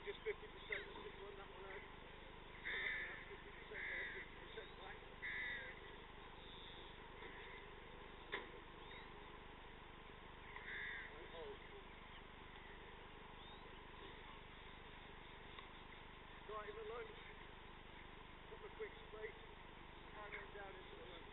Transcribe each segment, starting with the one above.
just 50%. Let's just run that one out. 50% there, 50% back. And hold. Right in the lunge. Couple of quick straight. And then down into the lunge.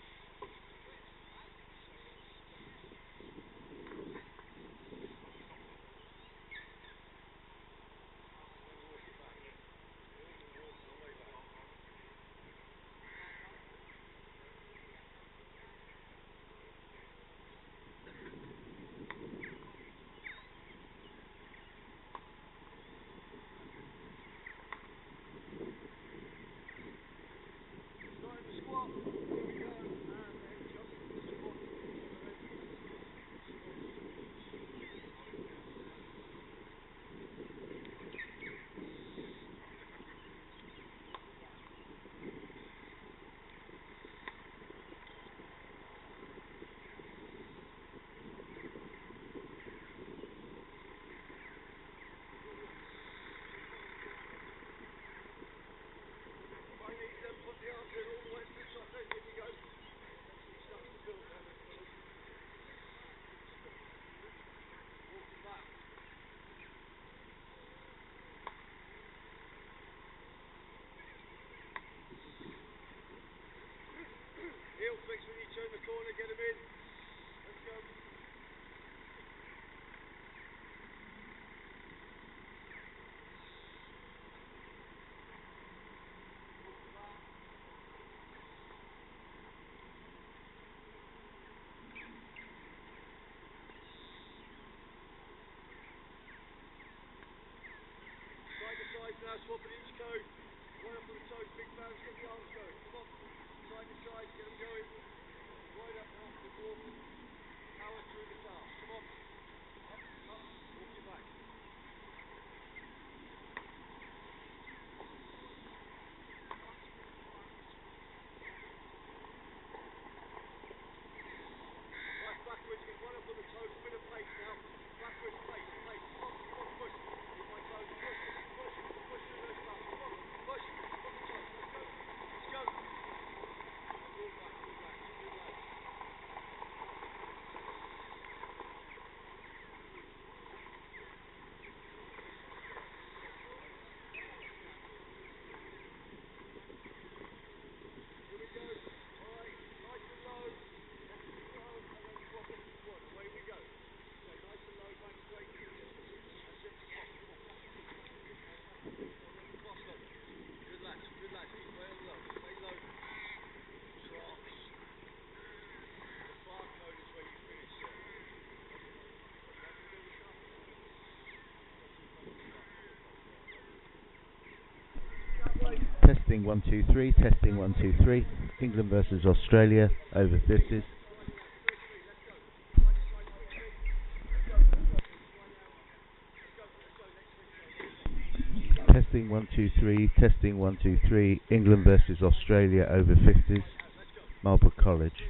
Heel flicks when you turn the corner, get him in. Let's go. Side to side now, swapping each cone. Right up on the toes, big bounce, get the arms going. Come on. Side to side, get them going. Right up and off the walk. Power through the car. Come on. Up, up, walk your back. Right, backwards, get right up on the toes, a bit of pace now. Backwards, pace, pace. Come on, come on, push. Keep my toes, push, push, push through those cars. Come on, push, on the toes, let's go. Let's go. Good back, good back, good back. Here we go. Alright, nice and low. Nice and low, and then swap it to squat. Away we go. So nice and low, back straight. That's it. Come on. Cross up. Good lads, good lads. Keep way on low. Stay low. Drops. The far cone is where you finish, sir. Testing 1 2 3, testing 1 2 3. England versus Australia, over 50s. Testing 1 2 3, testing 1 2 3. England versus Australia, over 50s. Marlborough College.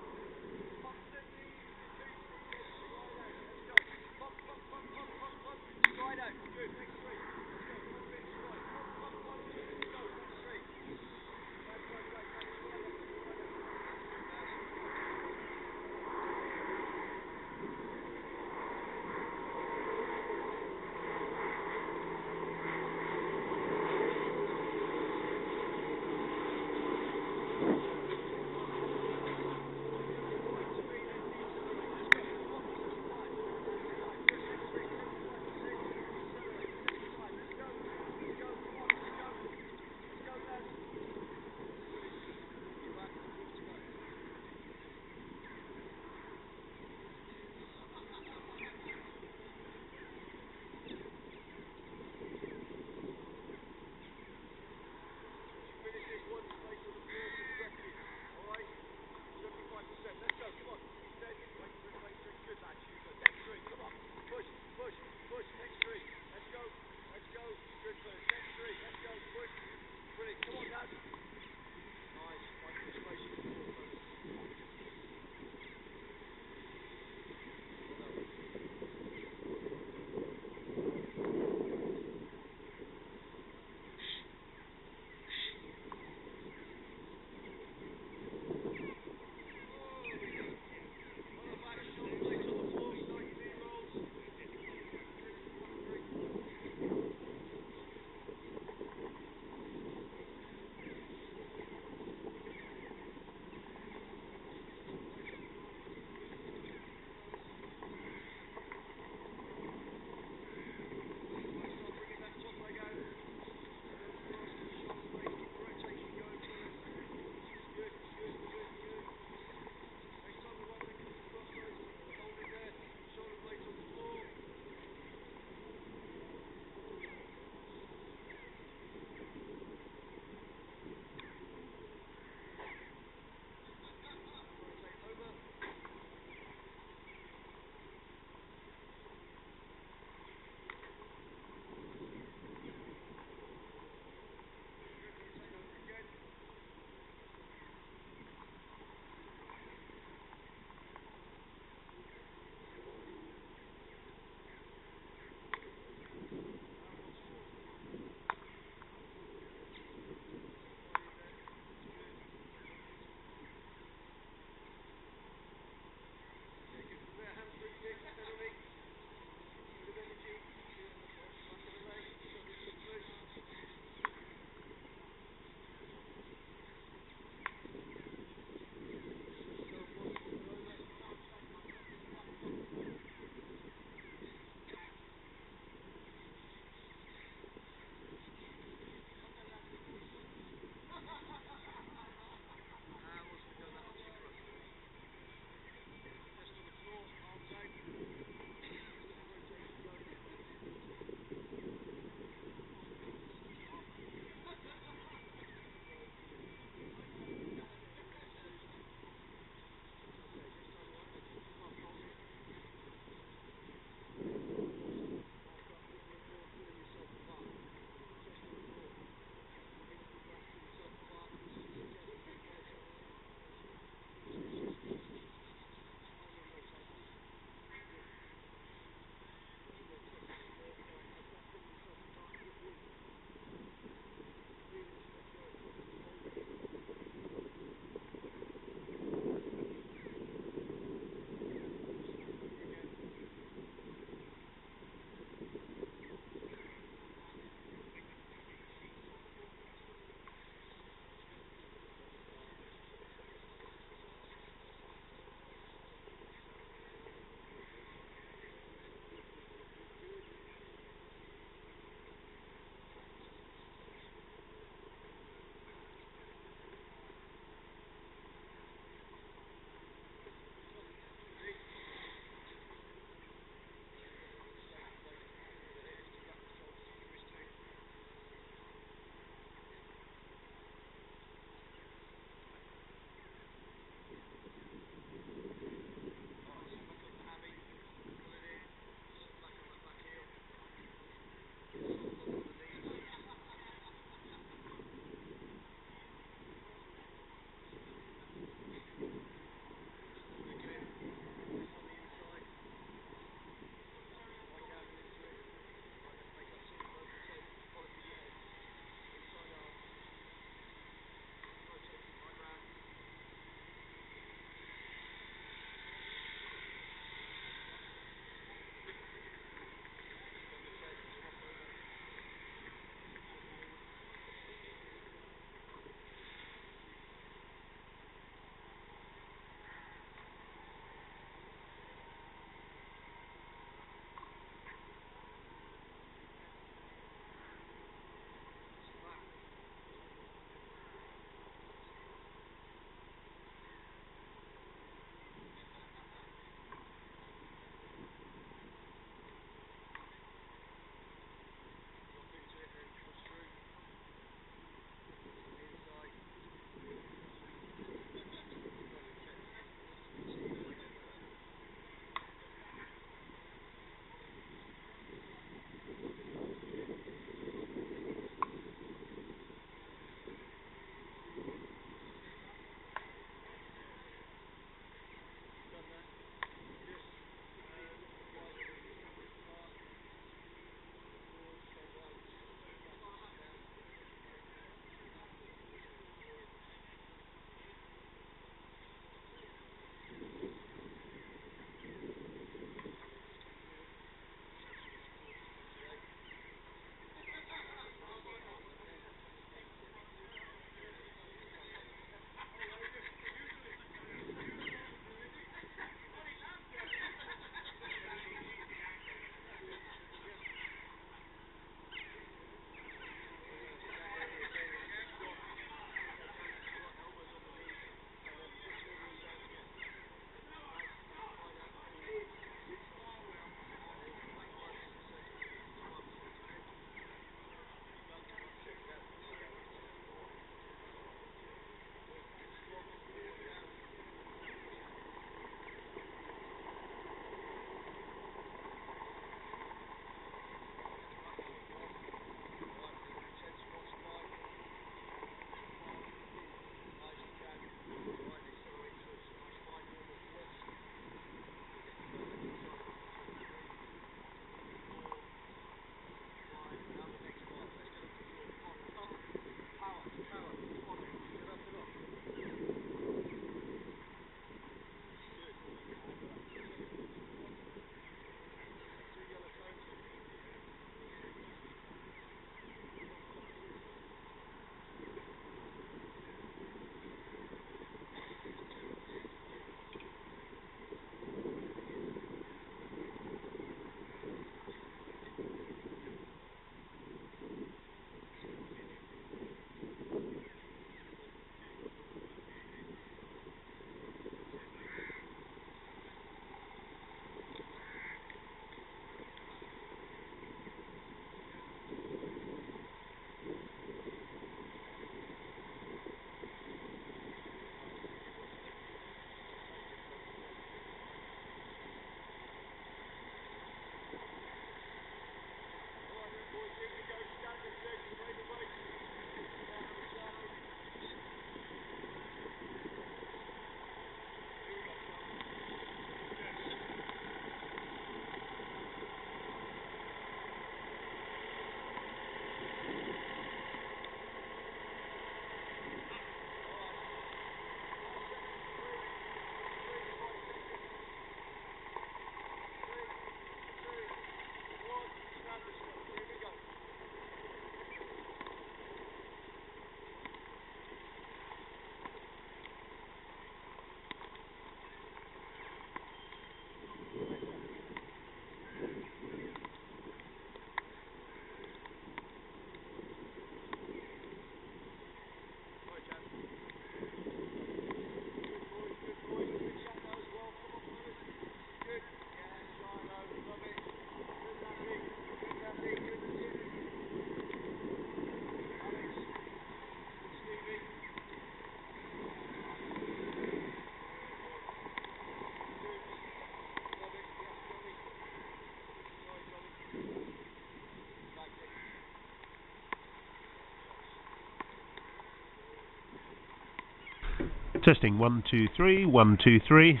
Testing 1 2 3 1 2 3.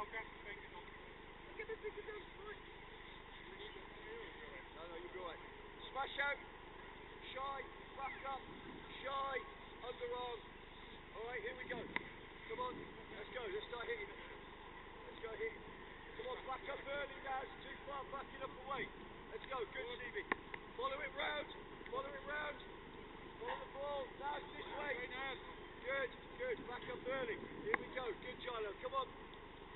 Get the fingers on, boy. No, you'll be alright. Smash out. Shy. Back up. Shy. Underarm. Alright, here we go. Come on. Let's go. Let's start hitting it. Let's go hitting. Come on, back up early now. It's too far. Back it up away. Let's go. Good, Stevie. Follow it round. Follow it round. Follow the ball. Now it's this way. Good, good. Back up early. Here we go. Good, Charlo. Come on.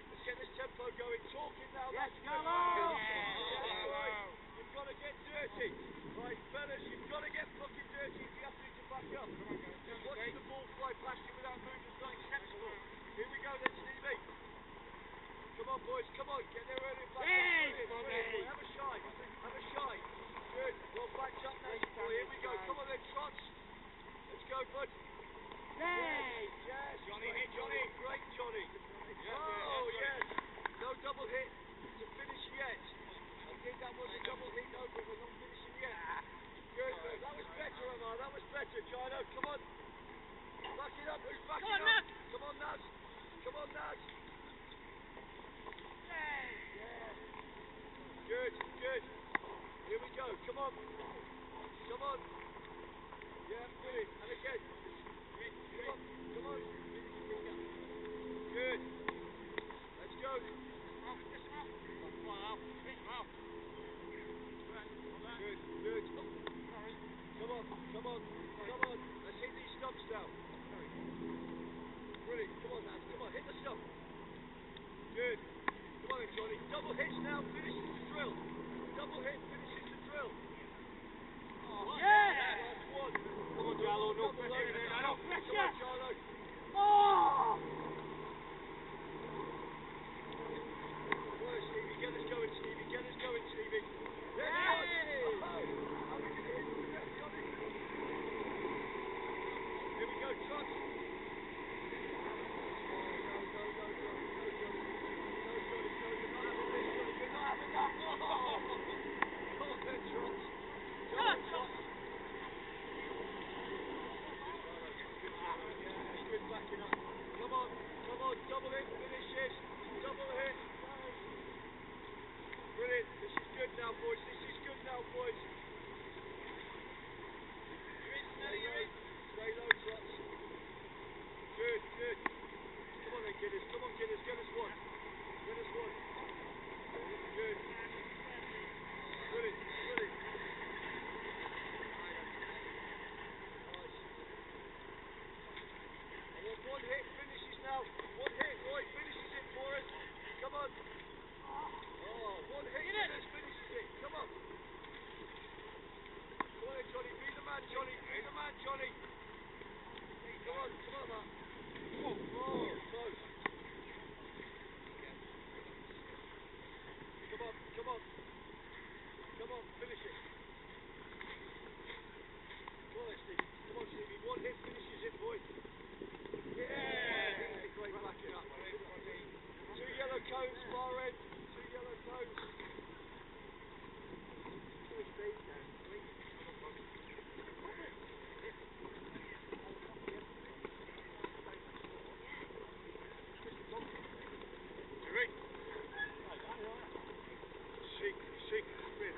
Let's get this tempo going. Talking now. Yes, That's go good. on. Yes, right. You've got to get dirty. Right, fellas, you've got to get fucking dirty if you have to back up. Just watching the ball fly past you without moving is not acceptable. Here we go then, Stevie. Come on, boys. Come on. Get there early and back up. Brilliant. Have a shine. Have a shine. Good. Well, backs up now, boy. Here we go. Come on then, Trots. Let's go, bud. Yay! Yes. Johnny, Great, hit Johnny. Great, Johnny. Oh, yes. No double hit to finish yet. I think that was a double hit. No, but we're not finishing yet. Good, man. That was better, Omar. That was better, Gino. Come on. Back it up. Who's backing up? Naz. Come on, Naz. Come on, Naz. Yay! Yeah. Good, good. Here we go. Come on. Come on. Yeah, brilliant. And again. Come on. Come on. Good. Let's go. Good, good. Come on, come on, come on. Let's hit these stumps now. Brilliant. Come on, lads. Come on, hit the stump. Good. Come on then, Johnny. Double hits now, finishes the drill. Double hit, finishes the drill. Oh, yeah! Last one. Come on, Jarlo. No pressure in there. No Come pressure. on, Jarlo. Oh! Come on, Stevie. Get us going, Stevie. Get us going, Stevie. There Yay! it is. Oh, how we gonna hit the rest, Johnny? Here we go, Trots. Come on, double hit, finishes, double hit. Brilliant, this is good now, boys, this is good now, boys. You're in. Stay low, Trots. Good, good. Come on then, Guinness, come on, Guinness, get us one. Get us one. Good. Brilliant, brilliant. One hit finishes now. One hit, Roy finishes it for us. Come on. Oh, one hit finishes it. Come on. Come on, Johnny. Be the man, Johnny. Be the man, Johnny. Come on, man. Oh, close. Come on. Come on, finish it. Come on, Stevie. Come on, Stevie. One hit finishes it, boy. Yeah! Great backing up. 2 yellow cones, far end. 2 yellow cones. Sick spin.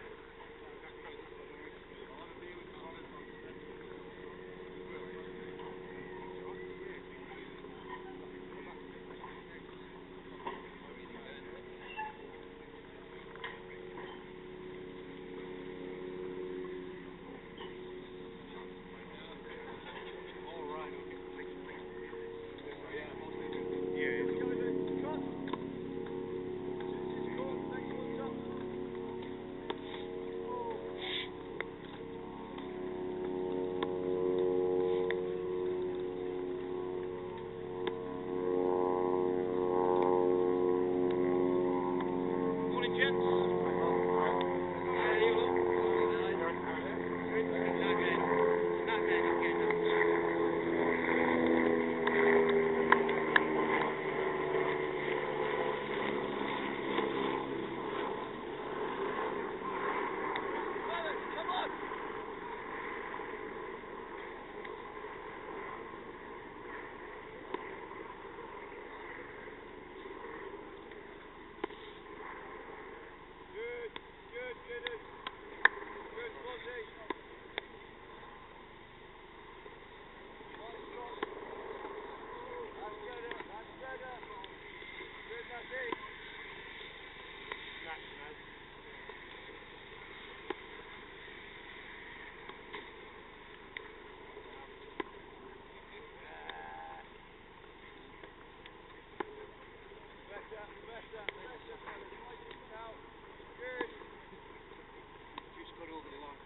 Better, fellas. Now, good. Just got over the line.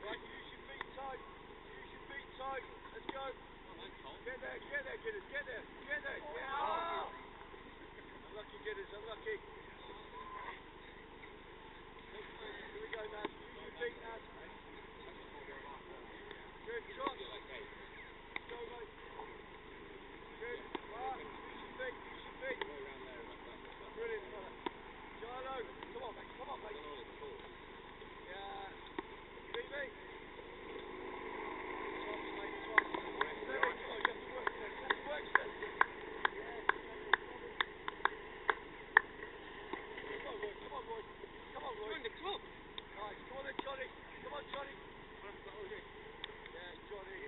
Right, use your feet tight. Use your feet tight. Let's go. Get there, Gidders, get there. Yeah. Unlucky Gidders, unlucky. Here we go, Naz. Use your feet, Naz. Good, shot. Let's go, mate. Good. Mark, use your feet. Brilliant, fella. Jarno, come on, mate. Yeah. See me? Tops, mate, tops. There we go, you have to work still. Come on, boy. Join the club. Nice, come on then, Johnny. Yeah, Johnny.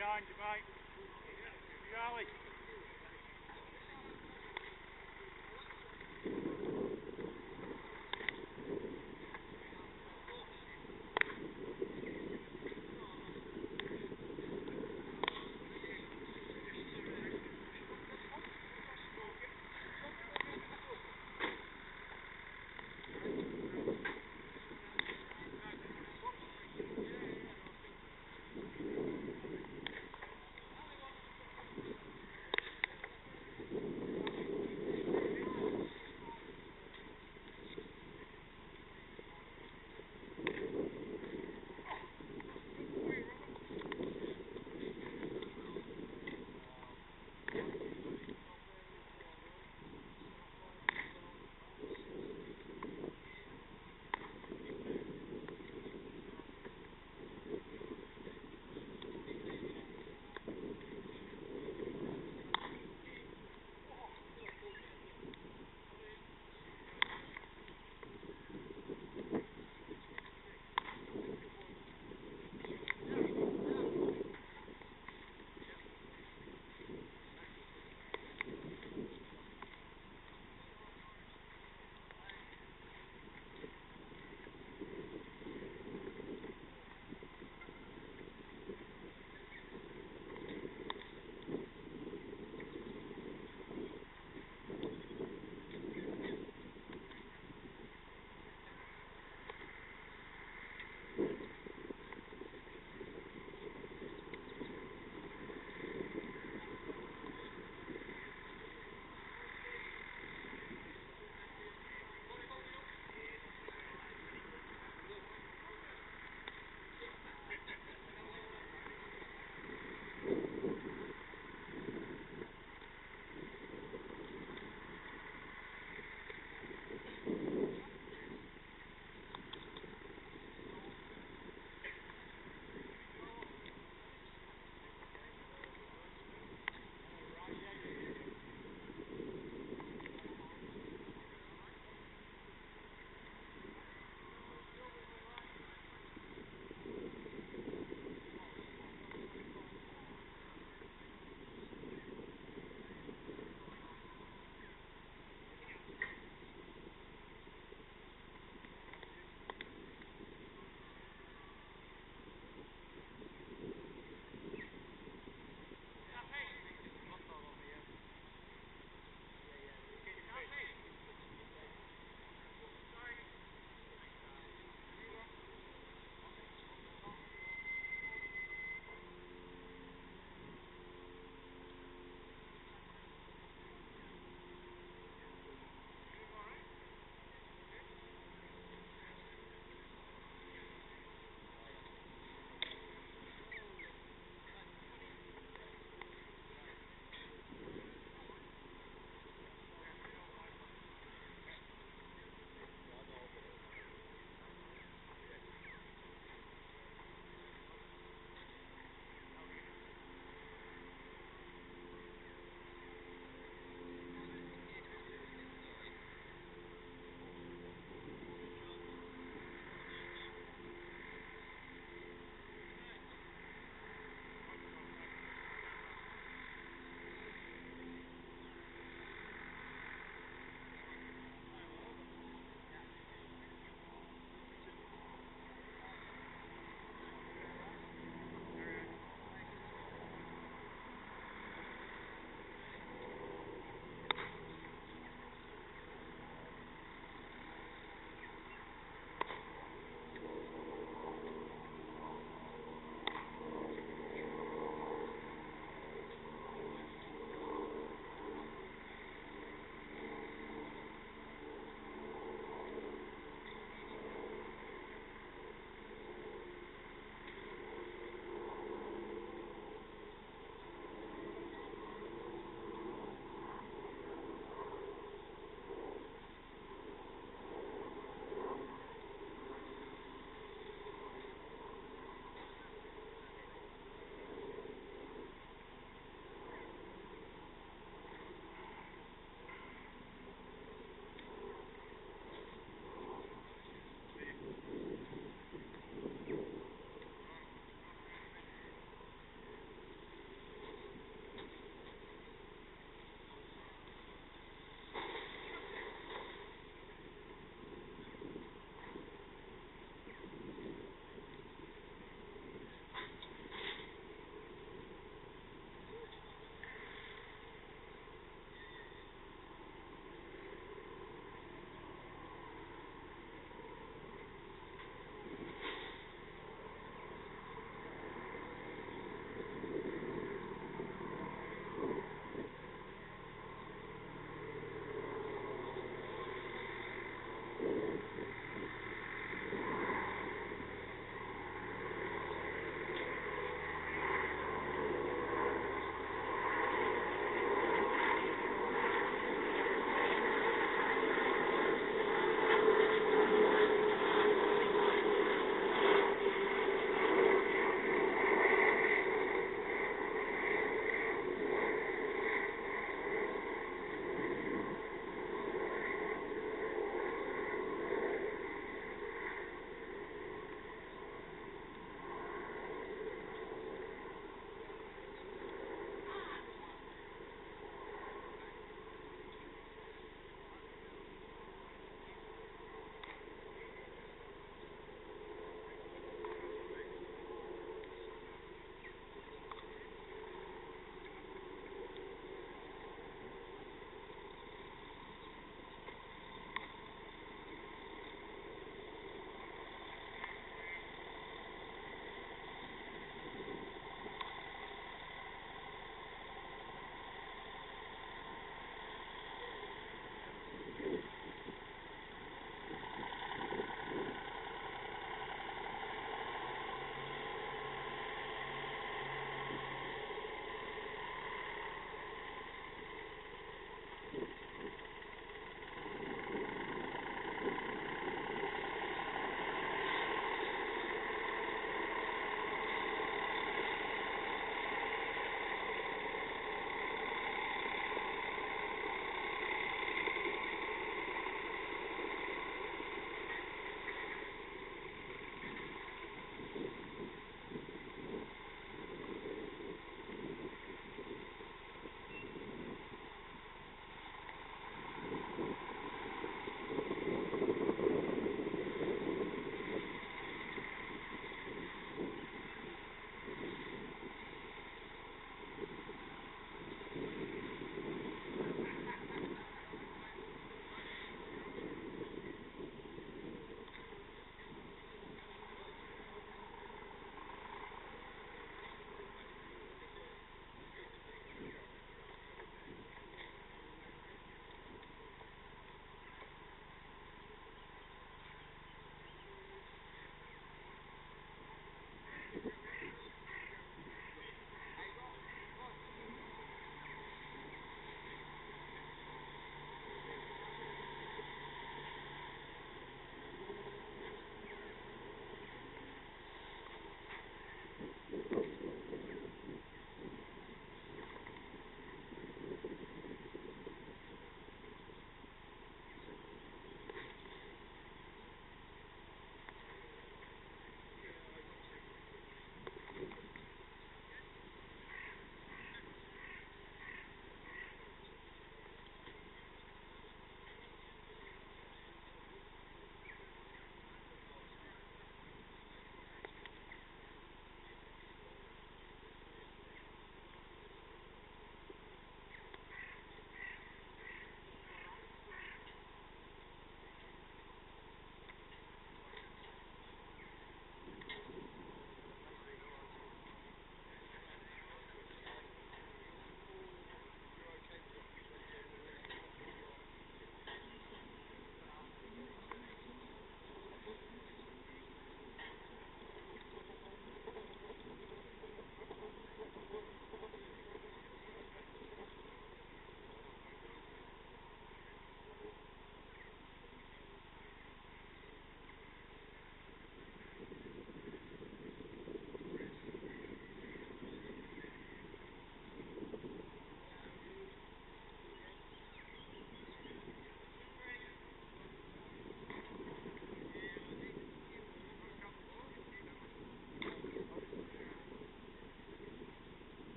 behind you, mate. Charlie.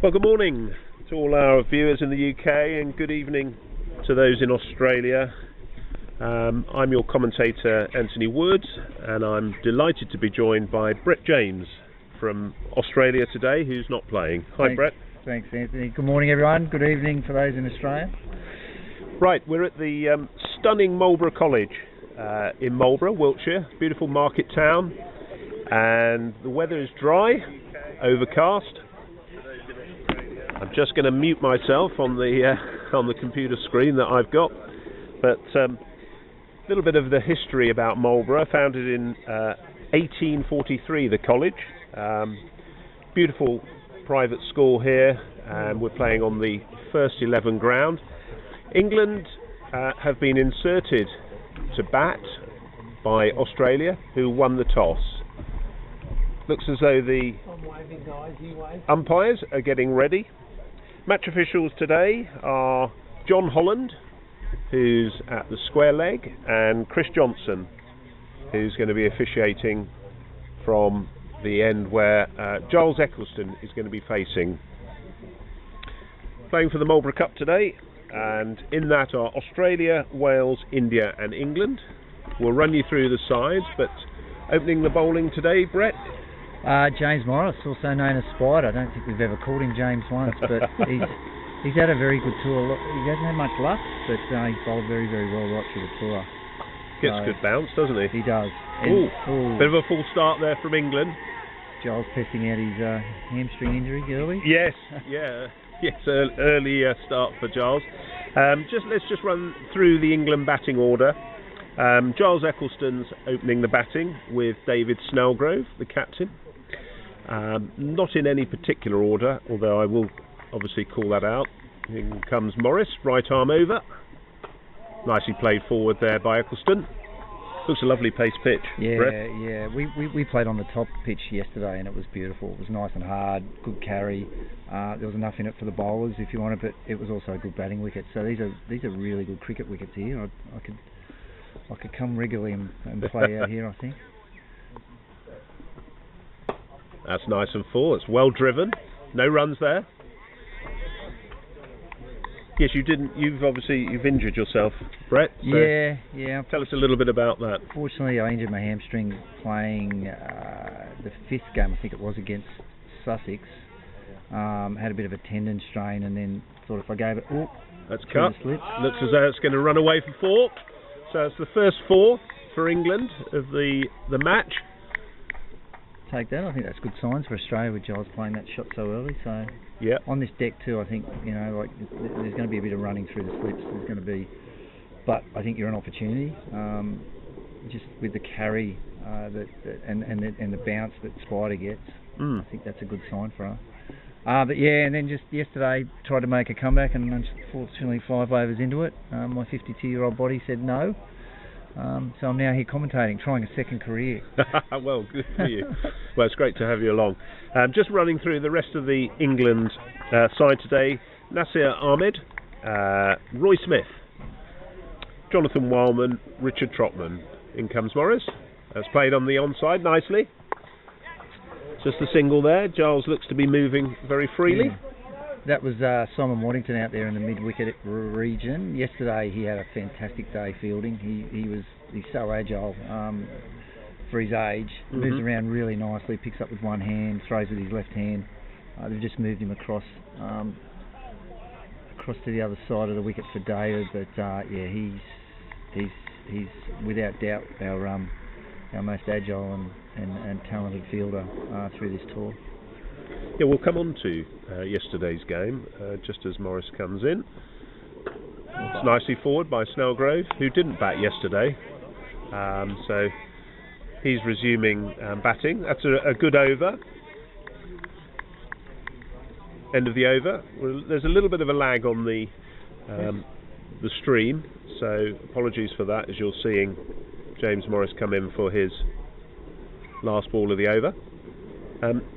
Well, good morning to all our viewers in the UK and good evening to those in Australia. I'm your commentator Anthony Woods, and I'm delighted to be joined by Brett James from Australia today, who's not playing. Hi, Brett. Thanks, Anthony. Good morning, everyone. Good evening for those in Australia. Right, we're at the stunning Marlborough College in Marlborough, Wiltshire. Beautiful market town, and the weather is dry, overcast. I'm just going to mute myself on the computer screen that I've got, but a little bit of the history about Marlborough. Founded in 1843, the college. Beautiful private school here, and we're playing on the first 11 ground. England have been inserted to bat by Australia, who won the toss. Looks as though the umpires are getting ready. Match officials today are John Holland, who's at the square leg, and Chris Johnson, who's going to be officiating from the end where Giles Eccleston is going to be facing. Playing for the Marlborough Cup today, and in that are Australia, Wales, India and England. We'll run you through the sides, but opening the bowling today, Brett? James Morris, also known as Spider. I don't think we've ever called him James once, but he's had a very good tour. He hasn't had much luck, but he's bowled very, very well right through the tour. Gets good bounce, doesn't he? He does. Bit of a full start there from England. Giles testing out his hamstring injury early. Yes, early start for Giles. Let's just run through the England batting order. Giles Eccleston's opening the batting with David Snellgrove, the captain. Not in any particular order, although I will obviously call that out. In comes Morris, right arm over. Nicely played forward there by Eccleston. Looks a lovely pace pitch. Yeah. We played on the top pitch yesterday, and it was beautiful. It was nice and hard, good carry. There was enough in it for the bowlers if you wanted, but it was also a good batting wicket. So these are really good cricket wickets here. I could come regularly and play out here, I think. That's nice and full. It's well driven. No runs there. Yes, you've injured yourself, Brett. So yeah. Tell us a little bit about that. Fortunately, I injured my hamstring playing the fifth game, I think it was, against Sussex. Had a bit of a tendon strain, and then thought if I gave it, that's cut. Looks as though it's going to run away for four. So it's the first four for England of the match. Take that. I think that's good signs for Australia with Giles playing that shot so early. So on this deck too, I think there's going to be a bit of running through the slips. There's going to be, but I think you're an opportunity. Just with the carry and the bounce that Spider gets, I think that's a good sign for us. And then just yesterday tried to make a comeback, and unfortunately 5 overs into it, my 52-year-old body said no. So I'm now here commentating, trying a second career. Well, good for you. Well, it's great to have you along. Just running through the rest of the England side today. Nasir Ahmed, Roy Smith, Jonathan Wildman, Richard Trotman. In comes Morris. That's played on the onside nicely. Just a single there. Giles looks to be moving very freely. Yeah. That was Simon Waddington out there in the mid-wicket region. Yesterday he had a fantastic day fielding. He's so agile for his age. Moves around really nicely, picks up with one hand, throws with his left hand. They've just moved him across to the other side of the wicket for David. But he's without doubt our most agile and talented fielder through this tour. Yeah, we'll come on to yesterday's game just as Morris comes in. It's nicely forward by Snellgrove, who didn't bat yesterday. So he's resuming batting. That's a good over. End of the over. Well, there's a little bit of a lag on the stream, so apologies for that as you're seeing James Morris come in for his last ball of the over.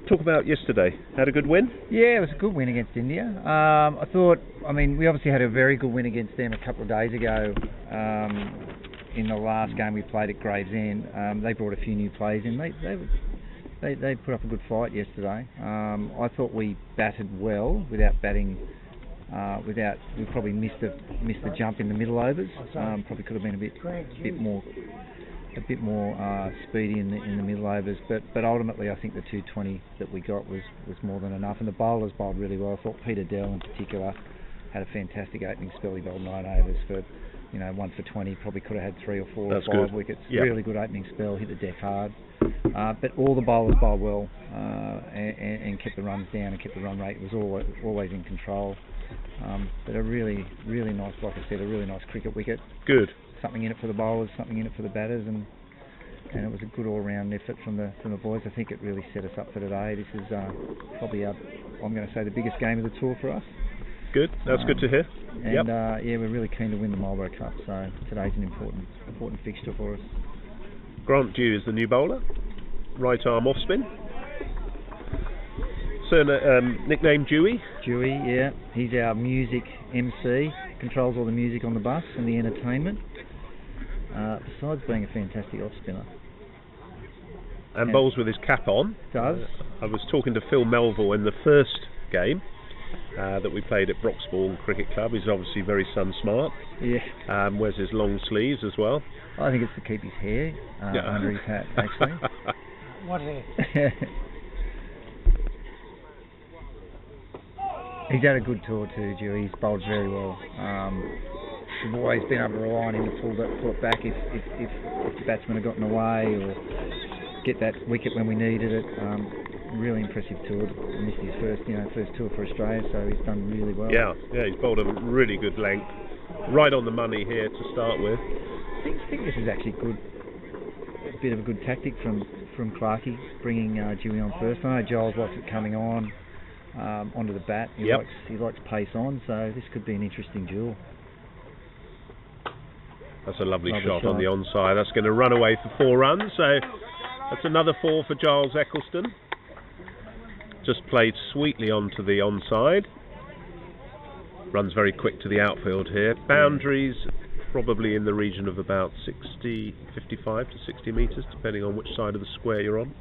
Talk about yesterday. Had a good win? Yeah, it was a good win against India. We obviously had a very good win against them a couple of days ago in the last game we played at Gravesend. They brought a few new players in. they put up a good fight yesterday. I thought we batted well without batting. We probably missed the jump in the middle overs. Probably could have been a bit more speedy in the middle overs. But ultimately, I think the 220 that we got was more than enough. And the bowlers bowled really well. I thought Peter Dell in particular had a fantastic opening spell. He bowled 9 overs for 1 for 20. Probably could have had 3 or 4 or 5 wickets. Yep. Really good opening spell. Hit the deck hard. But all the bowlers bowled well and kept the runs down and kept the run rate. It was always in control. But a really, really nice, like I said, a really nice cricket wicket. Good. Something in it for the bowlers, something in it for the batters, and it was a good all-round effort from the boys. I think it really set us up for today. This is probably I'm going to say the biggest game of the tour for us. Good. That's good to hear. And we're really keen to win the Marlborough Cup. So today's an important fixture for us. Grant Dew is the new bowler, right arm off spin. Nickname Dewey? Dewey, yeah. He's our music MC, controls all the music on the bus and the entertainment, besides being a fantastic off-spinner. And bowls with his cap on. Does. I was talking to Phil Melville in the first game that we played at Broxbourne Cricket Club. He's obviously very sun-smart. Yeah. Wears his long sleeves as well. I think it's to keep his hair under his hat, actually. What hair? He's had a good tour too, Dewey. He's bowled very well. We've always been able to rely on him to pull it back if the batsmen have gotten away, or get that wicket when we needed it. Really impressive tour. Missed his first tour for Australia, so he's done really well. Yeah, he's bowled a really good length, right on the money here to start with. I think this is actually good. A bit of a good tactic from Clarkey, bringing Dewey on first. I know Giles likes it coming on. Onto the bat. He likes pace on, so this could be an interesting duel. That's a lovely shot on the onside. That's going to run away for 4 runs, so that's another 4 for Giles Eccleston. Just played sweetly onto the onside. Runs very quick to the outfield here. Boundaries probably in the region of about 55 to 60 metres, depending on which side of the square you're on.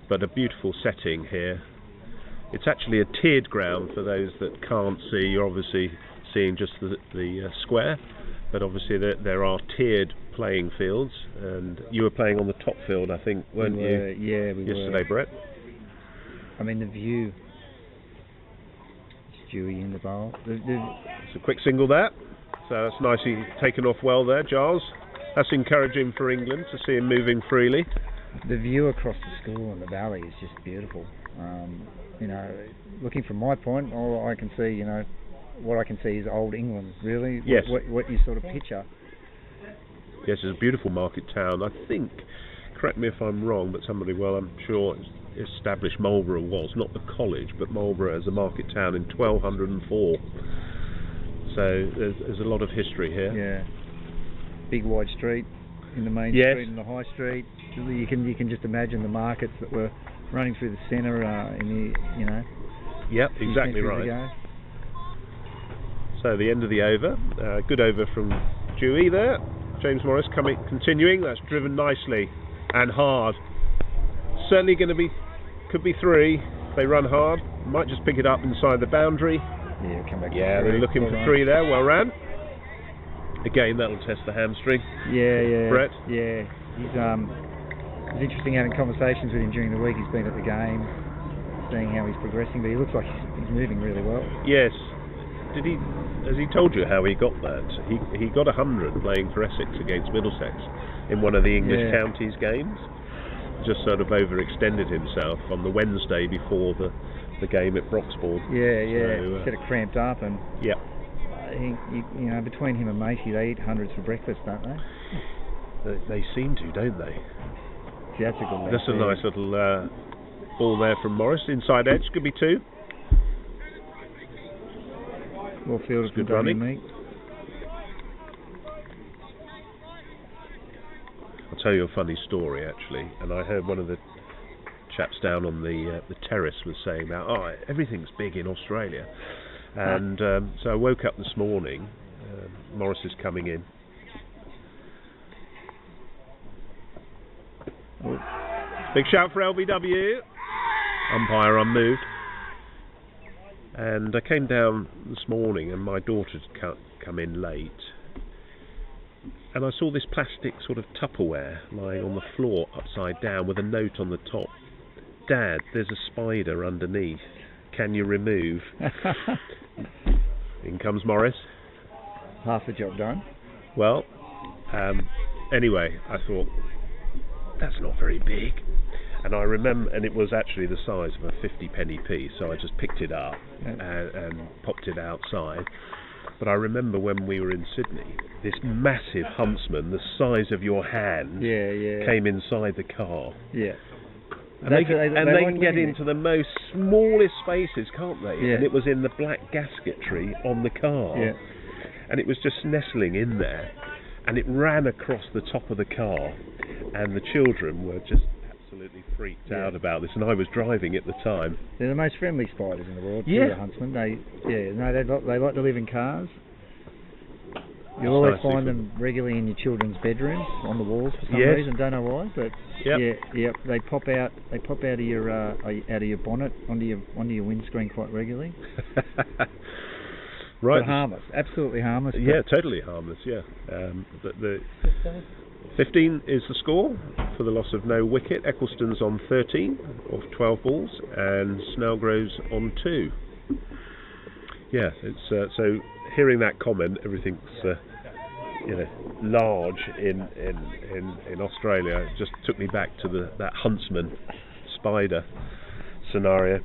But a beautiful setting here. It's actually a tiered ground for those that can't see. You're obviously seeing just the square, but obviously there are tiered playing fields, and you were playing on the top field, I think, weren't you? Yeah, we yesterday, Brett. I mean, the view. It's Dewey in the bowl. It's a quick single there, so that's nicely taken off well there, Giles. That's encouraging for England to see him moving freely. The view across the school and the valley is just beautiful. Looking from my point, all I can see, what I can see is old England, really. Yes. What you sort of picture. Yes, it's a beautiful market town. I think, correct me if I'm wrong, but somebody, I'm sure, established Marlborough was, not the college, but Marlborough as a market town in 1204. So there's a lot of history here. Yeah. Big wide street in the main street and the high street. You can just imagine the markets that were running through the centre Yep, exactly right. Ago. So the end of the over, good over from Dewey there. James Morris continuing. That's driven nicely and hard. Certainly could be 3. They run hard. Might just pick it up inside the boundary. Yeah, come back. Yeah, they're looking for 3 there. Well ran. Again, that'll test the hamstring. Yeah. Brett. Yeah, it's interesting having conversations with him during the week. He's been at the game, seeing how he's progressing, but he looks like he's moving really well. Yes. Has he told you how he got that? He got 100 playing for Essex against Middlesex in one of the English counties games. Just sort of overextended himself on the Wednesday before the game at Broxbourne. Yeah. So, get it cramped up and. Yeah. Between him and Macy, they eat hundreds for breakfast, don't they? They seem to, don't they? See, that's a good. That's a nice little ball there from Morris. Inside edge, could be 2. Well fielded, good running. Mate. I'll tell you a funny story actually, and I heard one of the chaps down on the terrace was saying that everything's big in Australia. And so I woke up this morning, Morris is coming in. Big shout for LBW. Umpire unmoved. And I came down this morning and my daughter's come in late. And I saw this plastic sort of Tupperware lying on the floor upside down with a note on the top. Dad, there's a spider underneath. Can you remove? In comes Morris. Half the job done. Well, anyway, I thought, that's not very big. And I remember, and it was actually the size of a 50-penny piece, so I just picked it up and popped it outside. But I remember when we were in Sydney, this massive huntsman, the size of your hand, came inside the car. Yeah. And they can get into the most smallest spaces, can't they? Yeah. And it was in the black gasketry on the car. Yeah. And it was just nestling in there. And it ran across the top of the car. And the children were just absolutely freaked out about this. And I was driving at the time. They're the most friendly spiders in the world. Yeah. The huntsmen. They like to live in cars. You'll always find them regularly in your children's bedrooms on the walls for some reason. Don't know why, but they pop out. They pop out of your bonnet onto your windscreen quite regularly. Right. But harmless, absolutely harmless. Yeah, totally harmless. Yeah. The 15 is the score for the loss of no wicket. Eccleston's on 13 of 12 balls, and Snellgrove's on 2. Yeah, it's so. Hearing that comment, everything's large in Australia. It just took me back to that huntsman spider scenario.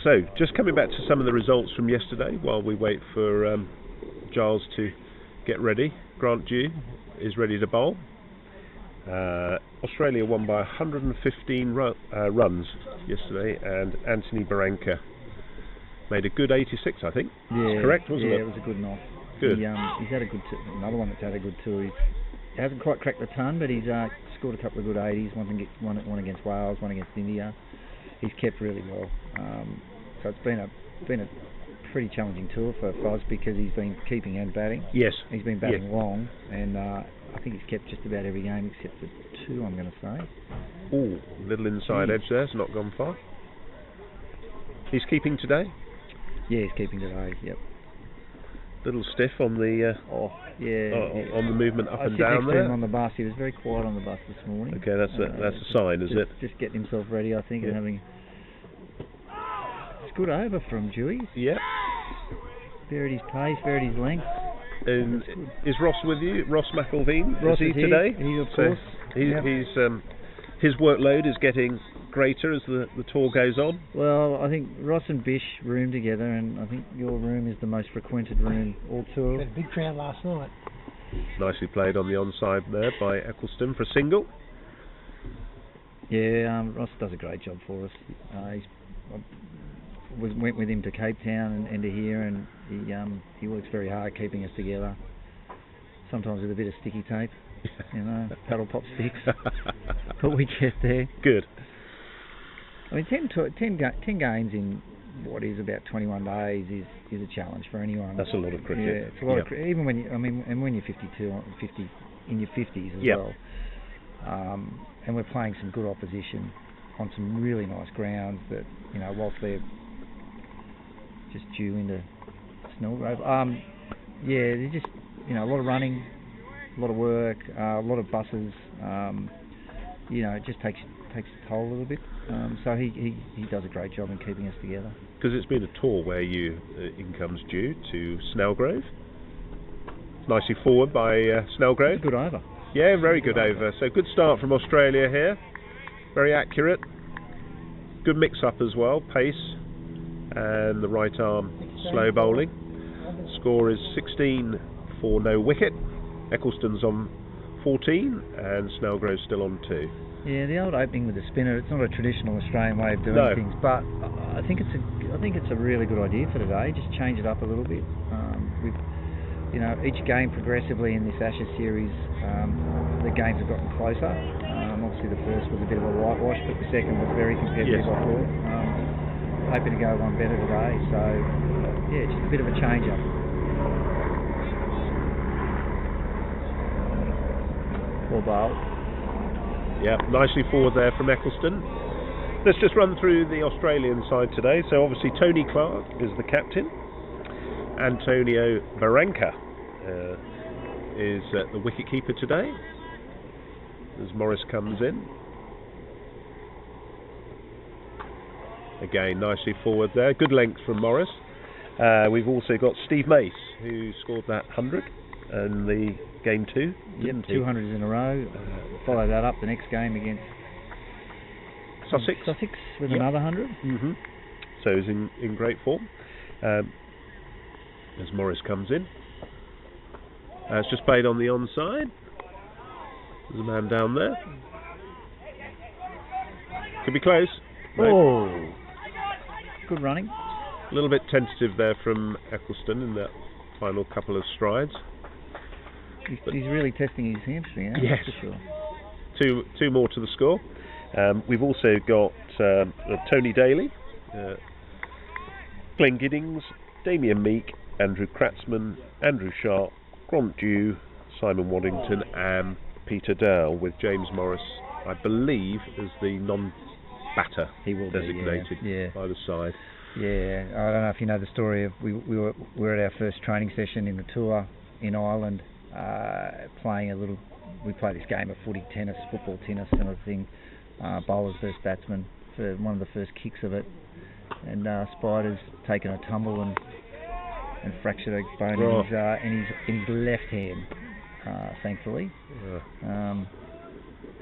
So, just coming back to some of the results from yesterday while we wait for Giles to get ready. Grant Dew is ready to bowl. Australia won by 115 runs yesterday, and Anthony Barranca made a good 86, I think. Yeah, that's correct, wasn't it? Yeah, it was a good knock. Good. He's had a good another one that's had a good two. He hasn't quite cracked the ton, but he's scored a couple of good 80s. One against Wales, one against India. He's kept really well. So it's been a pretty challenging tour for Foz because he's been keeping and batting. Yes. He's been batting long, and I think he's kept just about every game except for 2, I'm going to say. Ooh, little inside edge there. It's not gone far. He's keeping today? Yeah, he's keeping today, yep. Little stiff on the on the movement up and down there. I him on the bus. He was very quiet on the bus this morning. Okay, that's a sign, is it? Just getting himself ready, I think, and having. It's good over from Dewey. Yeah. Varied his pace, varied his length. And is Ross with you? Ross McElveen? Ross is he here. today? He, of course. His workload is getting greater as the tour goes on. Well, I think Ross and Bish room together, and I think your room is the most frequented room all tour. Had a big crowd last night. Nicely played on the onside there by Eccleston for a single. Yeah, Ross does a great job for us. Went with him to Cape Town and to here, and he works very hard keeping us together. Sometimes with a bit of sticky tape, paddle pop sticks. But we get there. Good. I mean, 10 games in what is about 21 days is a challenge for anyone. That's a lot of cricket. Yeah, it's a lot of cricket. Even when when you're 52, 50 in your 50s as well. And we're playing some good opposition on some really nice grounds that whilst they're just due into Snellgrove. They're just a lot of running, a lot of work, a lot of buses. It just takes a toll a little bit. So he does a great job in keeping us together. Because it's been a tour where income's due to Snellgrove. Nicely forward by Snellgrove. It's a good over. Yeah, very good over. So good start from Australia here. Very accurate. Good mix-up as well. Pace and the right arm slow bowling. Score is 16 for no wicket. Eccleston's on 14 and Snellgrove's still on 2. Yeah, the old opening with the spinner, it's not a traditional Australian way of doing things, but I think it's a really good idea for today. Just change it up a little bit. Each game progressively in this Ashes series, the games have gotten closer. Obviously the first was a bit of a whitewash, but the second was very competitive, I thought. Hoping to go one better today, so just a bit of a change up. Well bowled. Yeah, nicely forward there from Eccleston. Let's just run through the Australian side today. So obviously Tony Clark is the captain. Antonio Barranca is the wicket-keeper today, as Morris comes in. Again, nicely forward there. Good length from Morris. We've also got Steve Mace, who scored that 100 in the game 2. Yep, 200s in a row. Follow that up the next game against Sussex with another 100. So he's in great form. As Morris comes in. It's just played on the onside. There's a man down there. Could be close. Oh, good running. A little bit tentative there from Eccleston in that final couple of strides. He's really testing his hamstring, yes, for sure. Two more to the score. We've also got Tony Daly, Glenn Giddings, Damien Meek, Andrew Kratzman, Andrew Sharp, Grant Dew, Simon Waddington and Peter Dale, with James Morris, I believe, as the non-batter designated by the side. Yeah, I don't know if you know the story of we were at our first training session in the tour in Ireland, playing we played this game of footy, tennis, football, tennis kind of thing, bowlers versus batsmen for one of the first kicks of it, and Spider's taken a tumble and fractured a bone in his left hand, thankfully,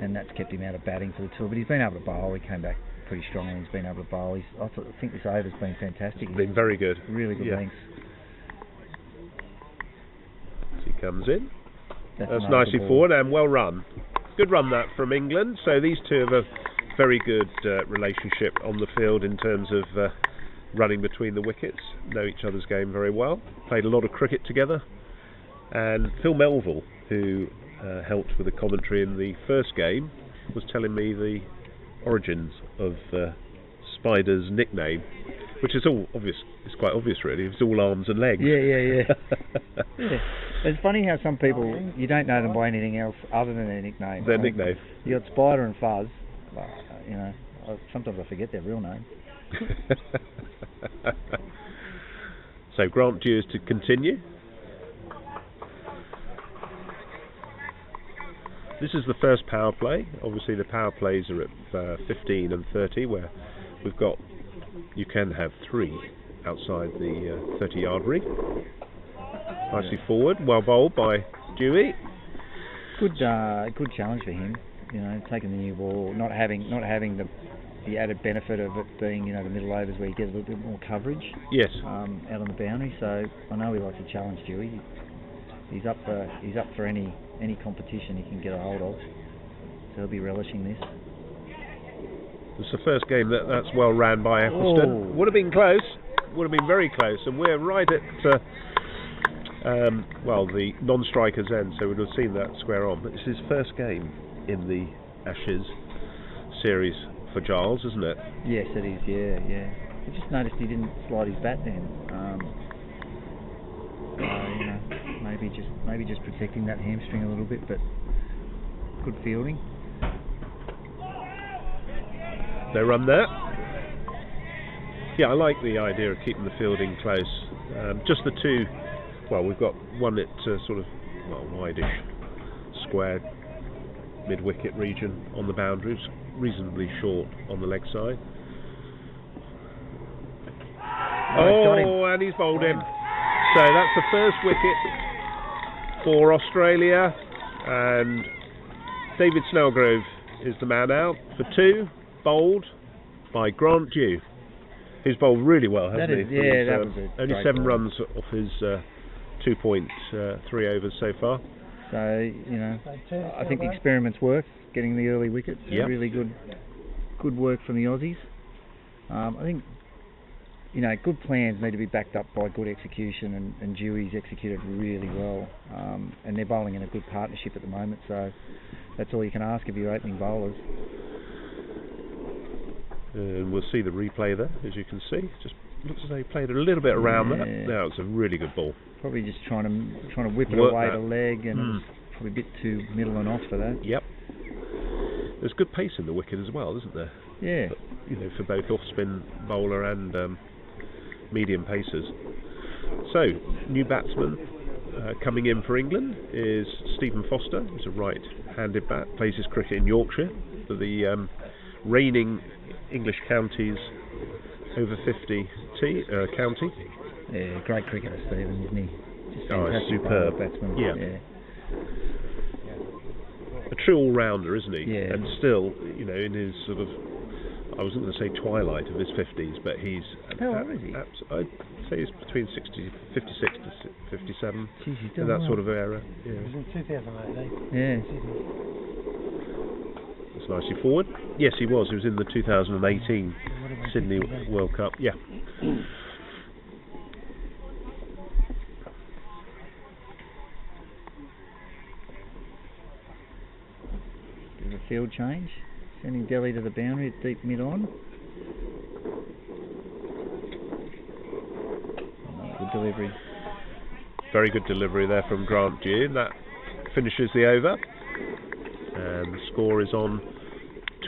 and that's kept him out of batting for the tour, but he's been able to bowl. He came back pretty strongly. He's been able to bowl. I think this over's been fantastic. It's been very good. Really good lengths. He comes in. That's nicely forward and well run. Good run that from England. So these two have a very good relationship on the field in terms of running between the wickets. Know each other's game very well. Played a lot of cricket together. And Phil Melville, who helped with the commentary in the first game, was telling me the origins of Spider's nickname, which is all obvious. It's quite obvious, really. It's all arms and legs. Yeah. It's funny how some people, you don't know them by anything else other than their nickname. Their nickname. You got Spider and Fuzz. Sometimes I forget their real name. So Grant Dew is to continue. This is the first power play. Obviously the power plays are at 15 and 30, where you can have 3 outside the 30-yard ring. Nicely forward, well bowled by Dewey. Good challenge for him. Taking the new ball, not having the added benefit of it being the middle overs where you get a little bit more coverage. Yes. Out on the boundary. So I know he likes to challenge Dewey. He's up for any competition he can get a hold of. So he'll be relishing this. It's the first game that's well ran by Eccleston. Would have been close. Would have been very close, and we're right at the non-striker's end, so we'd have seen that square on. But it's his first game in the Ashes series for Giles, isn't it? Yes, it is. Yeah. I just noticed he didn't slide his bat then. Maybe just protecting that hamstring a little bit, but good fielding. They run there. Yeah, I like the idea of keeping the fielding close. Just the two. Well, we've got one at sort of wideish, square, mid-wicket region on the boundaries, reasonably short on the leg side. And he's bowled him. So that's the first wicket for Australia, and David Snellgrove is the man out for 2, bowled by Grant Dew, who's bowled really well, hasn't he? That was only 7 runs off his 2.3 overs so far. So I think the experiment's worth getting the early wickets. Yep. Really good work from the Aussies. I think good plans need to be backed up by good execution, and Dewey's executed really well, and they're bowling in a good partnership at the moment, so that's all you can ask of your opening bowlers. And we'll see the replay there, as you can see. Just looks as though he played a little bit around that. Now it's a really good ball. Probably just trying to whip it away the leg, and probably a bit too middle and off for that. Yep. There's good pace in the wicket as well, isn't there? Yeah. But, you know, for both off-spin bowler and medium pacers. So, new batsman coming in for England is Stephen Foster. He's a right-handed bat, plays his cricket in Yorkshire for the reigning English counties over-50 county. Yeah, great cricketer, Stephen, isn't he? Just fantastic superb batsman. Yeah. A true all-rounder, isn't he? Yeah. And still, you know, in his sort of, I wasn't going to say twilight of his 50s, but he's... How old is he? I'd say he's between 56 to 57, Jeez, he's in that sort of era. Yeah. It was in 2008, Yeah. That's nicely forward. Yes, he was. He was in the 2018 Sydney World Cup. Yeah. Bit of a field change. Sending Delhi to the boundary at deep mid-on. Good delivery. Very good delivery there from Grant Dew. That finishes the over. And the score is on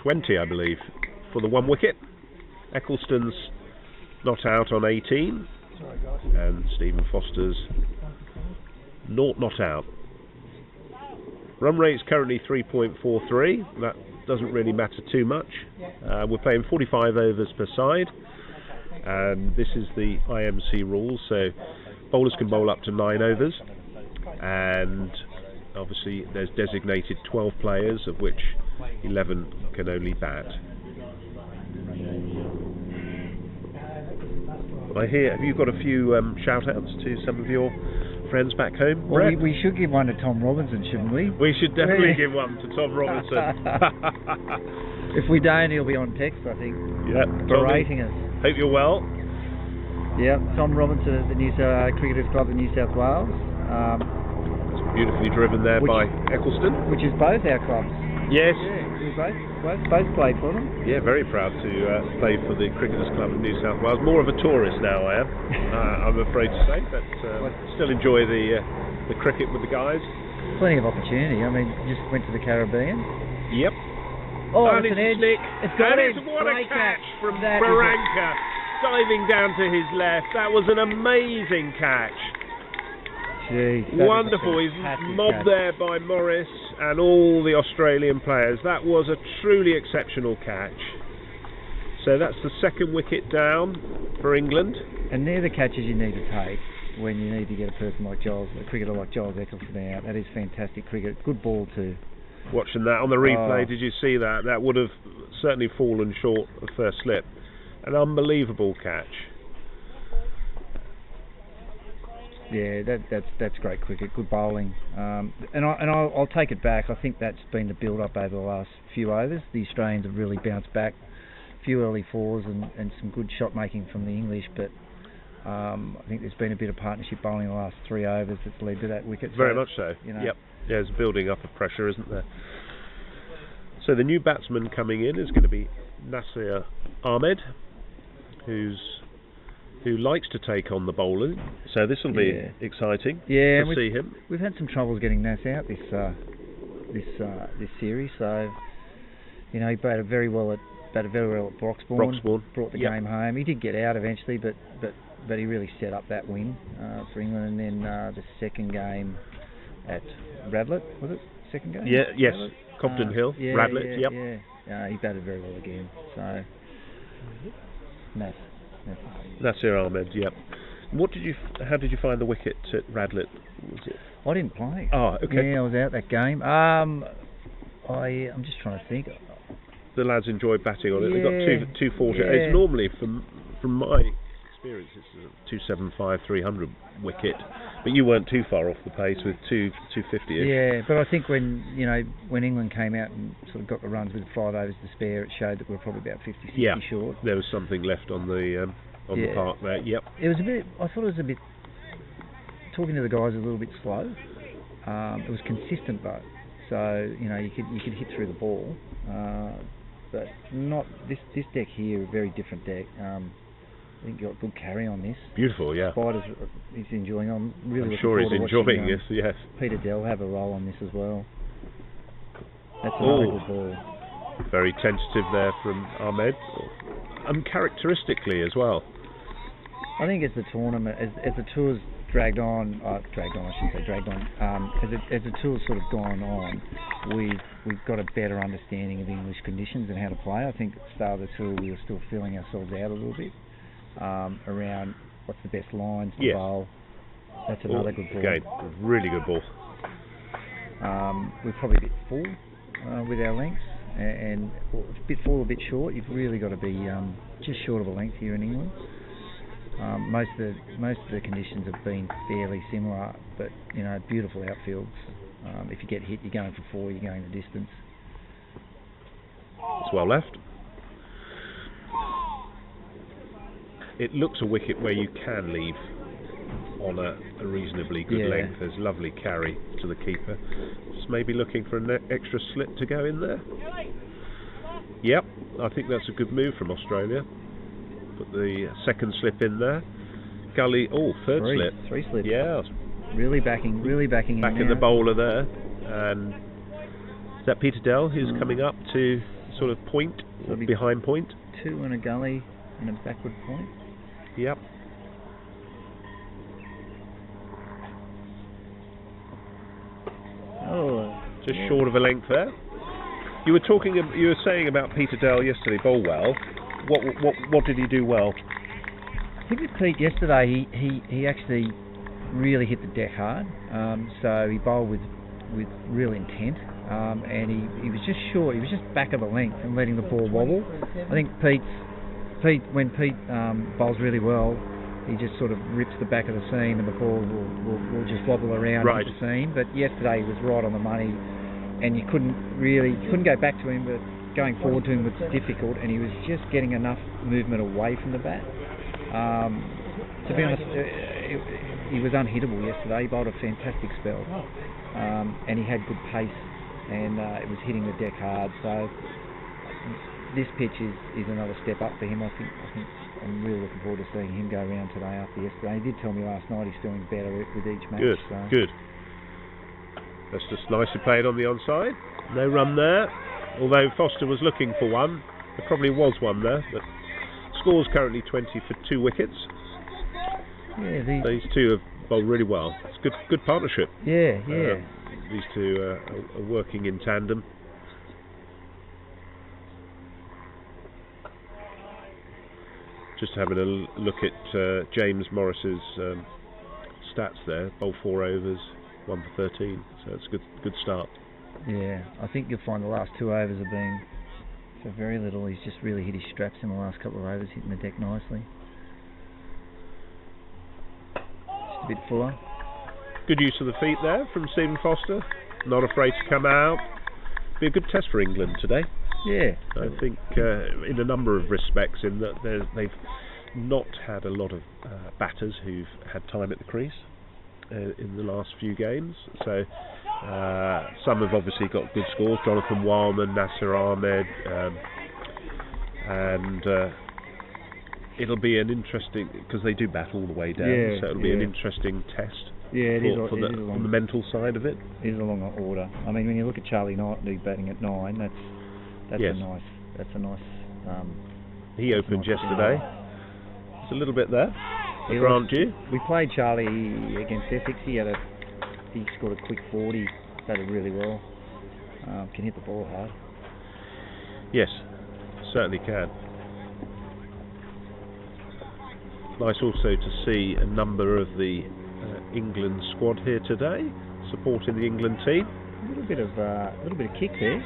20, I believe, for the one wicket. Eccleston's not out on 18. And Stephen Foster's not out. Run rate's currently 3.43. That doesn't really matter too much. We're playing 45 overs per side. And this is the IMC rules, so bowlers can bowl up to 9 overs. And obviously there's designated 12 players, of which 11 can only bat. I hear, have you got a few shout-outs to some of your friends back home? Well, we should give one to Tom Robinson, shouldn't we? We should definitely give one to Tom Robinson. If we don't, he'll be on text, I think. Yeah, berating us. Hope you're well. Yeah, Tom Robinson at the Cricketers Club in New South Wales. It's beautifully driven there by Eccleston. Which is both our clubs. Yes. Yeah, we both played for them. Yeah, very proud to play for the Cricketers Club in New South Wales. More of a tourist now, I am. I'm afraid to say, but still enjoy the cricket with the guys. Plenty of opportunity. I mean, just went to the Caribbean. Yep. Oh, and it's an edge. Nick. It's got and it. What a catch from that Baranka, diving down to his left. That was an amazing catch. Jeez, wonderful. He's mobbed there by Morris and all the Australian players. That was a truly exceptional catch. So that's the second wicket down for England. And they're the catches you need to take when you need to get a person like Giles, a cricketer like Giles Eccleston out. That is fantastic cricket. Good ball too. Watching that on the replay, did you see that? That would have certainly fallen short of first slip. An unbelievable catch. Yeah, that's great cricket. Good bowling. And I'll take it back. I think that's been the build-up over the last few overs. The Australians have really bounced back. A few early fours and some good shot making from the English, but I think there's been a bit of partnership bowling in the last 3 overs that's led to that wicket. Very much so. You know. Yep. There's building up of pressure, isn't there? So the new batsman coming in is going to be Nasir Ahmed, who likes to take on the bowler. So this will be exciting to see him. We've had some troubles getting Nas out this series. So you know, he batted very well at Broxbourne. Brought the game home. He did get out eventually, but he really set up that win for England. And then the second game at Radlett, was it? Second game? Yeah, yes. Radlett? Cobden Hill, Radlett, yep. Yeah, he batted very well again. So, Nasir Ahmed, yep. How did you find the wicket at Radlett? I didn't play. Oh, okay. Yeah, I was out that game. I'm just trying to think. The lads enjoyed batting on it. They got 240. Yeah. It's normally, from my experience, it's a 275, 300 wicket. But you weren't too far off the pace with 250-ish. Yeah, but I think when England came out and sort of got the runs with 5 overs to spare, it showed that we were probably about 50-60 short. There was something left on the park there. Yep. It was a bit. I thought it was a bit. Talking to the guys, a little bit slow. It was consistent though, so you know you could hit through the ball, but not this deck here. A very different deck. I think got good carry on this. Beautiful, yeah. Spiders, he's enjoying. I'm really looking sure forward he's to watching, enjoying this. Yes. Peter Dell have a role on this as well. That's another good ball. Very tentative there from Ahmed, uncharacteristically as well. I think as the tournament, as the tour's dragged on, as the tour's sort of gone on, we've got a better understanding of English conditions and how to play. I think at the start of the tour we were still feeling ourselves out a little bit around what's the best lines to bowl. That's another good ball. Again, really good ball. We're probably a bit full with our lengths, and a bit full, a bit short. You've really got to be just short of a length here in England. Most of the conditions have been fairly similar, but beautiful outfields. If you get hit, you're going for 4, you're going the distance. It's well left. It looks a wicket where you can leave on a reasonably good length. There's lovely carry to the keeper. Just maybe looking for an extra slip to go in there. Yep, I think that's a good move from Australia. Put the second slip in there. Gully, third slip. 3 slips. Yeah. Really backing in Back in the bowler there. And is that Peter Dell who's coming up to sort of point, behind point? 2 and a gully and a backward point. Yep. Just short of a length there. You were saying about Peter Dell yesterday, bowl well. What did he do well? I think with Pete yesterday, he actually really hit the deck hard. So he bowled with real intent, and he was just short. He was just back of a length and letting the ball wobble. I think when Pete bowls really well, he just sort of rips the back of the seam and the ball will just wobble around the seam. But yesterday he was right on the money, and you couldn't go back to him, but going forward to him was difficult, and he was just getting enough movement away from the bat. To be honest, he was unhittable yesterday. He bowled a fantastic spell, and he had good pace, and it was hitting the deck hard. So this pitch is another step up for him. I think I'm really looking forward to seeing him go around today after yesterday. He did tell me last night he's feeling better with each match. Good. That's just nicely played on the onside. No run there. Although Foster was looking for one, there probably was one there. But score's currently 20 for 2 wickets. Yeah, these two have bowled really well. It's good partnership. Yeah. These two are working in tandem. Just having a look at James Morris's stats there. Bowled 4 overs, 1 for 13. So it's a good start. Yeah, I think you'll find the last 2 overs have been for very little. He's just really hit his straps in the last couple of overs, hitting the deck nicely. Just a bit fuller. Good use of the feet there from Stephen Foster. Not afraid to come out. Be a good test for England today. Yeah. I think in a number of respects, in that they've not had a lot of batters who've had time at the crease in the last few games. So some have obviously got good scores. Jonathan Wildman, Nasser Ahmed, and it'll be an interesting, because they do bat all the way down. So it'll be an interesting test. Yeah, on the mental side of it. It is a long order. I mean, when you look at Charlie Knightley batting at 9, that's a nice. He opened yesterday. It's a little bit there. Grant you. We played Charlie against Essex. He scored a quick 40. Batted really well. Can hit the ball hard. Yes, certainly can. Nice also to see a number of the England squad here today, supporting the England team. A little bit of kick there.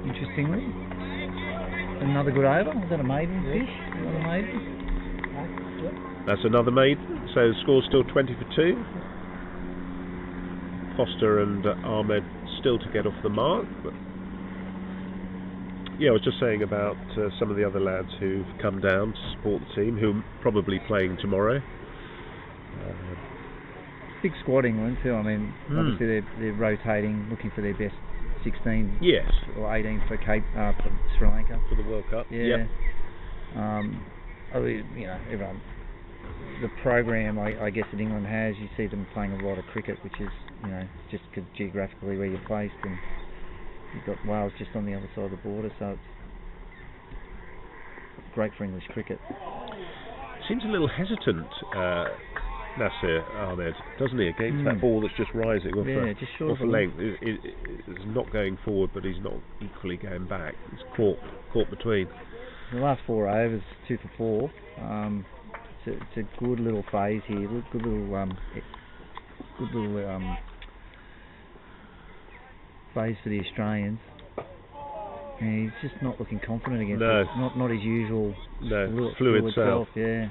Interestingly, another good over. Is that a maiden fish? Another maiden. That's another maiden. So the score's still 20 for 2. Foster and Ahmed still to get off the mark. But yeah, I was just saying about some of the other lads who've come down to support the team, who are probably playing tomorrow. Big squad, England too. I mean, obviously they're rotating, looking for their best 16. Yes. Or 18 for Sri Lanka for the World Cup. Yeah. everyone. The program, I guess, that England has, you see them playing a lot of cricket, which is, just geographically where you're placed, and you've got Wales just on the other side of the border, so it's great for English cricket. Seems a little hesitant, Nasir Ahmed, doesn't he, against that ball that's just rising off the length. It's not going forward, but he's not equally going back. He's caught between. The last 4 overs, 2 for 4. It's a good little phase here. Good little phase for the Australians. And he's just not looking confident against it. Not his usual fluid self. Yeah.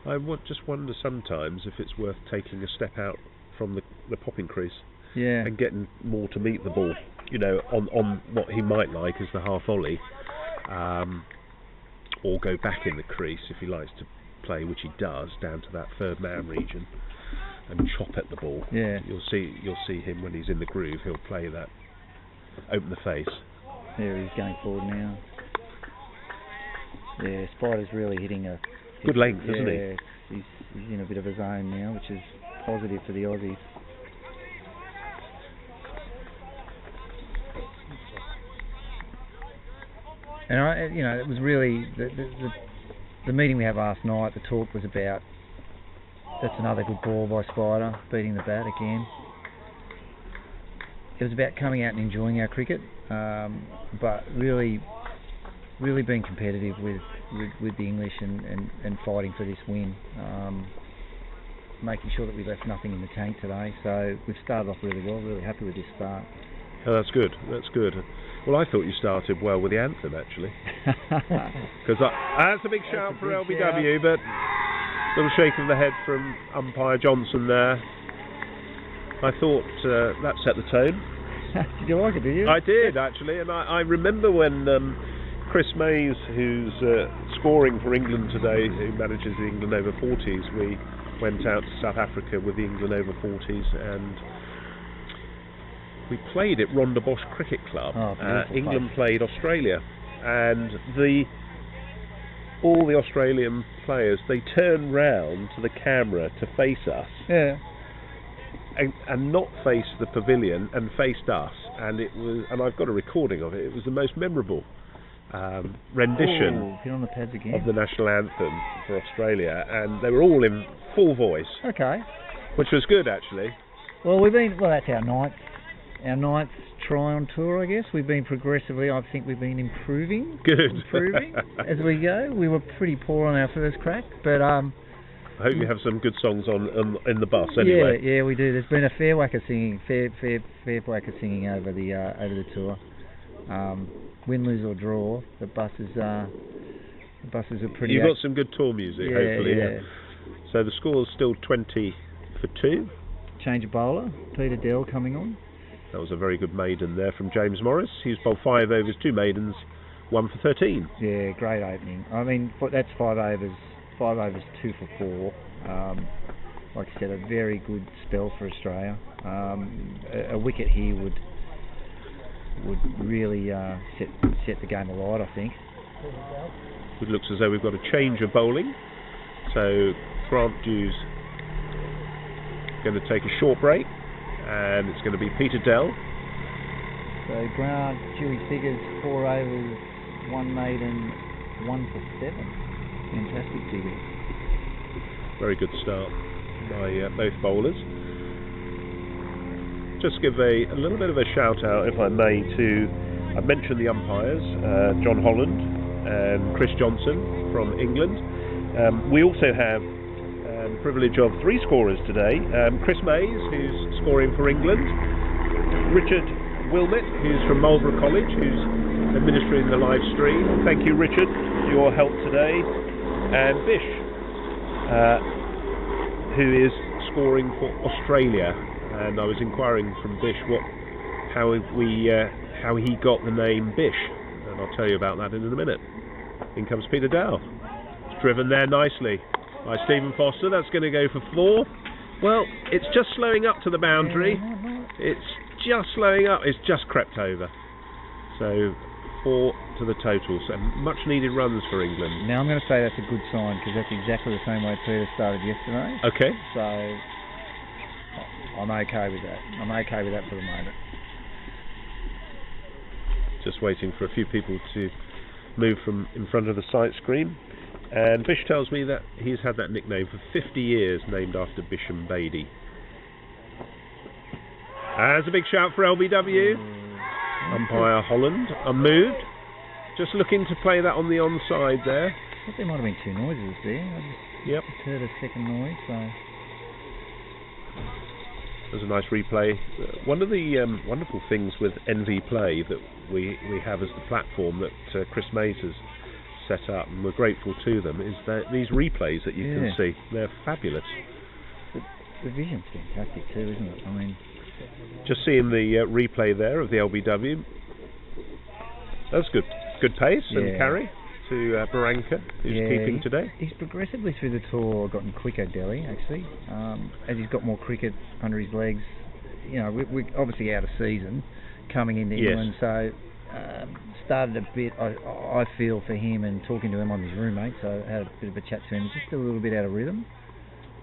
I just wonder sometimes if it's worth taking a step out from the popping crease and getting more to meet the ball, on what he might like as the half volley, or go back in the crease if he likes to play, which he does, down to that third man region and chop at the ball. Yeah. You'll see him when he's in the groove. He'll play that, open the face. There he's going forward now. Yeah, Spider's really hitting a good length, isn't he? He's in a bit of a zone now, which is positive for the Aussies. And it was really the meeting we had last night. The talk was about, that's another good ball by Spider, beating the bat again. It was about coming out and enjoying our cricket, but really being competitive with the English and fighting for this win. Making sure that we left nothing in the tank today. So we've started off really well. Really happy with this start. Oh, that's good. Well, I thought you started well with the anthem, actually. Because that's a big shout for LBW, but a little shake of the head from umpire Johnson there. I thought that set the tone. Did you like it, did you? I did, actually, and I remember when Chris Mays, who's scoring for England today, who manages the England Over-40s, we went out to South Africa with the England Over-40s, and we played at Rhondda Bosch Cricket Club. England played Australia, and all the Australian players, they turned round to the camera to face us. Yeah. And not face the pavilion, and faced us, and I've got a recording of it. It was the most memorable rendition get on the pads again. Of the national anthem for Australia, and they were all in full voice. Okay. Which was good, actually. Well, that's our ninth try on tour, I guess. We've been progressively, I think we've been improving. Improving as we go. We were pretty poor on our first crack, but I hope you have some good songs on in the bus anyway. Yeah, we do. There's been a fair whack of singing, fair whack of singing over the tour. Win, lose or draw, the buses are pretty. You've got some good tour music, hopefully. Yeah. So the score's still 20 for 2. Change of bowler, Peter Dell coming on. That was a very good maiden there from James Morris. He's bowled 5 overs, 2 maidens, 1 for 13. Yeah, great opening. I mean, that's 5 overs, 2 for 4. Like I said, a very good spell for Australia. A wicket here would really set the game alight, I think. It looks as though we've got a change of bowling. So Grant Dew's going to take a short break, and it's going to be Peter Dell. So Grant Dewy figures 4 overs, 1 maiden, 1 for 7. Fantastic figures. Very good start by both bowlers. Just give a little bit of a shout out, if I may, I mentioned the umpires, John Holland and Chris Johnson from England. We also have the privilege of 3 scorers today. Chris Mays, who's scoring for England, Richard Wilmett, who's from Marlborough College, who's administering the live stream. Thank you, Richard, for your help today. And Bish, who is scoring for Australia. And I was inquiring from Bish how he got the name Bish, and I'll tell you about that in a minute. In comes Peter Dow. It's driven there nicely by Stephen Foster. That's going to go for 4. Well, it's just slowing up to the boundary. It's just slowing up. It's just crept over. So 4 to the total, so much needed runs for England. Now I'm going to say that's a good sign, because that's exactly the same way Peter started yesterday. Okay. So I'm okay with that. I'm okay with that for the moment. Just waiting for a few people to move from in front of the sight screen. And Bish tells me that he's had that nickname for 50 years, named after Bisham Beatty. As a big shout for LBW. Umpire Holland, unmoved. Just looking to play that on the onside there. I thought there might have been 2 noises there. I just heard a second noise. So there's a nice replay. One of the wonderful things with NV Play that we have as the platform that Chris Mays has set up, and we're grateful to them, is that these replays that you can see, they're fabulous. The vision's fantastic too, isn't it? I mean, just seeing the replay there of the LBW. That's good pace and carry to Baranka, who's keeping today. He's progressively through the tour gotten quicker, Delhi, actually. As he's got more cricket under his legs. You know, we're obviously out of season coming into England, so started a bit, I feel, for him, and talking to him on his roommate, so I had a bit of a chat to him, just a little bit out of rhythm.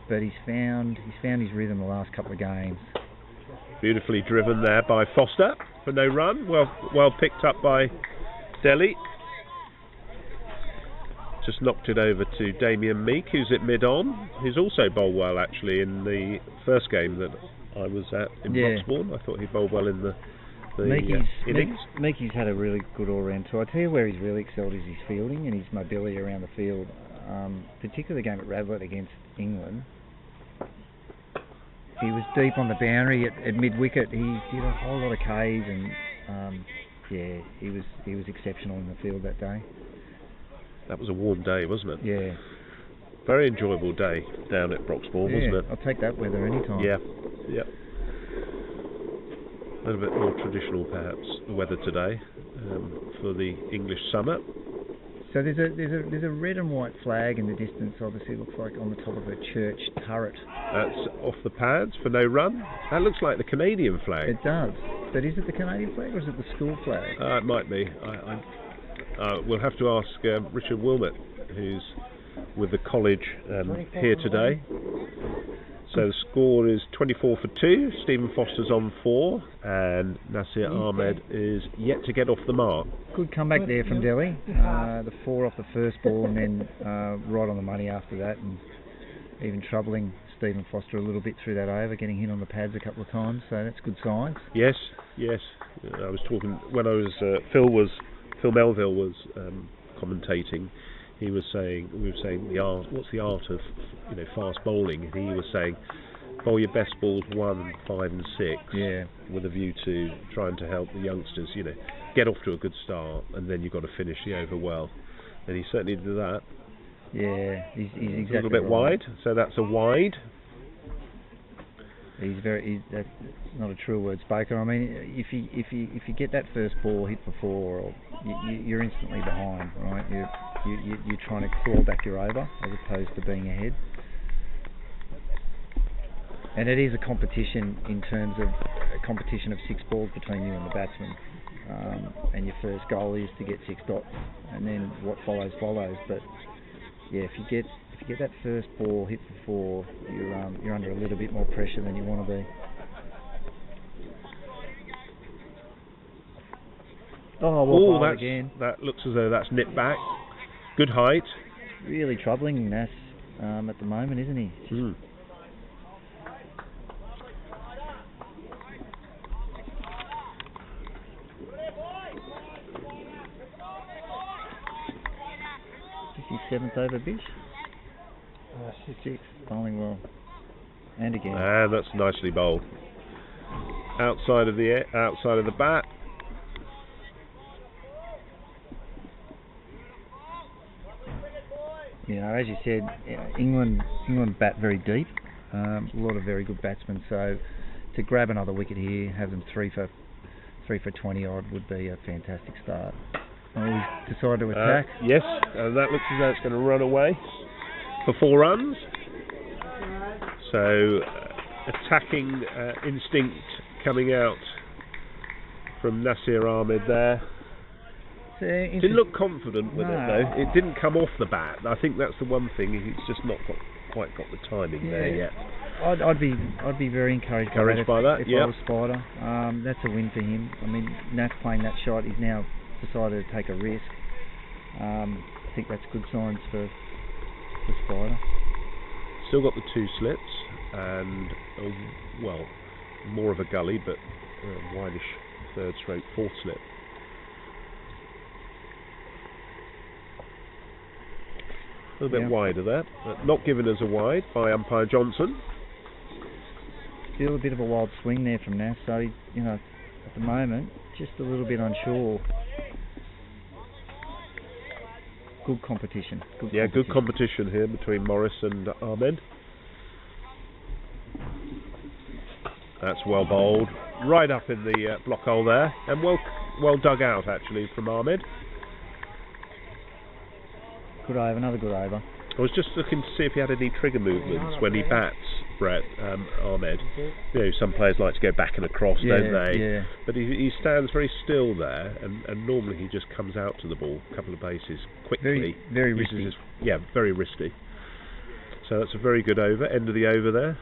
But he's found his rhythm the last couple of games. Beautifully driven there by Foster for no run. Well picked up by Delhi. Just knocked it over to Damien Meek, who's at mid-on, who's also bowled well actually in the first game that I was at in Broxbourne. I thought he bowled well in the innings. Meekie's had a really good all-round tour. I tell you where he's really excelled is his fielding and his mobility around the field. Particularly the game at Radlett against England. He was deep on the boundary at mid-wicket. He did a whole lot of Ks, and he was exceptional in the field that day. That was a warm day, wasn't it? Yeah. Very enjoyable day down at Broxbourne, wasn't it? I'll take that weather any time. Yeah. A little bit more traditional, perhaps, the weather today for the English summer. So there's a red and white flag in the distance. Obviously, it looks like on the top of a church turret. That's off the pads for no run. That looks like the Canadian flag. It does. But is it the Canadian flag or is it the school flag? It might be. We'll have to ask Richard Wilmot, who's with the college here today. So the score is 24 for 2. Stephen Foster's on 4, and Nasir Ahmed is yet to get off the mark. Good comeback there from Delhi. The 4 off the first ball, and then right on the money after that, and even troubling Stephen Foster a little bit through that over, getting hit on the pads a couple of times. So that's good signs. Yes. I was talking when I was Phil Melville was commentating. We were saying the art. What's the art of fast bowling? And he was saying, bowl your best balls 1, 5, and 6. Yeah. With a view to trying to help the youngsters, get off to a good start, and then you've got to finish the over well. And he certainly did that. Yeah, he's exactly a little bit right. wide, so that's a wide. That's not a true word spoken. I mean, if you get that first ball hit for 4, you're instantly behind, right? You're trying to claw back your over as opposed to being ahead. And it is a competition in terms of a competition of 6 balls between you and the batsman. And your first goal is to get 6 dots, and then what follows. But yeah, if you get that first ball hit for 4, you're under a little bit more pressure than you want to be. Oh, again. That looks as though that's nipped back. Good height. Really troubling Nas at the moment, isn't he? 57th over, Bish. 6th, bowling well. And again. And that's nicely bowled. Outside of the bat. As you said, England bat very deep. A lot of very good batsmen. So to grab another wicket here, have them 3 for 20 odd would be a fantastic start. We've decided to attack. Yes, and that looks as though it's going to run away for 4 runs. So attacking instinct coming out from Nasir Ahmed there. Didn't look confident with it though. It didn't come off the bat. I think that's the one thing. He's just not quite got the timing there yet. I'd be very encouraged by that. If I was Spider, that's a win for him. I mean, Nat's playing that shot. He's now decided to take a risk. I think that's good signs for Spider. Still got the 2 slips and more of a gully, but wideish 3rd stroke 4th slip. A little bit wider there, but not given as a wide by umpire Johnson. Still a bit of a wild swing there from Nass, so at the moment just a little bit unsure. Good competition. Good competition here between Morris and Ahmed. That's well bowled, right up in the block hole there, and well dug out actually from Ahmed. Good over, another good over. I was just looking to see if he had any trigger movements when he bats, Brett, Ahmed. Some players like to go back and across, don't they? Yeah. But he stands very still there, and normally he just comes out to the ball, a couple of bases quickly. Very risky. Very risky. So that's a very good over, end of the over there.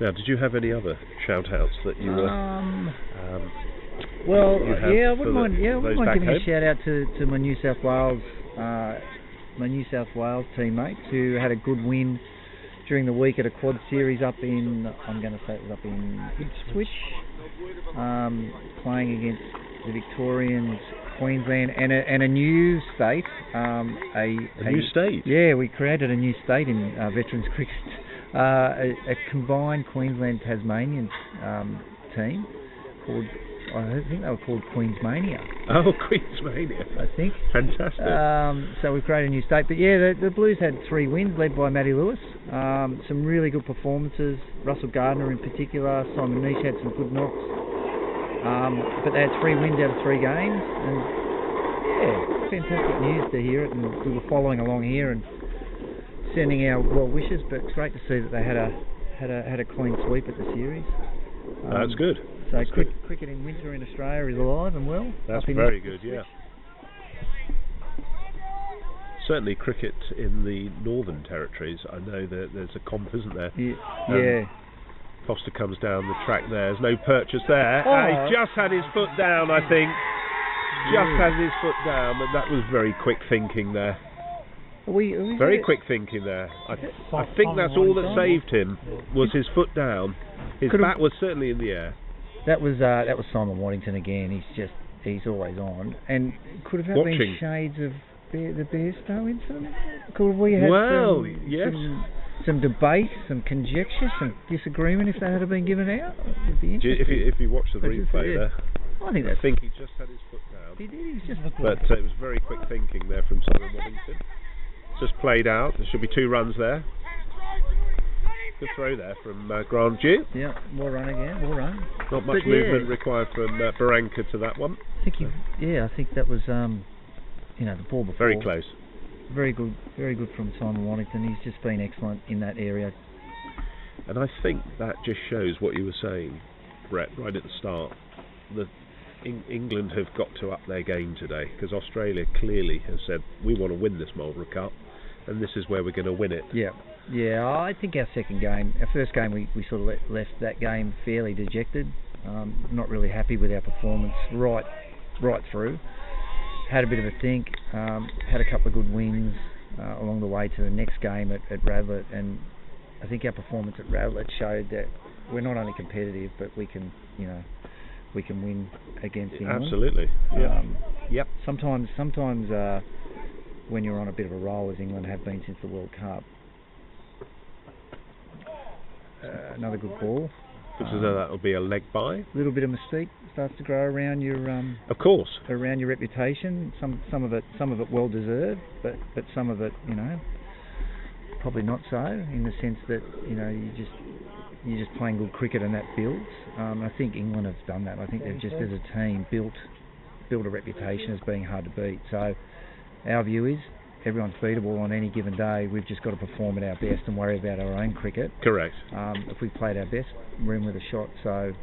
Now, did you have any other shout-outs that you were? I wouldn't mind giving a shout-out to my New South Wales teammates who had a good win during the week at a quad series up in Ipswich, playing against the Victorians, Queensland, and a new state. A new state? Yeah, we created a new state in veterans cricket. A combined Queensland-Tasmanian team called, I think they were called Queensmania. Oh, Queensmania. I think. Fantastic. So we've created a new state. But yeah, the Blues had 3 wins, led by Matty Lewis. Some really good performances. Russell Gardner in particular. Simon Nish had some good knocks. But they had 3 wins out of 3 games. And yeah, fantastic news to hear it. And we were following along here and sending our well wishes, but it's great to see that they had a clean sweep at the series. That's good. So cricket in winter in Australia is alive and well. That's very good, yeah. Certainly cricket in the Northern Territories, I know that there's a comp, isn't there? Yeah. Foster comes down the track there. There's no purchase there. He just had his foot down, I think. Just had his foot down, but that was very quick thinking there. Very quick thinking there. I think that's all that saved him was his foot down. His bat was certainly in the air. That was Simon Waddington again. He's always on. And could have that been shades of the Bairstow incident? Could we have some debate, some conjecture, some disagreement if that had been given out? It would be interesting. If you watch the replay there, I think he just had his foot down. He did. He's just. But it was very quick thinking there from Simon Waddington. Just played out. There should be 2 runs there. Good throw there from Grant Dew. Yeah, more run again. More run. Not much movement required from Barranca to that one. I think that was the ball before. Very close. Very good from Simon Waddington. He's just been excellent in that area. And I think that just shows what you were saying, Brett, right at the start. England have got to up their game today because Australia clearly has said we want to win this Marlborough Cup, and this is where we're going to win it. Yeah. I think our first game, we sort of left that game fairly dejected, not really happy with our performance right through. Had a bit of a think, had a couple of good wins along the way to the next game at Radlett, and I think our performance at Radlett showed that we're not only competitive, but we can win against England. Absolutely. Yep. Sometimes when you're on a bit of a roll, as England have been since the World Cup. Another good ball. Looks as though that will be a leg by. A little bit of mystique starts to grow around your. Of course. Around your reputation. Some of it well deserved, but some of it, probably not so. In the sense that you're just playing good cricket and that builds. I think England have done that. I think they've just as a team built a reputation as being hard to beat. So our view is everyone's beatable on any given day. We've just got to perform at our best and worry about our own cricket. Correct. If we played our best, we're in with a shot. So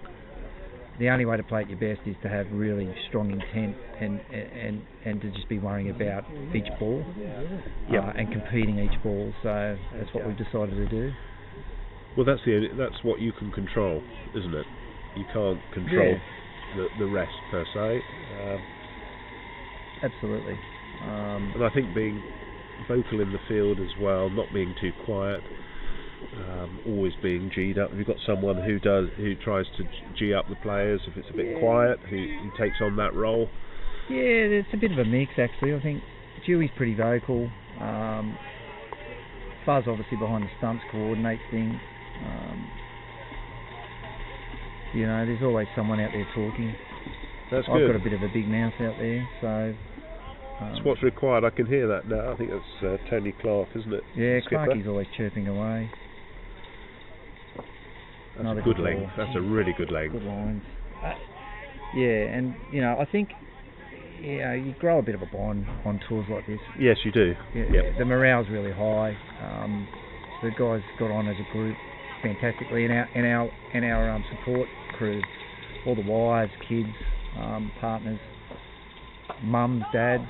the only way to play at your best is to have really strong intent and to just be worrying about each ball and competing each ball. So that's what we've decided to do. Well, that's what you can control, isn't it? You can't control the rest per se. Absolutely. And I think being vocal in the field as well, not being too quiet, always being G'd up. If you've got someone who tries to G up the players, if it's a bit quiet, who takes on that role. Yeah, it's a bit of a mix actually. I think Dewey's pretty vocal. Fuzz obviously behind the stumps coordinates things. You know, there's always someone out there talking. That's I've good. got a bit of a big mouth out there, so... That's what's required. I can hear that now. I think that's Tony Clark, isn't it? Yeah, Skipper? Clarkie's always chirping away. That's Another a good good length. ball. That's a really good length. Good lines. Yeah, and, you know, I think... Yeah, you grow a bit of a bond on tours like this. Yes, you do. Yeah, Yep. The morale's really high. The guys got on as a group fantastically, and our support crew, all the wives, kids, partners, mums, dads,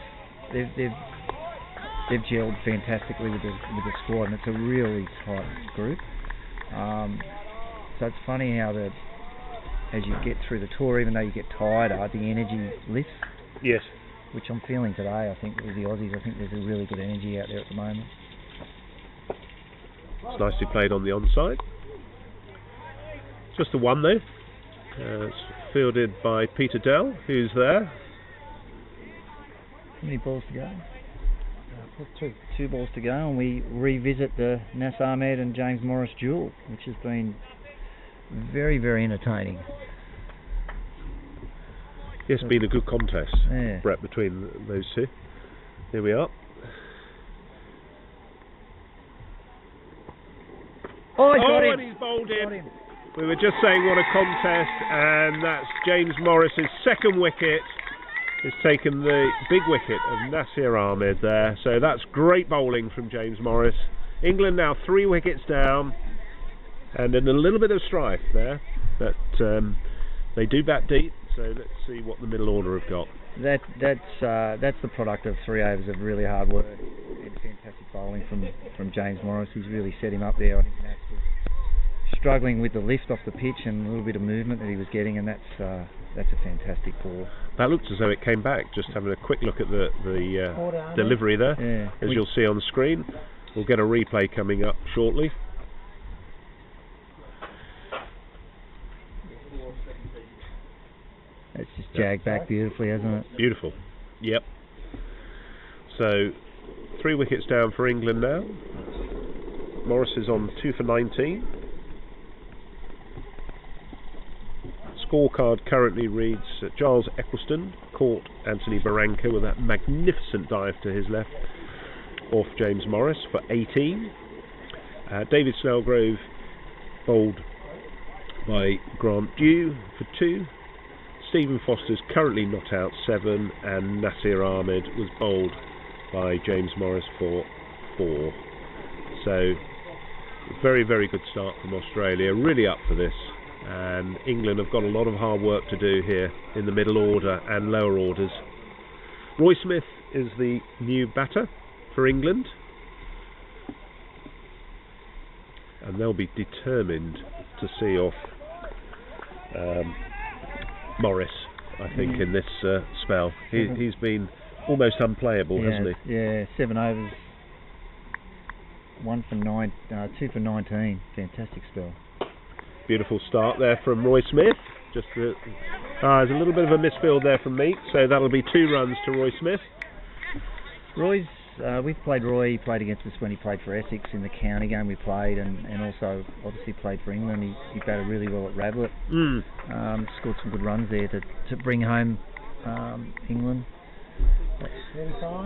they've gelled fantastically with the squad, and it's a really tight group. So it's funny how as you get through the tour, even though you get tired, the energy lifts. Yes. Which I'm feeling today. I think with the Aussies, I think there's a really good energy out there at the moment. It's nicely played on the onside. Just the one though. It's fielded by Peter Dell, who's there. How many balls to go? Two balls to go, and we revisit the Nas Ahmed and James Morris duel, which has been very, very entertaining. Yes, it's been a good contest, Yeah. Brett, between those two. Here we are. Oh, he got him! And he's bowled in. We were just saying what a contest, and that's James Morris's second wicket. Has taken the big wicket of Nasir Ahmed there. So that's great bowling from James Morris. England now 3 wickets down, and in a little bit of strife there. But they do bat deep. So let's see what the middle order have got. That's the product of 3 overs of really hard work and fantastic bowling from James Morris. He's really set him up there. I think Nats was struggling with the lift off the pitch and a little bit of movement that he was getting, and that's a fantastic ball. That looked as though it came back. Just having a quick look at the delivery there, as you'll see on the screen. We'll get a replay coming up shortly. It's just jagged back beautifully, hasn't it? Beautiful. Yep. So 3 wickets down for England now. Morris is on 2 for 19. Scorecard currently reads Giles Eccleston caught Anthony Barranca with that magnificent dive to his left off James Morris for 18. David Snellgrove bowled by Grant Dew for 2. Stephen Foster's currently not out 7, and Nasir Ahmed was bowled by James Morris for 4. So very, very good start from Australia, really up for this, and England have got a lot of hard work to do here in the middle order and lower orders. Roy Smith is the new batter for England, and they'll be determined to see off Morris, I think, in this spell. He's been almost unplayable, hasn't he? Yeah, 7 overs, 2 for 19. Fantastic spell. Beautiful start there from Roy Smith. There's a little bit of a misfield there from Meek, so that'll be 2 runs to Roy Smith. We've played Roy. He played against us when he played for Essex in the county game we played, and also obviously played for England. He batted really well at Radlett. Scored some good runs there to bring home England.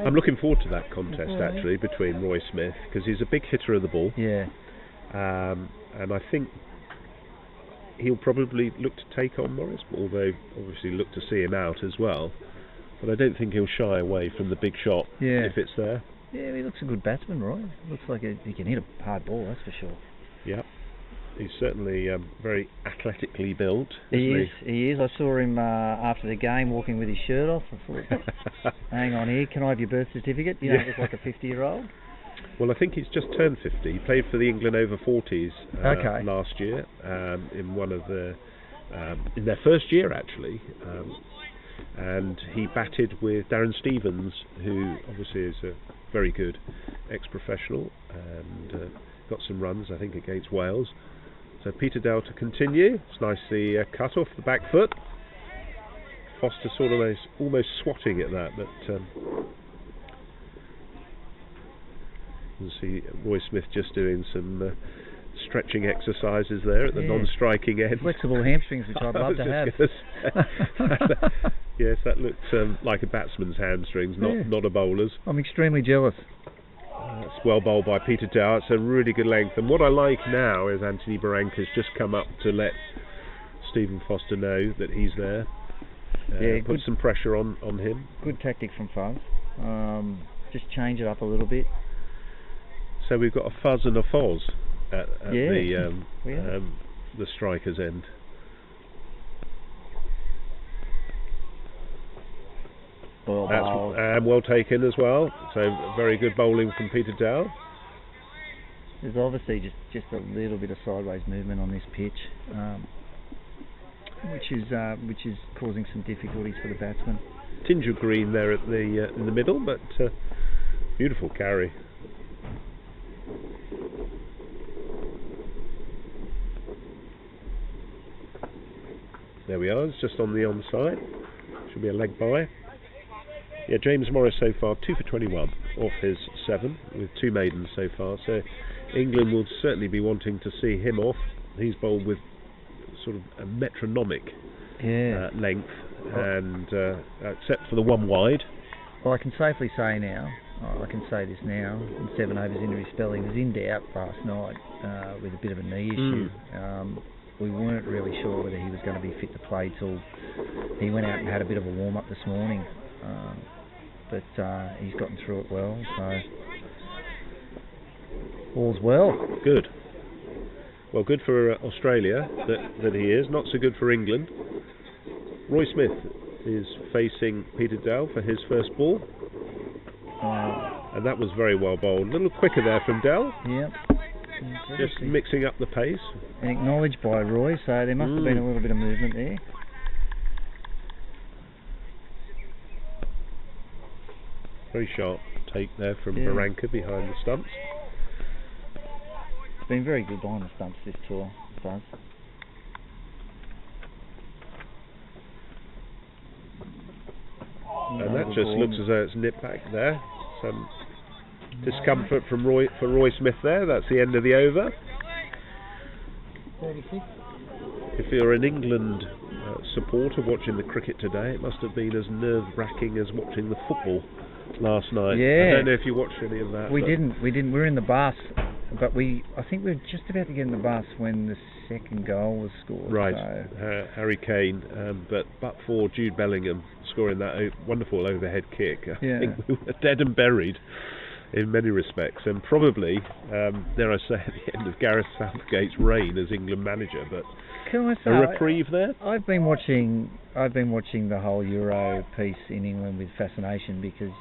I'm looking forward to that contest actually between Roy Smith, because he's a big hitter of the ball. Yeah. And I think he'll probably look to take on Morris, although obviously look to see him out as well. But I don't think he'll shy away from the big shot if it's there. Yeah, he looks a good batsman, Roy. Looks like he can hit a hard ball, that's for sure. Yeah. He's certainly very athletically built. He is. I saw him after the game walking with his shirt off. I thought, hang on here, can I have your birth certificate? You know, look like a 50-year-old. Well, I think he's just turned 50. He played for the England Over-50s last year in one of the in their first year actually, and he batted with Darren Stevens, who obviously is a very good ex-professional and got some runs I think against Wales. So Peter Dell to continue. It's nice the cut off the back foot. Foster sort of almost swatting at that, but you can see Roy Smith just doing some stretching exercises there at the non-striking end. Flexible hamstrings, which I'd love to have. Yes, that looks like a batsman's hamstrings, not a bowler's. I'm extremely jealous. It's well bowled by Peter Dow. It's a really good length, and what I like now is Anthony Barranca's just come up to let Stephen Foster know that he's there. Put some pressure on him. Good tactic from Fuzz. Just change it up a little bit. So we've got a Fuzz and a Foz at the striker's end. Well taken as well. So very good bowling from Peter Dow. There's obviously just a little bit of sideways movement on this pitch, which is causing some difficulties for the batsman. Tinge of green there at the in the middle, but beautiful carry. There we are. It's just on the onside. Should be a leg by. Yeah, James Morris so far 2 for 21 off his 7 with 2 maidens so far. So England will certainly be wanting to see him off. He's bowled with sort of a metronomic length, and except for the one wide. Well, I can safely say now, I can say this now, in 7 overs into his spell, he was in doubt last night with a bit of a knee issue. We weren't really sure whether he was going to be fit to play till he went out and had a bit of a warm-up this morning. But he's gotten through it well, so all's well. Good. Well, good for Australia that he is. Not so good for England. Roy Smith is facing Peter Dell for his first ball. And that was very well bowled. A little quicker there from Dell. Yep. Just mixing up the pace. And acknowledged by Roy, so there must have been a little bit of movement there. Very sharp take there from Barranca behind the stumps. It's been very good behind the stumps this tour, Buzz. And that just looks as though it's nipped back there. Some discomfort for Roy Smith there. That's the end of the over. 36. If you're an England supporter watching the cricket today, it must have been as nerve-wracking as watching the football last night. Yeah. I don't know if you watched any of that. We didn't. We were in the bus, but I think we were just about to get in the bus when the second goal was scored. Right. So. Harry Kane, but for Jude Bellingham scoring that wonderful overhead kick, I think we were dead and buried in many respects, and probably, dare I say, at the end of Gareth Southgate's reign as England manager. But can I say, a reprieve there? I've been watching the whole Euro piece in England with fascination, because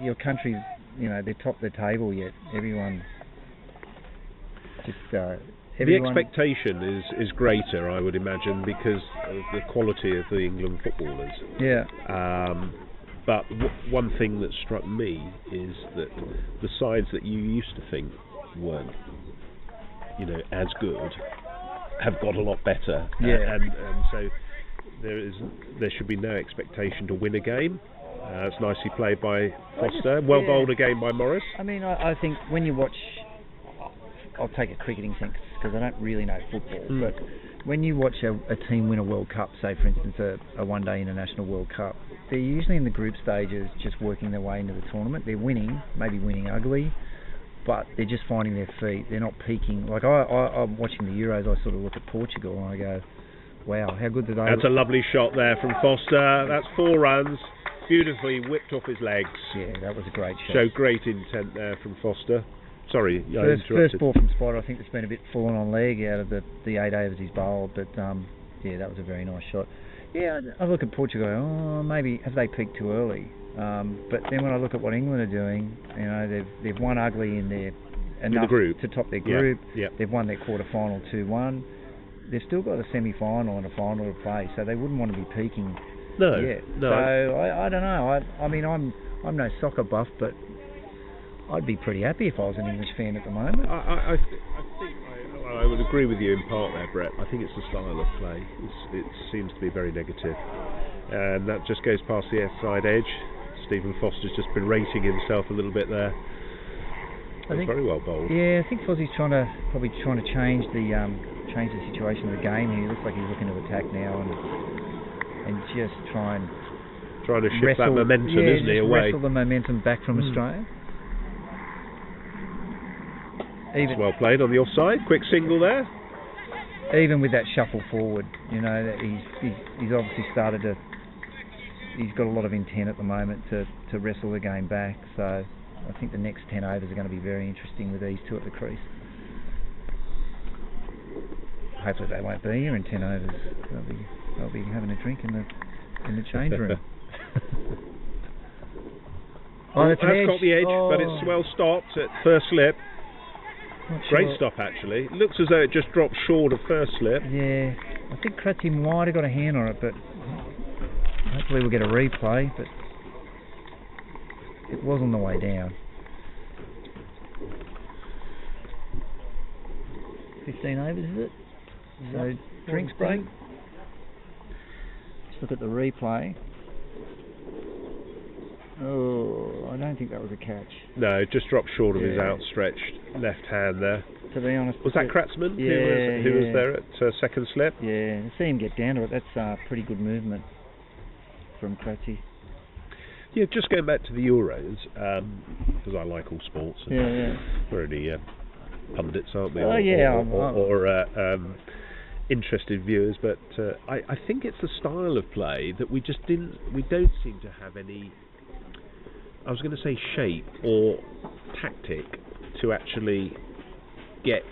your country's, they're top of the table yet. Everyone just the expectation is greater, I would imagine, because of the quality of the England footballers. Yeah. But one thing that struck me is that the sides that you used to think weren't, as good, have got a lot better. Yeah. And so there should be no expectation to win a game. It's nicely played by Foster. Well bowled again by Morris. I mean, I think when you watch, I'll take a cricketing sense because I don't really know football, but when you watch a team win a World Cup, say for instance a one-day international World Cup, they're usually in the group stages just working their way into the tournament. They're winning, maybe winning ugly, but they're just finding their feet. They're not peaking. Like I'm watching the Euros, I sort of look at Portugal and I go, wow, how good did they That's a lovely shot there from Foster. That's 4 runs. Beautifully whipped off his legs. Yeah, that was a great shot. Showed great intent there from Foster. Sorry, I First interrupted. ball from Spider, I think it's been a bit fallen on leg out of the 8 overs he's bowled, but yeah, that was a very nice shot. Yeah, I look at Portugal, oh, maybe have they peaked too early? But then when I look at what England are doing, you know, they've won ugly in their enough group to top their group. Yeah. They've won their quarter final 2-1. They've still got a semi-final and a final to play, so they wouldn't want to be peaking yet. No. So I don't know. I mean, I'm no soccer buff, but I'd be pretty happy if I was an English fan at the moment. I think I would agree with you in part there, Brett. I think it's the style of play. It seems to be very negative, and that just goes past the side edge. Stephen Foster's just berating himself a little bit there. I think very well bowled. Yeah, I think Fozzie's probably trying to change the situation of the game. He looks like he's looking to attack now and just trying to shift that momentum, isn't he, away? Wrestle the momentum back from Australia. It's well played on the offside. Quick single there. Even with that shuffle forward, you know, that he's obviously started to. He's got a lot of intent at the moment to wrestle the game back. So I think the next 10 overs are going to be very interesting with these two at the crease. Hopefully they won't be here in 10 overs. They'll be having a drink in the change room. That's got the edge, but it's well stopped at first slip. Great stop, actually. It looks as though it just dropped short of first slip. Yeah, I think Kratzy might have got a hand on it, but hopefully we'll get a replay. But it was on the way down. 15 overs, is it? So drinks break. Let's look at the replay. Oh, I don't think that was a catch. No, it just dropped short of his outstretched left hand there. To be honest, was that Kratzmann who was there at second slip? Yeah, to see him get down to it, that's pretty good movement from Kratzy. Yeah, just going back to the Euros, because I like all sports. And we're only pundits, aren't we? Or interested viewers, but I think it's the style of play that we don't seem to have any. I was going to say shape or tactic to actually get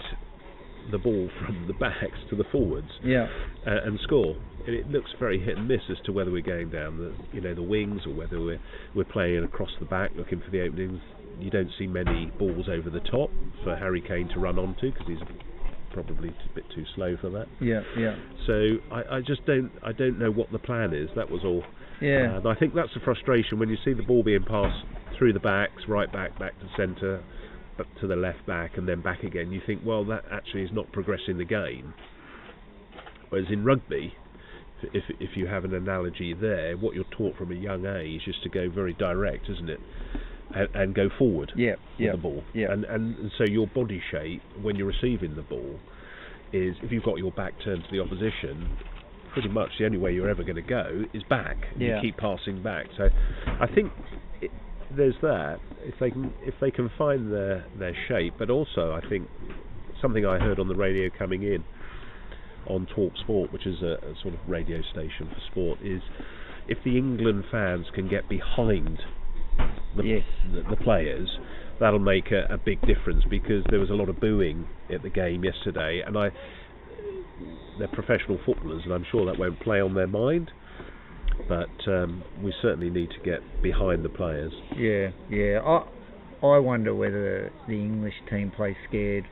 the ball from the backs to the forwards and score. It looks very hit and miss as to whether we're going down the wings or whether we're playing across the back looking for the openings. You don't see many balls over the top for Harry Kane to run onto because he's probably a bit too slow for that. So I just don't know what the plan is. That was all. And I think that's the frustration when you see the ball being passed through the backs, right back to centre, up to the left back, and then back again. You think, well, that actually is not progressing the game. Whereas in rugby, if you have an analogy there, what you're taught from a young age is to go very direct, isn't it? And go forward with the ball. And so your body shape when you're receiving the ball is, if you've got your back turned to the opposition, pretty much the only way you're ever going to go is back. You keep passing back. So I think there's that. If they can find their shape, but also I think something I heard on the radio coming in on Talk Sport, which is a sort of radio station for sport, is if the England fans can get behind the players, that'll make a big difference, because there was a lot of booing at the game yesterday, and they're professional footballers, and I'm sure that won't play on their mind, but we certainly need to get behind the players. I wonder whether the English team plays scared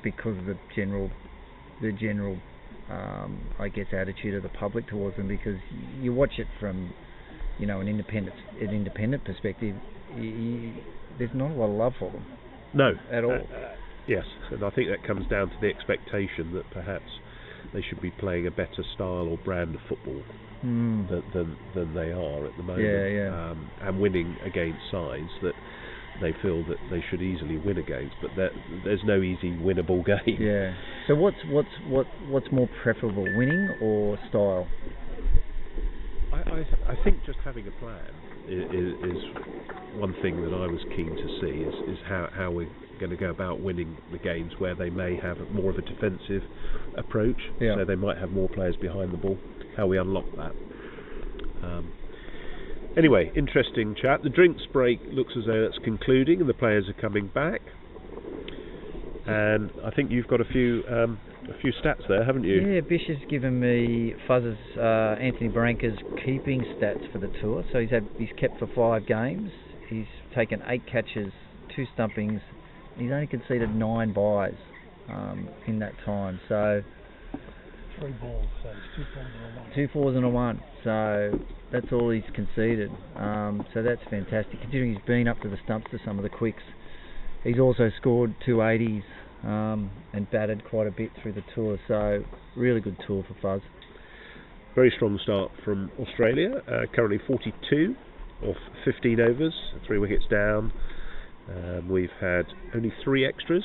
because of the general I guess attitude of the public towards them, because you watch it from an independent perspective, there's not a lot of love for them. No, at all. Yes, and I think that comes down to the expectation that perhaps they should be playing a better style or brand of football than they are at the moment, and winning against sides that they feel that they should easily win against, but there's no easy winnable game. So what's more preferable, winning or style? I think just having a plan is one thing that I was keen to see is how we're going to go about winning the games where they may have more of a defensive approach, so they might have more players behind the ball. How we unlock that. Anyway, interesting chat. The drinks break looks as though that's concluding and the players are coming back. And I think you've got a few stats there, haven't you? Yeah, Bish has given me Fuzz's Anthony Branca's keeping stats for the tour. So he's kept for 5 games. He's taken 8 catches, 2 stumpings. He's only conceded 9 byes in that time. So 3 balls, so it's 2 2 4s fours and a 1. and a 1. So that's all he's conceded. So that's fantastic. Considering he's been up to the stumps to some of the quicks. He's also scored 2 80s and batted quite a bit through the tour. So really good tour for Fuzz. Very strong start from Australia. Currently 42 off 15 overs, 3 wickets down. We've had only 3 extras,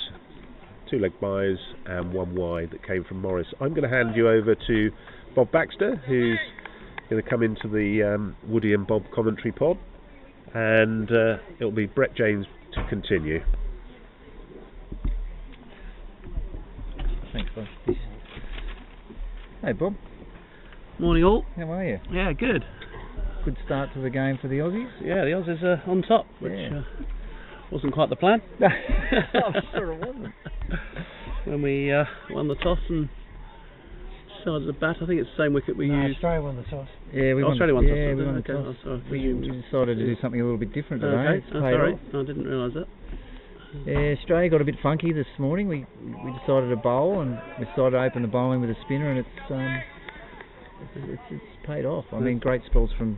2 leg byes and 1 wide that came from Morris. I'm going to hand you over to Bob Baxter, who's going to come into the Woody and Bob commentary pod, and it'll be Brett James to continue. Thanks, Bob. Hey, Bob. Morning all. How are you? Yeah, good. Good start to the game for the Aussies. Yeah, the Aussies are on top, which wasn't quite the plan. I'm sure it wasn't. When we won the toss and decided to bat, I think it's the same wicket we used. Australia won the toss. Yeah, we Australia won the toss. Yeah, we won the okay, toss. We decided to do something a little bit different today. Okay, It's paid sorry, off. I didn't realise that. Yeah, Australia got a bit funky this morning. We decided to bowl and we decided to open the bowling with a spinner, and it's paid off. I mean, great spells from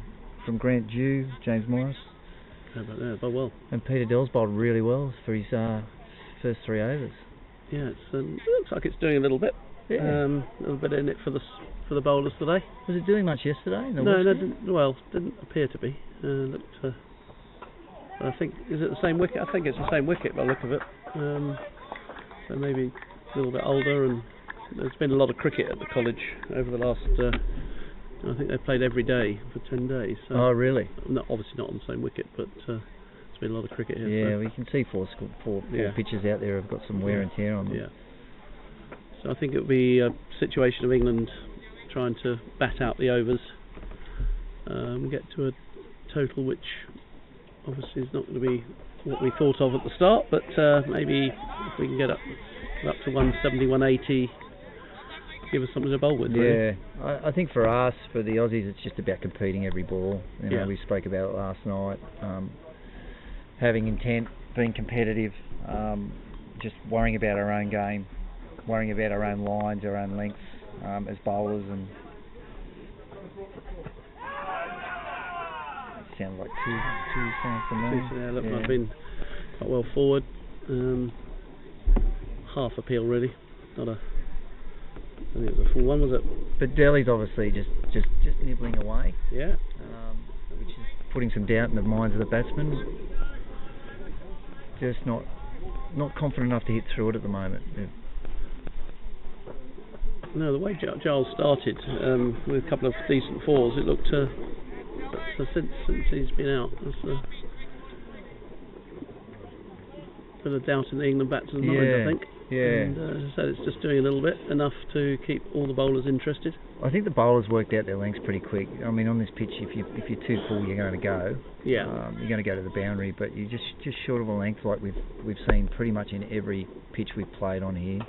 Grant Dew, James Morris. How about that? Oh well. And Peter Dells bowled really well for his first 3 overs. Yeah, it looks like it's doing a little bit. Yeah. A little bit in it for the bowlers today. Was it doing much yesterday? No, didn't appear to be. Looked. I think, is it the same wicket? I think it's the same wicket by the look of it. So maybe a little bit older, and there's been a lot of cricket at the college over the last. I think they've played every day for 10 days. So oh, really? Obviously not on the same wicket, but there's been a lot of cricket here. Yeah, so. we can see four pitches out there have got some wear and tear on them. Yeah. So I think it would be a situation of England trying to bat out the overs, get to a total which obviously is not going to be what we thought of at the start, but maybe if we can get up to 170, 180, give us something to bowl with. Really. Yeah, I think for us, for the Aussies, it's just about competing every ball. You know, we spoke about it last night. Having intent, being competitive, just worrying about our own game, worrying about our own lines, our own lengths as bowlers, and it sounds like two sounds to me. Yeah, look, I've been quite well forward. Half appeal really, not a. I think it was a full one, was it? But Delhi's obviously just nibbling away. Yeah. Which is putting some doubt in the minds of the batsmen. Just not confident enough to hit through it at the moment. Yeah. No, the way Giles started with a couple of decent fours, it looked since he's been out, there's a bit of doubt in the England batsmen's minds, I think. Yeah. And as I said, it's just doing a little bit, enough to keep all the bowlers interested. I think the bowlers worked out their lengths pretty quick. I mean, on this pitch, if you're too full, you're going to go. Yeah. You're going to go to the boundary, but you're just short of a length, like we've seen pretty much in every pitch we've played on here.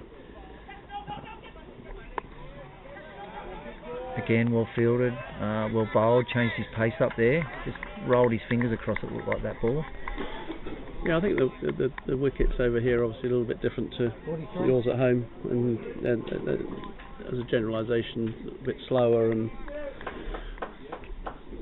Again, well fielded, well bowled, changed his pace up there, just rolled his fingers across it, looked like that ball. Yeah, I think the wickets over here are obviously a little bit different to yours at home, and as a generalisation, a bit slower and.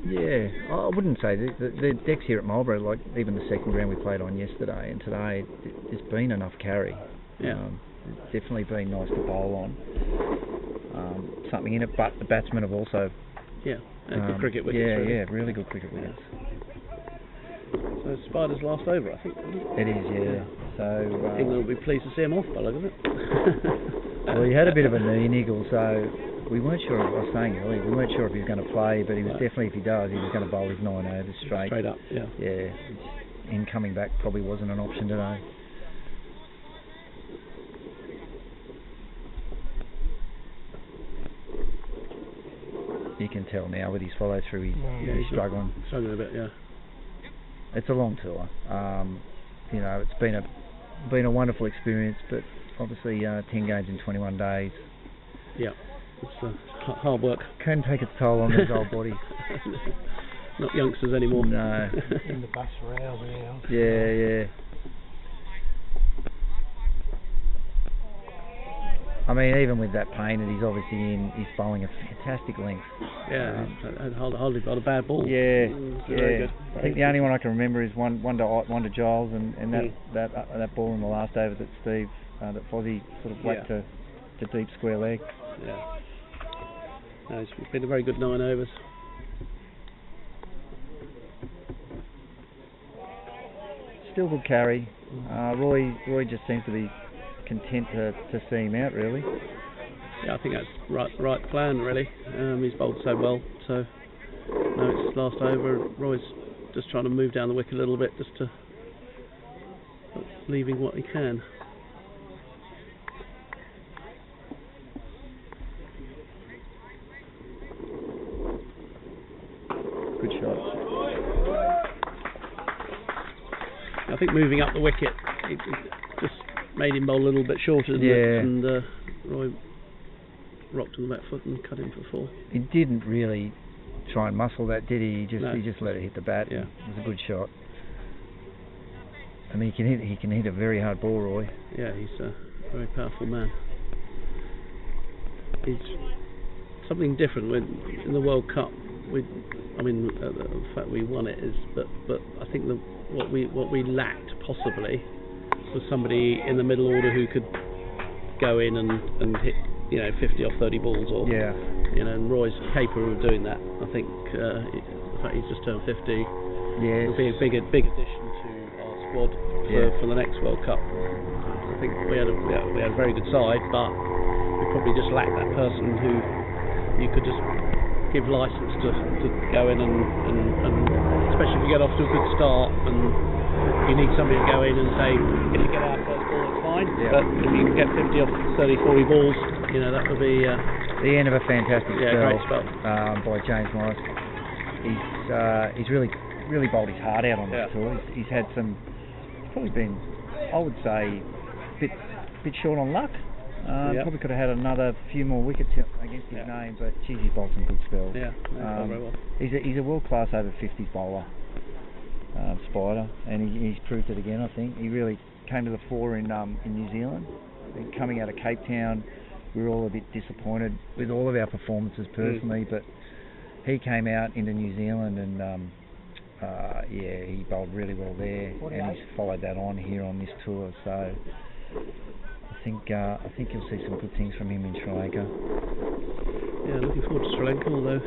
Yeah, I wouldn't say the decks here at Marlborough, like even the second ground we played on yesterday and today, there's been enough carry. Yeah. It's definitely been nice to bowl on. Something in it, but the batsmen have also. Yeah, good cricket wickets. Yeah, really. yeah, really good cricket wickets. So Spider's last over, I think. It is, yeah. So England will be pleased to see him off by the look of it. well, he had a bit of a knee niggle, so we weren't sure. I was saying earlier, we weren't sure if he was going to play, but he was definitely, if he does, he was going to bowl his 9 overs straight. Straight up, yeah. Yeah, him coming back probably wasn't an option today. You can tell now with his follow through, he's struggling. Struggling a bit, yeah. It's a long tour. You know, it's been a wonderful experience, but obviously 10 games in 21 days. Yeah, it's hard work. Can take its toll on his old body. Not youngsters anymore. No. In the bus rail now. Yeah. I mean, even with that pain that he's obviously in, he's bowling a fantastic length. Yeah, hardly got a bad ball. Yeah. Very good. I think the only one I can remember is one to Giles and that ball in the last over that Steve, that Fozzie sort of whacked to deep square leg. Yeah. No, it's been a very good 9 overs. Still good carry. Roy just seems to be content to see him out, really. Yeah, I think that's right plan, really. He's bowled so well, so no, it's last over. Roy's just trying to move down the wicket a little bit, just to leaving what he can. Good shot. I think moving up the wicket, it just made him bowl a little bit shorter, didn't it? And Roy rocked on the back foot and cut him for 4. He didn't really try and muscle that, did he? He just let it hit the bat. Yeah. It was a good shot. I mean, he can hit a very hard ball, Roy. Yeah, he's a very powerful man. He's something different in the World Cup. The fact we won it is, but I think what we lacked possibly was somebody in the middle order who could go in and hit 50 off 30 balls, or and Roy's capable of doing that. I think the fact he's just turned 50 will be a big addition to our squad for the next World Cup. I think we had a very good side, but we probably just lacked that person who you could just give license to go in and especially if you get off to a good start and you need somebody to go in and say, if you get our first ball, it's fine. But if you can get 50 off 30, 40 balls, that would be the end of a fantastic great spell by James Morris. He's really bowled his heart out on this tour. He's had some. He's probably been, I would say, a bit short on luck. Probably could have had another few more wickets against his name, but geez, he's bowled some good spells. Very well. He's a world-class over-50s bowler, Spider, and he's proved it again. I think he really came to the fore in New Zealand. And coming out of Cape Town, we were all a bit disappointed with all of our performances personally, but he came out into New Zealand and he bowled really well there, and he's followed that on here on this tour. So I think you'll see some good things from him in Sri Lanka. Yeah, looking forward to Sri Lanka, although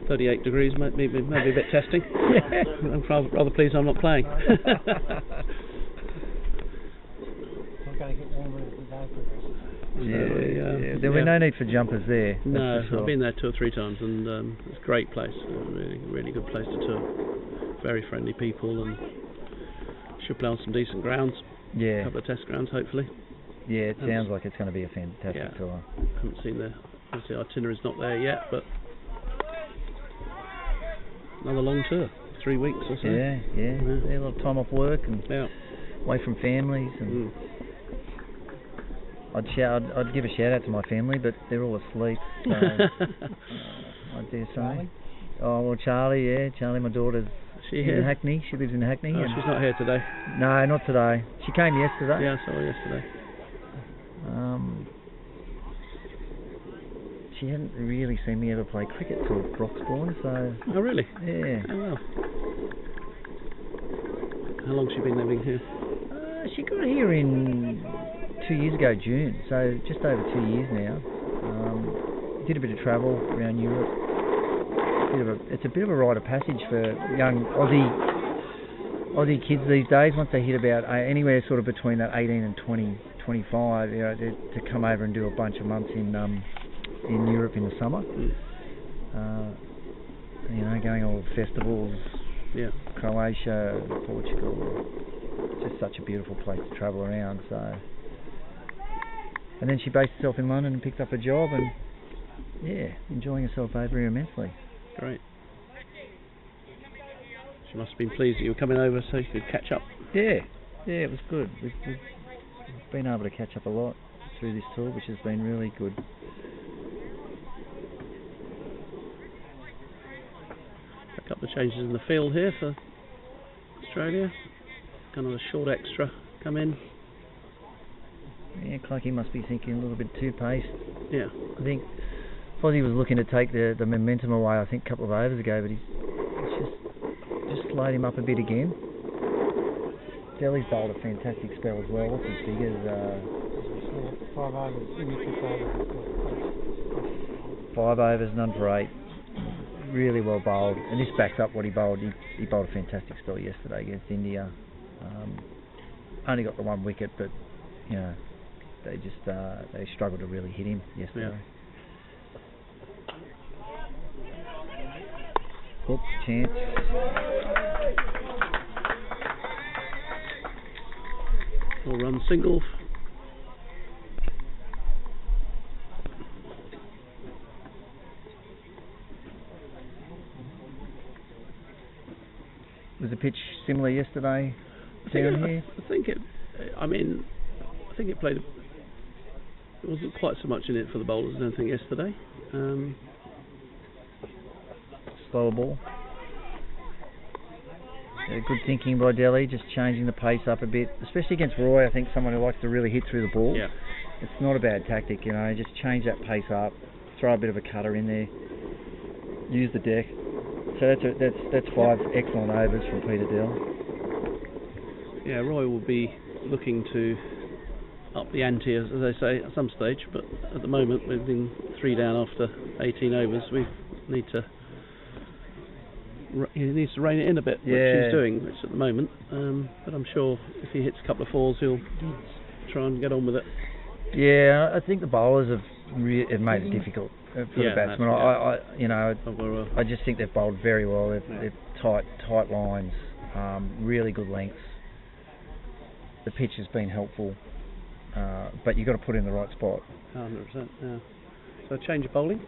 38 degrees might be a bit testing. I'm rather pleased I'm not playing. I'm going to get warmer as the day progresses. There were no need for jumpers there. No, sure. I've been there 2 or 3 times, and it's a great place. Really good place to tour. Very friendly people, and should play on some decent grounds. A couple of test grounds, hopefully. Yeah, it sounds like it's going to be a fantastic tour. Haven't seen obviously our itinerary's not there yet, but another long tour, 3 weeks or so. Yeah, a lot of time off work and away from families. And I'd give a shout out to my family, but they're all asleep. So I dare say. Oh well, Charlie, my daughter's in Hackney. She lives in Hackney. Oh, she's not here today. No, not today. She came yesterday. Yeah, I saw her yesterday. She hadn't really seen me ever play cricket till Broxbourne, so... Oh, really? Yeah. Oh, well. How long's she been living here? She got here in 2 years ago, June, so just over 2 years now. Did a bit of travel around Europe. It's a bit of a rite of passage for young Aussie kids these days. Once they hit about anywhere sort of between that 18 and 25, to come over and do a bunch of months in in Europe in the summer. You know, going all festivals, Croatia, Portugal, just such a beautiful place to travel around. So, and then she based herself in London and picked up a job, and enjoying herself over here immensely. Great. She must have been pleased that you were coming over so you could catch up. Yeah, it was good. We've been able to catch up a lot through this tour, which has been really good. A couple of changes in the field here for Australia. Kind of a short extra come in. Yeah, Clucky must be thinking a little bit too paced. Yeah. I think Fozzie was looking to take the momentum away, I think, a couple of overs ago, but he's just slowed him up a bit again. Delhi's bowled a fantastic spell as well. What's his figures? 5 overs, 6 overs. 5 overs, none for 8. Really well bowled, and this backs up what he bowled. He bowled a fantastic spell yesterday against India. Only got the 1 wicket, but you know they struggled to really hit him yesterday. Oops, chance. Full run single. Was the pitch similar yesterday down here? I think it played. There wasn't quite so much in it for the bowlers, I don't think, yesterday. Slower ball. Good thinking by Delhi, just changing the pace up a bit, especially against Roy. I think someone who likes to really hit through the ball. Yeah. It's not a bad tactic, you know. Just change that pace up, throw a bit of a cutter in there, use the deck. So that's 5 excellent overs from Peter Dell. Yeah, Roy will be looking to up the ante, as they say, at some stage. But at the moment, we've been 3 down after 18 overs. We need to. He needs to rein it in a bit, which he's doing, which at the moment. But I'm sure if he hits a couple of fours, he'll try and get on with it. Yeah, I think the bowlers have made it difficult for the batsmen. I just think they've bowled very well. They're tight lines, really good lengths. The pitch has been helpful, but you've got to put it in the right spot. 100%. Yeah. So change of bowling.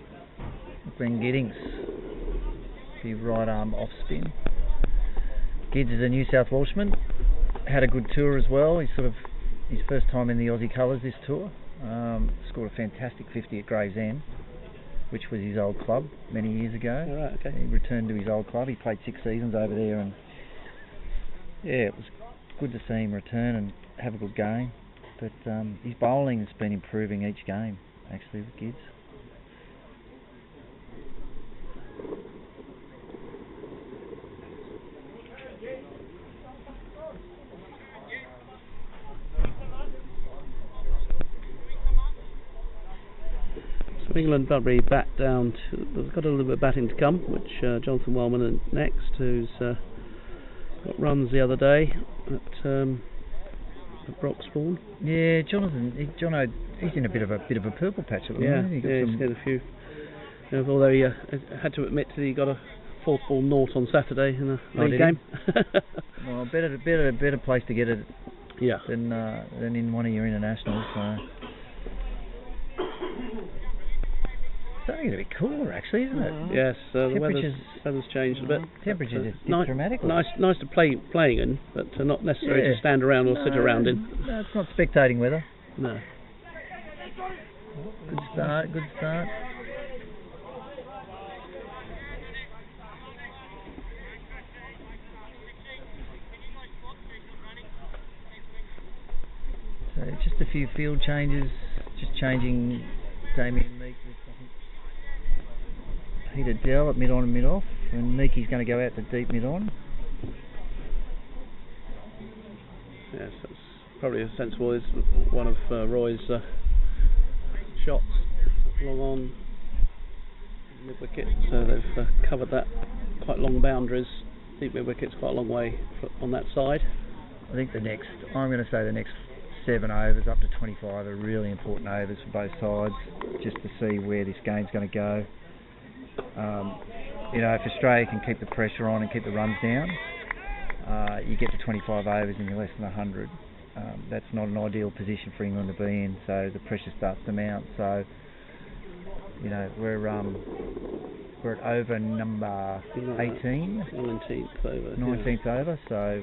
Glenn Giddings. The right arm off spin. Gids is a New South Welshman. Had a good tour as well. He's sort of his first time in the Aussie colours this tour. Scored a fantastic 50 at Gravesend, which was his old club many years ago. Oh, right, okay. He returned to his old club. He played 6 seasons over there, and it was good to see him return and have a good game. But his bowling has been improving each game, actually, with Gids. England probably bat down to. They've got a little bit of batting to come, which Jonathan Wellman next, who's got runs the other day at Broxbourne. Yeah, Jono, he's in a bit of a purple patch at the moment. He's got a few. Although he had to admit that he got a 4th ball naught on Saturday in a league game. Well, better place to get it. Yeah. Than in one of your internationals. So. It's only going to be cooler, actually, isn't it? Yes, the weather's changed a bit. Temperatures are dramatically. Nice to playing in, but not necessarily to stand around or sit around in. No, it's not spectating weather. No. Good start. So just a few field changes, just changing Damien Meek with Peter Dell at mid-on and mid-off, and Meekie's going to go out to deep mid-on. Yes, that's probably a sensible. Is one of Roy's shots long on mid-wicket, so they've covered that quite long boundaries. Deep mid-wicket's quite a long way on that side. I think I'm going to say the next 7 overs up to 25 are really important overs for both sides, just to see where this game's going to go. You know, if Australia can keep the pressure on and keep the runs down, you get to 25 overs and you're less than 100. That's not an ideal position for England to be in, so the pressure starts to mount. So, you know, we're at over number 18, 19th over. 19th over, so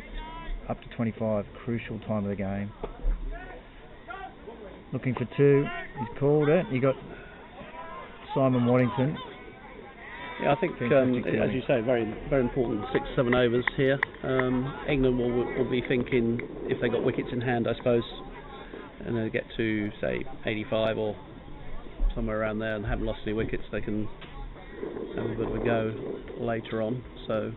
up to 25, crucial time of the game. Looking for 2, he's called it. You got Simon Waddington. Yeah, I think, as you say, very very important 6-7 overs here. England will be thinking, if they got wickets in hand, I suppose, and they get to say 85 or somewhere around there and haven't lost any wickets, they can have a bit of a go later on. So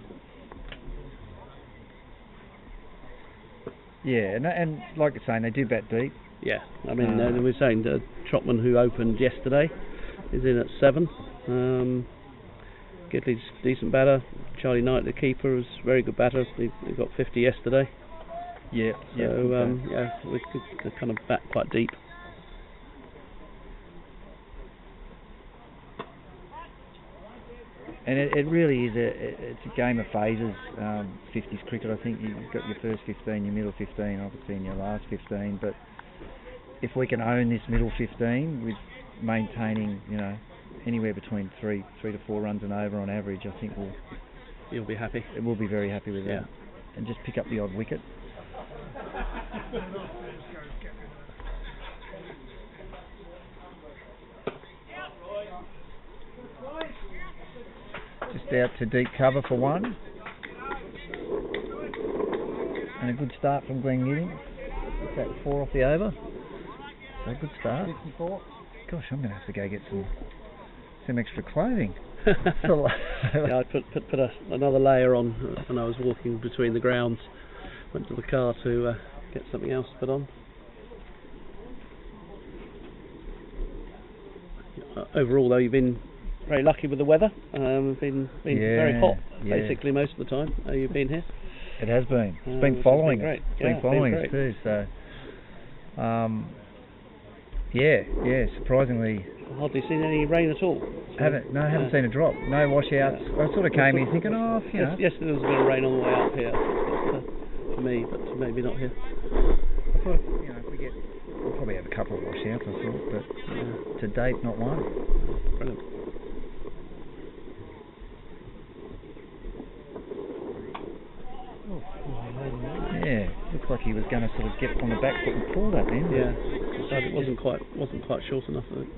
yeah, and like you're saying, they do bat deep. yeah, I mean, we're saying Trotman, who opened yesterday, is in at 7. Gidley's decent batter. Charlie Knight, the keeper, is a very good batter. He got 50 yesterday. Yeah, so yeah, we could kind of bat quite deep. And it really is it's a game of phases. 50s cricket, I think you've got your first 15, your middle 15, obviously, and your last 15. But if we can own this middle 15 with maintaining, you know, anywhere between 3 to 4 runs and over on average, I think you'll be happy. We'll be very happy with that. And just pick up the odd wicket. Just out to deep cover for 1. And a good start from Glenn Giddings. What's that, 4 off the over? So a good start. 54. Gosh, I'm going to have to go get some extra clothing. Yeah, I put another layer on when I was walking between the grounds. Went to the car to get something else put on. Overall, though, you've been very lucky with the weather. Been very hot basically most of the time. You've been here. It has been. It's been following great. It's been following us too. So, yeah, surprisingly. Hardly seen any rain at all. So, haven't seen a drop. No washouts. I sort of came in thinking, yesterday there was a bit of rain on the way up here for me, but maybe not here. I thought, we'll probably have a couple of washouts, I thought, but to date, not one. Brilliant. Yeah, looks like he was going to sort of get on the back foot and pull that then. Yeah, but it wasn't quite short enough, I think.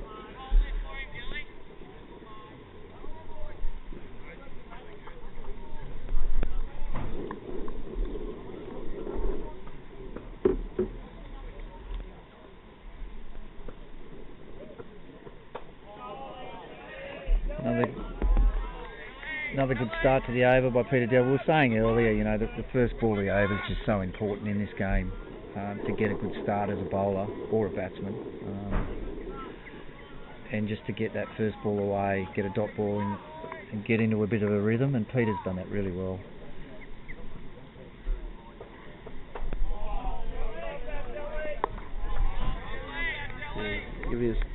Another good start to the over by Peter Dell. We were saying earlier, the first ball of the over is just so important in this game to get a good start as a bowler or a batsman, and just to get that first ball away, get a dot ball in, and get into a bit of a rhythm. And Peter's done that really well.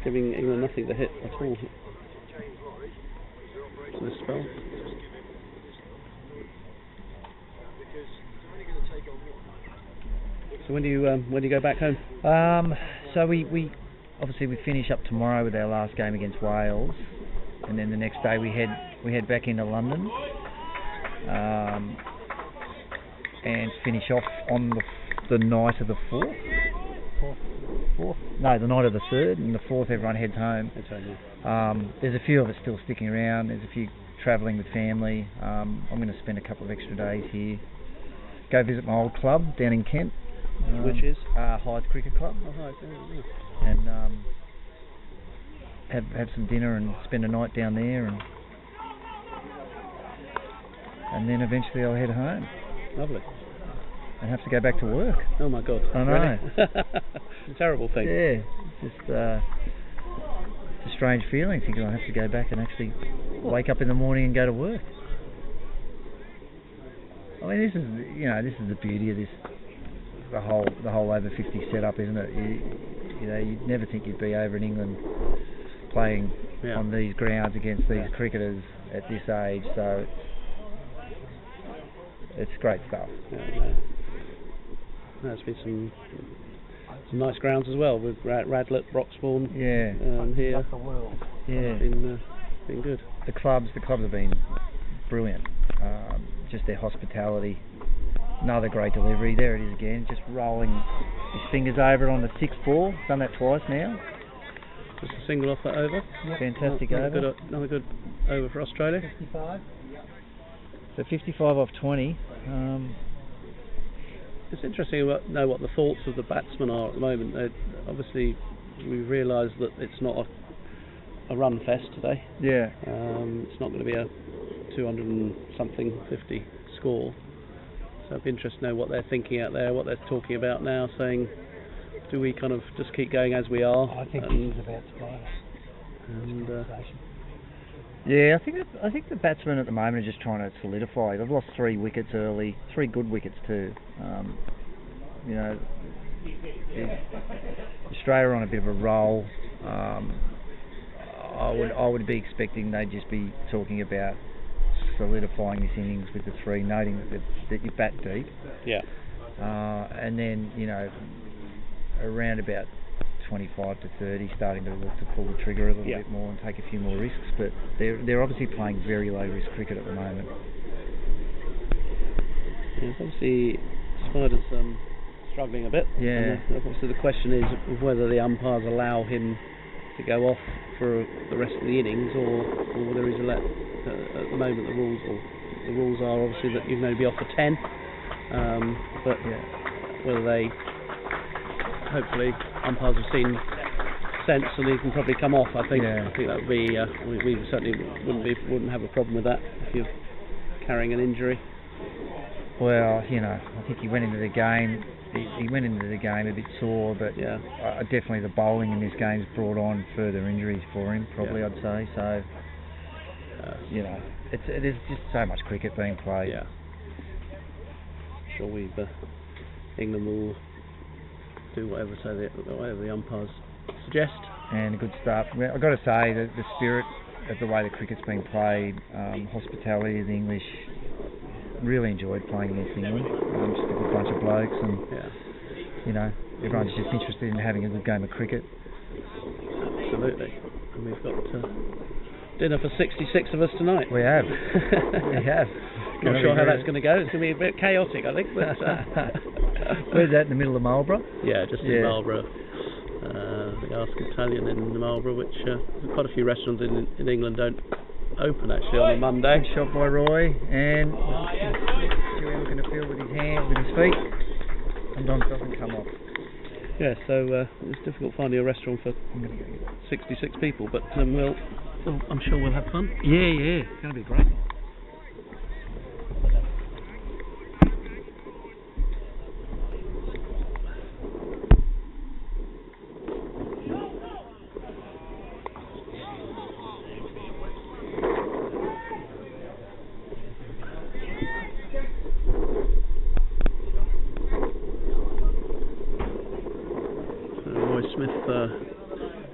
Giving England nothing to hit at all for this spell. So when do you go back home? So we obviously we finish up tomorrow with our last game against Wales, and then the next day we head back into London, and finish off on the night of the 4th. No, the night of the 3rd, and the 4th everyone heads home. There's a few of us still sticking around. There's a few travelling with family. I'm going to spend a couple of extra days here. Go visit my old club down in Kent. Which is? Hyde Cricket Club. Oh, Hyde, yeah. And have some dinner and spend a night down there, and then eventually I'll head home. Lovely. And have to go back to work. Oh my God! I know. Really? Terrible thing. Yeah, it's just it's a strange feeling thinking I have to go back and actually wake up in the morning and go to work. I mean, this is the beauty of this the whole over 50 setup, isn't it? You know, you'd never think you'd be over in England playing on these grounds against these cricketers at this age. So it's great stuff. There's been some nice grounds as well with Radlett, Broxbourne. Here. The world. Yeah. Been good. The clubs have been brilliant. Just their hospitality. Another great delivery. There it is again. Just rolling his fingers over it on the 6th ball. Done that twice now. Just a single off that over. Yep. Fantastic over. Another good over for Australia. 55. So 55 off 20. It's interesting to know what the thoughts of the batsmen are at the moment. Obviously, we've realised that it's not a run fest today. Yeah. It's not going to be a 200 and something 50 score. So it'd be interesting to know what they're thinking out there, what they're talking about now, saying, do we kind of just keep going as we are? I think this is about to play. Yeah, I think the batsmen at the moment are just trying to solidify. They've lost 3 wickets early, 3 good wickets too. You know, Australia are on a bit of a roll. I would be expecting they'd just be talking about solidifying this innings with the 3, noting that you bat deep. Yeah. And then, you know, around about 25 to 30, starting to look to pull the trigger a little bit more and take a few more risks. But they're obviously playing very low risk cricket at the moment. Yes, obviously Spider's struggling a bit. Yeah. And obviously the question is whether the umpires allow him to go off for the rest of the innings, or whether he's allowed. At the moment, the rules are obviously that you can only be off for 10. But whether they, hopefully, umpires have seen sense and he can probably come off. I think that would be. We certainly wouldn't have a problem with that if you're carrying an injury. Well, you know, I think he went into the game. He went into the game a bit sore, but definitely the bowling in this game's brought on further injuries for him. Probably, I'd say. So, you know, there's just so much cricket being played. Yeah. Sure, England will do whatever the umpires suggest. And a good start. I've got to say that the spirit of the way the cricket's been played, hospitality of the English. Really enjoyed playing against England. Just a good bunch of blokes, and you know, everyone's just interested in having a good game of cricket. Absolutely. And we've got dinner for 66 of us tonight. We have. We have. Not sure how that's going to go. It's going to be a bit chaotic, I think. But where's that? In the middle of Marlborough? Yeah, just in Marlborough. The Ask Italian in Marlborough, which quite a few restaurants in England don't open actually on a Monday. Shot by Roy, and Joey looking to field with his hand, with his feet. Sometimes doesn't come off. Yeah, so it's difficult finding a restaurant for 66 people, but I'm sure we'll have fun. Yeah, it's going to be great.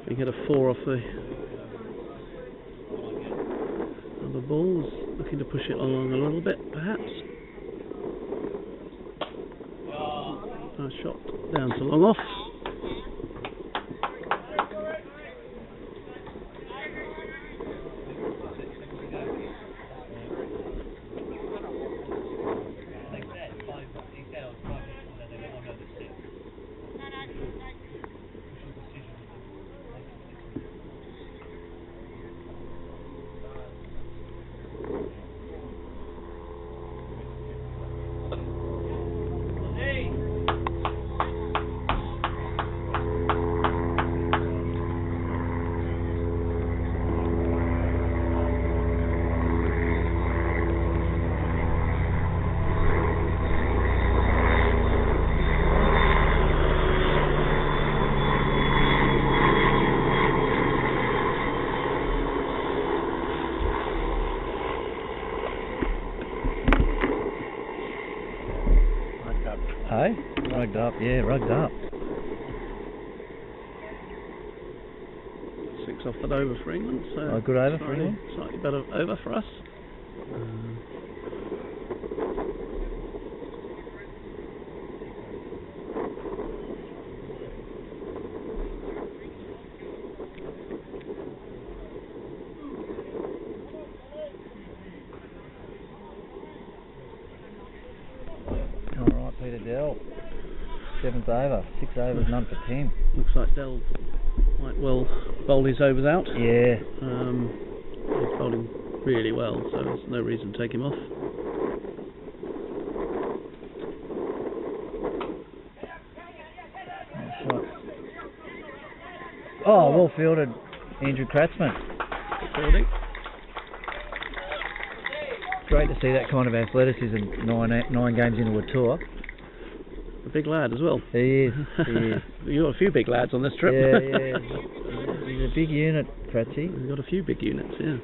We get a 4 off the balls, looking to push it along a little bit, perhaps. Nice shot down to long off. Rugged up, yeah, rugged up. 6 off that over for England. So Good over for England. Slightly better over for us. Alright, Peter Dell. 7th over. 6 overs, none for 10. Looks like Dell might well bowl his overs out. Yeah. He's bowling really well, so there's no reason to take him off. Oh, well fielded, Andrew Kratzman. Fielding. Great to see that kind of athleticism 9 games into a tour. A big lad as well. He is. He is. You've got a few big lads on this trip. Yeah. He's a big unit, Kratzy. We've got a few big units, yeah.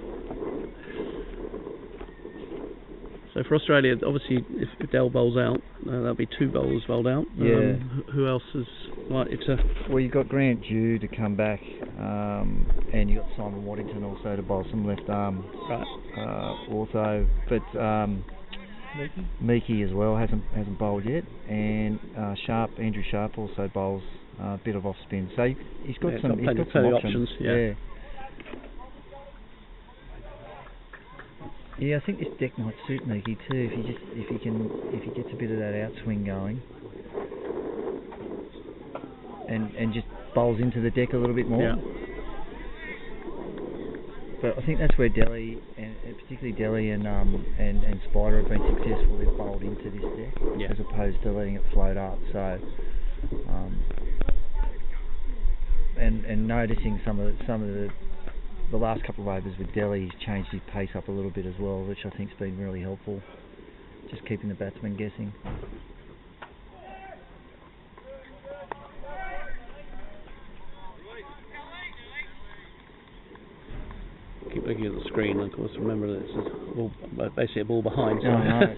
So for Australia, obviously, if Dell bowls out, there'll be 2 bowlers bowled out. Yeah. Who else is likely to? Well, you've got Grant Dew to come back, and you've got Simon Waddington also to bowl some left arm. Right. Also, but Meeky as well hasn't bowled yet, and Andrew Sharp also bowls a bit of off spin. So he's got some options. Yeah. Yeah, I think this deck might suit Meeky too. If he gets a bit of that outswing going, and just bowls into the deck a little bit more. Yeah. But I think that's where Delhi, and particularly Delhi and Spider have been successful. They've bowled into this deck as opposed to letting it float up. So, and noticing some of the last couple of overs with Delhi, he's changed his pace up a little bit as well, which I think's been really helpful. Just keeping the batsmen guessing. Keep looking at the screen, and of course remember that it's basically a ball behind. So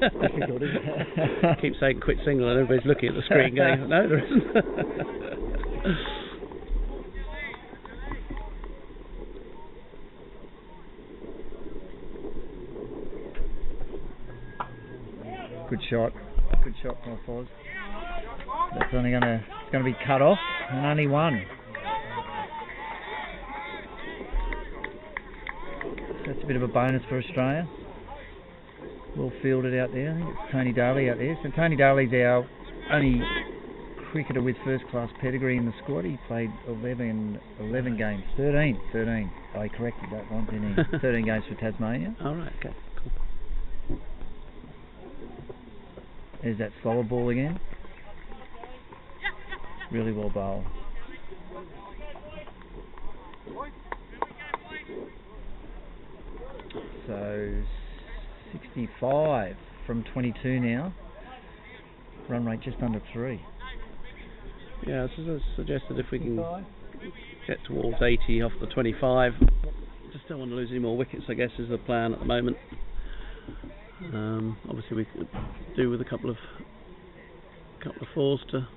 It's difficult, isn't it? Keep saying quit single and everybody's looking at the screen going, no there isn't. Good shot from Foz. That's only gonna be cut off, and only one. That's a bit of a bonus for Australia. Well fielded out there. I think it's Tony Daly out there. So Tony Daly's our only cricketer with first-class pedigree in the squad. He played 11 games. 13. Oh, he corrected that one, didn't he? 13 games for Tasmania. All right, okay, cool. There's that slower ball again. Really well bowled. So 65 from 22 now. Run rate just under 3. Yeah, as I suggested, if we can get towards 80 off the 25, just don't want to lose any more wickets, I guess, is the plan at the moment. Obviously we could do with a couple of fours to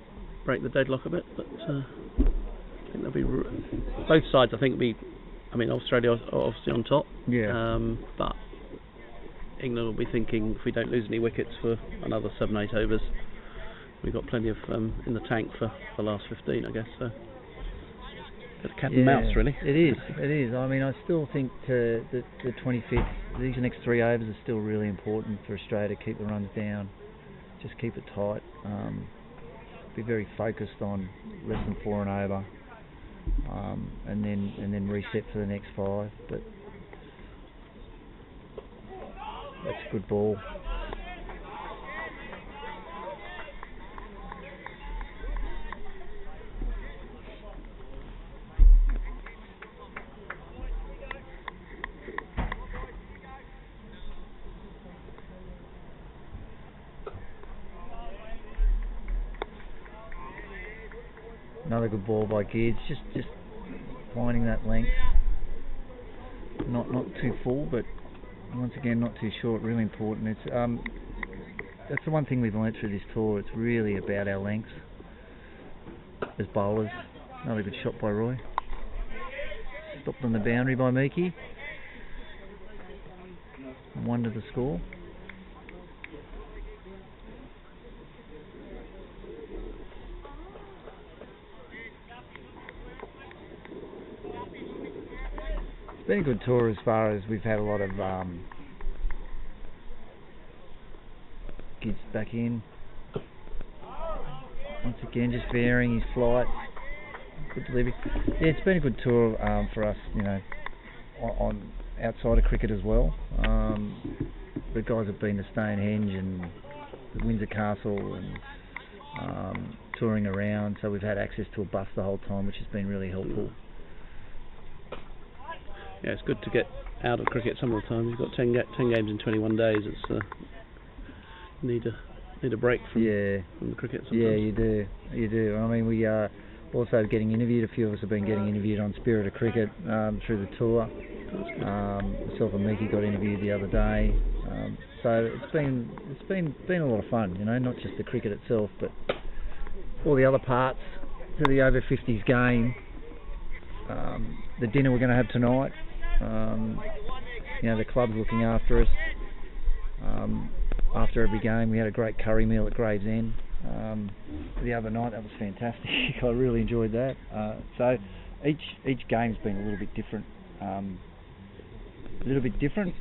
break the deadlock a bit, but I think there'll be both sides. I think will be. I mean, Australia are obviously on top. Yeah. But England will be thinking, if we don't lose any wickets for another 7-8 overs, we've got plenty of in the tank for the last 15, I guess. So, bit of cat and mouse, really. It is. I mean, I still think the 25th, these next 3 overs are still really important for Australia to keep the runs down. Just keep it tight. Be very focused on less than 4 and over. And then reset for the next 5. But that's a good ball. Another good ball by Gears, just finding that length. Not too full, but once again not too short. Really important. It's that's the one thing we've learnt through this tour. It's really about our lengths. as bowlers. Another good shot by Roy. Stopped on the boundary by Meekie. 1 to the score. It's been a good tour as far as we've had a lot of kids back in. Once again, just varying his flight. Good delivery. Yeah, it's been a good tour for us, you know, on outside of cricket as well. The guys have been to Stonehenge and the Windsor Castle and touring around, so we've had access to a bus the whole time, which has been really helpful. Yeah, it's good to get out of cricket some of the time. You've got 10 games in 21 days. It's need a break from the cricket sometimes. Yeah, you do. I mean, we are also getting interviewed. A few of us have been getting interviewed on Spirit of Cricket through the tour. Myself and Mickey got interviewed the other day. So it's been a lot of fun, you know, not just the cricket itself, but all the other parts to the over-50s game. The dinner we're going to have tonight. You know, the club's looking after us. After every game, we had a great curry meal at Gravesend the other night. That was fantastic. I really enjoyed that. So each game's been a little bit different.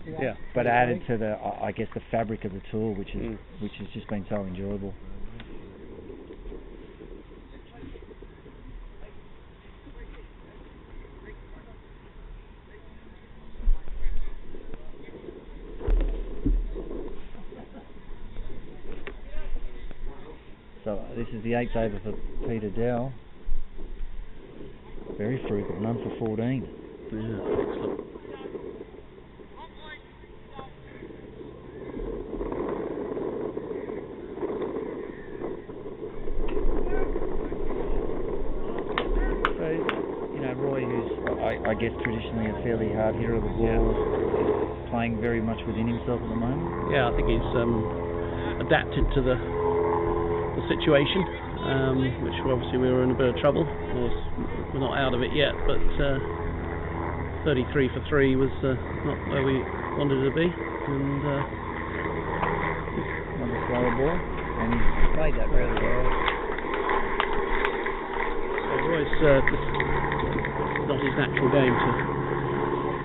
Yeah. But added to the, I guess, the fabric of the tour, which has just been so enjoyable. So this is the 8th over for Peter Dow. Very frugal, none for 14. Yeah, excellent. Roy, who's I guess traditionally a fairly hard hitter of the ball, is playing very much within himself at the moment. Yeah, I think he's adapted to the situation, which obviously we were in a bit of trouble. Of course, we're not out of it yet, but 33 for 3 was not where we wanted to be, and on the slower ball, and he played that really well. So Roy's not his natural game to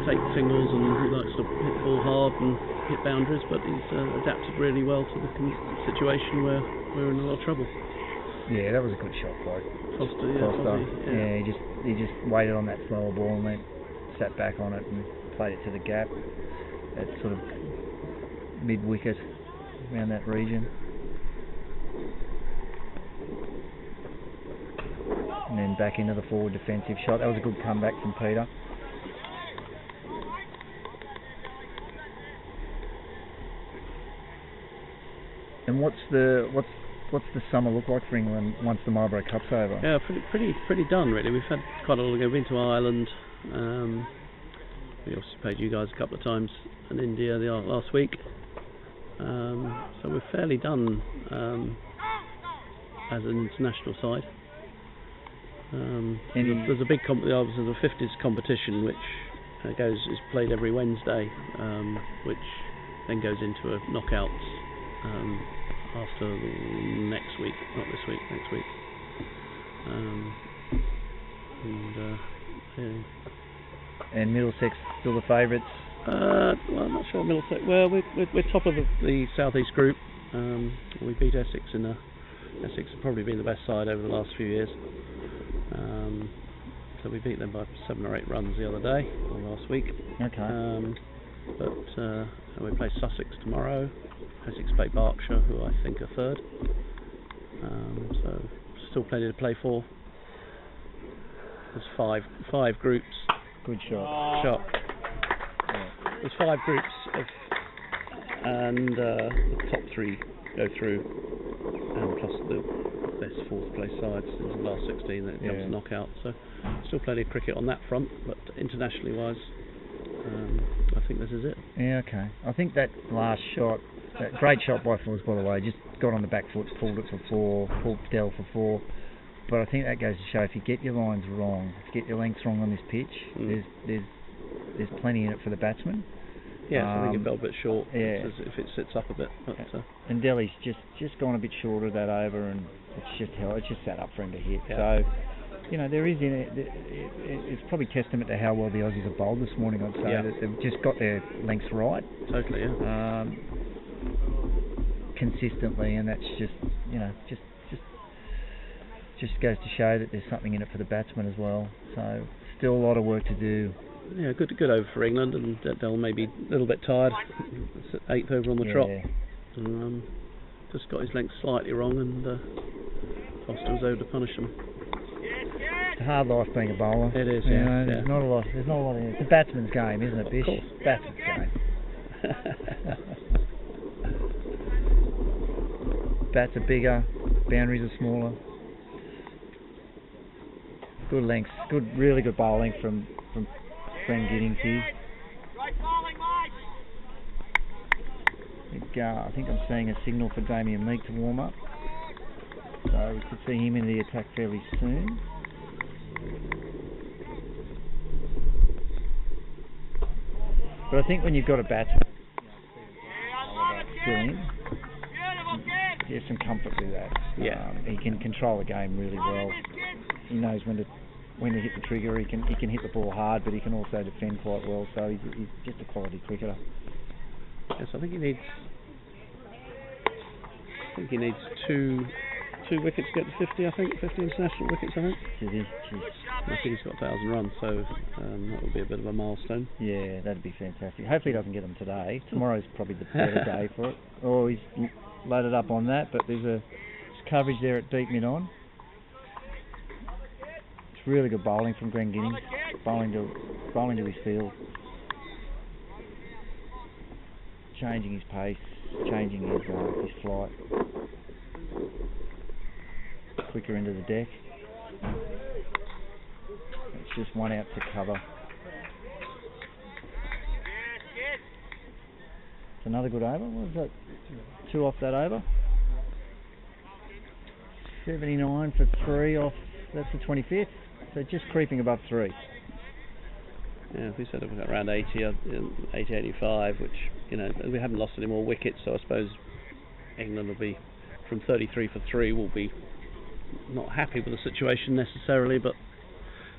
take singles, and he likes to hit the ball hard and hit boundaries, but he's adapted really well to the situation where we're in a lot of trouble. Yeah, that was a good shot by Foster. Yeah, he just waited on that slower ball and then sat back on it and played it to the gap at sort of mid-wicket around that region. And then back into the forward defensive shot. That was a good comeback from Peter. And what's the summer look like for England once the Marlborough Cup's over? Yeah, pretty done really. We've had quite a lot. We've been to Ireland. We also played you guys a couple of times in India last week. So we're fairly done as an international side. There's a big there's a 50s competition which is played every Wednesday, which then goes into a knockouts after next week, not this week, next week. And Middlesex still the favourites? Well, I'm not sure Middlesex. Well, we're top of the South East group. We beat Essex Essex have probably been the best side over the last few years. So we beat them by 7 or 8 runs the other day, or last week. Okay. But we play Sussex tomorrow, Essex play Berkshire, who I think are third. So still plenty to play for. There's five groups. Good shot. Yeah. There's 5 groups and the top 3 go through, and plus the best 4th place sides in the last 16 that comes to knockout. So still plenty of cricket on that front, but internationally wise, I think this is it. Yeah, okay. I think that last shot, that great shot by Force, by the way, just got on the back foot, pulled it for 4, pulled Dell for 4. But I think that goes to show if you get your lines wrong, if you get your lengths wrong on this pitch, there's plenty in it for the batsman. Yeah, I think it fell a bit short. Yeah. If it sits up a bit. But, and Delhi's just gone a bit short of that over, and it's just sat up for him to hit. Yeah. So, you know, there is in it. It's probably testament to how well the Aussies have bowled this morning. I'd say that they've just got their lengths right. Totally, yeah. Consistently, and that's just goes to show that there's something in it for the batsman as well. So still a lot of work to do. Yeah, good over for England, and they'll maybe a little bit tired. It's 8th over on the trot. Just got his length slightly wrong, and Foster was able to punish him. It's a hard life being a bowler. It is, There's not a lot in it. It's a batsman's game, isn't it, Bish? Of course. Batsman's game. Bats are bigger, boundaries are smaller. Good lengths, really good bowling from Glenn Giddings here. I think I'm seeing a signal for Damien Meek to warm up, so we could see him in the attack fairly soon. But I think when you've got a batsman still in, there's some comfort with that. He can control the game really well. He knows when to hit the trigger. He can hit the ball hard, but he can also defend quite well. So he's just a quality cricketer. Yes, I think he needs two wickets to get to 50. I think 50 international wickets. I think. I think he's got 1,000 runs, so that would be a bit of a milestone. Yeah, that'd be fantastic. Hopefully he doesn't get them today. Tomorrow's probably the better day for it. Oh, he's loaded up on that, but there's coverage there at deep mid-on. It's really good bowling from Glenn Giddings, bowling to his field, changing his pace, changing his flight, quicker into the deck. It's just one out to cover. It's another good over. What was that? 2 off that over. 79 for 3 off. That's the 25th. So just creeping above 3. Yeah, if we said we've got around 80, 85, which, you know, we haven't lost any more wickets, so I suppose England will be, from 33 for 3, will be not happy with the situation necessarily, but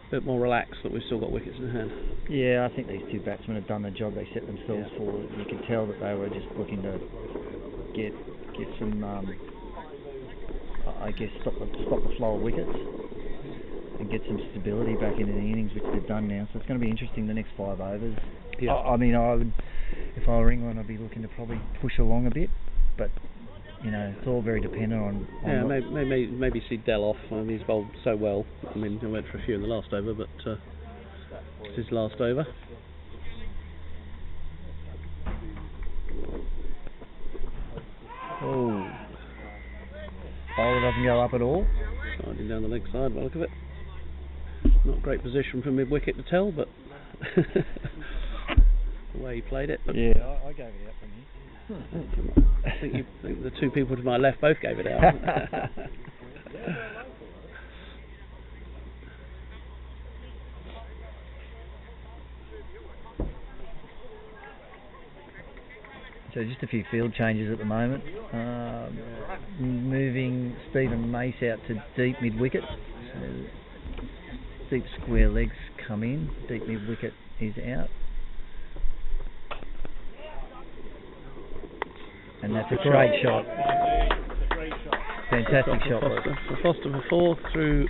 a bit more relaxed that we've still got wickets in hand. Yeah, I think these two batsmen have done the job they set themselves for. You could tell that they were just looking to get some, I guess, stop the flow of wickets and get some stability back into the innings, which they've done now. So it's going to be interesting the next 5 overs. Yeah. I mean, I would, if I were England, I'd be looking to probably push along a bit, but you know, it's all very dependent on maybe see Dell off. I mean, he's bowled so well. I mean, he went for a few in the last over, but it's his last over. Oh, bowler doesn't go up at all. Sliding down the leg side by the look of it. Not a great position for mid-wicket to tell, but the way he played it. But yeah, I gave it out from here. I think the two people to my left both gave it out. So just a few field changes at the moment. Moving Stephen Mace out to deep mid-wicket. So deep square legs come in. Deep mid-wicket is out. And that's a great shot. Fantastic shot. Foster for 4 through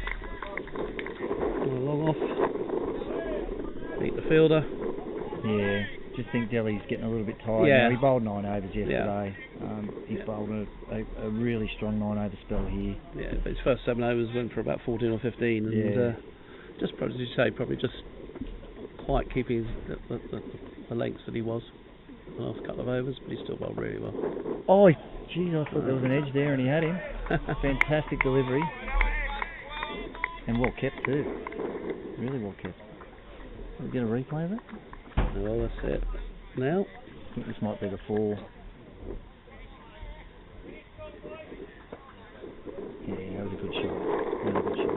long off. Beat the fielder. Yeah. Just think Delhi's getting a little bit tired. Yeah. Now, he bowled 9 overs yesterday. He's bowled a really strong 9 over spell here. Yeah, but his first 7 overs went for about 14 or 15, and just probably, as you say, probably just quite keeping the lengths that he was the last couple of overs, but he still bowled really well. Oh, geez, I thought there was an edge there, and he had him. Fantastic delivery, and well kept too. Really well kept. Can we get a replay of it? Well, that's it. Now, I think this might be the 4. Yeah, that was a good shot. Really good shot.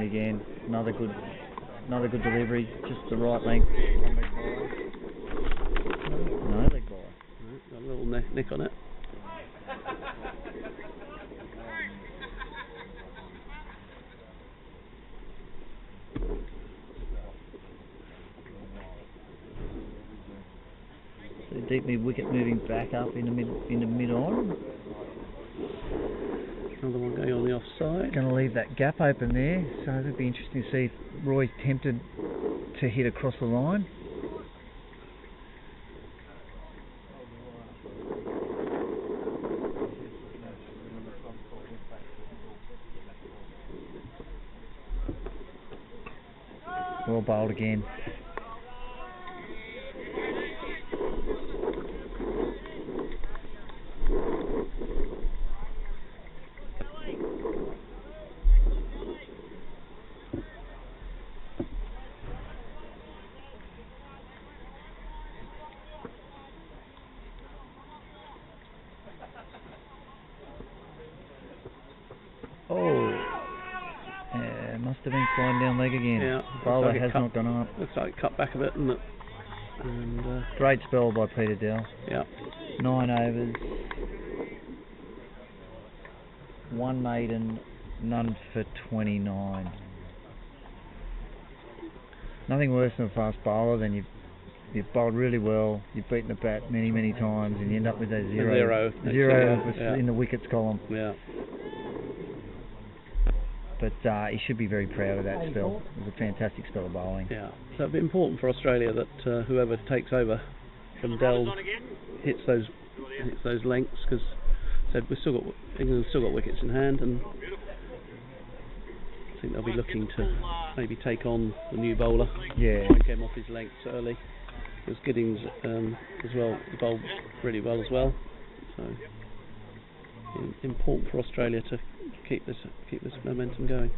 again. Another good delivery, just the right length. No leg bowler. Got a little nick on it. So deep mid wicket moving back up in the mid on. Another one going on the offside. Going to leave that gap open there, so it'll be interesting to see if Roy's tempted to hit across the line. Well bowled again. Must have been sliding down leg again. Yeah, Bowler has not gone up. Looks like it cut back a bit, isn't it? Great spell by Peter Dell. Yeah. 9 overs, 1 maiden, none for 29. Nothing worse than a fast bowler than you've bowled really well, you've beaten the bat many times, and you end up with a zero in the wickets column. Yeah. But he should be very proud of that spell. It was a fantastic spell of bowling. Yeah, so it'd be important for Australia that whoever takes over from Dell hits those lengths, because England's still got wickets in hand, and I think they'll be looking to maybe take on the new bowler. Yeah. And get him off his lengths early. Because Giddings as well, he bowled really well as well. So important for Australia to keep this momentum going.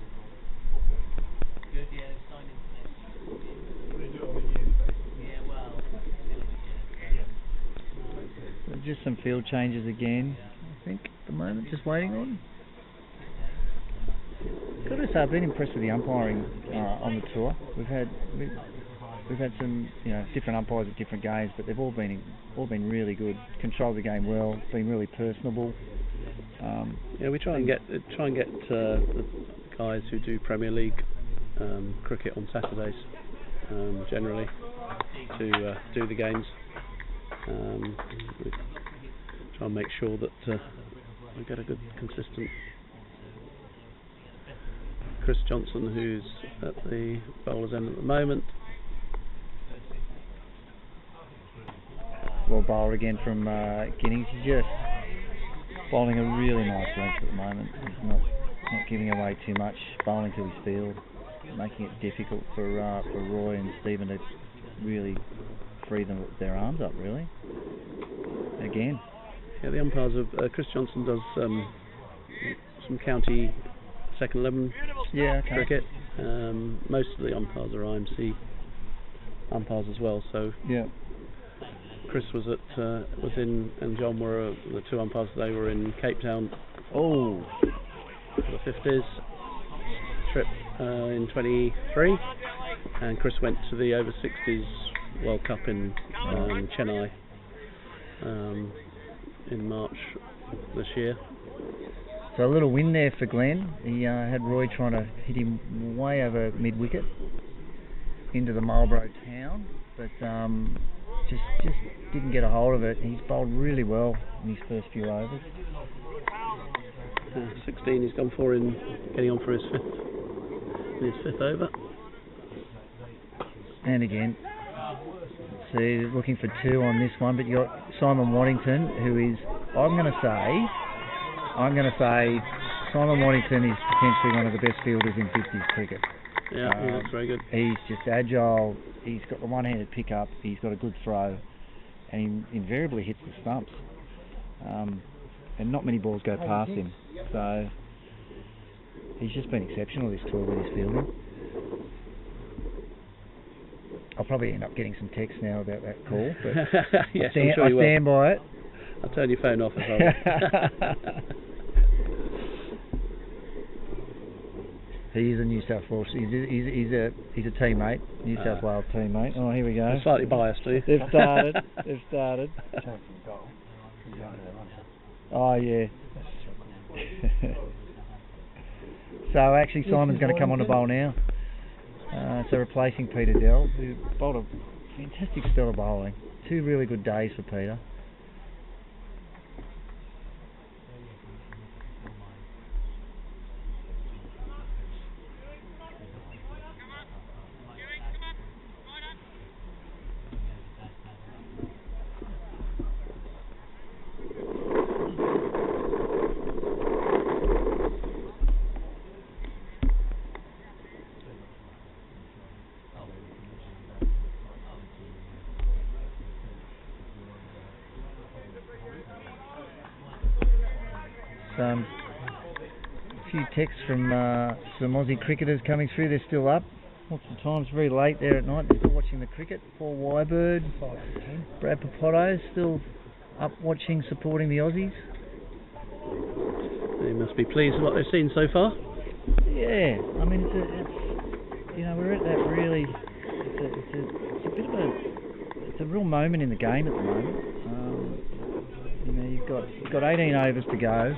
So just some field changes again, I think, at the moment, just waiting on. Got to say, I've been impressed with the umpiring on the tour. We've had some different umpires at different games, but they've all been really good. Controlled the game well, been really personable. Yeah, we try and get the guys who do Premier League cricket on Saturdays generally to do the games. We try and make sure that we get a good consistent. Chris Johnson, who's at the bowler's end at the moment. Well bowled again from Giddings. He's just bowling a really nice length at the moment. He's not giving away too much, bowling to his field, making it difficult for Roy and Stephen to really free their arms up, really. Again. Yeah, the umpires of Chris Johnson does some county second 11 cricket. Most of the umpires are IMC umpires as well. So yeah. Chris was and John were the two umpires. They were in Cape Town. For the 50s trip in 23, and Chris went to the Over-50s World Cup in Chennai in March this year. So a little win there for Glenn. He had Roy trying to hit him way over mid-wicket into the Marlborough town, but just didn't get a hold of it. He's bowled really well in his first few overs. 16 he's gone for in getting on for his fifth over. And again, see, looking for 2 on this one, but you got Simon Waddington, who is, I'm going to say Simon Waddington is potentially one of the best fielders in 50s cricket. Yeah, he looks very good. He's just agile, he's got the one-handed pick-up, he's got a good throw, and he invariably hits the stumps. And not many balls go past him, so he's just been exceptional this tour with his fielding. I'll probably end up getting some texts now about that call, but yes, I stand by it. I'll turn your phone off as well. He is a New South Wales. He's a teammate, New South Wales teammate. Oh, here we go. I'm slightly biased, are you? They've started. They've started. Oh yeah. So actually, Simon's going to come on the bowl now. So replacing Peter Dell, who bowled a fantastic spell of bowling. 2 really good days for Peter. A few texts from some Aussie cricketers coming through. They're still up. Lots of times very late there at night. They're still watching the cricket. Paul Wybird, Brad Papotto still up watching, supporting the Aussies. They must be pleased with what they've seen so far. Yeah, I mean it's you know, we're at that really. It's a bit of a real moment in the game at the moment. You know, you've got 18 overs to go.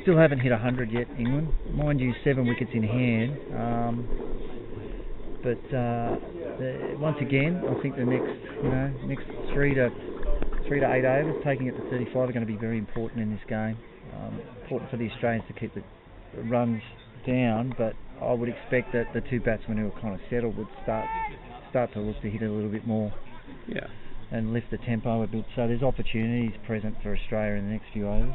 Still haven't hit 100 yet, England. Mind you, 7 wickets in hand. Once again, I think the next 3 to 8 overs, taking it to 35, are going to be very important in this game. Important for the Australians to keep the runs down, but I would expect that the 2 batsmen who are kind of settled would start to look to hit a little bit more. Yeah. And lift the tempo a bit. So there's opportunities present for Australia in the next few overs.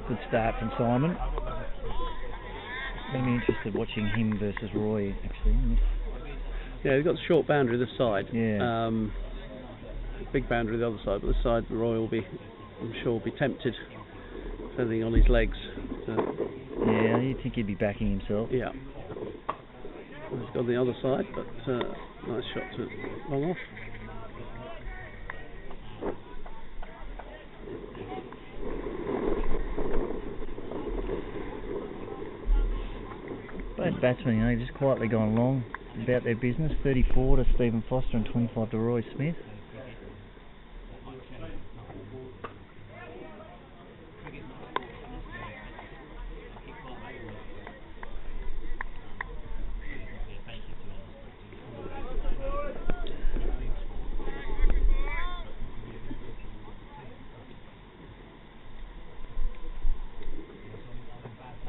Good start from Simon. Really interested watching him versus Roy, actually. Yeah, he's got the short boundary this side. Yeah. Big boundary the other side, but this side Roy will be, I'm sure, will be tempted, depending on his legs. Yeah, you'd think he'd be backing himself. Yeah. He's got the other side, but nice shot to long off. Both batsmen, you know, just quietly gone along about their business. 34 to Stephen Foster and 25 to Roy Smith.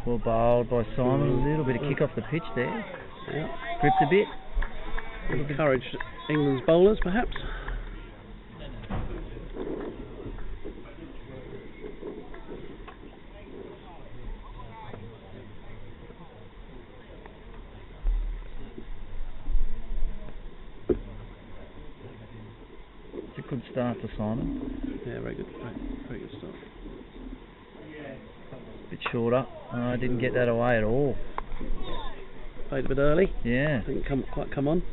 Well bowled by Simon. A little bit of kick off the pitch there. Yeah. Gripped a bit. Encourage England's bowlers, perhaps. It's a good start for Simon. Yeah, very good. Very good start. Bit shorter. Didn't get that away at all. Played a bit early. Yeah. Didn't quite come on.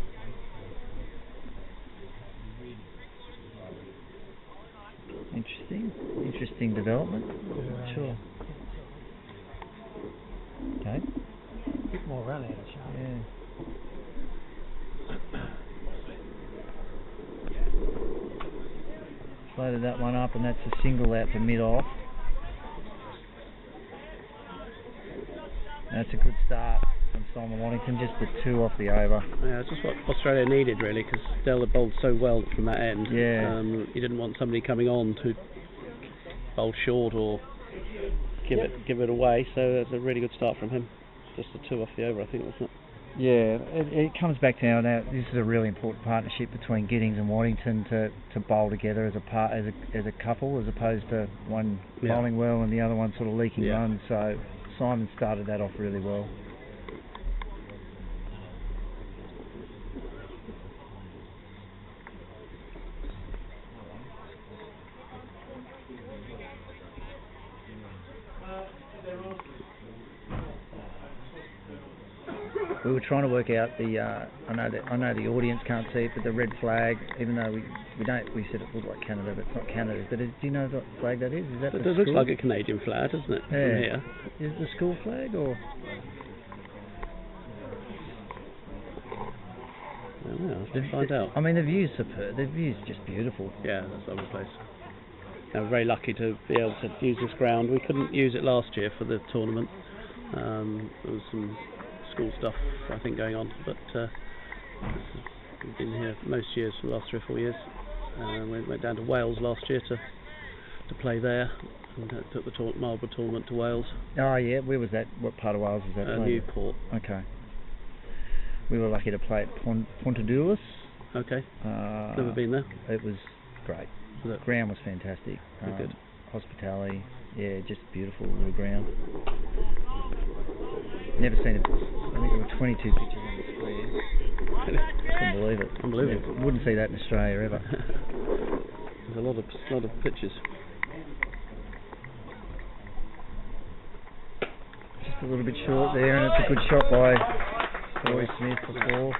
Interesting development. Sure. Okay. A bit more rally at a shot. Yeah. Floated that one up, and that's a single out for mid-off. That's a good start from Simon Waddington, just the 2 off the over. Yeah, it's just what Australia needed, really, because Dell had bowled so well from that end. Yeah. You didn't want somebody coming on to bowl short or give it away, so that's a really good start from him. Just the 2 off the over, I think, wasn't it? Yeah, it comes back down now. This is a really important partnership between Giddings and Waddington to bowl together as a couple, as opposed to one bowling well and the other one sort of leaking runs. So Simon started that off really well. we were trying to work out the. I know the audience can't see it, but the red flag. Even though we don't, we said it looked like Canada, but it's not Canada. But do you know what flag that is? Is that It the looks school? like a Canadian flag, doesn't it? Yeah. From here. Is it the school flag or? I don't know, I'll have to find out. I mean, the view's superb. The view's just beautiful. Yeah, that's a lovely place. Now, we're very lucky to be able to use this ground. We couldn't use it last year for the tournament. There was some school stuff, I think, going on, but we've been here most years for the last 3 or 4 years. We went down to Wales last year to play there, and took the Marlborough tournament to Wales. Oh yeah, where was that? What part of Wales was that? Newport. Okay. We were lucky to play at Pontarddulais. Okay. Never been there. It was great. The ground was fantastic. Good. Hospitality, yeah, just beautiful little ground. Never seen it. I think there were 22 pitches on the square. Couldn't believe it. Unbelievable. Wouldn't see that in Australia ever. There's a lot of pitches. Just a little bit short there, and it's a good shot by Roy Smith for 4.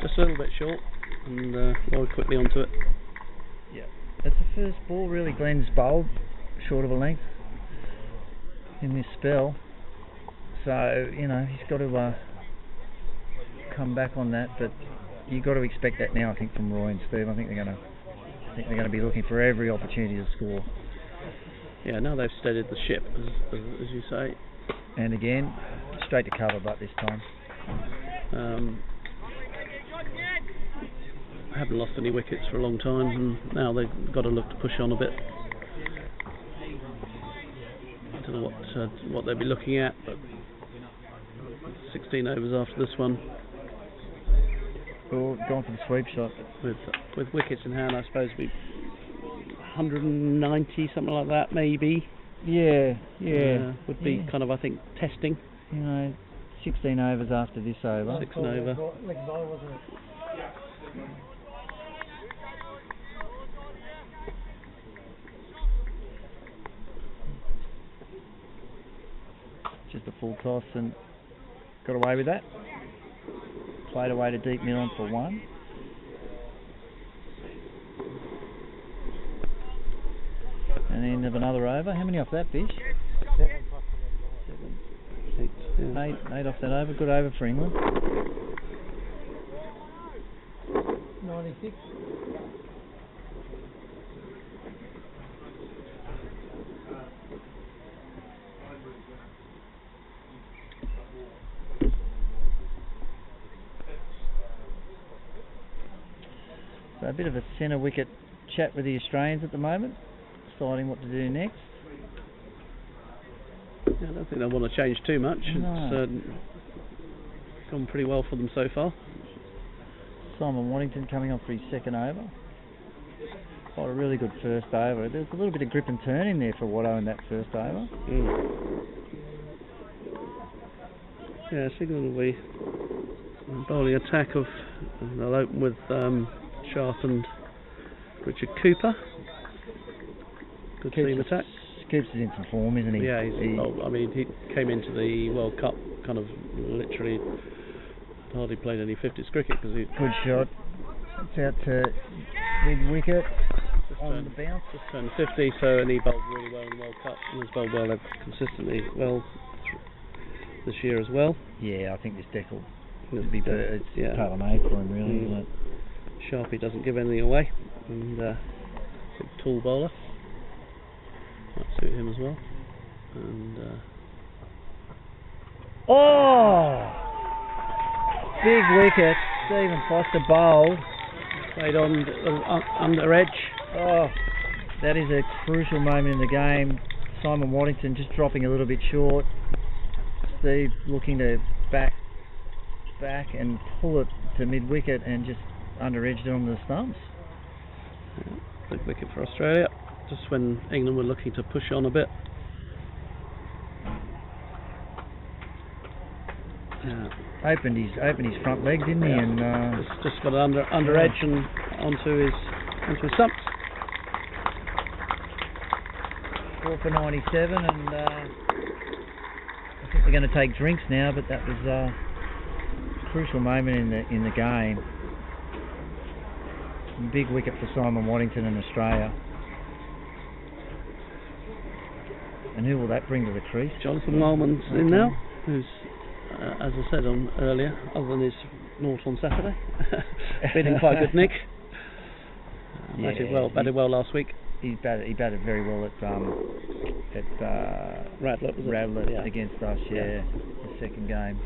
Just a little bit short, and roll quickly onto it. Yeah. That's the first ball really Glenn's bowled short of a length in this spell. So, you know, he's got to come back on that, but you've got to expect that now, I think, from Roy and Steve. I think they're going to be looking for every opportunity to score. Yeah, now they've steadied the ship, as you say. And again, straight to cover, but this time. Haven't lost any wickets for a long time, and now they've got to look to push on a bit. I don't know what they'll be looking at, but 16 overs after this one. Well, gone for the sweep shot. With wickets in hand, I suppose it'd be 190, something like that, maybe. Yeah. Would be kind of, I think, testing. You know, 16 overs after this over. 6 and over. Just a full toss and got away with that. Played away to deep mid on for 1. And then have another over. How many off that, Fish? 7 plus 8. 8 off that over. Good over for England. 96. So a bit of a centre wicket chat with the Australians at the moment, deciding what to do next. Yeah, I don't think they want to change too much. No. It's gone pretty well for them so far. Simon Waddington coming on for his second over. Got a really good first over. There's a little bit of grip and turn in there for Watto in that first over. Yeah, England will be bowling attack of. They'll open with Sharp and Richard Cooper. Good team attack. Coops is in some form, isn't he? Yeah, he came into the World Cup kind of literally hardly played any 50s cricket because he. Good shot. It's out to mid wicket on the bounce. Just turned 50, and he bowled really well in the World Cup, and has bowled well consistently well this year as well. Yeah, I think this deck will be better. It's tailor-made for him, really, isn't it? Sharpie doesn't give anything away, and big tall bowler. Might suit him as well. And big wicket. Stephen Foster bowled. Played on under edge. Oh, that is a crucial moment in the game. Simon Waddington just dropping a little bit short. Steve looking to back and pull it to mid wicket and just under edged it on the stumps. Yeah, big wicket for Australia. Just when England were looking to push on a bit. Opened his front leg, didn't he? And just got it under edge and onto his stumps. 4 for 97, and I think they're going going to take drinks now, but that was a crucial moment in the game. Big wicket for Simon Waddington in Australia. And who will that bring to the crease? Jonathan Wildman's in now, who's, as I said earlier, other than his naught on Saturday, feeling quite good, Nick. Batted well last week. He batted very well at Radlett against us. The second game,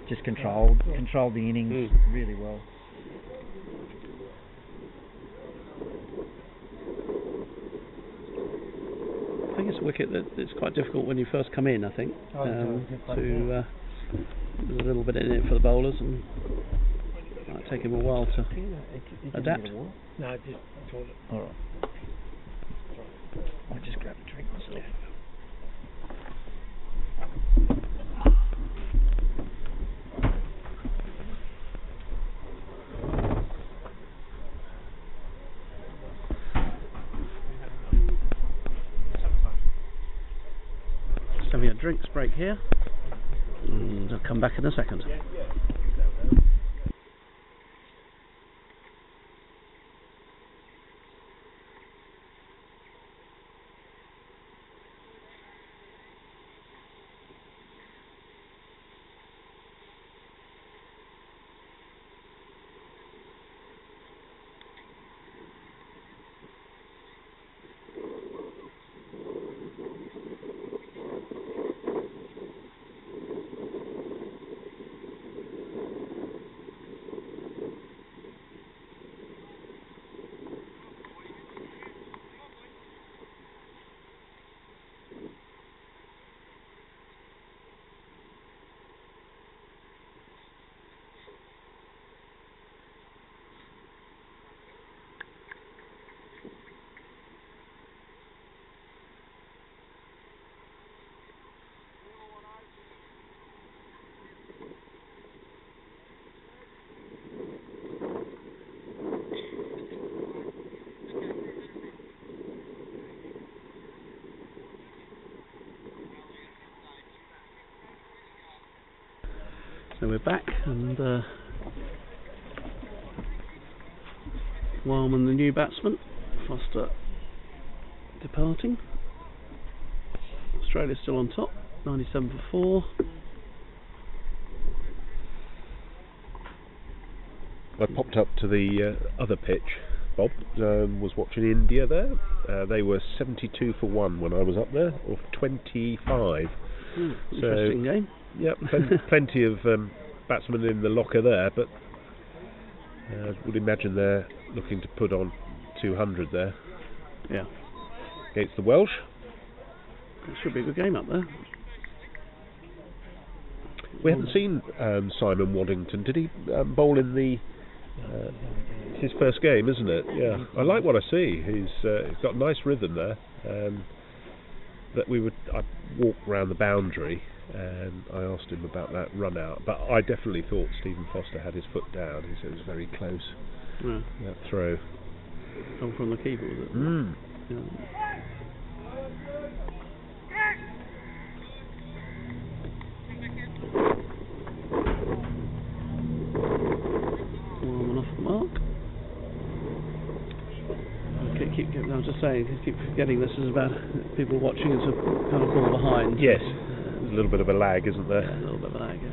just controlled the innings really well. I think it's a wicket that it's quite difficult when you first come in. I think there's a little bit in it for the bowlers, and it might take him a while to adapt. No, just toilet. All right. I'll just grab a drink myself. Just having a drinks break here, and I'll come back in a second. So we're back, and Wildman, the new batsman, Foster departing. Australia still on top, 97 for 4. I popped up to the other pitch, Bob, was watching India there. They were 72 for 1 when I was up there, or 25. Interesting game. Yep, plenty of batsmen in the locker there, but I would imagine they're looking to put on 200 there. Yeah. Against the Welsh. It should be a good game up there. We haven't seen Simon Waddington. Did he bowl in the his first game, isn't it? Yeah. I like what I see. He's got nice rhythm there. I walked round the boundary and I asked him about that run out, but I definitely thought Stephen Foster had his foot down. He said it was very close, that throw. Come from the keeper, was it? Yeah. One off the mark. I was just saying, I keep forgetting this is about people watching us kind of ball behind. Yes. There's a little bit of a lag, isn't there? Yeah, a little bit of a lag, yeah.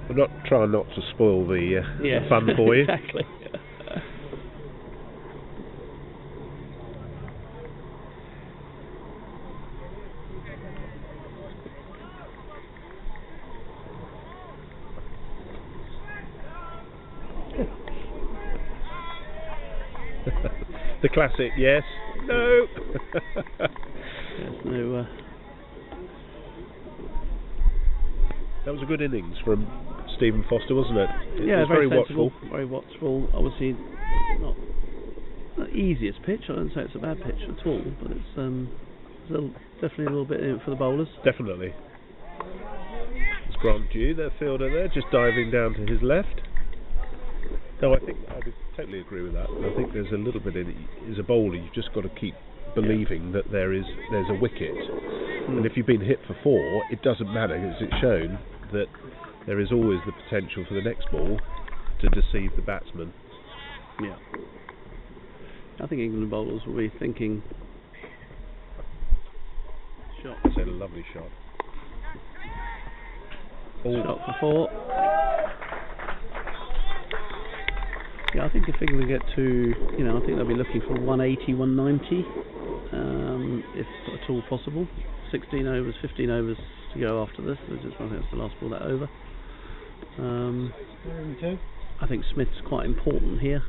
I'm not trying not to spoil the fun for you. Exactly. The classic, yes, no. Yes, no. That was a good innings from Stephen Foster, wasn't it? It Yeah, was very watchful. Very watchful. Obviously, not the easiest pitch. I don't say it's a bad pitch at all, but it's definitely a little bit in it for the bowlers. Definitely. It's Grant Dew, their fielder there, just diving down to his left. No, I think I would totally agree with that. I think there's a little bit in it. As a bowler, you've just got to keep believing that there's a wicket. And if you've been hit for 4, it doesn't matter, because it's shown that there is always the potential for the next ball to deceive the batsman. Yeah. I think England bowlers will be thinking. Shot. That's a lovely shot. Shot for 4. Yeah, I think if England get to, I think they'll be looking for 180, 190, if at all possible. 16 overs, 15 overs to go after this. I think that's the last ball that over. I think Smith's quite important here,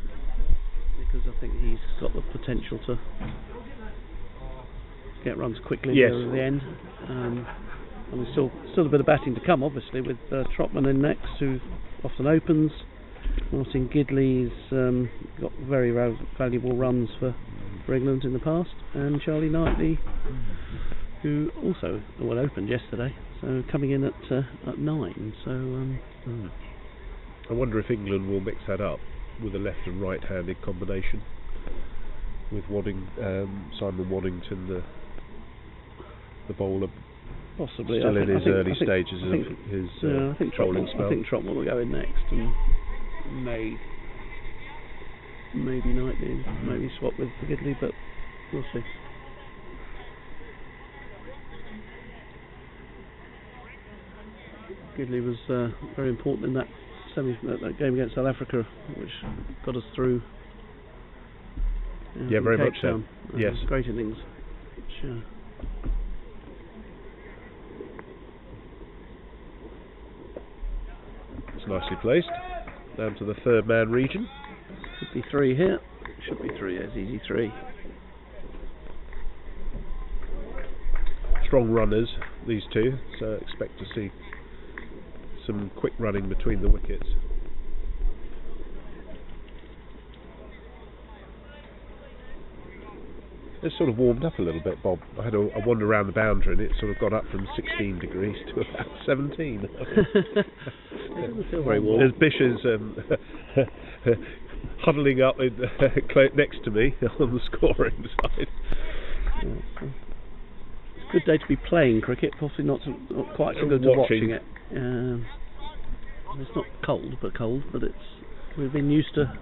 because I think he's got the potential to get runs quickly at the end. And there's still a bit of batting to come, obviously, with Trotman in next, who often opens. Martin Gidley's got very valuable runs for England in the past, and Charlie Knightley, who also opened yesterday, so coming in at 9. So I wonder if England will mix that up with a left and right-handed combination, with Simon Waddington, the bowler, possibly still in his early stages of his bowling spell. I think Trotman will go in next, and maybe Knightley, maybe swap with Gidley, but we'll see. Gidley was very important in that that game against South Africa, which got us through. Yeah, very much so. Yes, great innings. Which, it's nicely placed down to the third man region. Could be 3 here. Should be 3. It's easy 3. Strong runners, these two, so expect to see some quick running between the wickets. It's sort of warmed up a little bit, Bob. I had a wander around the boundary, and it sort of got up from 16 degrees to about 17. It doesn't feel very warm. There's Bish's huddling up next to me on the scoring side. It's a good day to be playing cricket, possibly not quite so good to watching it. It's not cold, but we've been used to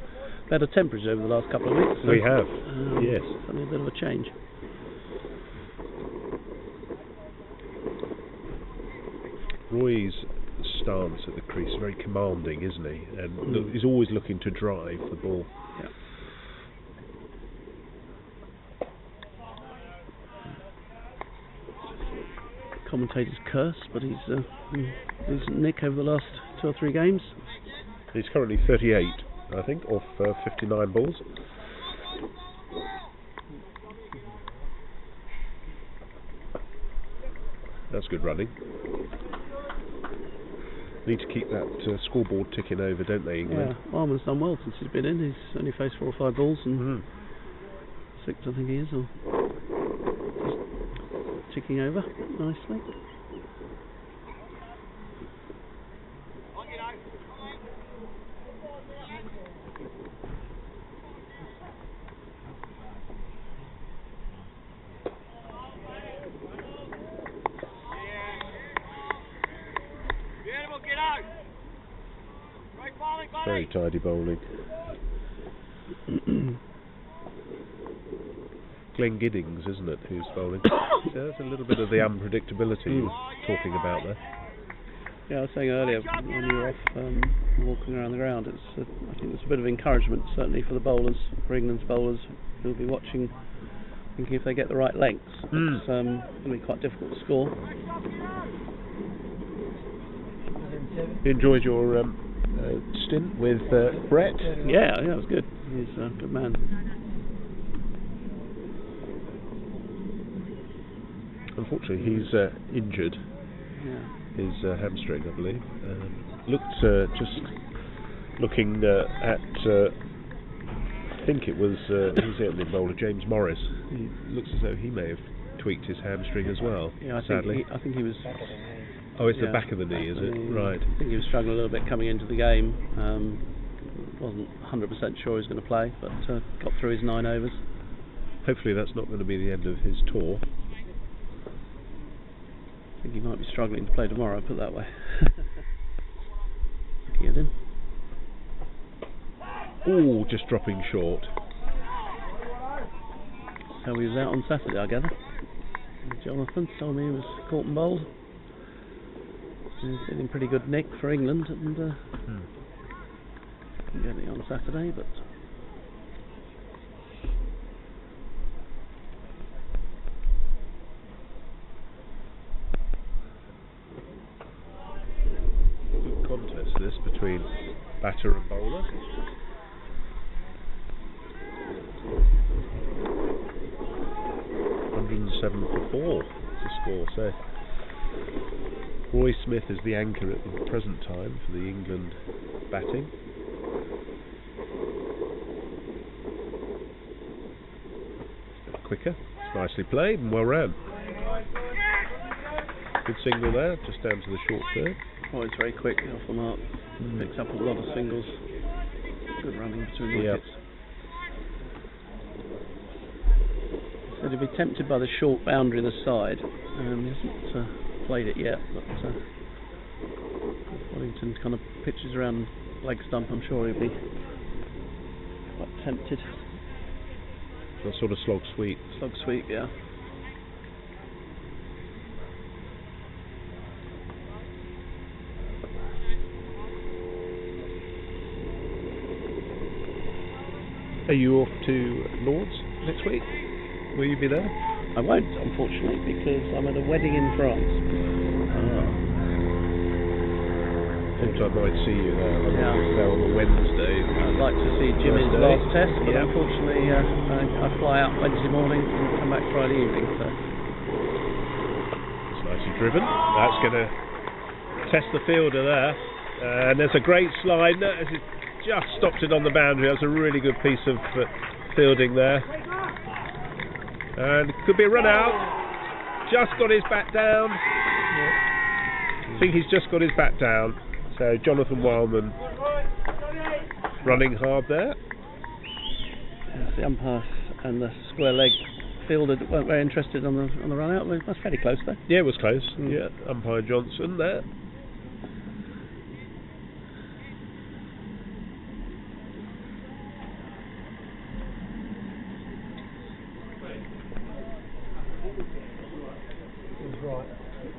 better temperatures over the last couple of weeks. So, we have, yes. It's only a bit of a change. Roy's stance at the crease is very commanding, isn't he? And he's always looking to drive the ball. Yeah. Commentator's curse, but he's Nick over the last 2 or 3 games. He's currently 38, I think, off 59 balls. That's good running. Need to keep that scoreboard ticking over, don't they, England? Yeah, Arman's done well since he's been in. He's only faced 4 or 5 balls, and 6, I think he is, or just ticking over nicely. Very tidy bowling. Glenn Giddings, isn't it, who's bowling? So there's a little bit of the unpredictability you were talking about there. Yeah, I was saying earlier when you were off walking around the ground, I think it's a bit of encouragement, certainly for the bowlers, for England's bowlers, who'll be watching, thinking if they get the right lengths. It's going to be quite difficult to score. You enjoyed your stint with Brett? Yeah, it was good. He's a good man. Unfortunately, he's injured. Yeah. His hamstring, I believe. Looked just looking at. I think it was his England bowler James Morris. He looks as though he may have tweaked his hamstring as well. Yeah, sadly. I think he was. Oh, it's the back of the knee, is it? Right. I think he was struggling a little bit coming into the game. Wasn't 100% sure he was going to play, but got through his 9 overs. Hopefully that's not going to be the end of his tour. I think he might be struggling to play tomorrow, put it that way. Looking at him. Oh, just dropping short. So he was out on Saturday, I gather. Jonathan told me he was caught and bowled. He's in pretty good nick for England, and didn't get it on Saturday, but Good contest this between batter and bowler. .107 for 4 to score. So Roy Smith is the anchor at the present time for the England batting. Quicker, it's nicely played and well ran. Good single there, just down to the short third. oh, it's very quick off the mark. Picks up a lot of singles. Good running between the wickets. Said he'd be tempted by the short boundary on the side. He hasn't played it yet, but Wellington kind of pitches around leg stump. I'm sure he'd be quite tempted. A sort of slog sweep. Slog sweep, yeah. Are you off to Lords next week? Will you be there? I won't, unfortunately, because I'm at a wedding in France. Thought I might see you there. Yeah. There on the Wednesday. I'd like to see Jimmy's Thursday. last test, but Yeah. unfortunately I fly out Wednesday morning and come back Friday evening. So It's nicely driven. That's going to test the fielder there. And there's a great slide. No, he just stopped it on the boundary. That's a really good piece of fielding there. And it could be a run out. Just got his bat down. I think he's just got his bat down. So Jonathan Wildman running hard there. the umpire and the square leg fielder weren't very interested on the run out. That's fairly close though. Yeah, it was close. Yeah, umpire Johnson there. Right.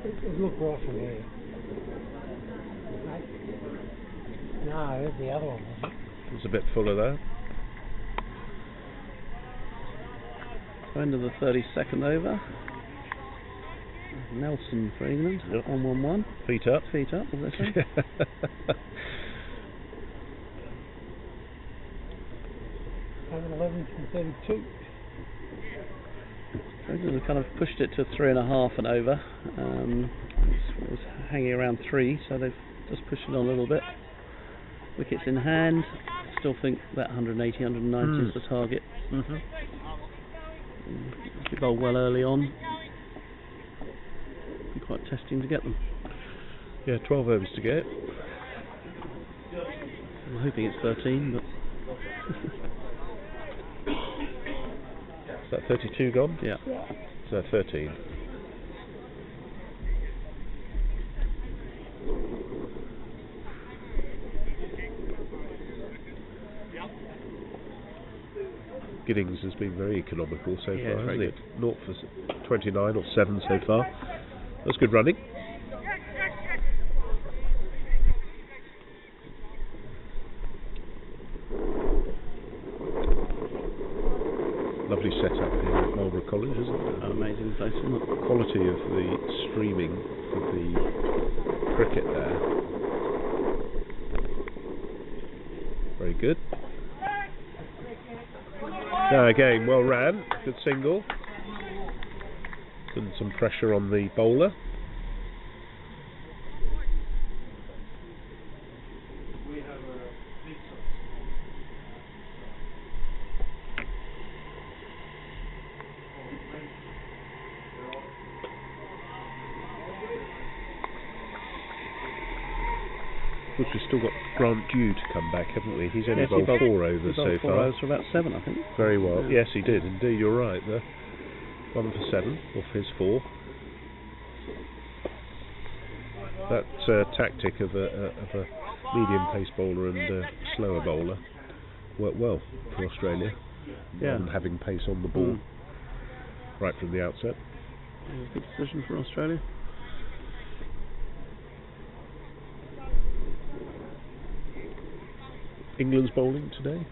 It looked right from here. No, it was the other one, wasn't it? It was a bit fuller there. End of the 32nd over. Nelson for England. Yep. On 1-1. Feet up. Feet up, as they say. Over 11 from 32. England have kind of pushed it to 3.5 and over. It was hanging around 3, so they've just pushed it on a little bit. Wickets in hand. Still think that 180, 190 is the target. If you bowl well early on, it'll be quite testing to get them. Yeah, 12 overs to get. I'm hoping it's 13, but Is that 32 gone? yeah. So 13. Giddings has been very economical so Yeah, far, very hasn't he? 0 for 29 or 7 so far. That's good running. Lovely setup here at Marlborough College, isn't it? Amazing place, isn't it? The quality of the streaming of the cricket there. Very good. Now again, well ran, good single. And some pressure on the bowler. Of course, we've still got Grant Dew to come back, haven't we? He's only Yes, he bowled bowled 4 overs so Four far. overs for about 7, I think. Very well. Yeah. Yes, he did. Indeed, you're right. 1 for 7 off his 4. that tactic of a medium pace bowler and a slower bowler worked well for Australia, rather than having pace on the ball right from the outset. Good decision for Australia. England's bowling today,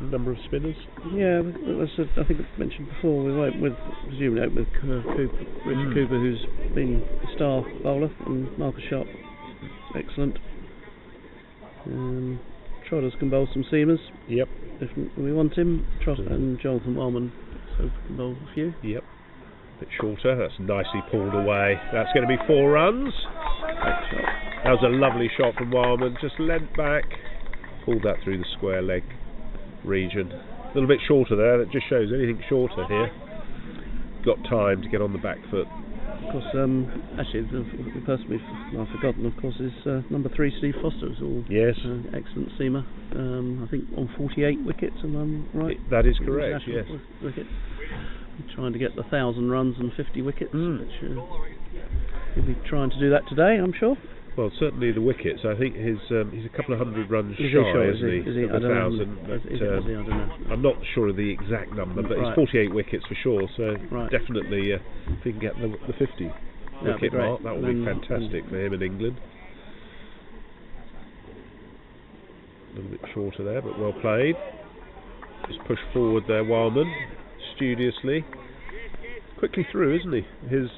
number of spinners. Yeah, I think I mentioned before, we went with, presumably open with Richard Cooper, who's been a star bowler, and Marcus Sharp, excellent. Trotters can bowl some seamers. Yep. If we want him. And Jonathan Wellman, so can bowl a few. Yep. A bit shorter. That's nicely pulled away. That's going to be 4 runs. Great shot. That was a lovely shot from Wellman. Just leant back, pulled that through the square leg region. A little bit shorter there. That just shows anything shorter here. Got time to get on the back foot. Of course, actually, the person I've forgotten, of course, is number 3, Steve Foster. Is all excellent seamer. I think on 48 wickets, am I right? That is correct. Yes. Wicket. Trying to get the 1,000 runs and 50 wickets, which he'll be trying to do that today, I'm sure. Well, certainly the wickets. I think he's a couple of hundred runs shy, isn't he? Is he? Of 1,000. I don't know. I'm not sure of the exact number, but he's 48 wickets for sure. So definitely, if he can get the 50 wicket mark, that would be fantastic for him in England. A little bit shorter there, but well played. Just push forward there, Wildman, studiously. Quickly through, isn't he? His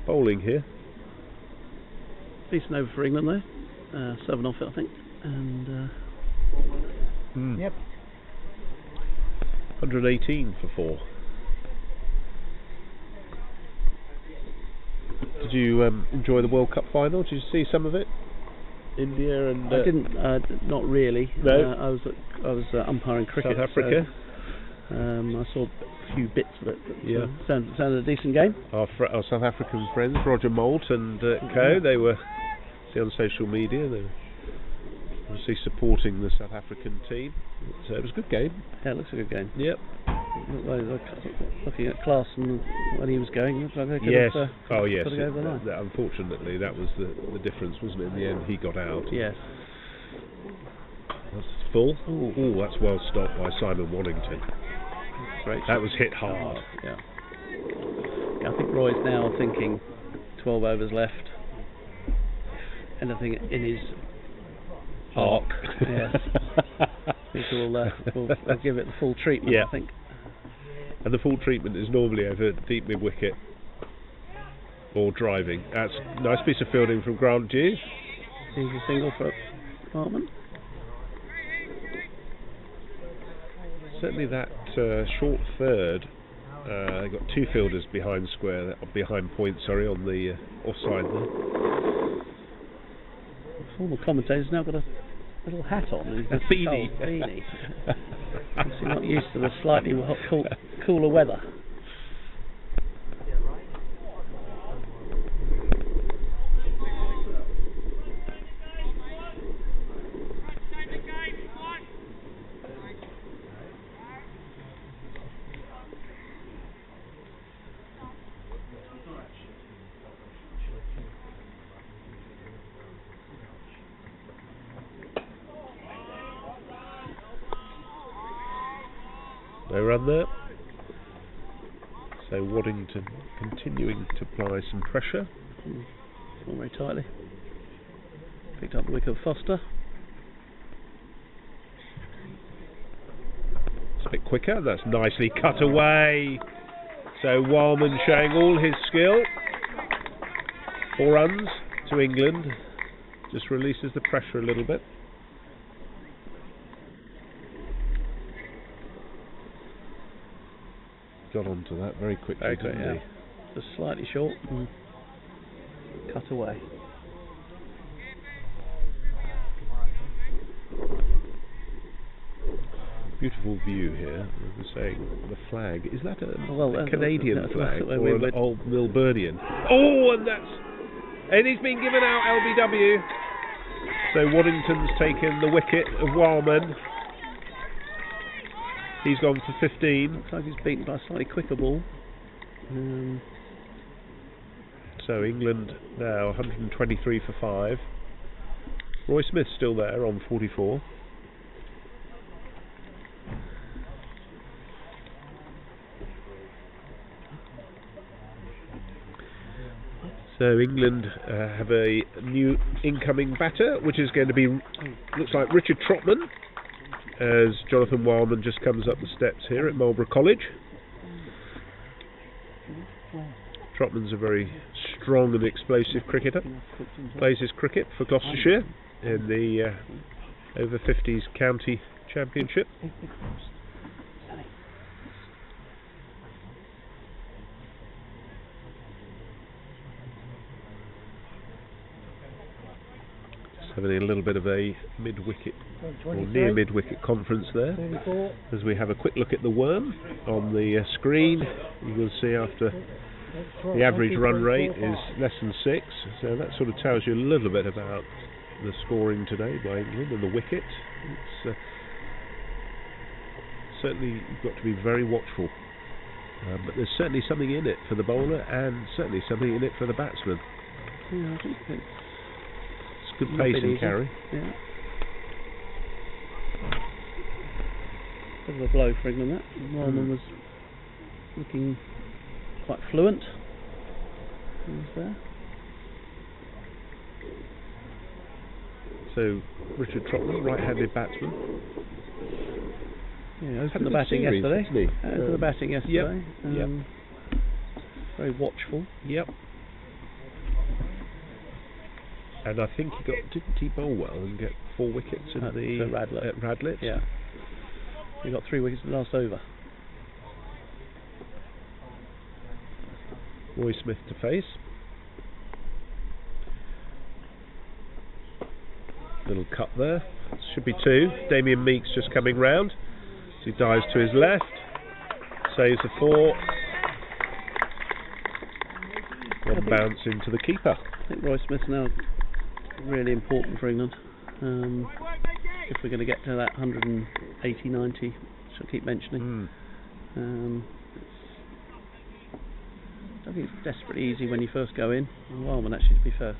bowling here. Decent over for England though, 7 off it I think, and Yep. 118 for 4. Did you enjoy the World Cup final? Did you see some of it? India and I didn't, not really. No. I was umpiring cricket. South Africa. So, I saw a few bits of it. But, sounded a decent game. Our South African friends, Roger Moult and Co. They were on social media. They were obviously supporting the South African team. So it was a good game. Yeah, it looks a good game. Yep. Looking at Clarkson when he was going, looked like they could yes. have, Yes. put it over the line. Unfortunately, that was the difference, wasn't it? In the end, he got out. Yes. That's full. Oh, that's well stopped by Simon Wallington. Great. That was hit hard. Yeah. I think Roy's now thinking 12 overs left. Anything in his arc. Yes. We'll give it the full treatment, I think. And the full treatment is normally over deep mid wicket or driving. That's a nice piece of fielding from Grant G. Easy single for Hartman. Certainly that short third. They got 2 fielders behind point. On the offside there. The former commentator's now got a little hat on. A beanie. Beanie. Obviously not used to the slightly cooler weather. No run there. So Waddington continuing to apply some pressure. Not very tightly. Picked up the wicket of Foster. It's a bit quicker. That's nicely cut away. So Wildman showing all his skill. 4 runs to England. Just releases the pressure a little bit. Got onto that very quickly, didn't he? Just slightly short and cut away. Beautiful view here. We're saying the flag. Is that a Canadian flag or an old Melburnian? Oh, and he's been given out LBW. So Waddington's taken the wicket of Wildman. He's gone for 15. Looks like he's beaten by a slightly quicker ball. So England now 123 for 5. Roy Smith still there on 44. So England have a new incoming batter, which is going to be, looks like Richard Trotman, as Jonathan Wildman just comes up the steps here at Marlborough College. Trotman's a very strong and explosive cricketer. Plays his cricket for Gloucestershire in the Over-50s County Championship. Having a little bit of a mid-wicket or near mid-wicket conference there, as we have a quick look at the worm on the screen. You will see after the average run rate is less than 6, so that sort of tells you a little bit about the scoring today by England and the wicket. It's certainly you've got to be very watchful, but there's certainly something in it for the bowler and certainly something in it for the batsman. Yeah, I think it's good pace and carry. Yeah. Bit of a blow for England that. Wildman was looking quite fluent. He was there. So Richard Trotman, right-handed batsman. Yeah, opened the batting yesterday. Opened the batting yesterday. Yep. Very watchful. Yep. And I think didn't he bowl well and get 4 wickets in at Radlett? Yeah. He got 3 wickets in the last over. Roy Smith to face. Little cut there. Should be 2. Damien Meeks just coming round. So he dives to his left. Saves the 4. One bounce into the keeper. I think Roy Smith now really important for England. If we're going to get to that 180, 90, which I keep mentioning. I don't think it's desperately easy when you first go in. Wildman, actually, to be fair,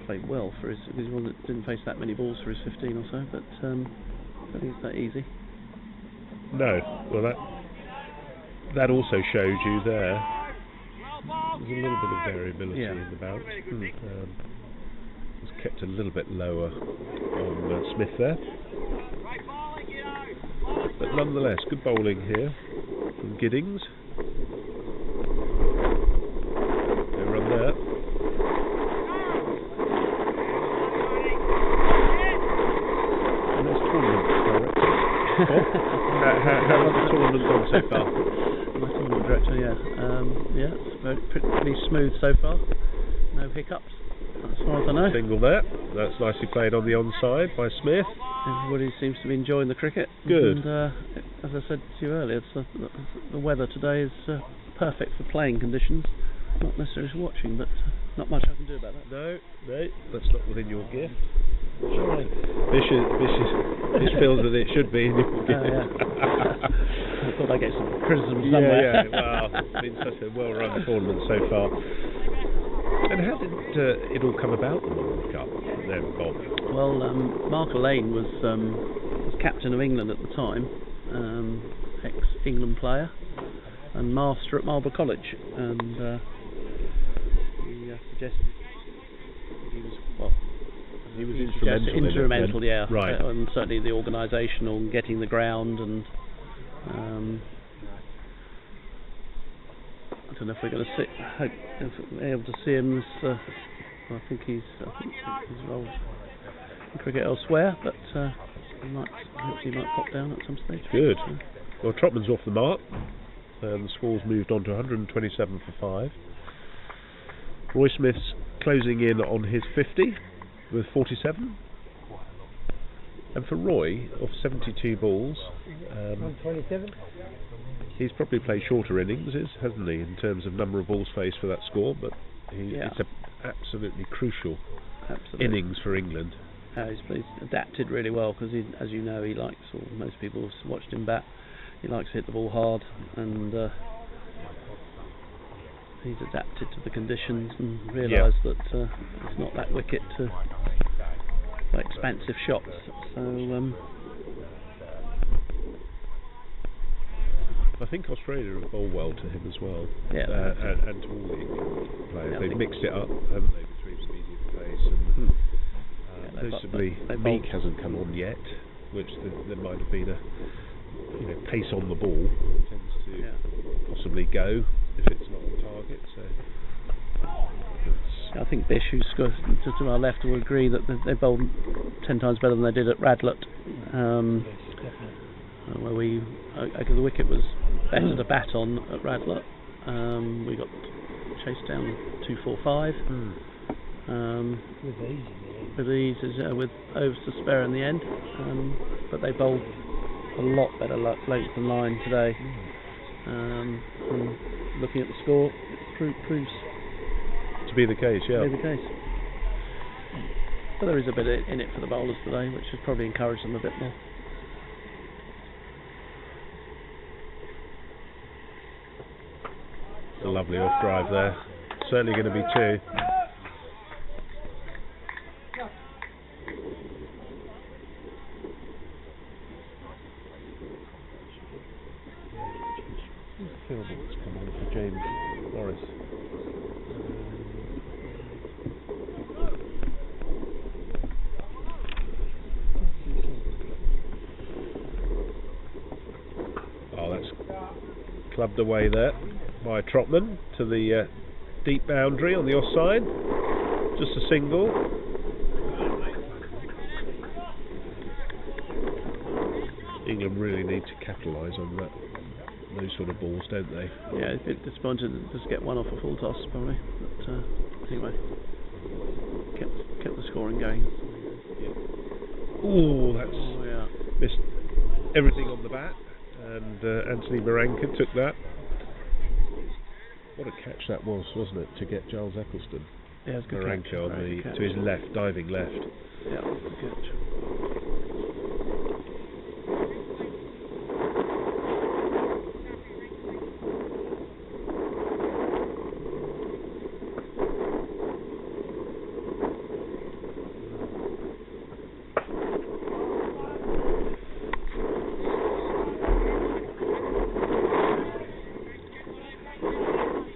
played well for his, because he didn't face that many balls for his 15 or so, but I don't think it's that easy. No, well that also shows you there. There's a little bit of variability in the bounce. It's kept a little bit lower on Smith there. But nonetheless, good bowling here from Giddings. No run there. And there's tournament director. How has the tournament gone so far? My tournament director, it's pretty smooth so far. No hiccups, as far as I know. Single there. That's nicely played on the onside by Smith. Everybody seems to be enjoying the cricket. Good. And as I said to you earlier, the weather today is perfect for playing conditions. Not necessarily for watching, but not much I can do about that. No, that's not within your gift. Surely. This feels that it should be in your gift. I thought I'd get some criticism somewhere. Well, it's been such a well-run tournament so far. And how did it all come about, the Marlborough Cup, then, Bob? Well, Mark Lane was captain of England at the time, ex-England player, and master at Marlborough College, and he suggested he was instrumental. Right. And certainly the organisational and getting the ground, and I don't know if we're going to be able to see him. I think he's involved in cricket elsewhere, but he might pop down at some stage. Good. Well, Trotman's off the mark, and the score's moved on to 127 for 5. Roy Smith's closing in on his 50 with 47. And for Roy, off 72 balls, 127. He's probably played shorter innings, hasn't he, in terms of number of balls faced for that score, but it's an absolutely crucial innings for England. He's adapted really well, because as you know, he likes, or most people have watched him bat, he likes to hit the ball hard, and he's adapted to the conditions and realised that it's not that wicket to expansive shots. So I think Australia have bowled well to him as well. Yeah, and to all the England players. Yeah, They've mixed it up, haven't they, between the medium pace and noticeably Meek hasn't come on yet, which there might have been a pace on the ball tends to possibly go if it's not on target. So I think Bish, who's just to our left, will agree that they bowled 10 times better than they did at Radlett. Where the wicket was better to bat on at Radlett. We got chased down 245 with ease, with overs to spare in the end. But they bowled a lot better late than line today. And looking at the score, it proves to be the case. To be the case. But there is a bit in it for the bowlers today, which has probably encouraged them a bit more. A lovely off drive there. Certainly going to be 2. Field ball's come on for James Morris. Oh, that's clubbed away there by Trotman to the deep boundary on the offside. Just a single. England really need to capitalise on those sort of balls, don't they? Yeah, it's a bit disappointed to just get one off a full toss, probably. But anyway, kept the scoring going. Oh, that's missed everything on the bat, and Anthony Moranka took that. What a catch that was, wasn't it, to get Giles Eccleston? Yeah, it was a good Moranka catch. to his left, diving left. Yeah, good catch.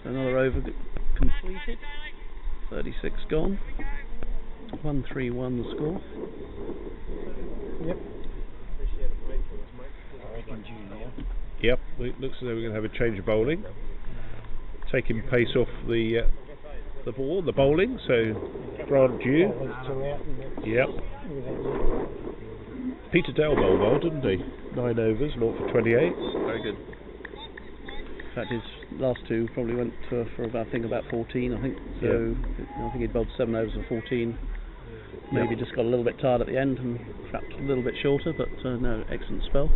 Another over completed. 36 gone. 1-3-1 the score. Yep. Yep, it looks as though we're going to have a change of bowling. Taking pace off the bowling, so Grant Dew. Yep. Peter Dale bowled well, didn't he? 9 overs, 0 for 28. Very good. In fact, his last 2 probably went for about 14, I think. So I think he'd bowled 7 overs for 14. Maybe just got a little bit tired at the end and trapped a little bit shorter, but no, excellent spell.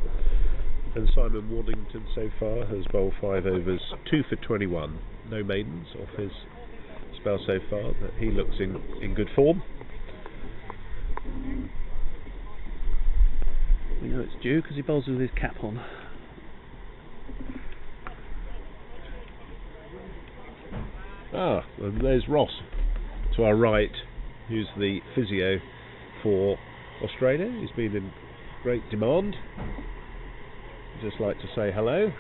And Simon Waddington so far has bowled 5 overs, 2 for 21. No maidens off his spell so far, but he looks in good form. We know it's due because he bowls with his cap on. And there's Ross to our right, who's the physio for Australia. He's been in great demand. Just like to say hello.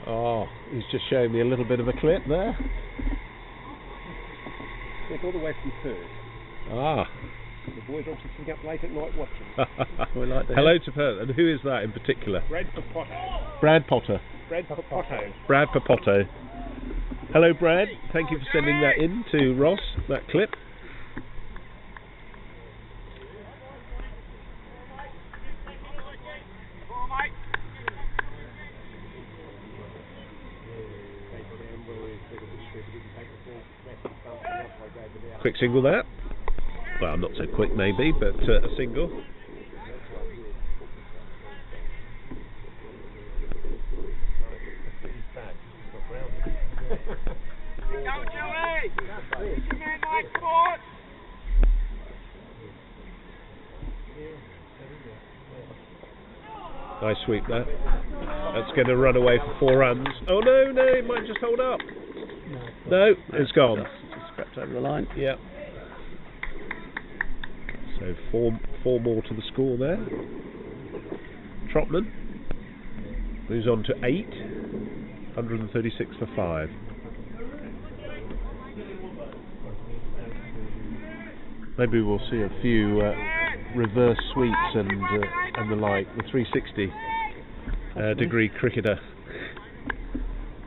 Oh, he's just showing me a little bit of a clip there. It's all the way from Perth. Ah. The boys are obviously sitting up late at night watching. We like hello to Perth. And who is that in particular? Brad Papotto. Brad Potter. Brad Papotto. Brad Papotto. Hello, Brad. Thank you for sending that in to Ross, that clip. Quick single there. Well, not so quick maybe, but a single. Nice sweep there. That's going to run away for 4 runs. Oh no, it might just hold up. No, it's gone. Just scrapped over the line. Yeah. So four more to the score there. Trotman moves on to 8. 136 for 5. Maybe we'll see a few reverse sweeps and the like. The 360 degree cricketer.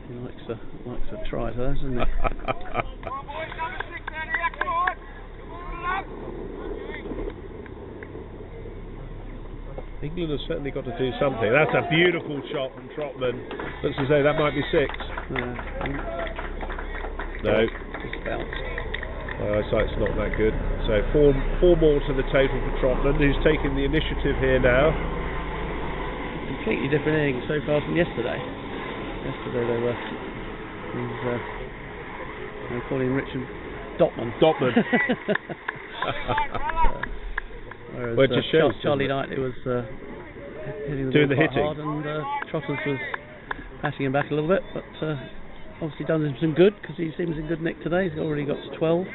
He likes a try to that, doesn't he? England has certainly got to do something. That's a beautiful shot from Trotman. Looks as though that might be 6. No. Just bounced. Eyesight's not that good. So 4 more to the total for Trotman, who's taking the initiative here now. Completely different innings so far from yesterday. Yesterday they were calling him Richard Dotman. Whereas Well, it just shows, Charlie doesn't Knightley was hitting doing the the ball quite hitting. hard, and Trotters was patting him back a little bit, but obviously done him some good because he seems in good nick today. He's already got to 12,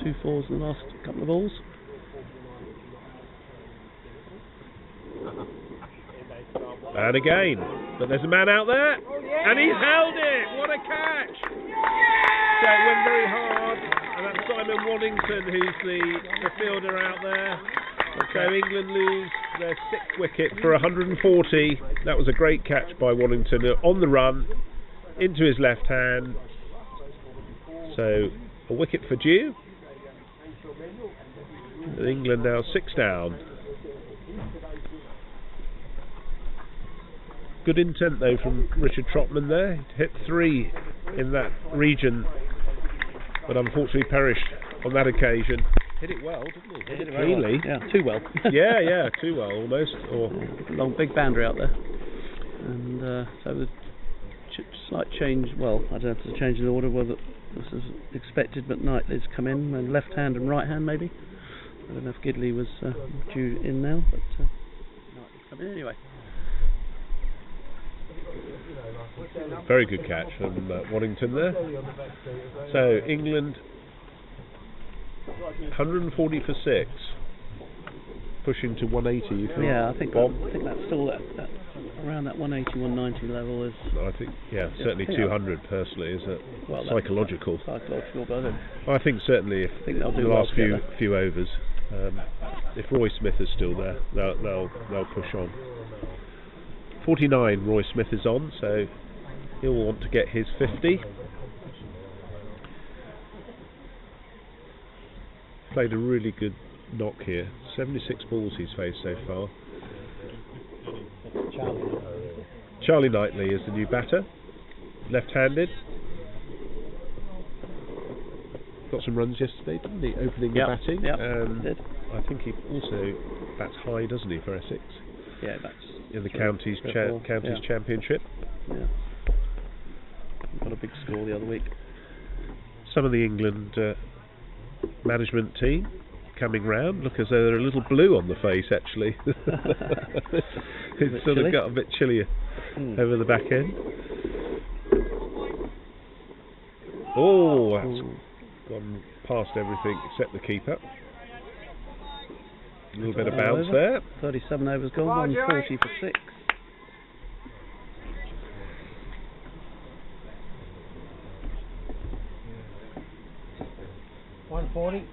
2 fours in the last couple of balls. And again, but there's a man out there, and he's held it. What a catch! So it went very hard, and that's Simon Waddington who's the fielder out there. So England lose their 6th wicket for 140. That was a great catch by Waddington on the run into his left hand. So a wicket for due. And England now 6 down. Good intent though from Richard Trotman there. He hit 3 in that region, but unfortunately perished on that occasion. Hit it well, didn't he? Hit it cleanly. Yeah, too well. yeah, too well almost. Or long big boundary out there. And so the slight change. Well, I don't know if there's a change in order whether this is expected, but Knightley's come in, and left hand and right hand maybe. I don't know if Gidley was due in now, but Knightley's come in anyway. Very good catch from Waddington there. So England 140 for 6, pushing to 180. You think? Yeah, I think Bob? that's still that around that 180, 190 level is. I think certainly 200 personally is psychological. Psychological, but I think certainly if they'll do the last well few overs, if Roy Smith is still there, they'll push on. 49 Roy Smith is on, so he'll want to get his 50. Played a really good knock here. 76 balls he's faced so far. Charlie Knightley is the new batter, left-handed. Got some runs yesterday, didn't he? Opening the batting. Did. I think he also bats high, doesn't he, for Essex? Yeah, that's in the counties championship. Yeah. Got a big score the other week. Some of the England management team coming round look as though they're a little blue on the face actually. It's sort of got a bit chillier over the back end. Oh, that's gone past everything except the keeper. A little bit of bounce there. 37 overs gone, 140 for 6. $140.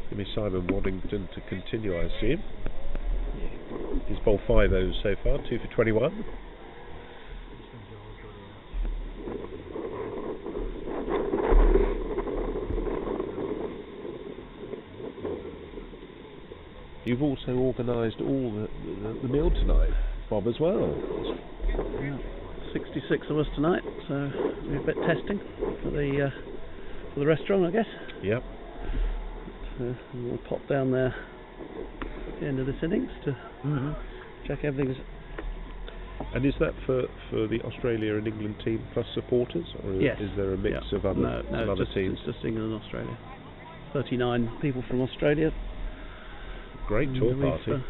Give me Simon Waddington to continue, I assume. He's bowled 5 overs so far, 2 for 21. You've also organised all the meal tonight, Bob, as well. Yeah, 66 of us tonight, so we're a bit testing for the restaurant, I guess. Yep. We'll pop down there at the end of this innings to check everything's. And is that for the Australia and England team plus supporters, or yes. is there a mix of other teams? It's just England and Australia. 39 people from Australia. Great tour party.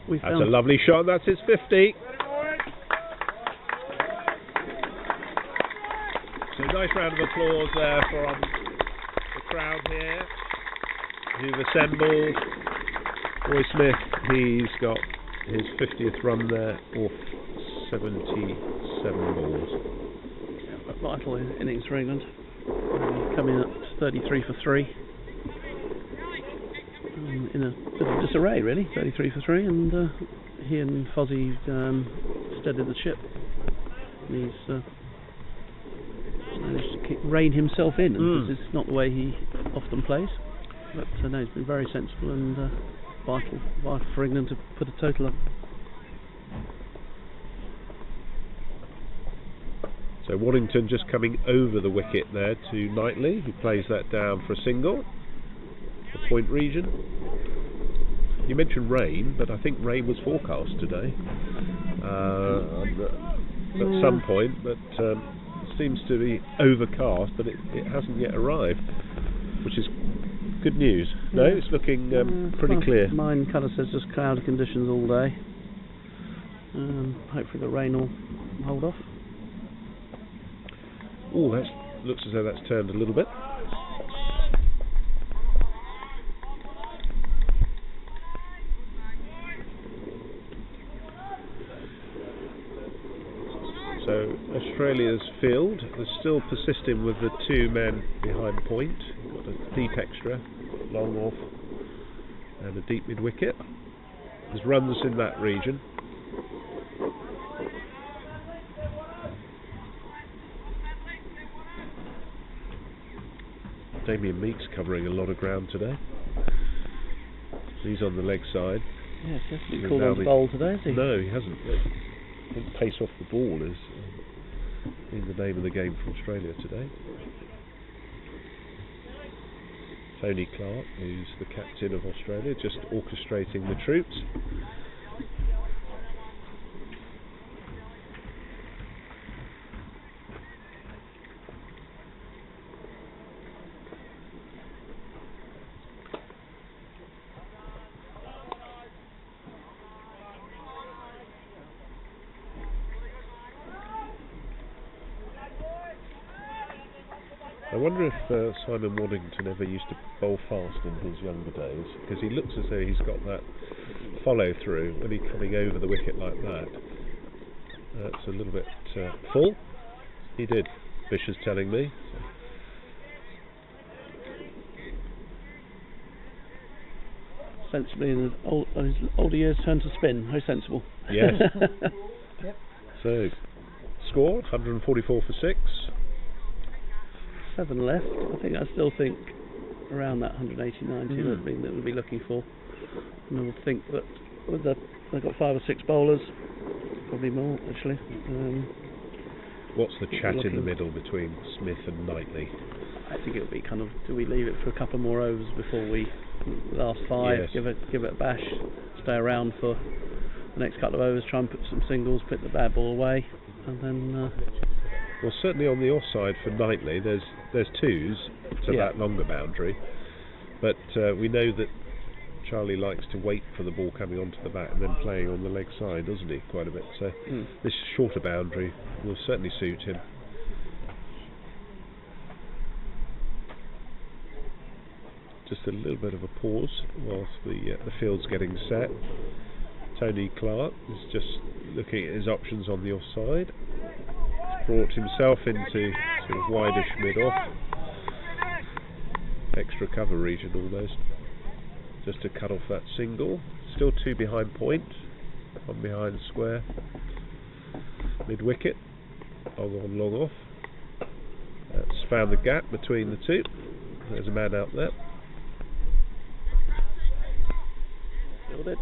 We've That's a lovely shot. That's his 50. So nice round of applause there from the crowd here who've assembled. Roy Smith, he's got his 50th run there off 77 balls. A vital innings for England. Coming at 33 for 3. In a bit of disarray, really. 33 for 3, and he and Fozzie steadied the ship. He's managed to rein himself in, and this is not the way he often plays. But no, he's been very sensible and vital for England to put a total up. So Waddington just coming over the wicket there to Knightley, who plays that down for a single. The point region. You mentioned rain, but I think rain was forecast today at some point, but it seems to be overcast, but it hasn't yet arrived, which is good news. No, it's looking pretty clear. Mine colour says just cloudy conditions all day. Hopefully the rain will hold off. Oh, that looks as though that's turned a little bit. So Australia's field is still persisting with the 2 men behind point. Got a deep extra, long off, and a deep mid wicket. There's runs in that region. Damien Meek's covering a lot of ground today. He's on the leg side. Yes, he hasn't been called on the bowl today, has he? No, he hasn't. I think pace off the ball is in the name of the game for Australia today. Tony Clark, who's the captain of Australia, just orchestrating the troops. I wonder if Simon Waddington ever used to bowl fast in his younger days, because he looks as though he's got that follow through when he's coming over the wicket like that. It's a little bit full. He did, Bish is telling me. Sensibly in his older years turned to spin. Very sensible. Yes. Yep. So, score 144 for 6. 7 left. I still think around that 180, 90 that we'll be looking for. And I would think that with they've got 5 or 6 bowlers, probably more actually. What's the chat in the middle between Smith and Knightley? I think it'll be kind of, do we leave it for a couple more overs before we last 5? Yes. Give it a bash, stay around for the next couple of overs, try and put some singles, put the bad ball away, and then. Well, certainly on the offside for Knightley, there's 2s to that longer boundary, but we know that Charlie likes to wait for the ball coming onto the bat and then playing on the leg side, doesn't he, quite a bit, so this shorter boundary will certainly suit him. Just a little bit of a pause whilst the field's getting set. Tony Clark is just looking at his options on the offside. Brought himself into sort of wideish mid-off, extra cover region almost, just to cut off that single. Still 2 behind point, 1 behind square, mid-wicket, long on, long off. That's found the gap between the 2. There's a man out there. Fielded.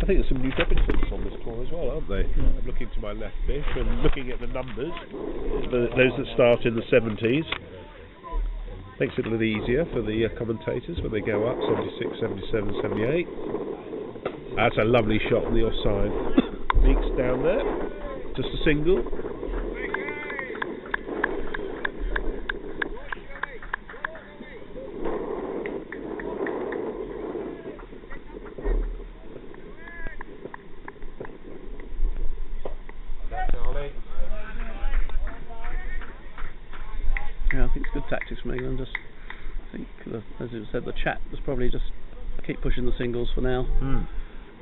I think there's some new debutants on this tour as well, aren't they? I'm looking to my left, Bish, and looking at the numbers, those that start in the 70s. Makes it a little easier for the commentators when they go up, 76, 77, 78. That's a lovely shot on the offside. Meeks down there. Just a single. Yeah, I think it's good tactics from England. Just, I think, as you said, the chat was probably just keep pushing the singles for now.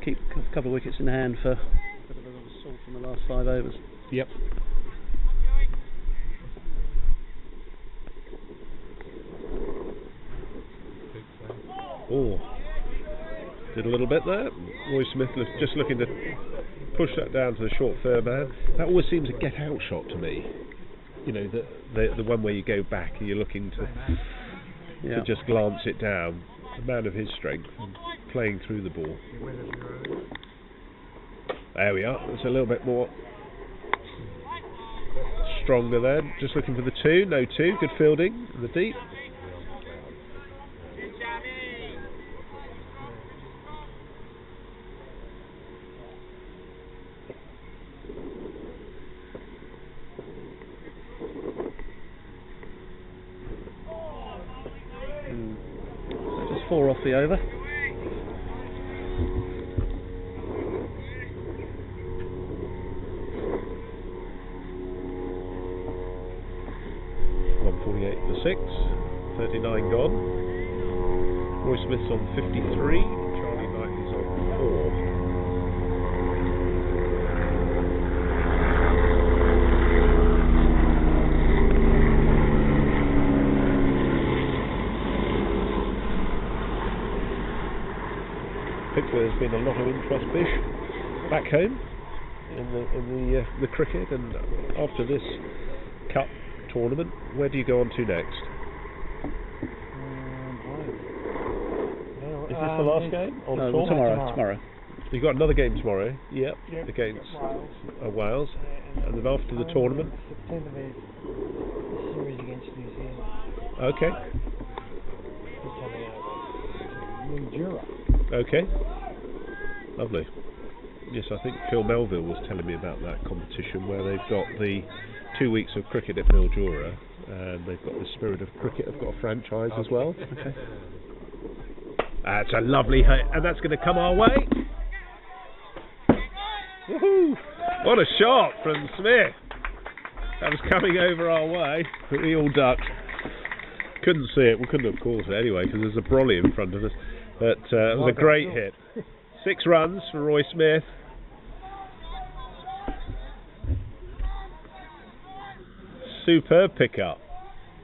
Keep a couple of wickets in hand for a bit of an assault in the last 5 overs. Yep. Oh, did a little bit there. Roy Smith just looking to push that down to the short third man. That always seems a get out shot to me. You know, the one where you go back and you're looking to just glance it down. A man of his strength and playing through the ball. There we are. It's a little bit more stronger there. Just looking for the 2. No 2. Good fielding in the deep. Just 4 off the over. For 6, 39 gone. Roy Smith's on 53, Charlie Knightley's on 4. Hopefully there's been a lot of interest, Bish, back home in the cricket, and after this cup tournament, where do you go on to next? Is this the last game? No, tomorrow. You've got another game tomorrow. Yep. Against Wales. Wales. And then after the tournament? September there's a series against New Zealand. Okay. It's coming over to Mildura. Okay. Lovely. Yes, I think Phil Melville was telling me about that competition where they've got the 2 weeks of cricket at Mildura, and they've got the Spirit of Cricket. They've got a franchise as well. Okay. That's a lovely hit, and that's going to come our way. Woohoo! What a shot from Smith. That was coming over our way, but we all ducked. Couldn't see it. We couldn't have caught it anyway because there's a brolly in front of us. But it was a great hit. 6 runs for Roy Smith. Superb pickup.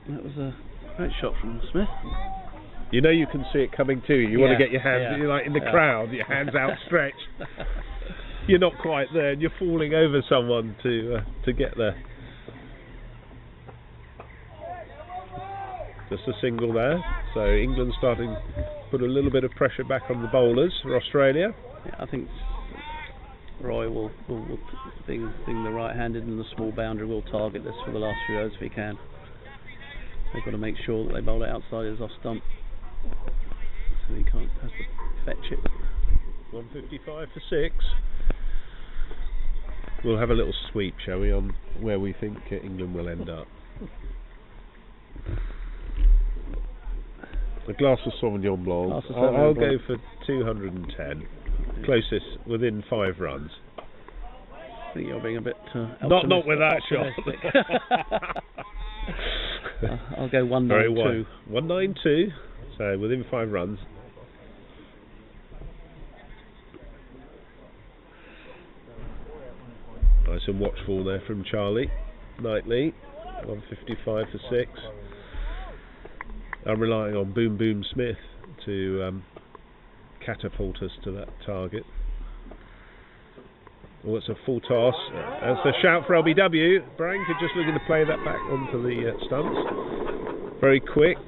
That was a great shot from Smith. You know you can see it coming to you. You want to get your hands, you're like in the crowd, your hands outstretched. You're not quite there, and you're falling over someone to get there. Just a single there. So England starting to put a little bit of pressure back on the bowlers for Australia. Yeah, I think Roy will being the right-handed and the small boundary, will target this for the last few overs if he can. They've got to make sure that they bowl it outside his off stump, so he can't have to fetch it. 155 for 6. We'll have a little sweep, shall we, on where we think England will end up. A glass of Sauvignon Blanc. I'll go for 210. Closest within 5 runs. I think you're being a bit not with that shot. I'll go 192. 192. So within 5 runs. Nice and watchful there from Charlie Knightley. 155 for 6. I'm relying on Boom Boom Smith to catapult us to that target. Oh, it's a full toss. That's a shout for LBW. Brank are just looking to play that back onto the stumps. Very quick.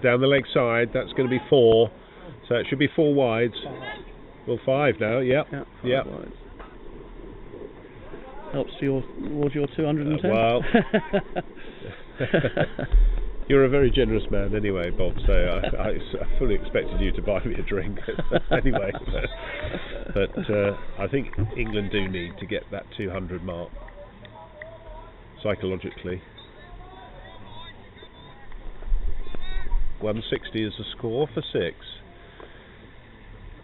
down the leg side. That's going to be 4. So it should be 4 wides. Well, 5 now. Yep. Yeah. 5 wides. Helps towards your 210. Well, you're a very generous man anyway, Bob, so I fully expected you to buy me a drink anyway. But I think England do need to get that 200 mark psychologically. 160 is the score for 6.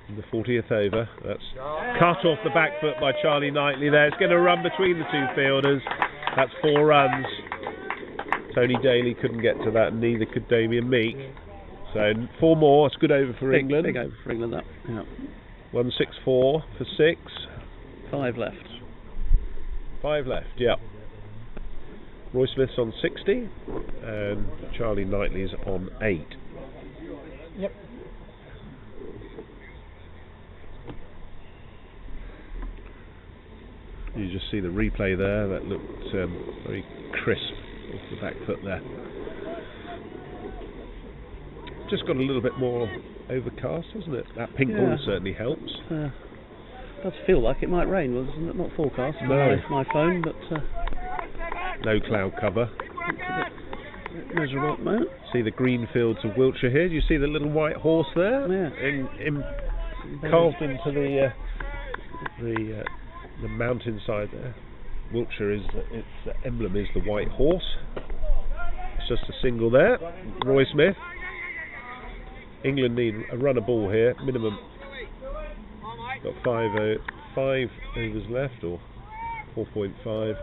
In the 40th over. That's cut off the back foot by Charlie Knightley there. It's going to run between the 2 fielders. That's 4 runs. Tony Daly couldn't get to that, and neither could Damien Meek. So 4 more. It's good over for England. Big over for England, that. Yeah. 164 for 6. 5 left. 5 left, yeah. Roy Smith's on 60, and Charlie Knightley's on 8. Yep. You just see the replay there. That looked very crisp off the back foot there. Just got a little bit more overcast, hasn't it? That pink ball certainly helps. Does feel like it might rain, wasn't it? Not forecast on my phone, but no cloud cover. It's a bit miserable at the moment. See the green fields of Wiltshire here. Do you see the little white horse there? Yeah. Carved into the mountainside there. Wiltshire its emblem is the white horse. It's just a single there. Roy Smith. England need a run of ball here, minimum. Got 5 overs left, or 4.5.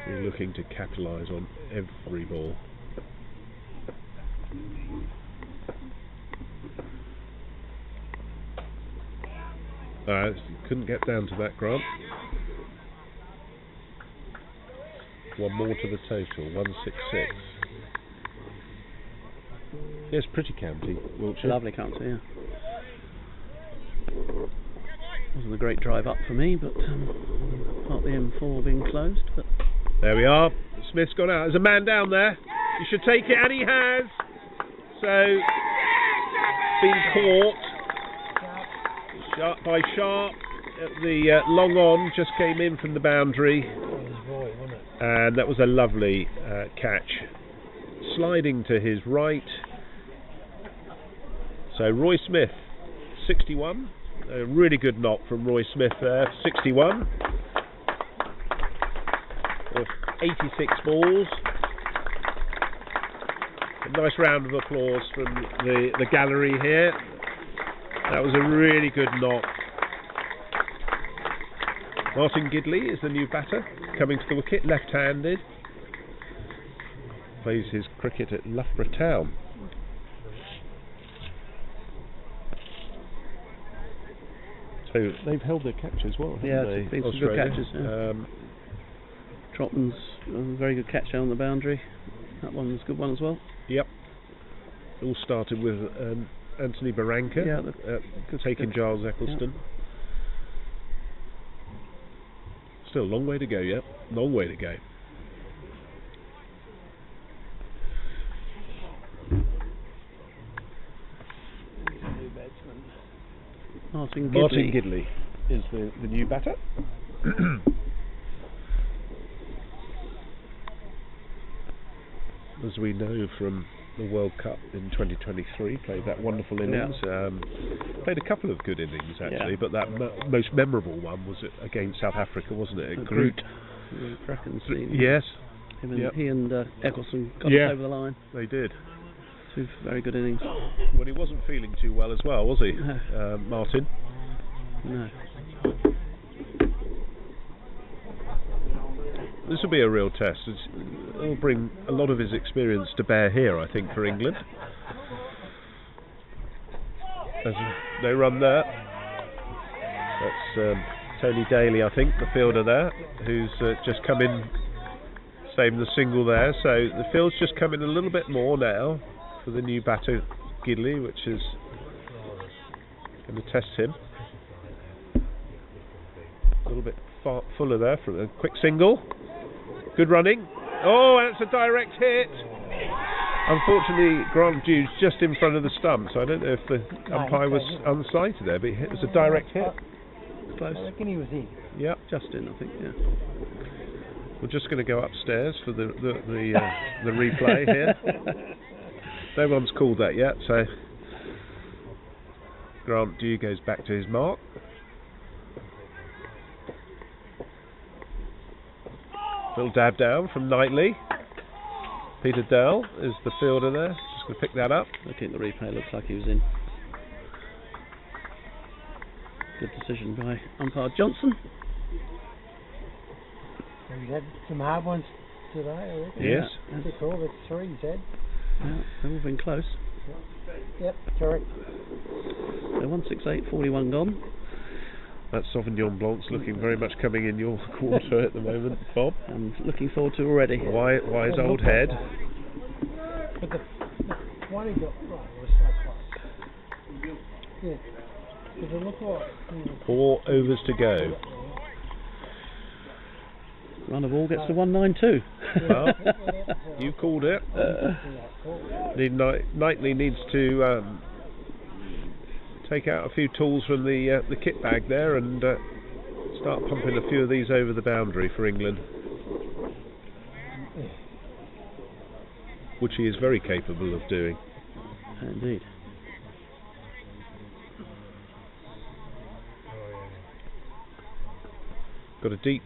We're looking to capitalise on every ball. Couldn't get down to that, Grant. 1 more to the total, 166. Yes, pretty county, Wiltshire. Lovely county, yeah. Wasn't a great drive up for me, but part of the M4 being closed. But there we are. Smith's gone out. There's a man down there. He should take it, and he has. So, been caught. By Sharp at the long on, just came in from the boundary, and that was a lovely catch, sliding to his right. So Roy Smith 61, a really good knock from Roy Smith there, 61 of 86 balls. A nice round of applause from the gallery here. That was a really good knock. Martin Gidley is the new batter, coming to the wicket, left-handed. Plays his cricket at Loughborough Town. So they've held their catches well, haven't they? It's been some good catches. Yeah. Trotman's a very good catch down the boundary. That one was a good one as well. Yep. It all started with Anthony Barranca taking Giles Eccleston. Yeah. Still a long way to go, yeah. Long way to go. Martin Gidley is the new batter. As we know from the World Cup in 2023, played that wonderful innings. Played a couple of good innings actually, but that most memorable one was against South Africa, wasn't it? At Groot. Yes. He and Eccleston got us over the line. They did. 2 very good innings. Well, he wasn't feeling too well as well, was he, Martin? No. This will be a real test. It'll bring a lot of his experience to bear here, I think, for England. There's no run there. That's Tony Daly, I think, the fielder there, who's just come in, saving the single there. So the field's just come in a little bit more now for the new batter, Gidley, which is going to test him. A little bit fuller there for a quick single. Good running. Oh, and it's a direct hit. Unfortunately, Grant Dew's just in front of the stump, so I don't know if the umpire was unsighted there, but it was a direct hit. Close. I reckon he was in. Yep. Just in, I think, yeah. We're just going to go upstairs for the replay here. No one's called that yet, so Grant Dew goes back to his mark. Little dab down from Knightley. Peter Dell is the fielder there. Just going to pick that up. Looking at the replay, looks like he was in. Good decision by umpire Johnson. He's had some hard ones today, I reckon. Yes. That's all, that's 3 he's had. Yeah, they've all been close. Yep, correct. So 168, 41 gone. That Sauvignon Blanc's looking very much coming in your quarter at the moment, Bob. And looking forward to already. Wise old head. But the one he got right was so close. Yeah. Does it look like? 4 overs to go. Run of all gets to 192. Well, you called it. Knightley needs to take out a few tools from the kit bag there and start pumping a few of these over the boundary for England, which he is very capable of doing. Indeed. Got a deep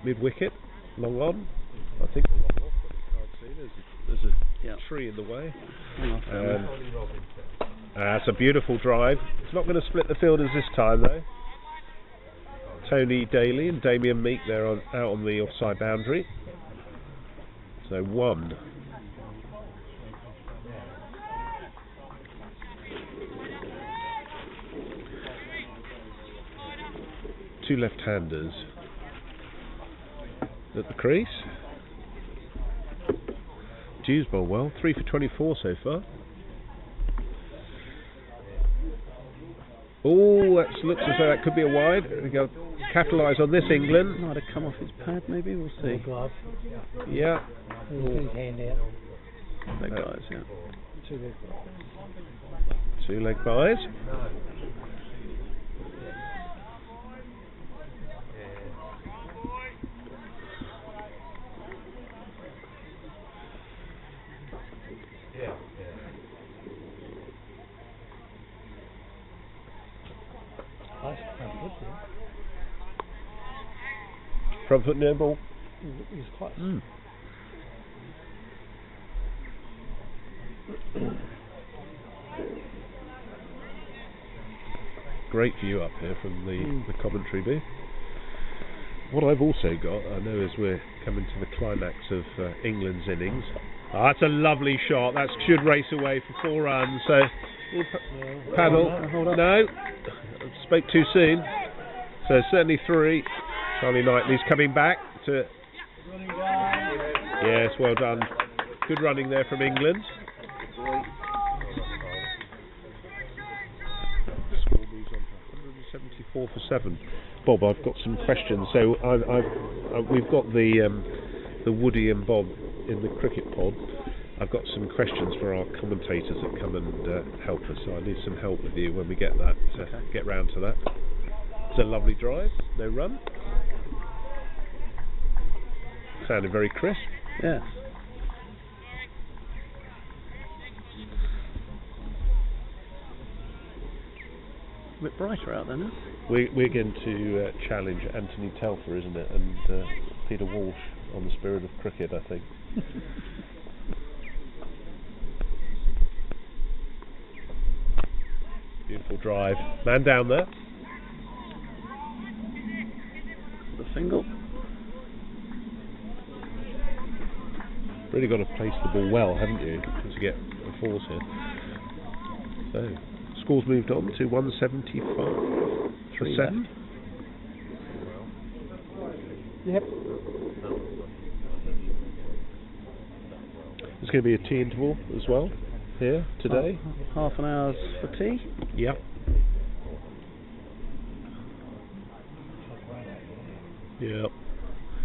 mid wicket, long on. I think long off, but you can't see. There's a tree in the way. That's a beautiful drive. It's not going to split the fielders this time though. Tony Daly and Damien Meek there out on the offside boundary. So 1. Two left-handers at the crease. Dew's bowled well, 3 for 24 so far. Oh, that looks as though that could be a wide. We go capitalise on this, England. Might have come off his pad, maybe. We'll see. Glove. Yeah. His hand out. Leg guys, yeah. 2 leg. 2 leg byes. Front foot near ball. He's close. Great view up here from the commentary booth. What I've also got, I know as we're coming to the climax of England's innings. That's a lovely shot. That should race away for 4 runs. So, paddle. No, spoke too soon. So certainly 3. Charlie Knightley's coming back to. Yes, well done. Good running there from England. Score moves on to 174 for 7. Bob, I've got some questions. So we've got the Woody and Bob in the cricket pod. I've got some questions for our commentators that come and help us. So I need some help with you when we get that. Get round to that. It's a lovely drive. No run. Sounded very crisp. Yes. A bit brighter out there now. We're going to challenge Anthony Telfer, isn't it, and Peter Walsh on the spirit of cricket, I think. Beautiful drive. Man down there. The single. Really got to place the ball well, haven't you, to get a force here. So, score's moved on to 175 for 7. Yep. There's going to be a tea interval as well here today. Half an hour's for tea. Yep. Yep.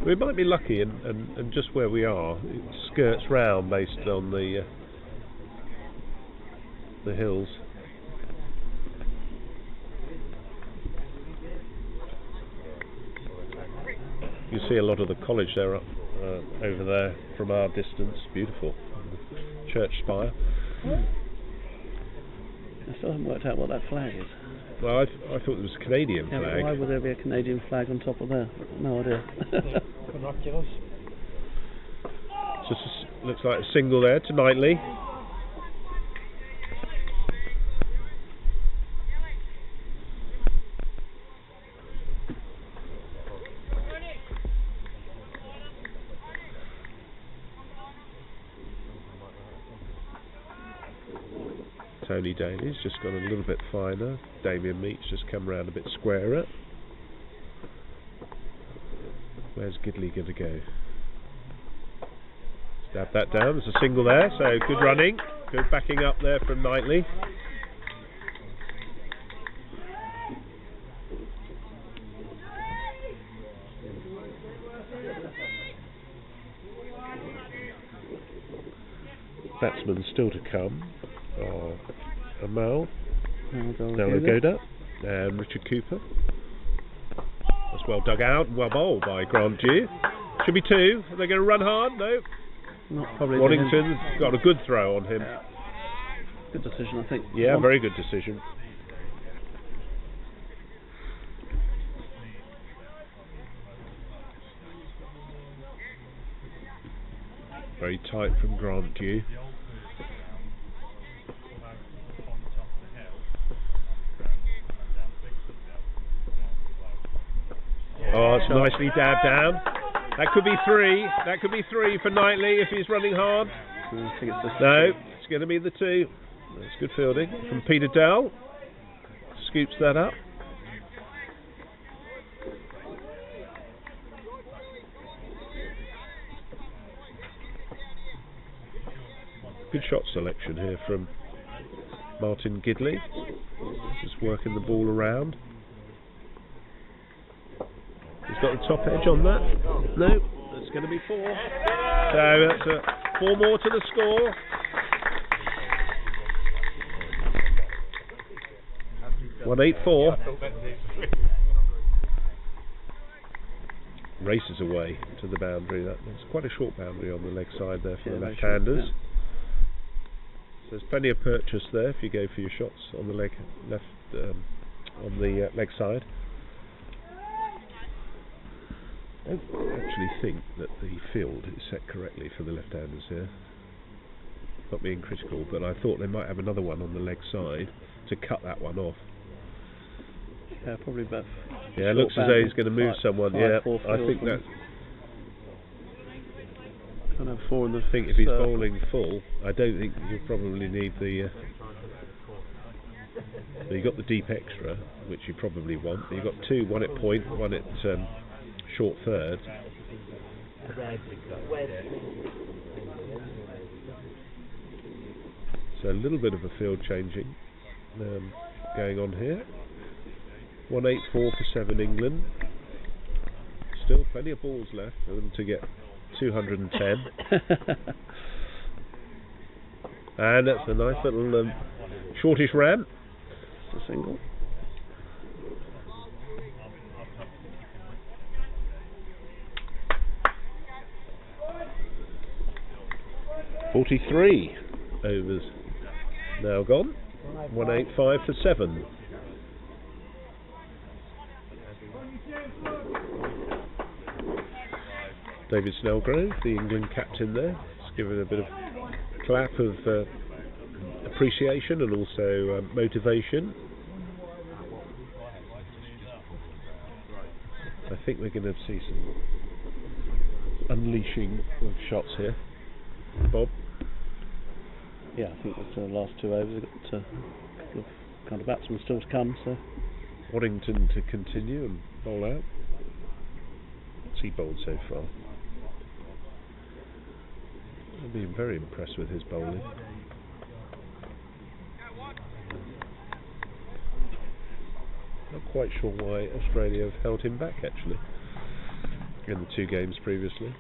We might be lucky, and just where we are, it skirts round based on the the hills. You see a lot of the college there up over there from our distance. Beautiful. The church spire. I still haven't worked out what that flag is. Well, I thought it was a Canadian Yeah, flag. why would there be a Canadian flag on top of there? No idea. Binoculars. Just looks like a single there to Knightley. Tony Daly's just gone a little bit finer. Damien Meats just come round a bit squarer. Where's Gidley going to go? Stab that down. There's a single there, so good running. Good backing up there from Knightley. Batsmen still to come. Amal, Nalagoda, and Richard Cooper. That's well dug out and well bowled by Grant Dew. Should be two. Are they going to run hard? No. Not probably. Waddington got a good throw on him. Yeah. Good decision, I think. Yeah, very good decision. Very tight from Grant Dew. Oh, it's nicely dabbed down. That could be three. That could be three for Knightley if he's running hard. I think it's just No, it's going to be the two. That's good fielding from Peter Dell. Scoops that up. Good shot selection here from Martin Gidley. Just working the ball around. He's got the top edge on that. No, it's going to be four. So that's four more to the score. .184. Races away to the boundary. That's quite a short boundary on the leg side there for the left-handers. Yeah. So there's plenty of purchase there if you go for your shots on the leg leg side. I don't actually think that the field is set correctly for the left-handers here. Not being critical, but I thought they might have another one on the leg side to cut that one off. Yeah, probably both. Yeah, it looks as though he's going to move someone. Yeah, I think that. Kind of four in the. I think if he's bowling full, I don't think he'll probably need the. You got the deep extra, which you probably want. You've got two, one at point, one at short third. So a little bit of a field changing going on here. 184 for 7 England. Still plenty of balls left for them to get 210. And that's a nice little shortish ram. It's a single. .43 overs now gone. 185 for 7. David Snellgrove, the England captain there, just giving a bit of clap of appreciation and also motivation. I think we're going to see some unleashing of shots here. Bob? Yeah, I think that's the last two overs. We've got a couple of kind of batsmen still to come. So Waddington to continue and bowl out. What's he bowled so far? I've been very impressed with his bowling. Not quite sure why Australia have held him back actually in the two games previously,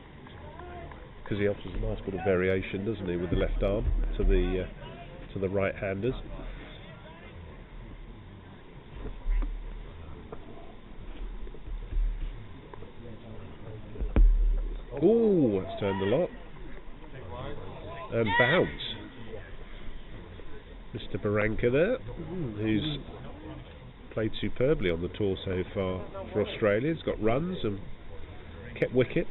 because he offers a nice bit of variation, doesn't he, with the left arm to the to the right-handers. Ooh, that's turned a lot. And bounce. Mr. Barranca there, who's played superbly on the tour so far for Australia. He's got runs and kept wicket.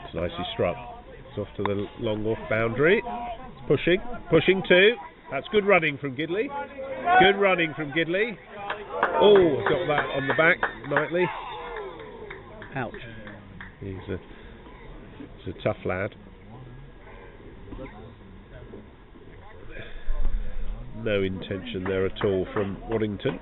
It's nicely struck. It's off to the long off boundary. It's pushing two. That's good running from Gidley. Good running from Gidley. Oh, got that on the back, Knightley. Ouch. He's a tough lad. No intention there at all from Waddington.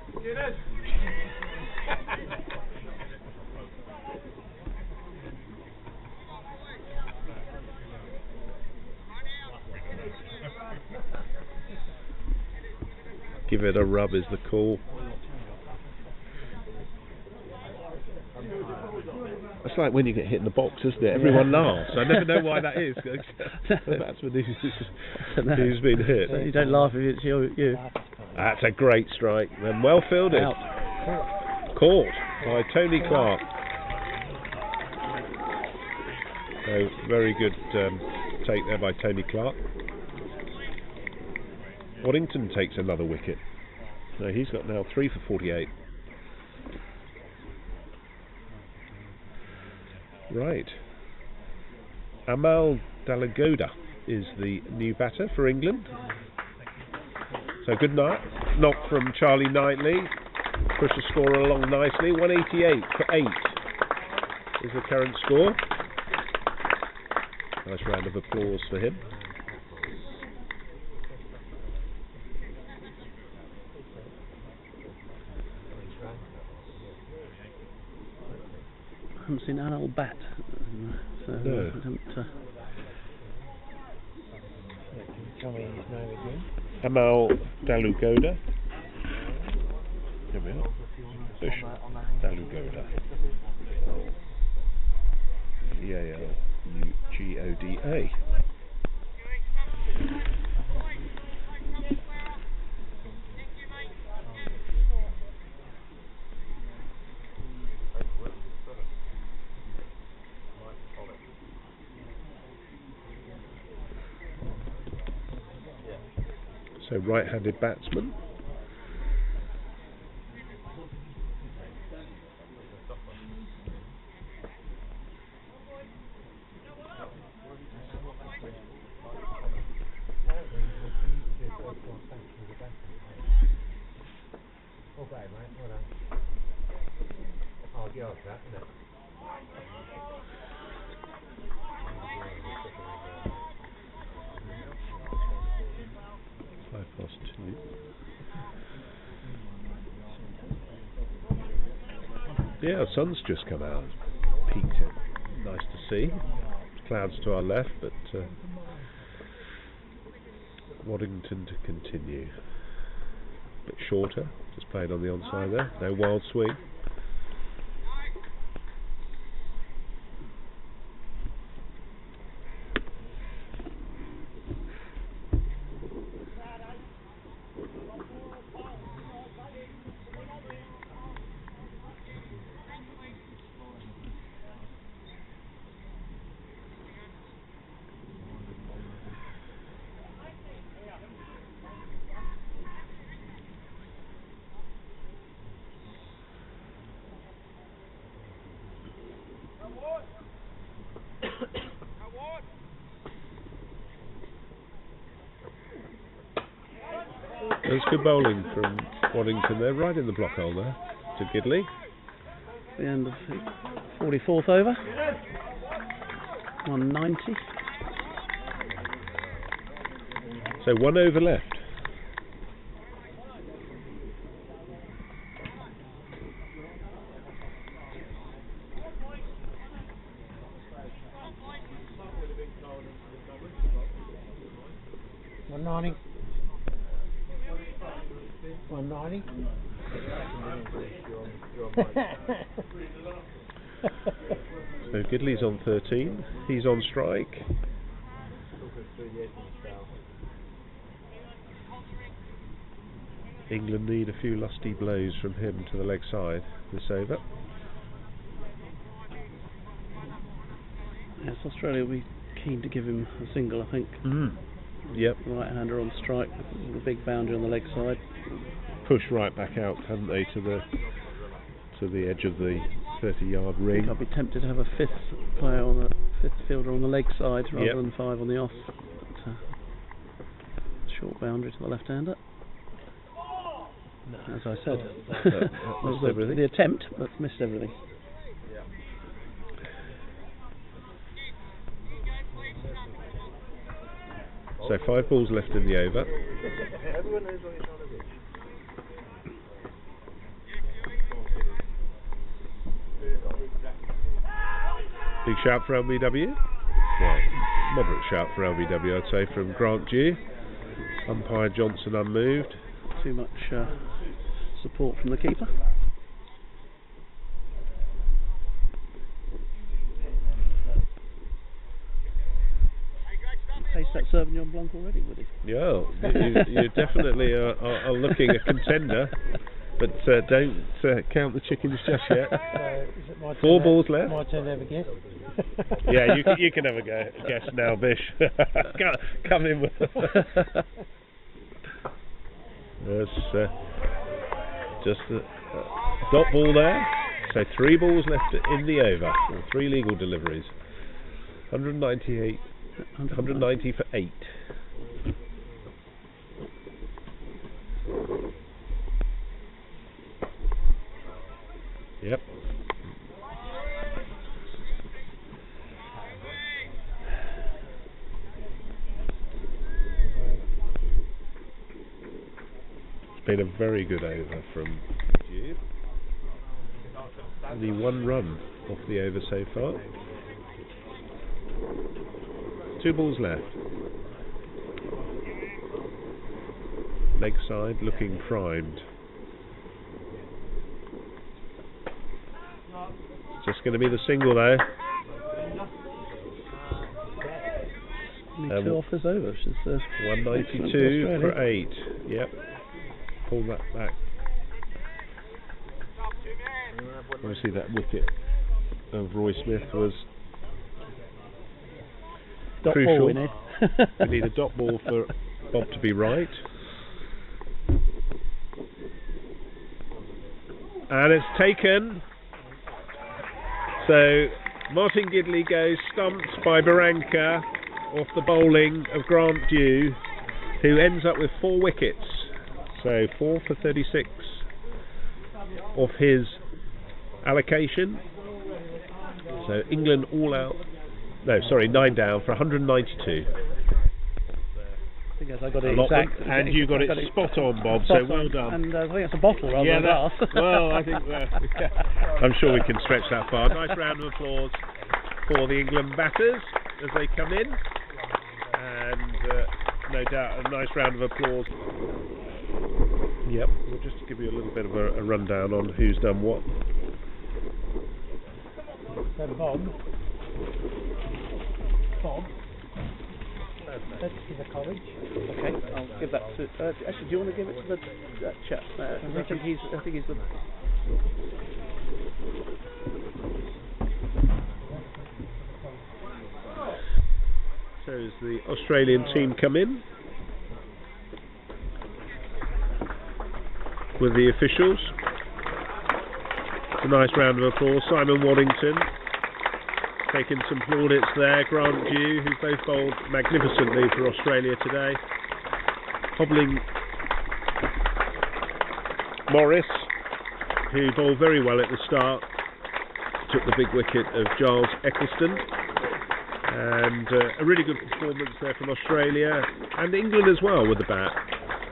Give it a rub is the call. It's like when you get hit in the box, isn't it? Everyone laughs. I never know why that is. That's when who's been hit. You don't laugh if it's you. That's a great strike. And well fielded. Out. Caught by Tony Clark. So very good take there by Tony Clark. Waddington takes another wicket. So he's got now 3 for 48. Right. Amal Dalagoda is the new batter for England. So good night. Knock from Charlie Knightley. Push the score along nicely. 188 for 8 is the current score. Nice round of applause for him. I haven't seen Al bat, so No. Tell me his name again. Amal Dalugoda. Here we are. Fish. Dalugoda. Dalugoda. So right-handed batsman. Okay, mate, well done. I'll get off that, innit? 2:05. Yeah, sun's just come out. Peaked it. Nice to see. Clouds to our left, but Waddington to continue. A bit shorter. Just played on the onside there. No wild swing. There's good bowling from Waddington there, right in the block hole there, to Gidley. The end of the 44th over. 190. So 1 over left. 190. 190. So Gidley's on 13. He's on strike. England need a few lusty blows from him to the leg side this over. Yes, Australia will be keen to give him a single, I think. Yep. Right-hander on strike, with a big boundary on the leg side. Push right back out, haven't they, to the edge of the 30-yard ring. I'd be tempted to have a fifth fielder on the leg side rather than 5 on the off. But, short boundary to the left-hander. As I said, missed everything. The attempt, but missed everything. So 5 balls left in the over. Big shout for LBW. Well, moderate shout for LBW, I'd say, from Grant Dew. Umpire Johnson unmoved. Too much support from the keeper. Taste that Sauvignon Blanc already, would he? Yeah, you definitely are looking a contender, but don't count the chickens just yet. Is it my 4 balls left. My turn to have a guess. Yeah, you can have a guess now, Bish. Come in with. There's just a dot ball there. So 3 balls left in the over. Or 3 legal deliveries. 190 for 8. Yep. It's been a very good over from Dew. Only 1 run off the over so far. 2 balls left. Leg side looking primed. Just going to be the single though. Only 2 off this over, which is 192 for 8. Yep. Pull that back. Obviously that wicket of Roy Smith was dot crucial. Ball we need. We need a dot ball for Bob to be right. And it's taken. So Martin Gidley goes stumped by Barranca off the bowling of Grant Dew, who ends up with 4 wickets. So 4 for 36 off his allocation. So England all out. No, sorry, 9 down for 192. I think I got it exact. And you got it spot on, Bob. So well done. And I think it's a bottle rather than a glass. Well, I think I'm sure we can stretch that far. Nice round of applause for the England batters as they come in, and no doubt a nice round of applause. Yep, we'll just give you a little bit of a rundown on who's done what. So Bob. That's to the college. Okay, I'll give that to. Actually, do you want to give it to that chap? I think he's the. So as the Australian team come in with the officials. A nice round of applause. Simon Waddington taking some plaudits there. Grant Dew, who both bowled magnificently for Australia today. Hobbling Morris, who bowled very well at the start, took the big wicket of Giles Eccleston. And a really good performance there from Australia and England as well with the bat.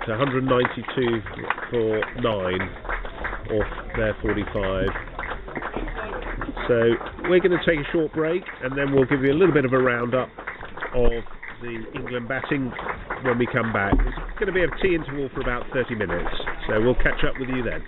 So 192 for 9 off their 45. So we're going to take a short break and then we'll give you a little bit of a roundup of the England batting when we come back. It's going to be a tea interval for about 30 minutes, so we'll catch up with you then.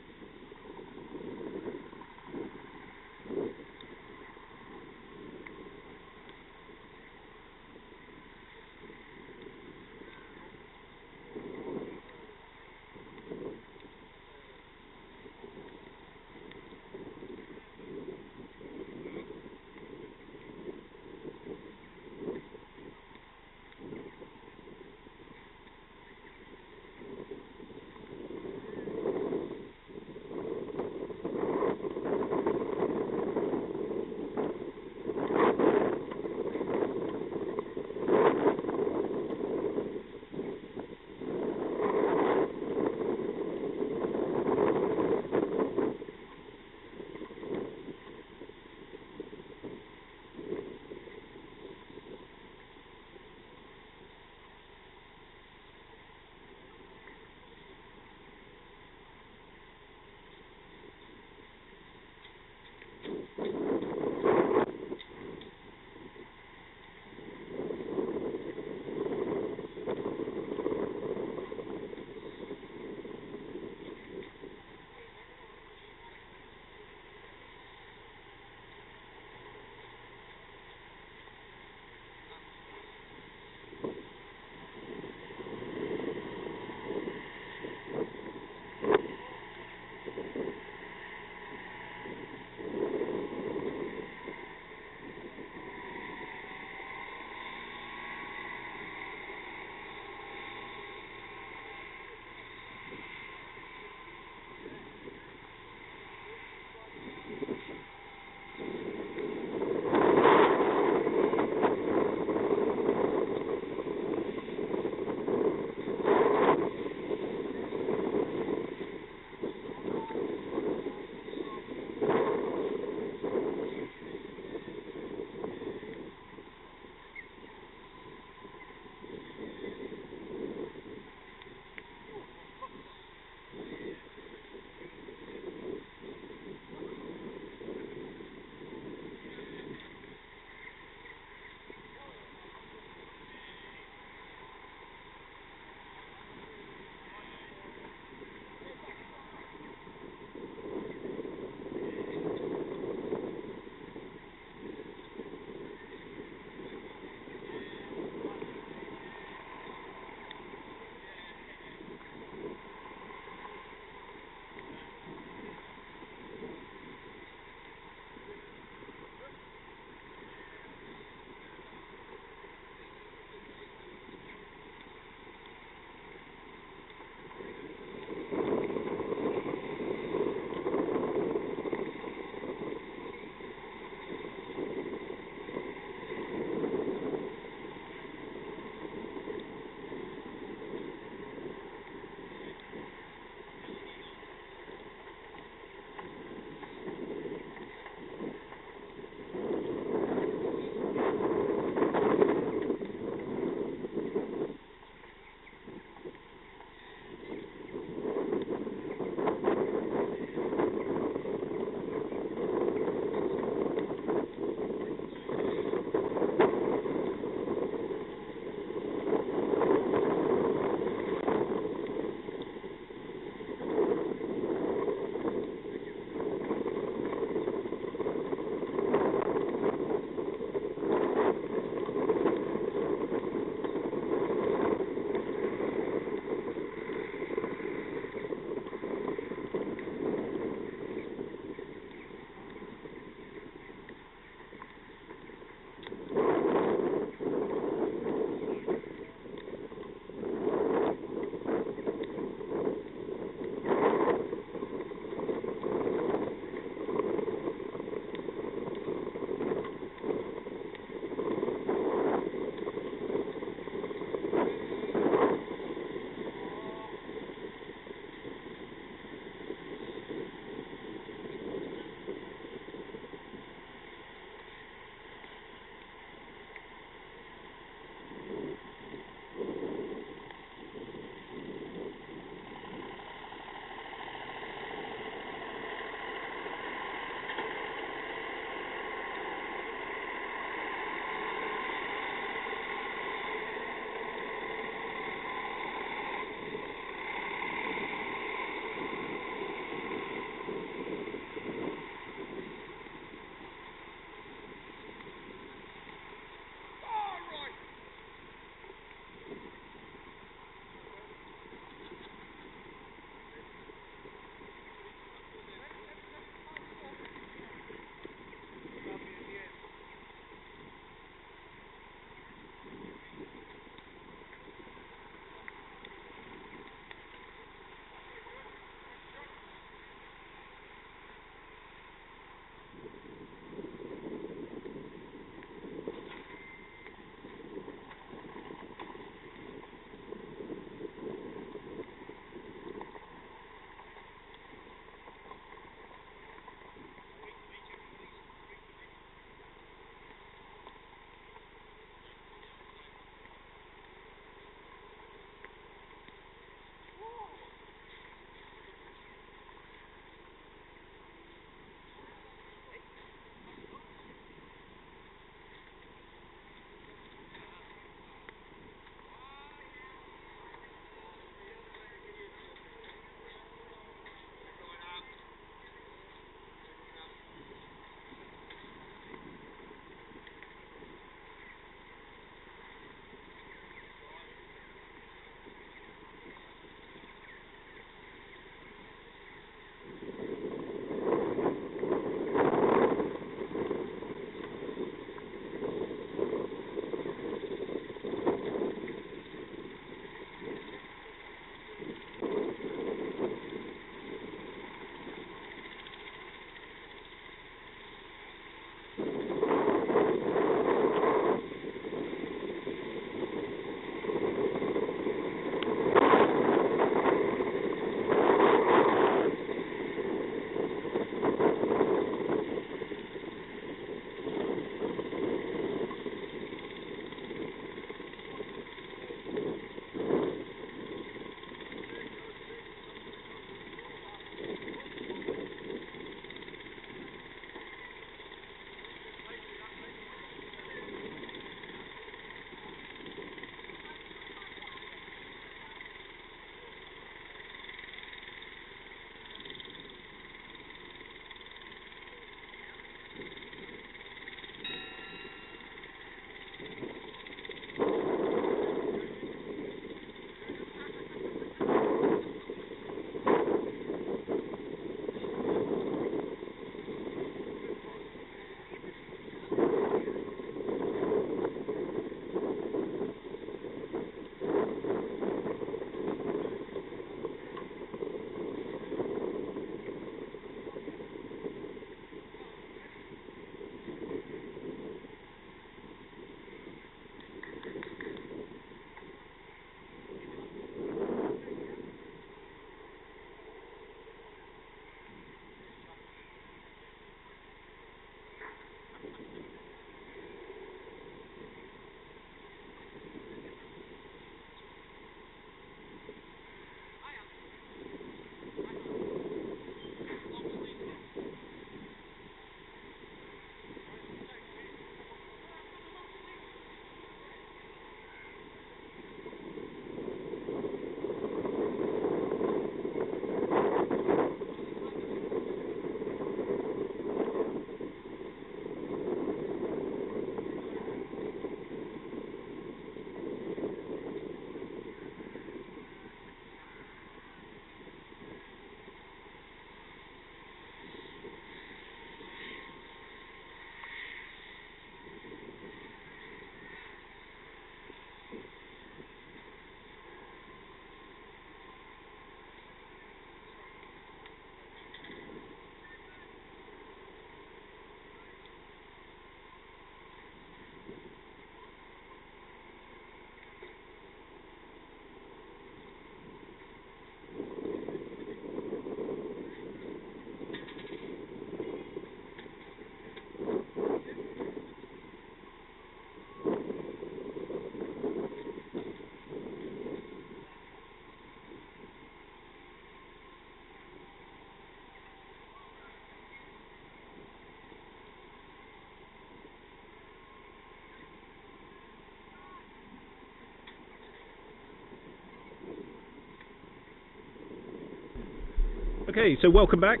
Okay, so welcome back.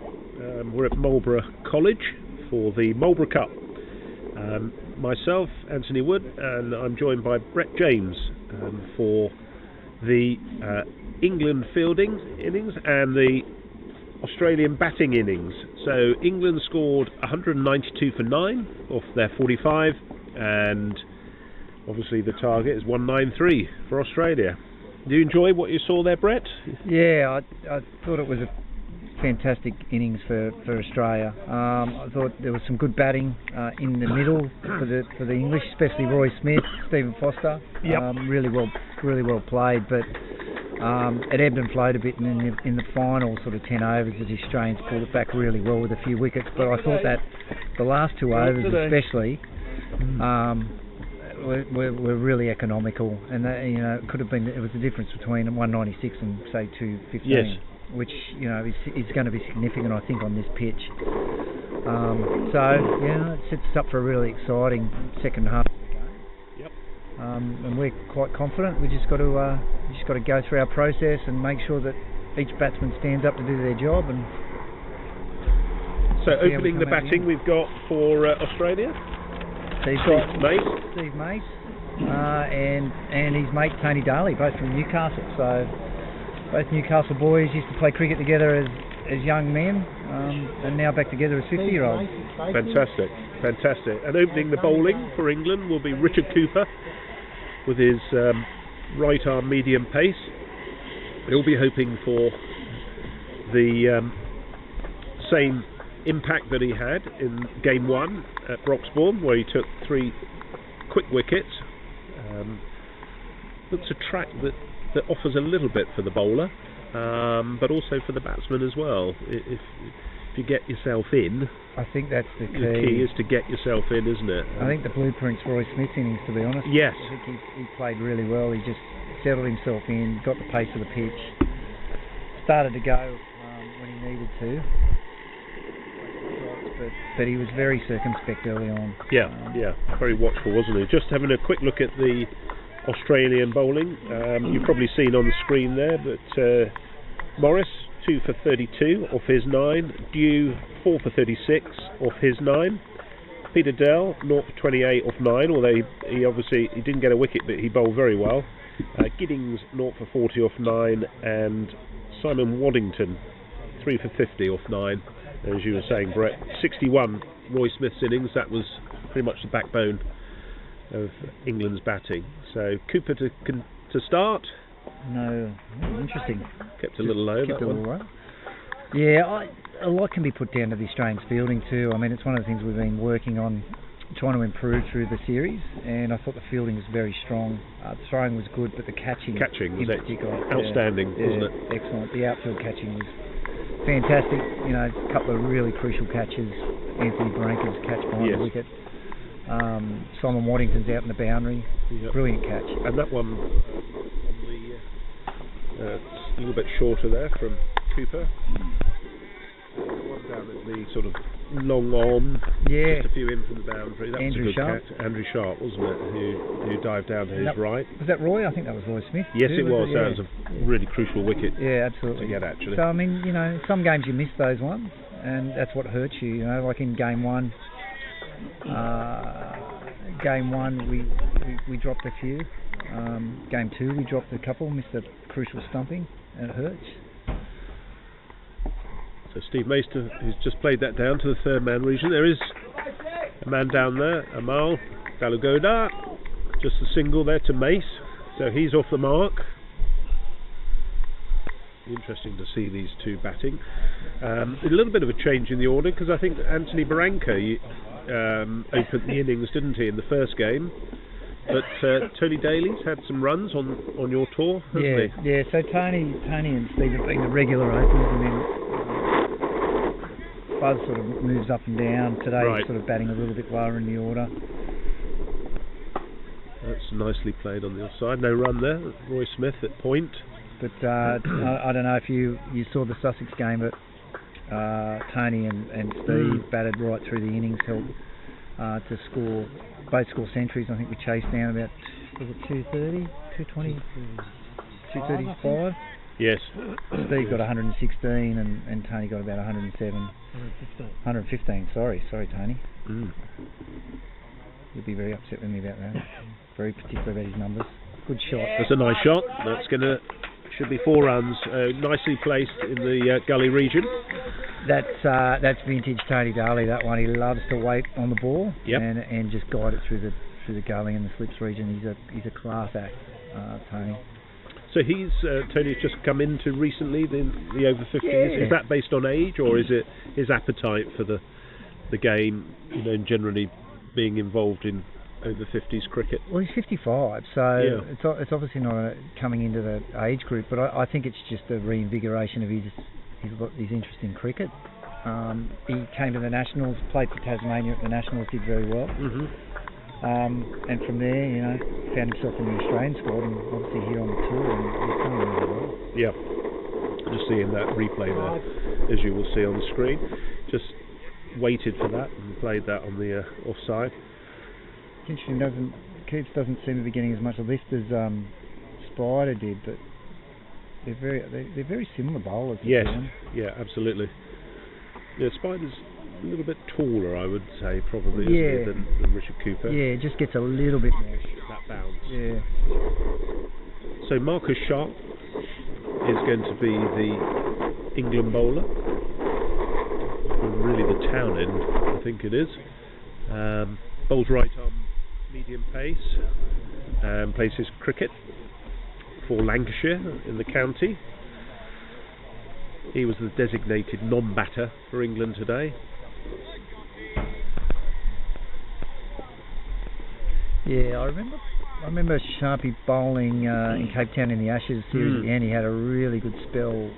We're at Marlborough College for the Marlborough Cup. Myself, Anthony Wood, and I'm joined by Brett James for the England fielding innings and the Australian batting innings. So England scored 192 for 9 off their 45, and obviously the target is 193 for Australia. Do you enjoy what you saw there, Brett? Yeah, I thought it was a fantastic innings for Australia. I thought there was some good batting in the middle for the English, especially Roy Smith, Stephen Foster. Yep. Really well played, but it ebbed and flowed a bit in the final sort of 10 overs. The Australians pulled it back really well with a few wickets, but I thought that the last 2 overs especially were really economical, and that, it could have been, it was the difference between 196 and say 215. Yes. Which is going to be significant, I think, on this pitch. It sets us up for a really exciting second half of the game. Yep. And we're quite confident. We just got to go through our process and make sure that each batsman stands up to do their job. And so opening the batting, we've got for Australia. Steve Mace, and his mate Tony Daly, both from Newcastle. So both Newcastle boys used to play cricket together as young men, and now back together as 50-year-olds. Fantastic. And opening the bowling for England will be Richard Cooper with his right arm medium pace. He'll be hoping for the same impact that he had in game 1 at Broxbourne, where he took 3 quick wickets. Looks a track that offers a little bit for the bowler, but also for the batsman as well. If you get yourself in, I think that's the key. The key is to get yourself in, isn't it? I think the blueprint's Roy Smith's innings, to be honest. Yes. I think he played really well. He just settled himself in, got the pace of the pitch, started to go when he needed to. But he was very circumspect early on. Yeah, very watchful, wasn't he? Just having a quick look at the Australian bowling. You've probably seen on the screen there, but Morris 2 for 32 off his 9, Dew 4 for 36 off his 9, Peter Dell 0 for 28 off 9, although he didn't get a wicket, but he bowled very well. Giddings 0 for 40 off 9, and Simon Waddington 3 for 50 off 9. As you were saying, Brett, 61 Roy Smith's innings. That was pretty much the backbone of England's batting. So Cooper to start. No, interesting. Kept a little low. Kept a little low. Yeah, a lot can be put down to the Australians fielding too. I mean, it's one of the things we've been working on, trying to improve through the series. And I thought the fielding was very strong. The throwing was good, but the catching was particular, outstanding, wasn't it? Excellent. The outfield catching was fantastic. A couple of really crucial catches. Anthony Baranka's catch behind the wicket. Simon Waddington's out in the boundary. Yep. Brilliant catch. And that one on the a little bit shorter there from Cooper. One down at the sort of long on, just a few in from the boundary. That was a good catch. Andrew Sharp, wasn't it, who dived down to his right. Was that Roy? I think that was Roy Smith. Yes, it was. That was a really crucial wicket. Yeah, absolutely. To get, actually. So I mean, some games you miss those ones, and that's what hurts you. Like in game 1. Game 1 we dropped a few. Game 2 we dropped a couple, missed a crucial stumping, and it hurts. So Steve Maister, who's just played that down to the third man region. There is a man down there, Amal Dalugoda, just a single there to Mace, so he's off the mark. Interesting to see these two batting. A little bit of a change in the order, because I think Anthony Baranka opened the innings, didn't he, in the first game? But Tony Daly's had some runs on your tour, hasn't he? Yeah. So Tony and Steve have been the regular openers, and then Buzz sort of moves up and down. Today he's sort of batting a little bit lower in the order. That's nicely played on the offside. No run there. Roy Smith at point. But I don't know if you saw the Sussex game, but Tony and Steve batted right through the innings, helped to score, both score centuries. I think we chased down about, was it 230, 220, 235? Yes. Steve got 116 and Tony got about 107. 115, sorry Tony. He'll be very upset with me about that. Very particular about his numbers. Good shot. That's a nice shot. Should be 4 runs. Nicely placed in the gully region. That's vintage Tony Daly. That one. He loves to wait on the ball. Yep. and just guide it through the gully and the slips region. He's a class act, Tony. So Tony's just come into recently the over-50s. Yeah. Is that based on age, or is it his appetite for the game, and generally being involved in over-50s cricket? Well, he's 55, so it's obviously not coming into the age group, but I think it's just a reinvigoration of his interest in cricket. He came to the Nationals, played for Tasmania at the Nationals, did very well. And from there, found himself in the Australian squad, and obviously here on the tour, and he's done really well. Yeah, just seeing that replay there, as you will see on the screen. Just waited for that and played that on the offside. It's interesting, Coops doesn't seem to be getting as much lift as Spider did, but they're very similar bowlers. Yes, yeah, absolutely. Yeah, Spider's a little bit taller, I would say, probably, isn't he, than Richard Cooper. Yeah, it just gets a little bit more. That bounce. Yeah. So Marcus Sharp is going to be the England bowler. Really the town end, I think it is. Bowls right arm medium pace, and plays his cricket for Lancashire in the county. He was the designated non-batter for England today. Yeah, I remember Sharpie bowling in Cape Town in the Ashes series at the end. He had a really good spell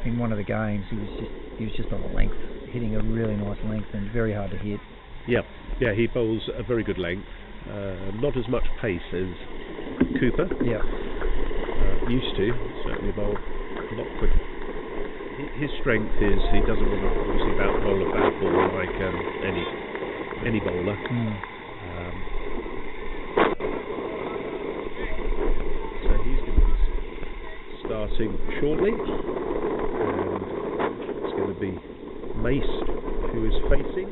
in one of the games. He was just on a length, hitting a really nice length and very hard to hit. Yeah, he bowls a very good length. Not as much pace as Cooper. Yeah. Used to certainly bowl a lot quicker. His strength is he doesn't want to obviously bowl a bad ball like any bowler. So he's going to be starting shortly, and it's going to be Mace who is facing.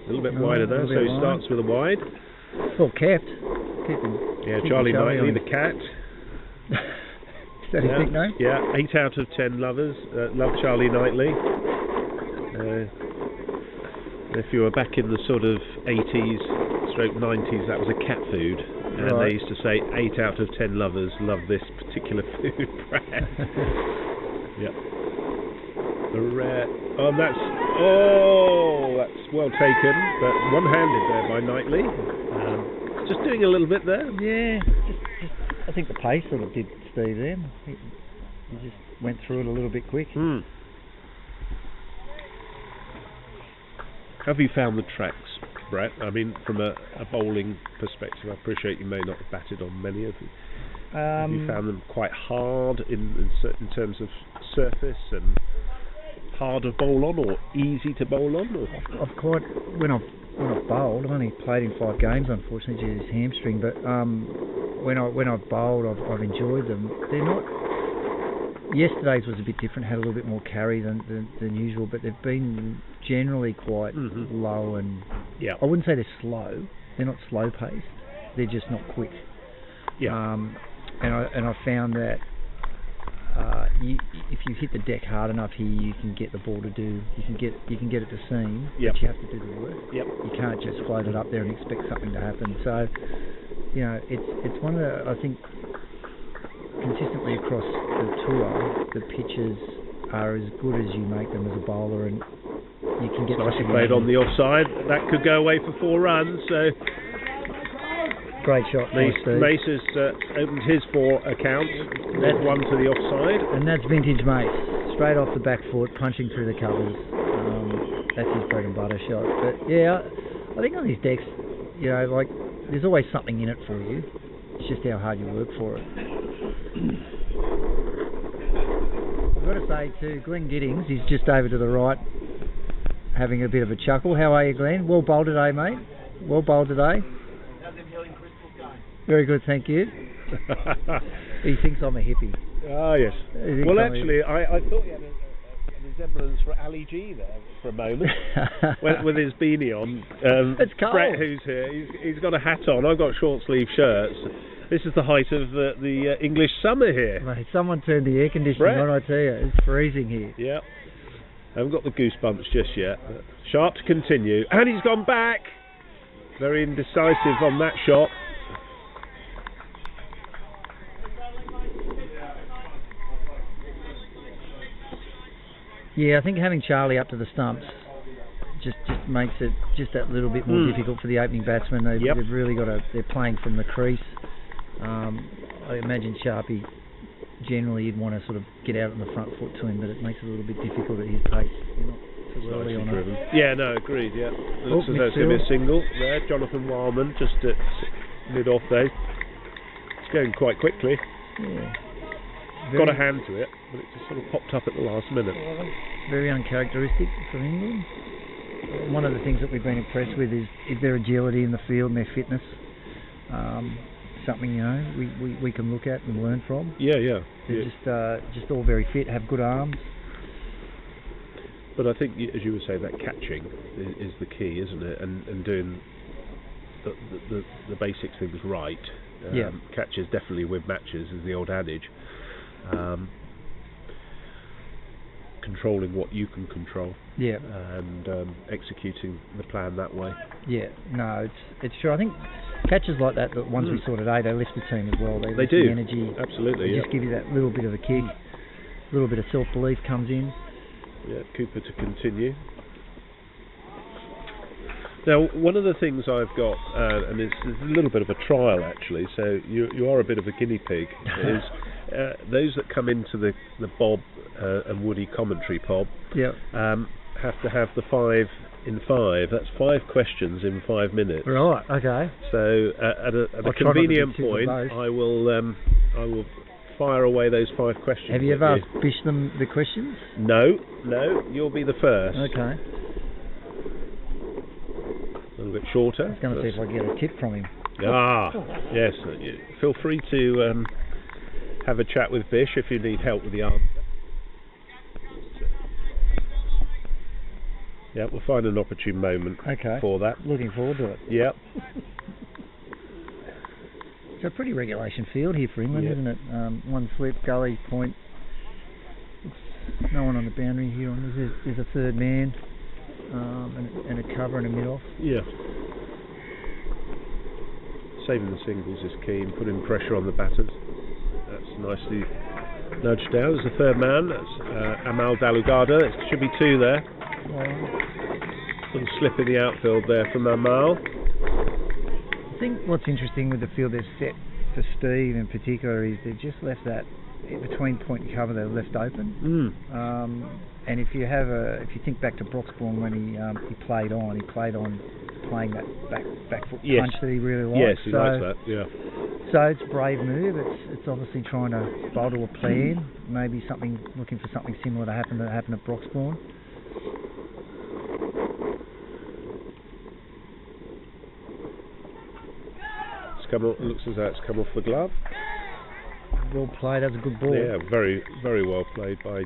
A little bit wider there, so he starts with a wide. Well kept. Charlie Knightley, the cat. Is that his nickname? Yeah, 8 out of 10 lovers love Charlie Knightley. If you were back in the sort of 80s, stroke 90s, that was a cat food. And they used to say 8 out of 10 lovers love this particular food brand. Yep. The rare. That's well taken, but one-handed there by Knightley. Just doing a little bit there. Yeah, just I think the pace sort of did Steve there. He just went through it a little bit quick. Have you found the tracks, Brett? I mean, from a bowling perspective, I appreciate you may not have batted on many of them. Have you found them quite hard in terms of surface and hard to bowl on, or easy to bowl on? Or? I've quite when I've bowled, I've only played in 5 games, unfortunately, due to this hamstring. But when I've bowled, I've enjoyed them. They're not. Yesterday's was a bit different, had a little bit more carry than usual, but they've been generally quite low and. Yeah. I wouldn't say they're slow. They're not slow paced. They're just not quick. Yeah. And I found that. If you hit the deck hard enough here, you can get the ball to do. You can get it to seam, but you have to do the work. Yep. You can't just float it up there and expect something to happen. So, it's one of the, I think, consistently across the tour, the pitches are as good as you make them as a bowler, and you can get. Nicely played on the offside. That could go away for 4 runs. So. Great shot, Mace has opened his 4 account. That's 1 to the offside. And that's vintage Mace. Straight off the back foot, punching through the covers. That's his bread and butter shot. But yeah, I think on these decks, there's always something in it for you. It's just how hard you work for it. I've got to say too, Glenn Giddings is just over to the right, having a bit of a chuckle. How are you, Glenn? Well bowled today, mate. Well bowled today. Very good, thank you. He thinks I'm a hippie. Ah, yes. Well, actually, I thought he had a resemblance for Ali G there for a moment, with his beanie on. It's cold. Brett, who's here, he's got a hat on. I've got short sleeve shirts. This is the height of the English summer here. Mate, someone turned the air conditioning on, I tell you. It's freezing here. Yeah. I haven't got the goosebumps just yet. Sharp to continue. And he's gone back. Very indecisive on that shot. Yeah, I think having Charlie up to the stumps just makes it just that little bit more difficult for the opening batsmen. They've really got they're playing from the crease. I imagine Sharpie, generally you'd want to sort of get out on the front foot to him, but it makes it a little bit difficult at his pace. You're not too early on it. Yeah, no, agreed, yeah. It looks as though it's going to be a single there. Jonathan Wildman just at mid-off there. It's going quite quickly. Yeah. Got a hand to it, but it just sort of popped up at the last minute. Very uncharacteristic from England. One of the things that we've been impressed with is their agility in the field and their fitness. Something we can look at and learn from. Yeah, yeah. They're just all very fit, have good arms. But I think, as you were saying, that catching is the key, isn't it? And doing the basic things right. Catches definitely win matches, is the old adage. Controlling what you can control, and executing the plan that way. Yeah, no, it's true. I think catches like that, the ones we saw today, they lift the team as well. They do. The energy, absolutely. They just give you that little bit of a kick, a little bit of self-belief comes in. Yeah, Cooper to continue. Now, one of the things I've got, and it's a little bit of a trial actually, so you are a bit of a guinea pig, is those that come into the Bob and Woody commentary pod have to have the 5 in 5. That's 5 questions in 5 minutes. Right, okay. So at a convenient point, I will fire away those 5 questions. Have you ever fished them the questions? No, you'll be the first. Okay. A little bit shorter. I was going to see if I can get a tip from him. Yes. Feel free to have a chat with Bish if you need help with the answer. Yeah, we'll find an opportune moment for that. Looking forward to it. Yeah. It's a pretty regulation field here for England, isn't it? One slip, gully, point. No one on the boundary here. There's a third man. And a cover and a mid-off. Yeah. Saving the singles is key and putting pressure on the batters. That's nicely nudged down. There's the third man. That's Amal Dalugada. There should be 2 there. Little slip in the outfield there from Amal. I think what's interesting with the field they've set for Steve in particular is they've just left that between point and cover, they're left open. And if you think back to Broxbourne when he played on playing that back foot punch that he really likes. Yes, he likes that. Yeah. So it's a brave move. It's obviously trying to bowl to a plan. Maybe looking for something similar to happen at Broxbourne. It looks as though it's come off the glove. Well played, that's a good ball. Yeah, very, very well played by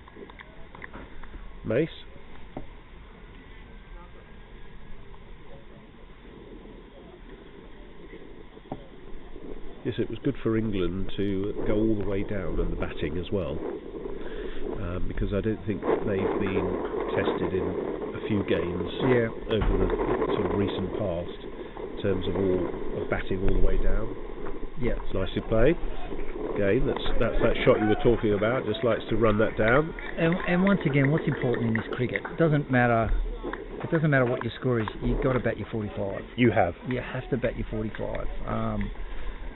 Mace. Yes, it was good for England to go all the way down on the batting as well, because I don't think they've been tested in a few games over the sort of recent past in terms of batting all the way down. Yeah, it's nicely played. Again, that's that shot you were talking about. Just likes to run that down. And once again, what's important in this cricket? It doesn't matter what your score is. You've got to bat your 45. You have to bat your 45.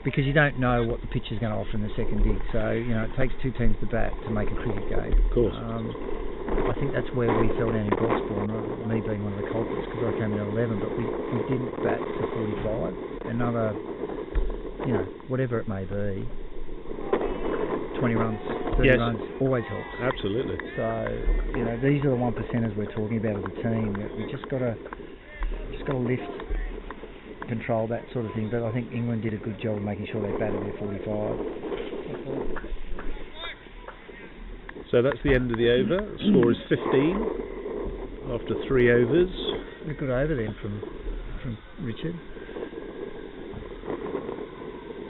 Because you don't know what the pitch is going to offer in the second dig. So it takes 2 teams to bat to make a cricket game. Of course. I think that's where we fell down in Broxbourne. Me being one of the culprits because I came in at 11, but we didn't bat to 45. Another, whatever it may be. 20 runs, 30 runs always helps. Absolutely. So these are the 1%ers we're talking about as a team. That we just got to lift control, that sort of thing. But I think England did a good job of making sure they batted their 45. So that's the end of the over. The score is 15 after 3 overs. A good over then from Richard.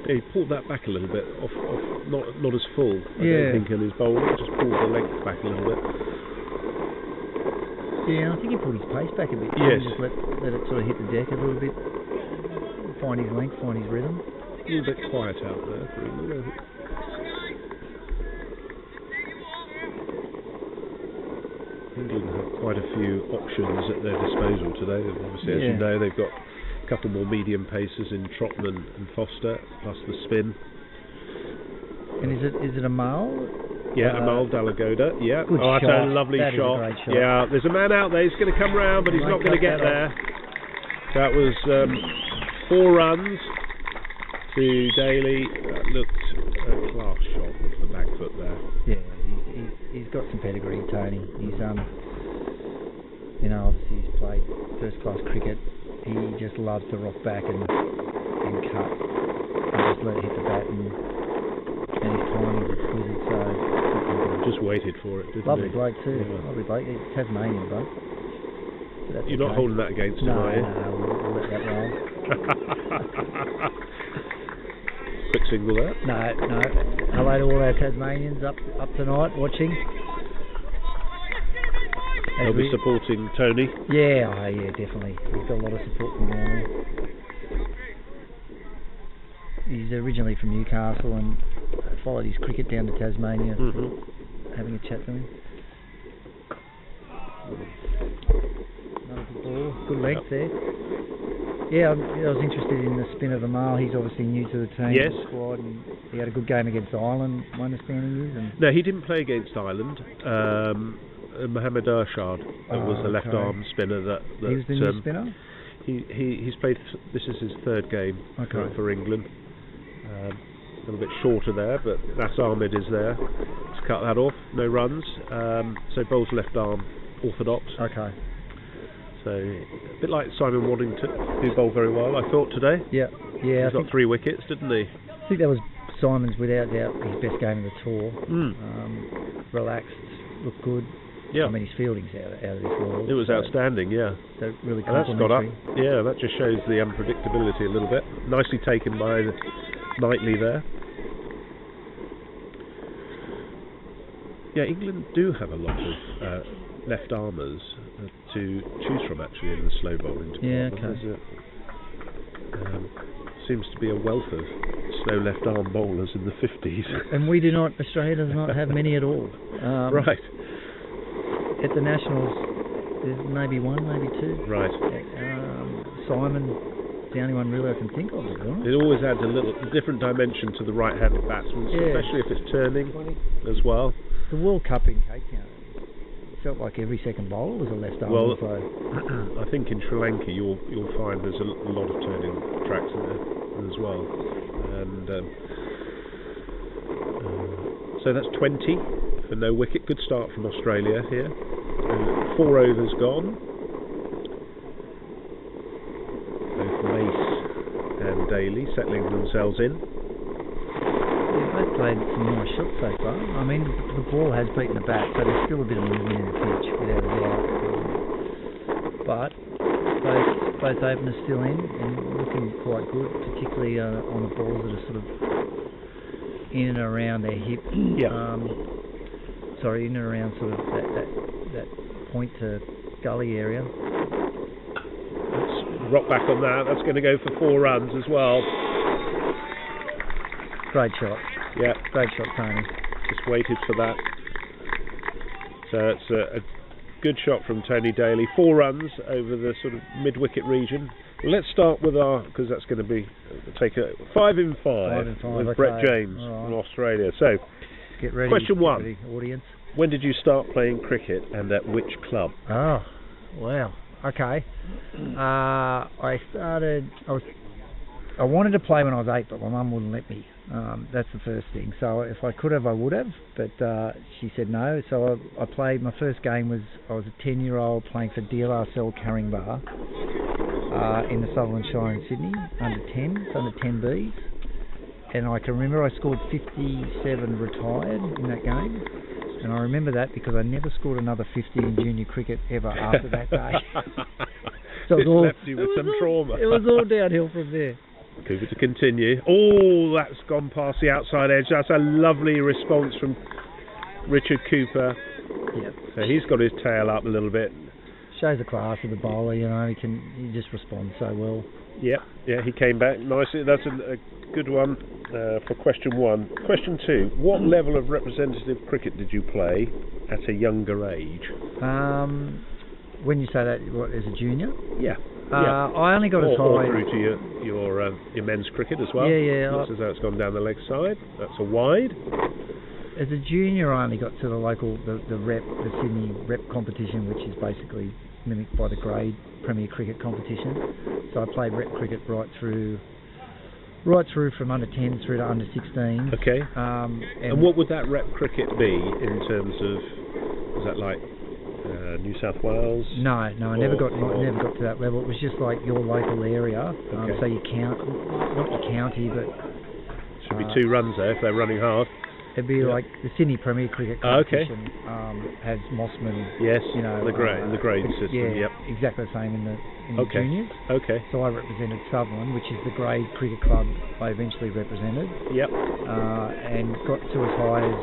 Yeah, he pulled that back a little bit, off not as full, I Yeah. don't think, in his bowling. Just pulled the length back a little bit. Yeah, I think he pulled his pace back a bit. Yes. Just let it sort of hit the deck a little bit. Find his length, find his rhythm. A little bit quiet out there for England, I think. England have quite a few options at their disposal today. Obviously, as you know, they've got a couple more medium pacers in Trotman and Foster, plus the spin. And is it a male? Yeah, Amal Dalagoda. Yeah. Good that's shot. a lovely That is a shot. great shot. Yeah, there's a man out there. He's going to come round, but he's not going to get there. That was 4 runs to Daly. That looked a class shot off the back foot there. Yeah, he's got some pedigree, Tony. He's obviously he's played first class cricket. He just loves to rock back and cut and just let it hit the bat, and his timing is exquisite. So just waited for it, didn't lovely he? bloke too. Yeah. Lovely bloke. He's Tasmanian bloke. So You're not holding that against him, no, are you? No, we'll let that roll. Quick single there. No. Hello to all our Tasmanians up tonight watching. They'll be supporting Tony. Yeah, definitely. He's got a lot of support from down there. He's originally from Newcastle and followed his cricket down to Tasmania, having a chat to him. Another good ball, good length there. Yeah, I was interested in the spin of Amal. He's obviously new to the team, Yes. the squad, and he had a good game against Ireland, my understanding is. And No, he didn't play against Ireland. Mohammed Arshad was the left arm spinner that he was the new spinner? He's played, this is his 3rd game for England. A little bit shorter there, but Nas Ahmed is there to cut that off. No runs. So bowls left arm orthodox. Okay. So a bit like Simon Waddington, who bowled very well, I thought, today. Yeah. He's got 3 wickets, didn't he? I think that was Simon's, without doubt, his best game of the tour. Relaxed, looked good. Yeah. I mean, his fielding's out of this world. It was outstanding, yeah. So really And that's got up. complimentary. Yeah, that just shows the unpredictability a little bit. Nicely taken by Knightley there. Yeah, England do have a lot of left armers to choose from actually in the slow bowling department. Yeah, okay. Seems to be a wealth of slow left arm bowlers in the 50s. And Australia does not have many at all. Right. At the Nationals, there's maybe 1, maybe 2. Right. Simon's the only one really I can think of, to be honest. It always adds a little different dimension to the right-handed batsman, especially if it's turning as well. The World Cup in Cape Town, it felt like every second bowler was a left arm. Well, I think in Sri Lanka you'll find there's a lot of turning tracks in there as well. And so that's 20 for no wicket. Good start from Australia here. 4 overs gone. Both Mace and Daly settling themselves in. They've played some nice shots so far. I mean, the ball has beaten the bat, so there's still a bit of movement in the pitch, without a doubt. But both openers still in and looking quite good, particularly on the balls that are sort of in and around their hip. Yeah. In and around sort of that point to gully area. Let's rock back on that. That's going to go for 4 runs as well. Great shot. Yeah. Great shot, Tony. Just waited for that. So it's a good shot from Tony Daly. 4 runs over the sort of mid-wicket region. Well, let's start with because that's going to be take a 5 in 5 with okay. Brett James from Australia. So, get ready. Question 1. Ready, audience. When did you start playing cricket and at which club? Oh, wow. Okay. I wanted to play when I was 8, but my mum wouldn't let me. That's the first thing. So if I could have, I would have, but she said no. So I played. My first game was I was a 10-year-old playing for DLRSL Carringbar, in the Sutherland Shire in Sydney, under 10s, under 10Bs. And I can remember I scored 57 retired in that game. And I remember that because I never scored another 50 in junior cricket ever after that day. So it left you with some trauma. It was all downhill from there. Cooper to continue. Oh, that's gone past the outside edge. That's a lovely response from Richard Cooper. Yep. So he's got his tail up a little bit. Shows the class of the bowler, you know, he just responds so well. Yeah, he came back nicely. That's a good one for question 1. Question 2, what level of representative cricket did you play at a younger age? When you say that, what, as a junior? Yeah. I only got as high... Or through to your men's cricket as well. Yeah. Looks as though it's gone down the leg side. That's a wide. As a junior, I only got to the local, the Sydney rep competition, which is basically mimicked by the grade Premier Cricket competition. So I played rep cricket right through from under 10s through to under 16s. Okay. And what would that rep cricket be in terms of? Was that like New South Wales? No, I never got to that level. It was just like your local area. Okay. So you count, not your county, but should be 2 runs there if they're running hard. It'd be like the Sydney Premier Cricket competition has Mossman. Yes, you know, the grade system. Yeah, yep. Exactly the same in the juniors. Okay. So I represented Sutherland, which is the grade cricket club I eventually represented. Yep. And got to as high as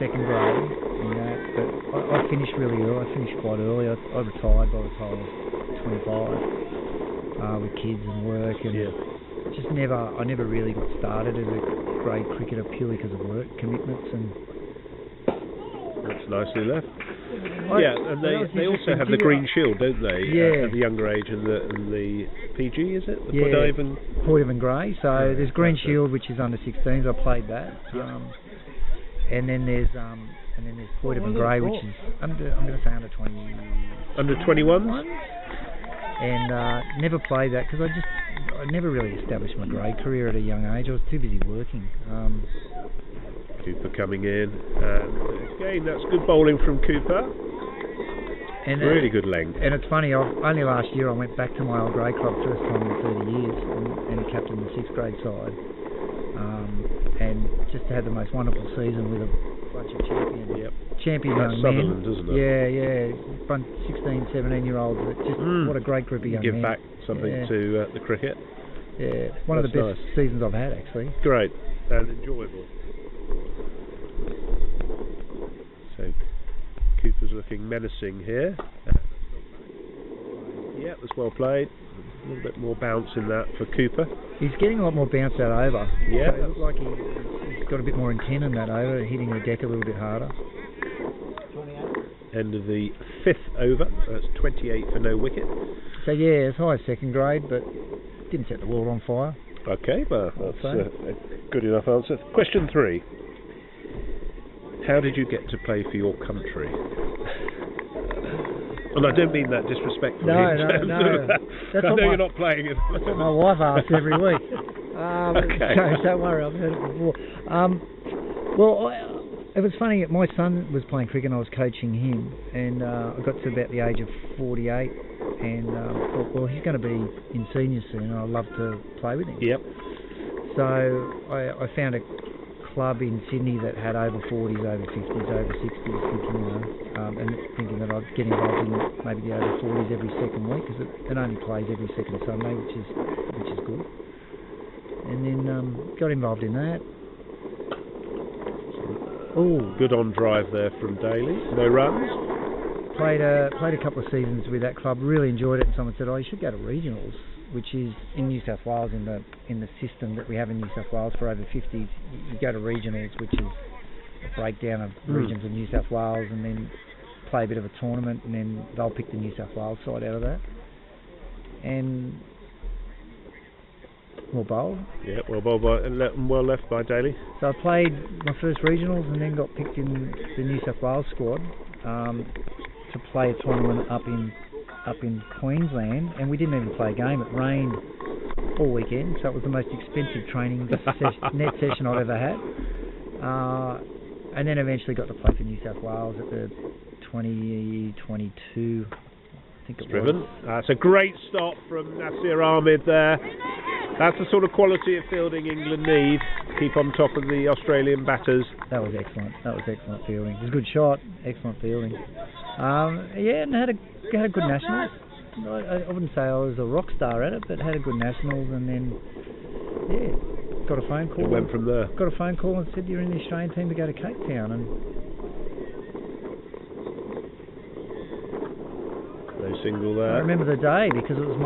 2nd grade in that, but I finished really early. I finished quite early. I retired by the time I was 25 with kids and work and. Yeah. I never really got started as a grade cricketer purely because of work commitments and. That's nicely left. And they also have the Green Shield, don't they? Yeah. At the younger age and the PG, is it? The Port Evan Grey. So there's Green Shield, which is under 16s. I played that. And then there's Port Evan Grey, which is I'm going to say under 20. Under 21s. And never played that because I never really established my grade career at a young age. I was too busy working. Cooper coming in, and again that's good bowling from Cooper. And really good length. And it's funny, only last year I went back to my old grade club, first time in 30 years, and captained the 6th grade side. And just had the most wonderful season with a bunch of champions. Yep. Champion That's young Sutherland, men. isn't it? Yeah. Bunch 16, 17 year olds. What a great group of young men. Give back something to the cricket. Yeah, one of the best seasons I've had actually. Great and enjoyable. So Cooper's looking menacing here. Yeah, that's well played. A little bit more bounce in that for Cooper. He's getting a lot more bounce out over. Yeah. So it looks like he's got a bit more intent in that over, hitting the deck a little bit harder. End of the 5th over. That's 28 for no wicket. So yeah, as high as 2nd grade, but didn't set the world on fire. Okay, well that's a good enough answer. Question 3. How did you get to play for your country? And I don't mean that disrespectfully. No. I know you're not playing it. That's what my wife asks every week. Okay. So don't worry, I've heard it before. It was funny. My son was playing cricket and I was coaching him, and I got to about the age of 48 and thought, well, he's going to be in seniors soon and I'd love to play with him. Yep. So I found a club in Sydney that had over 40s, over 50s, over 60s, thinking that I'd get involved in maybe the over 40s every second week because it only plays every second Sunday, which is good. And then got involved in that. Oh, good on drive there from Daly. No runs. Played a couple of seasons with that club. Really enjoyed it. And someone said, "Oh, you should go to regionals," which is in New South Wales in the system that we have in New South Wales for over 50s. You go to regionals, which is a breakdown of regions of New South Wales, and then play a bit of a tournament, and then they'll pick the New South Wales side out of that. And well bowled. Yeah, well bowled and well left by Daly. So I played my first regionals and then got picked in the New South Wales squad to play a tournament up in Queensland, and we didn't even play a game. It rained all weekend, so it was the most expensive training net session I've ever had. And then eventually got to play for New South Wales at the 2022 think it Driven. was. That's a great stop from Nasir Ahmed there. That's the sort of quality of fielding England need. Keep on top of the Australian batters. That was excellent. That was excellent fielding. It was a good shot. Excellent fielding. Yeah, and had a good nationals. I wouldn't say I was a rock star at it, but had a good nationals, and then got a phone call. It went from there. Got a phone call and said you're in the Australian team to go to Cape Town, and no single there. I remember the day because it was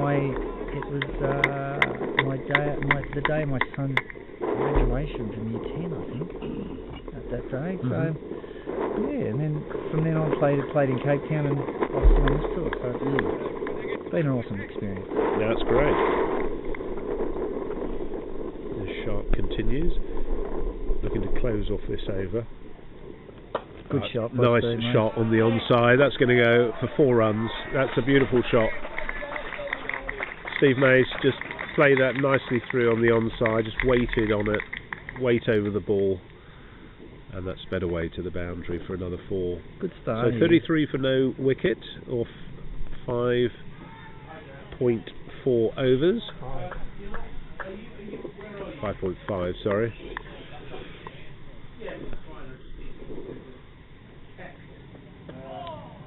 the day of my son's graduation from year 10, I think, at that day. So and then from then on played in Cape Town and obviously on this tour. So it's been an awesome experience. Yeah, that's great. The shot continues. Looking to close off this over. Good shot. Nice shot on the onside. That's going to go for 4 runs. That's a beautiful shot. Steve Mays just played that nicely through on the onside, just waited on it, weight over the ball, and that sped away to the boundary for another 4. Good start. So 33 for no wicket, off 5.4 overs. 5.5, sorry.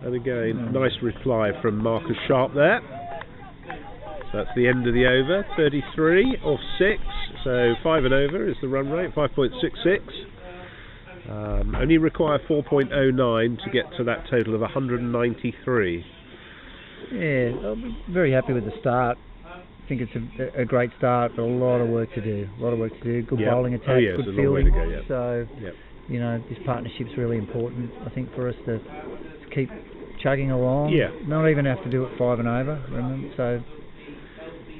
And again, nice reply from Marcus Sharp there. So that's the end of the over. 33 off 6, so 5 and over is the run rate, 5.66. Only require 4.09 to get to that total of 193. Yeah, I'm very happy with the start. I think it's a great start, but a lot of work to do. Good bowling attack, good fielding. So, you know, this partnership's really important, I think, for us to keep chugging along. Not even have to do it 5 and over, remember? So,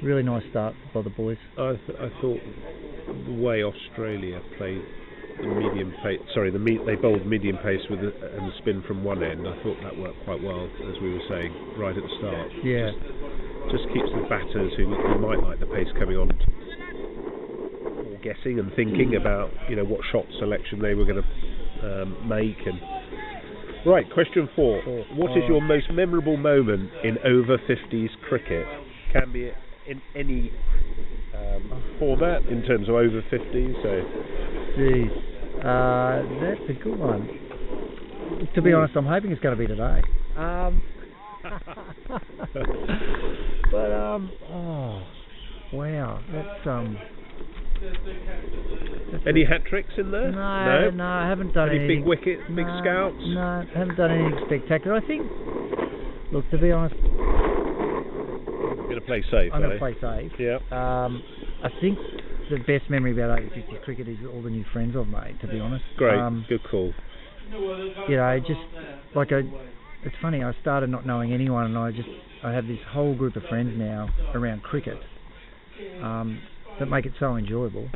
really nice start by the boys. I thought the way Australia played the medium pace, they bowled medium pace with and the spin from one end. I thought that worked quite well, as we were saying right at the start. Yeah. Just keeps the batters who might like the pace coming on all guessing and thinking about, you know, what shot selection they were going to make. And right, question 4. What is your most memorable moment in over-50s cricket? Can be in any format in terms of over-50s. So. Jeez, that's a good one. To be honest, I'm hoping it's going to be today. But oh wow, that's any hat tricks in there? No, I haven't done any big wickets, big scouts. No, I haven't done anything spectacular. I think. Look, to be honest, I'm going to play safe. I'm going to play safe. Yeah. I think the best memory about over-50s cricket is all the new friends I've made. To be honest. Great, good call. You know, just like it's funny. I started not knowing anyone, and I have this whole group of friends now around cricket that make it so enjoyable.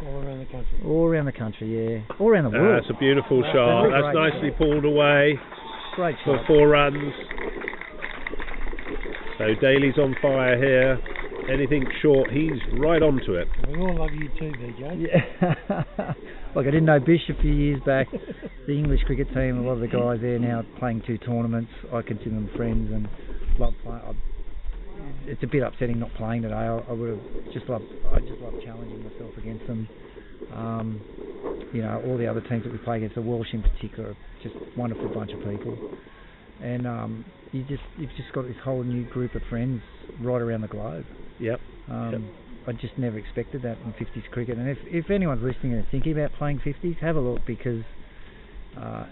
All around the country. All around the country, yeah. All around the world. That's a beautiful shot. That's nicely pulled away. Great shot. For 4 runs. So Daly's on fire here. Anything short, he's right onto it. We all love you too, BJ. Yeah. Like I didn't know Bish a few years back. The English cricket team, a lot of the guys there now playing 2 tournaments. I consider them friends and love playing. It's a bit upsetting not playing today. I just love challenging myself against them. You know, all the other teams that we play against, the Welsh in particular, are just a wonderful bunch of people. And you've just got this whole new group of friends right around the globe. Yep. I just never expected that in 50s cricket. And if anyone's listening and thinking about playing 50s, have a look, because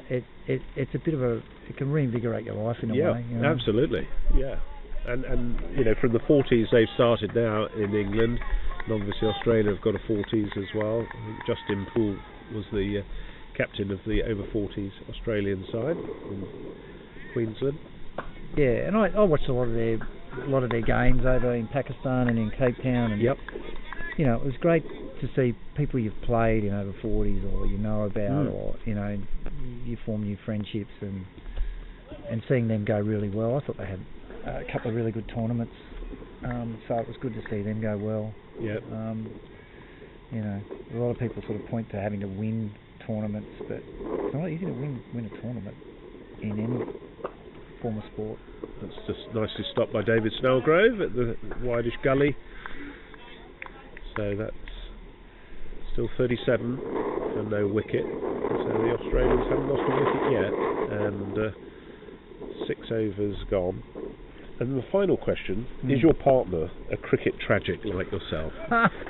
it's a bit of it can reinvigorate your life in a way. You know? Absolutely. Yeah. And you know, from the 40s they've started now in England, and obviously Australia have got a 40s as well. I think Justin Poole was the captain of the over-40s Australian side in Queensland. Yeah, and I watched a lot of their games over in Pakistan and in Cape Town. And you know, it was great to see people you've played in over-40s or you know about, or you know, you form new friendships and seeing them go really well. I thought they had a couple of really good tournaments, so it was good to see them go well. You know, a lot of people sort of point to having to win tournaments, but it's not easy to win a tournament in form of sport. That's just nicely stopped by David Snellgrove at the wideish gully. So that's still 37 and no wicket. So the Australians haven't lost a wicket yet, and 6 overs gone. And the final question, is your partner a cricket tragic like yourself?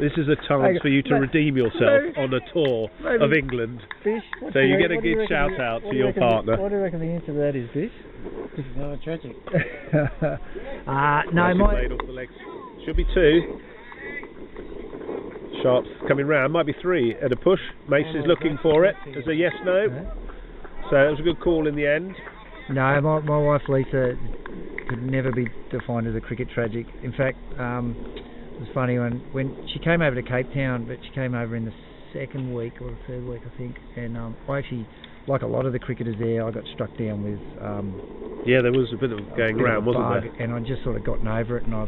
This is a chance for you to redeem yourself on a tour of England. Bish, so you get a good shout out to your partner. What do you reckon the answer to that is, Bish? No, tragic. No, Played off the legs. Should be 2. Sharp's coming round, might be 3 at a push. Mace is looking for it. There's a yes/no. So it was a good call in the end. No, my wife Lisa could never be defined as a cricket tragic. In fact, it was funny when she came over to Cape Town, but she came over in the 2nd week or the 3rd week, I think. And I actually, like a lot of the cricketers there, I got struck down with. Yeah, there was a bit of going around, wasn't there? And I just sort of gotten over it, and I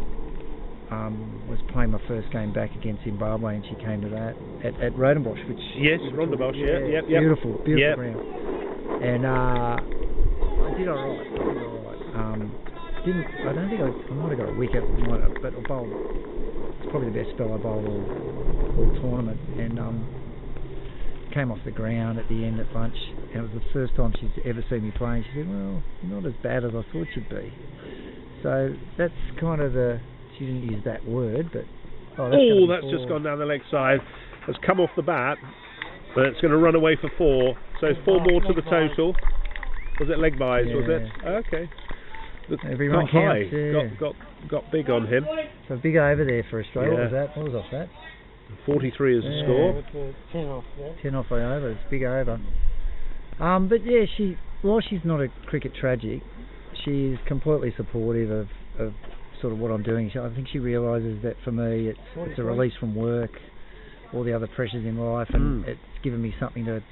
was playing my first game back against Zimbabwe, and she came to that at Rodenbosch, which Rondenbosch, yep. Beautiful ground. And I did all right. I don't think I might have got a wicket, but I bowled. It's probably the best spell I bowled all tournament, and came off the ground at the end at lunch, and it was the first time she's ever seen me play. And she said, "Well, you're not as bad as I thought you'd be." So that's kind of she didn't use that word, but that's just gone down the leg side. Has come off the bat, but it's going to run away for 4. So 4 more to the total. Was it leg buys? Was it? Okay. Everyone high. Counts, Got big on him. So big over there for Australia. What was that? What was off that? 43 is the score. 10 off. 10 off the over. It's big over. But yeah, while she's not a cricket tragic, she's completely supportive of sort of what I'm doing. I think she realises that for me, it's a release from work, all the other pressures in life, and it's given me something to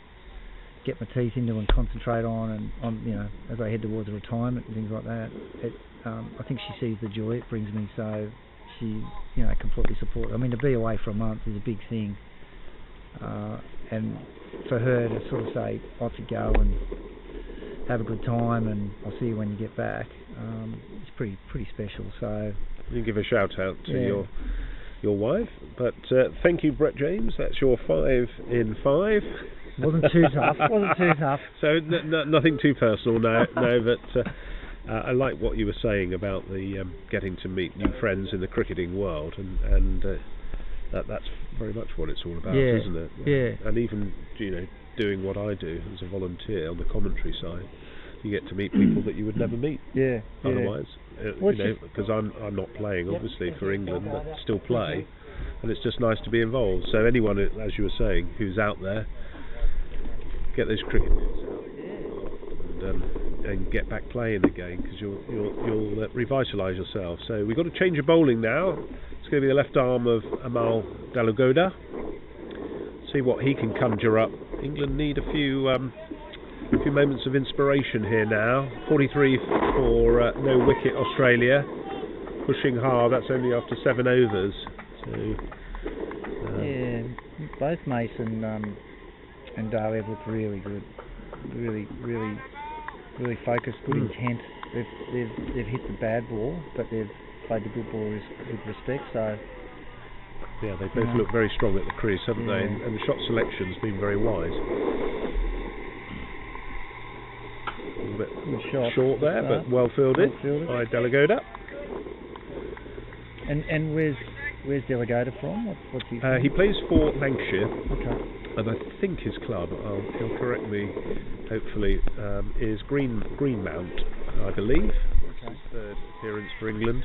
get my teeth into and concentrate on, and as I head towards retirement and things like that. I think she sees the joy it brings me, so she completely supports. I mean, to be away for a month is a big thing, and for her to sort of say, off you go and have a good time, and I'll see you when you get back. It's pretty special. So you give a shout out to your wife. But thank you, Brett James. That's your 5 in 5. Wasn't too tough. So nothing too personal, no. But I like what you were saying about the getting to meet new friends in the cricketing world, and that's very much what it's all about, isn't it? Yeah. And even doing what I do as a volunteer on the commentary side, you get to meet people that you would never meet otherwise. Because I'm not playing obviously for England, but still play, and it's just nice to be involved. So anyone, as you were saying, who's out there, get those cricket boots out and get back playing again, because you'll revitalise yourself. So we've got to change of bowling now. It's going to be the left arm of Amal Dalagoda. See what he can conjure up. England need a few moments of inspiration here now. 43 for no wicket Australia. Pushing hard. That's only after 7 overs. So both Mason and Dale looked really good. Really focused, good intent. They've hit the bad ball, but they've played the good ball with respect. So yeah, they both look very strong at the crease, haven't they? And the shot selection's been very wise. A little bit short there, but well fielded by Delagoda. And where's Delagoda from? What's he from? He plays for Lancashire. Okay. And I think his club, he'll correct me, hopefully, is Greenmount, I believe. It's his 3rd appearance for England.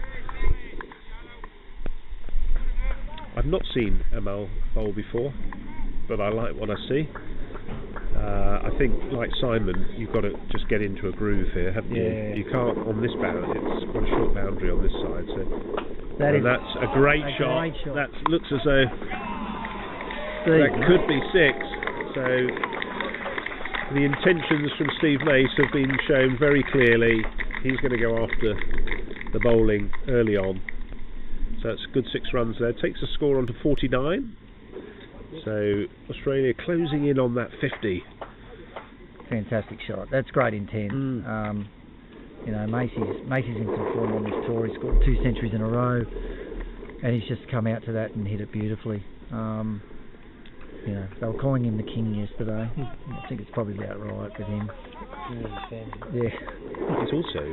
I've not seen Amal bowl before, but I like what I see. I think, like Simon, you've got to just get into a groove here, haven't you? You can't, on this boundary, it's quite a short boundary on this side, so that's a great shot. That looks as though that could be 6. So the intentions from Steve Mace have been shown very clearly. He's going to go after the bowling early on. So that's a good 6 runs there. Takes the score on to 49. So Australia closing in on that 50. Fantastic shot. That's great intent. You know, Macy's in some form on this tour. He's got 2 centuries in a row, and he's just come out to that and hit it beautifully. You know, they were calling him the king yesterday. I think it's probably about right with him. Yeah. He's also,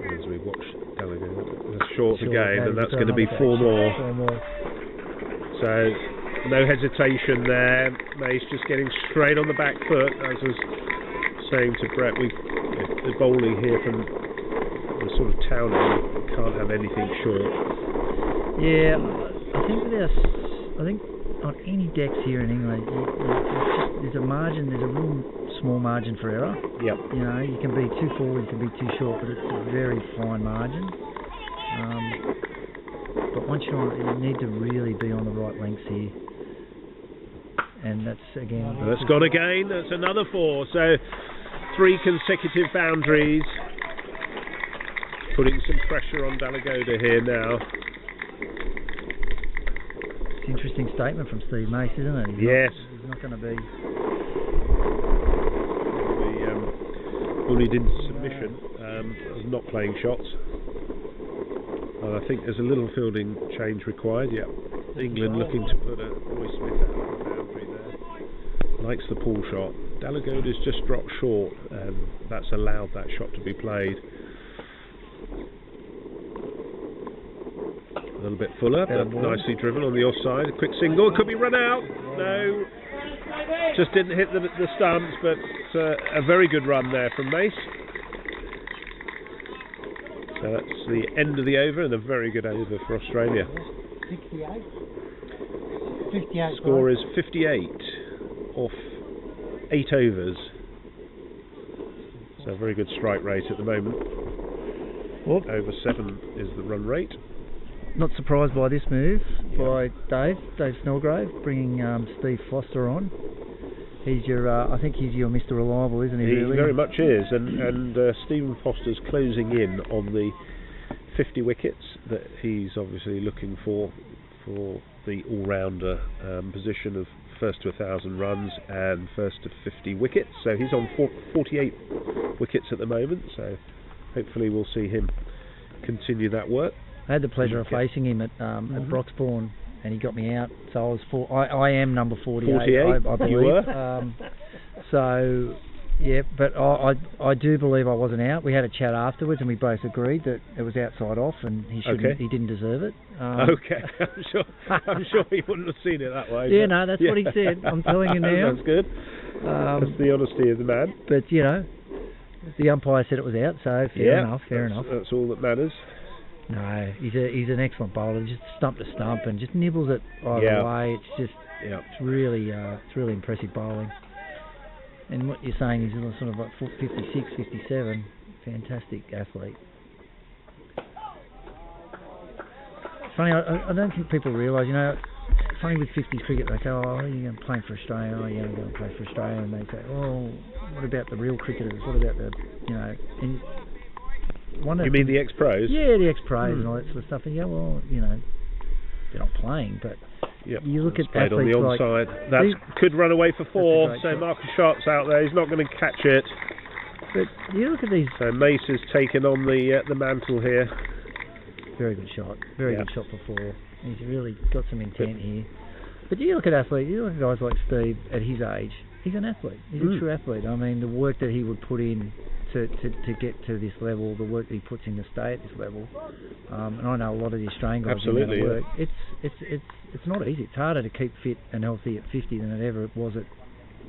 as we watch Gallagher, a short game, and that's going to be 4 more. 4 more. So, no hesitation there. Mace just getting straight on the back foot, as I was saying to Brett. The bowling here from the sort of town area can't have anything short. Yeah, I think on any decks here in England, there's a margin, there's a real small margin for error. Yep. You know, you can be too forward, you can be too short, but it's a very fine margin. But once you need to really be on the right lengths here. And that's again... That's gone again, that's another 4. So 3 consecutive boundaries. Putting some pressure on Dalagoda here now. It's an interesting statement from Steve Mace, isn't it? He's not going to be... bullied into submission, not playing shots. I think there's a little fielding change required. Yeah, England looking to put a Roy Smith out of the boundary there. Likes the pull shot. Dalagoda's just dropped short, and that's allowed that shot to be played. A little bit fuller, but nicely driven on the offside. A quick single, it could be run out. No, just didn't hit the stumps, but a very good run there from Mace. So that's the end of the over, and a very good over for Australia. 68. 58. Score is 58 off 8 overs. So a very good strike rate at the moment. Over 7 is the run rate. Not surprised by this move by Dave Snellgrave, bringing Steve Foster on. He's your, I think he's your Mr. Reliable, isn't he? He really? very much is, and Stephen Foster's closing in on the 50 wickets that he's obviously looking for the all-rounder position of first to 1,000 runs and first to 50 wickets. So he's on 48 wickets at the moment. So hopefully we'll see him continue that work. I had the pleasure of facing him at Broxbourne, and he got me out. So I am number 48. I believe. You were. So yeah, but I do believe I wasn't out. We had a chat afterwards, and we both agreed that it was outside off, and he didn't deserve it. Okay, I'm sure he wouldn't have seen it that way. Yeah, no, that's what he said. I'm telling you now. That's good. That's the honesty of the man. But you know, the umpire said it was out, so fair enough. That's all that matters. No, he's an excellent bowler. Just stump to stump and just nibbles it either way. It's just it's really impressive bowling. And what you're saying is sort of like 56, 57. Fantastic athlete. It's funny. I don't think people realise. You know, it's funny with 50s cricket. They say, "Oh, you're playing for Australia. Oh, you're going to play for Australia." And they say, "Oh, what about the real cricketers? What about the And you mean the ex-pros? Yeah, the ex-pros and all that sort of stuff. And yeah, well, you know, they're not playing, but you look at athletes on the onside. Like that could run away for 4. So Marcus Sharp's out there. He's not going to catch it. But you look at these. So Mace has taken on the mantle here. Very good shot. Very good shot for 4. He's really got some intent here. But you look at athletes. You look at guys like Steve at his age. He's an athlete. He's a true athlete. I mean, the work that he would put in to get to this level, the work that he puts in to stay at this level, and I know a lot of the Australian guys do that work. It's not easy. It's harder to keep fit and healthy at 50 than it ever was at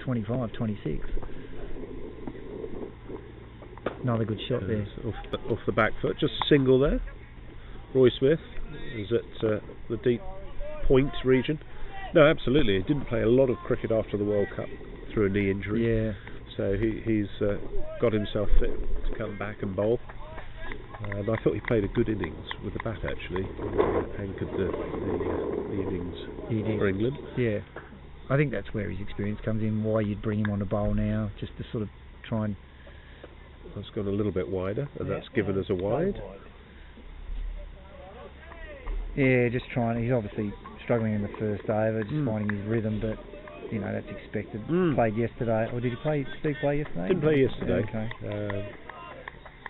25, 26. Another good shot there. Off the back foot, just a single there. Roy Smith is at the deep point region. No, absolutely. He didn't play a lot of cricket after the World Cup through a knee injury. Yeah. So he's got himself fit to come back and bowl. And I thought he played a good innings with the bat actually. Anchored the innings for England. Yeah. I think that's where his experience comes in, why you'd bring him on to bowl now, just to sort of try and... That's gone a little bit wider, and that's given us a wide. Yeah, just trying. He's obviously struggling in the first over, just finding his rhythm, but you know that's expected. Played yesterday, or did he play? Steve play yesterday? Didn't play yesterday. Okay.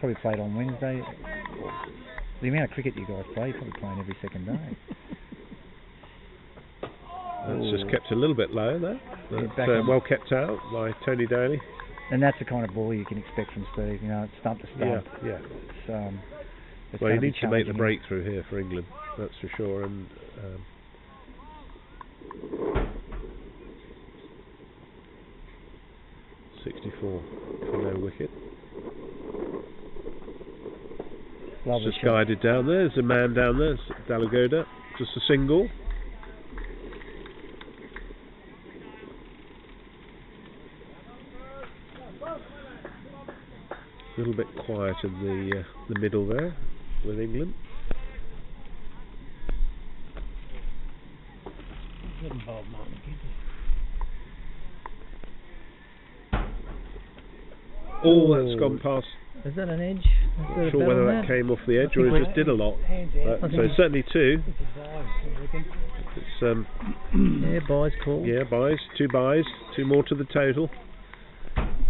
probably played on Wednesday. The amount of cricket you guys play, you're probably playing every second day. That's just kept a little bit low there. Yeah, Well kept out by Tony Daly. And that's the kind of ball you can expect from Steve. You know, it's stump to stump. Yeah. It's Well, he needs to make the challenging breakthrough here for England. That's for sure. And 64 for no wicket. Lovely Just shot. guided down there. There's a man down there. It's Dalagoda. Just a single. A little bit quiet in the middle there with England. Oh, that's gone past. Is that an edge? Not sure whether that came off the edge or it just did a lot. So certainly two. It's yeah, buys called. Yeah, buys, two more to the total.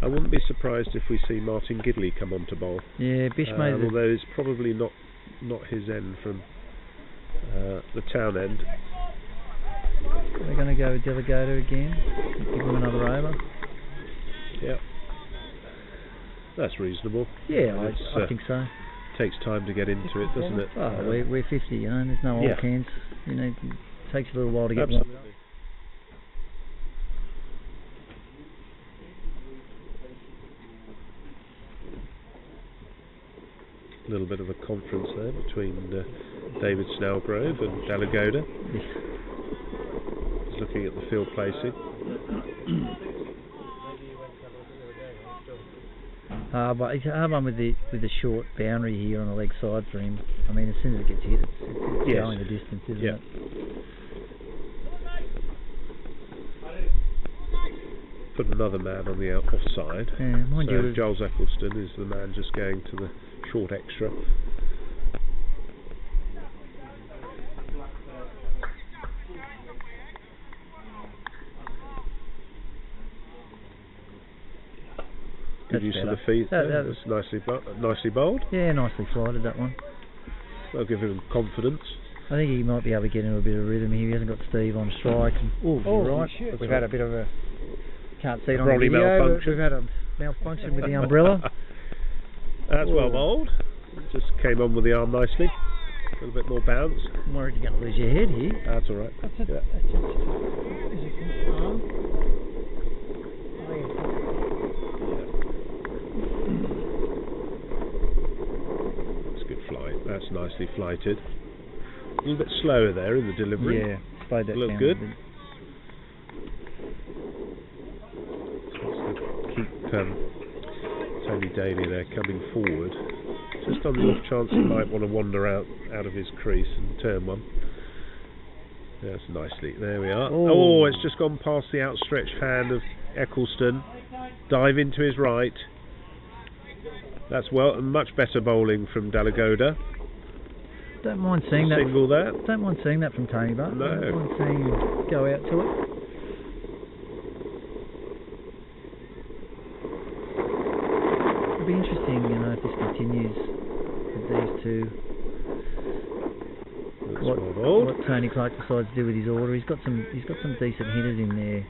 I wouldn't be surprised if we see Martin Gidley come on to bowl. Yeah, Bish made although it's probably not his end from the town end. They're going to go with Delegato again. Give him another over. Yeah. That's reasonable. Yeah, I think so. Takes time to get into it, doesn't it? Oh, we're 50, you know, there's no old cans. You know, it takes a little while to get Absolutely. warmed up. A little bit of a conference there between David Snellgrove and Dalagoda. He's looking at the field placing. But it's a hard one with the short boundary here on the leg side for him. I mean, as soon as it gets hit, it's going the distance, isn't it? Put another man on the offside. Yeah, mind so you, Giles Eccleston is the man just going to the short extra. Good use of the feet. That was nicely bowled. Yeah, nicely flighted that one. That'll give him confidence. I think he might be able to get into a bit of rhythm here. He hasn't got Steve on strike. Right. We've had a bit of a... Can't see it on the video, malfunction. we've had a malfunction with the umbrella. That's well bowled. Just came on with the arm nicely. A little bit more bounce. I'm worried you're going to lose your head here. That's all right. Is it arm? That's good flight. That's nicely flighted. A little bit slower there in the delivery. Yeah, slowed that Look down good. a bit. Keep Tony Daly there coming forward. Just on the off chance he might want to wander out of his crease and turn one. That's nicely. There we are. Oh, it's just gone past the outstretched hand of Eccleston. Dive into his right. That's much better bowling from Dalagoda. Don't mind seeing that. Single there. Don't mind seeing that from Tony, but No. don't mind seeing him go out to it. It'll be interesting, you know, if this continues with these two. What Tony Clark decides to do with his order. He's got some decent hitters in there.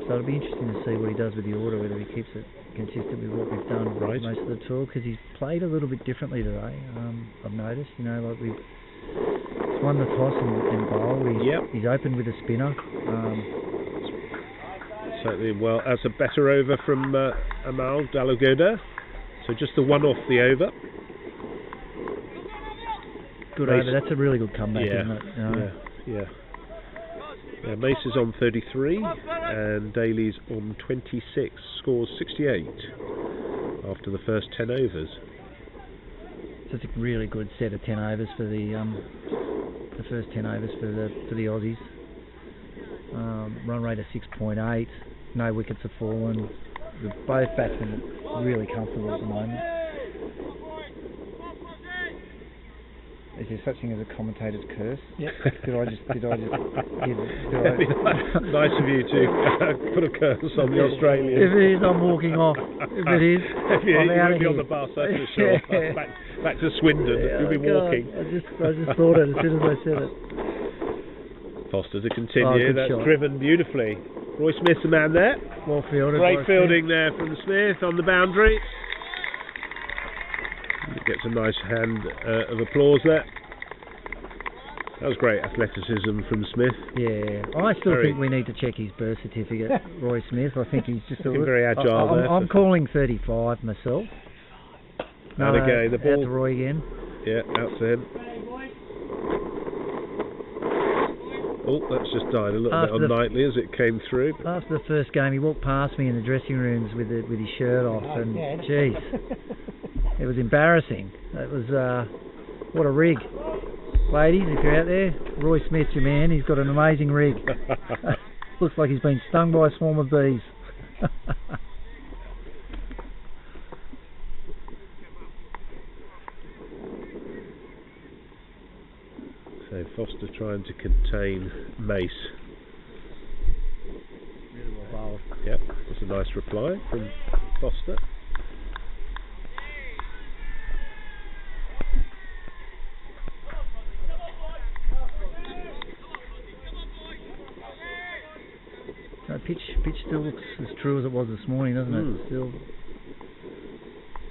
So it'll be interesting to see what he does with the order, whether he keeps it consistent with what we've done most of the tour, because he's played a little bit differently today. I've noticed, you know, like he's won the toss and bowled. He's opened with a spinner. Certainly, well, that's a better over from Amal Dalagoda. So just the one off the over. Good over. That's a really good comeback, isn't it? You know? Yeah, Mace is on 33 and Daly's on 26. Scores 68 after the first 10 overs. So it's a really good set of 10 overs for the first 10 overs for the Aussies. Run rate of 6.8. No wickets have fallen. Both batsmen are really comfortable at the moment. Is there such thing as a commentator's curse? Yep. Did I just give it? Nice of you to put a curse on the Australians. If it is, I'm walking off. If it is, I'm out of be here. on the bus, that's for sure. back to Swindon, you'll be walking. I just thought it as soon as I said it. Foster to continue, good that's shot. driven beautifully. Roy Smith's the man there. Well fielded. Great by fielding there from Smith on the boundary. He gets a nice hand of applause there. That was great athleticism from Smith. Yeah, I still think we need to check his birth certificate, Roy Smith. I think he's just Looking very agile there. I'm calling 35 myself. No, and again, the ball. Out to Roy again. Yeah, out to him. Oh, that's just died a little bit unnightly as it came through. After the first game, he walked past me in the dressing rooms with his shirt off, and geez, it was embarrassing. It was what a rig, ladies. If you're out there, Roy Smith's your man. He's got an amazing rig. Looks like he's been stung by a swarm of bees. So Foster trying to contain Mace. Really well bowled. Yep, that's a nice reply from Foster. No, pitch still looks as true as it was this morning, doesn't it? Still.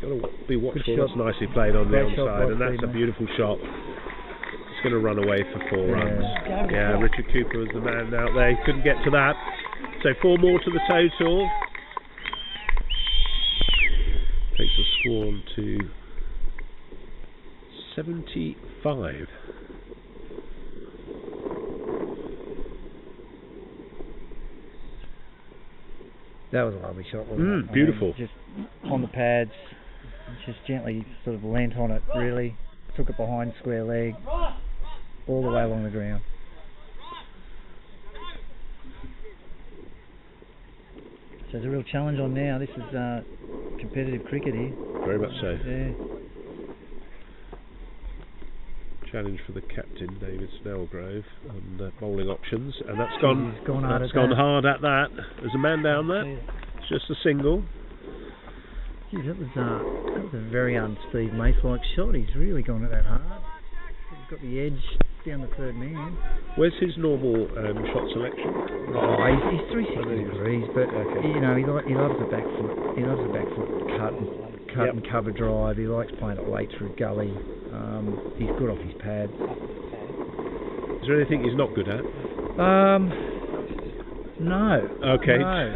Got to be watchful. Good shot. That's nicely played on the Great shot onside, by and that's a Freeman. beautiful shot. It's going to run away for 4 runs. Yeah. Yeah, Richard Cooper was the man out there. He couldn't get to that. So 4 more to the total. Takes the score on to 75. That was a lovely shot, wasn't it? Beautiful. Just on the pads, just gently sort of leant on it, really. Took it behind square leg, all the way along the ground. So there's a real challenge on now. This is competitive cricket here. Very much so. Yeah. Challenge for the captain, David Snellgrove, on bowling options, and that's gone. He's gone hard that's at gone that. hard at that. There's a man down there. It's just a single. Geez, that was a very Steve Mace-like shot. He's really gone at that hard. He's got the edge down the third man. Where's his normal shot selection? Oh, he's 360 degrees, but you know he loves the back foot. He loves the back foot cut and cover drive. He likes playing it late through gully. He's good off his pads. Is there anything he's not good at? No. Okay. No,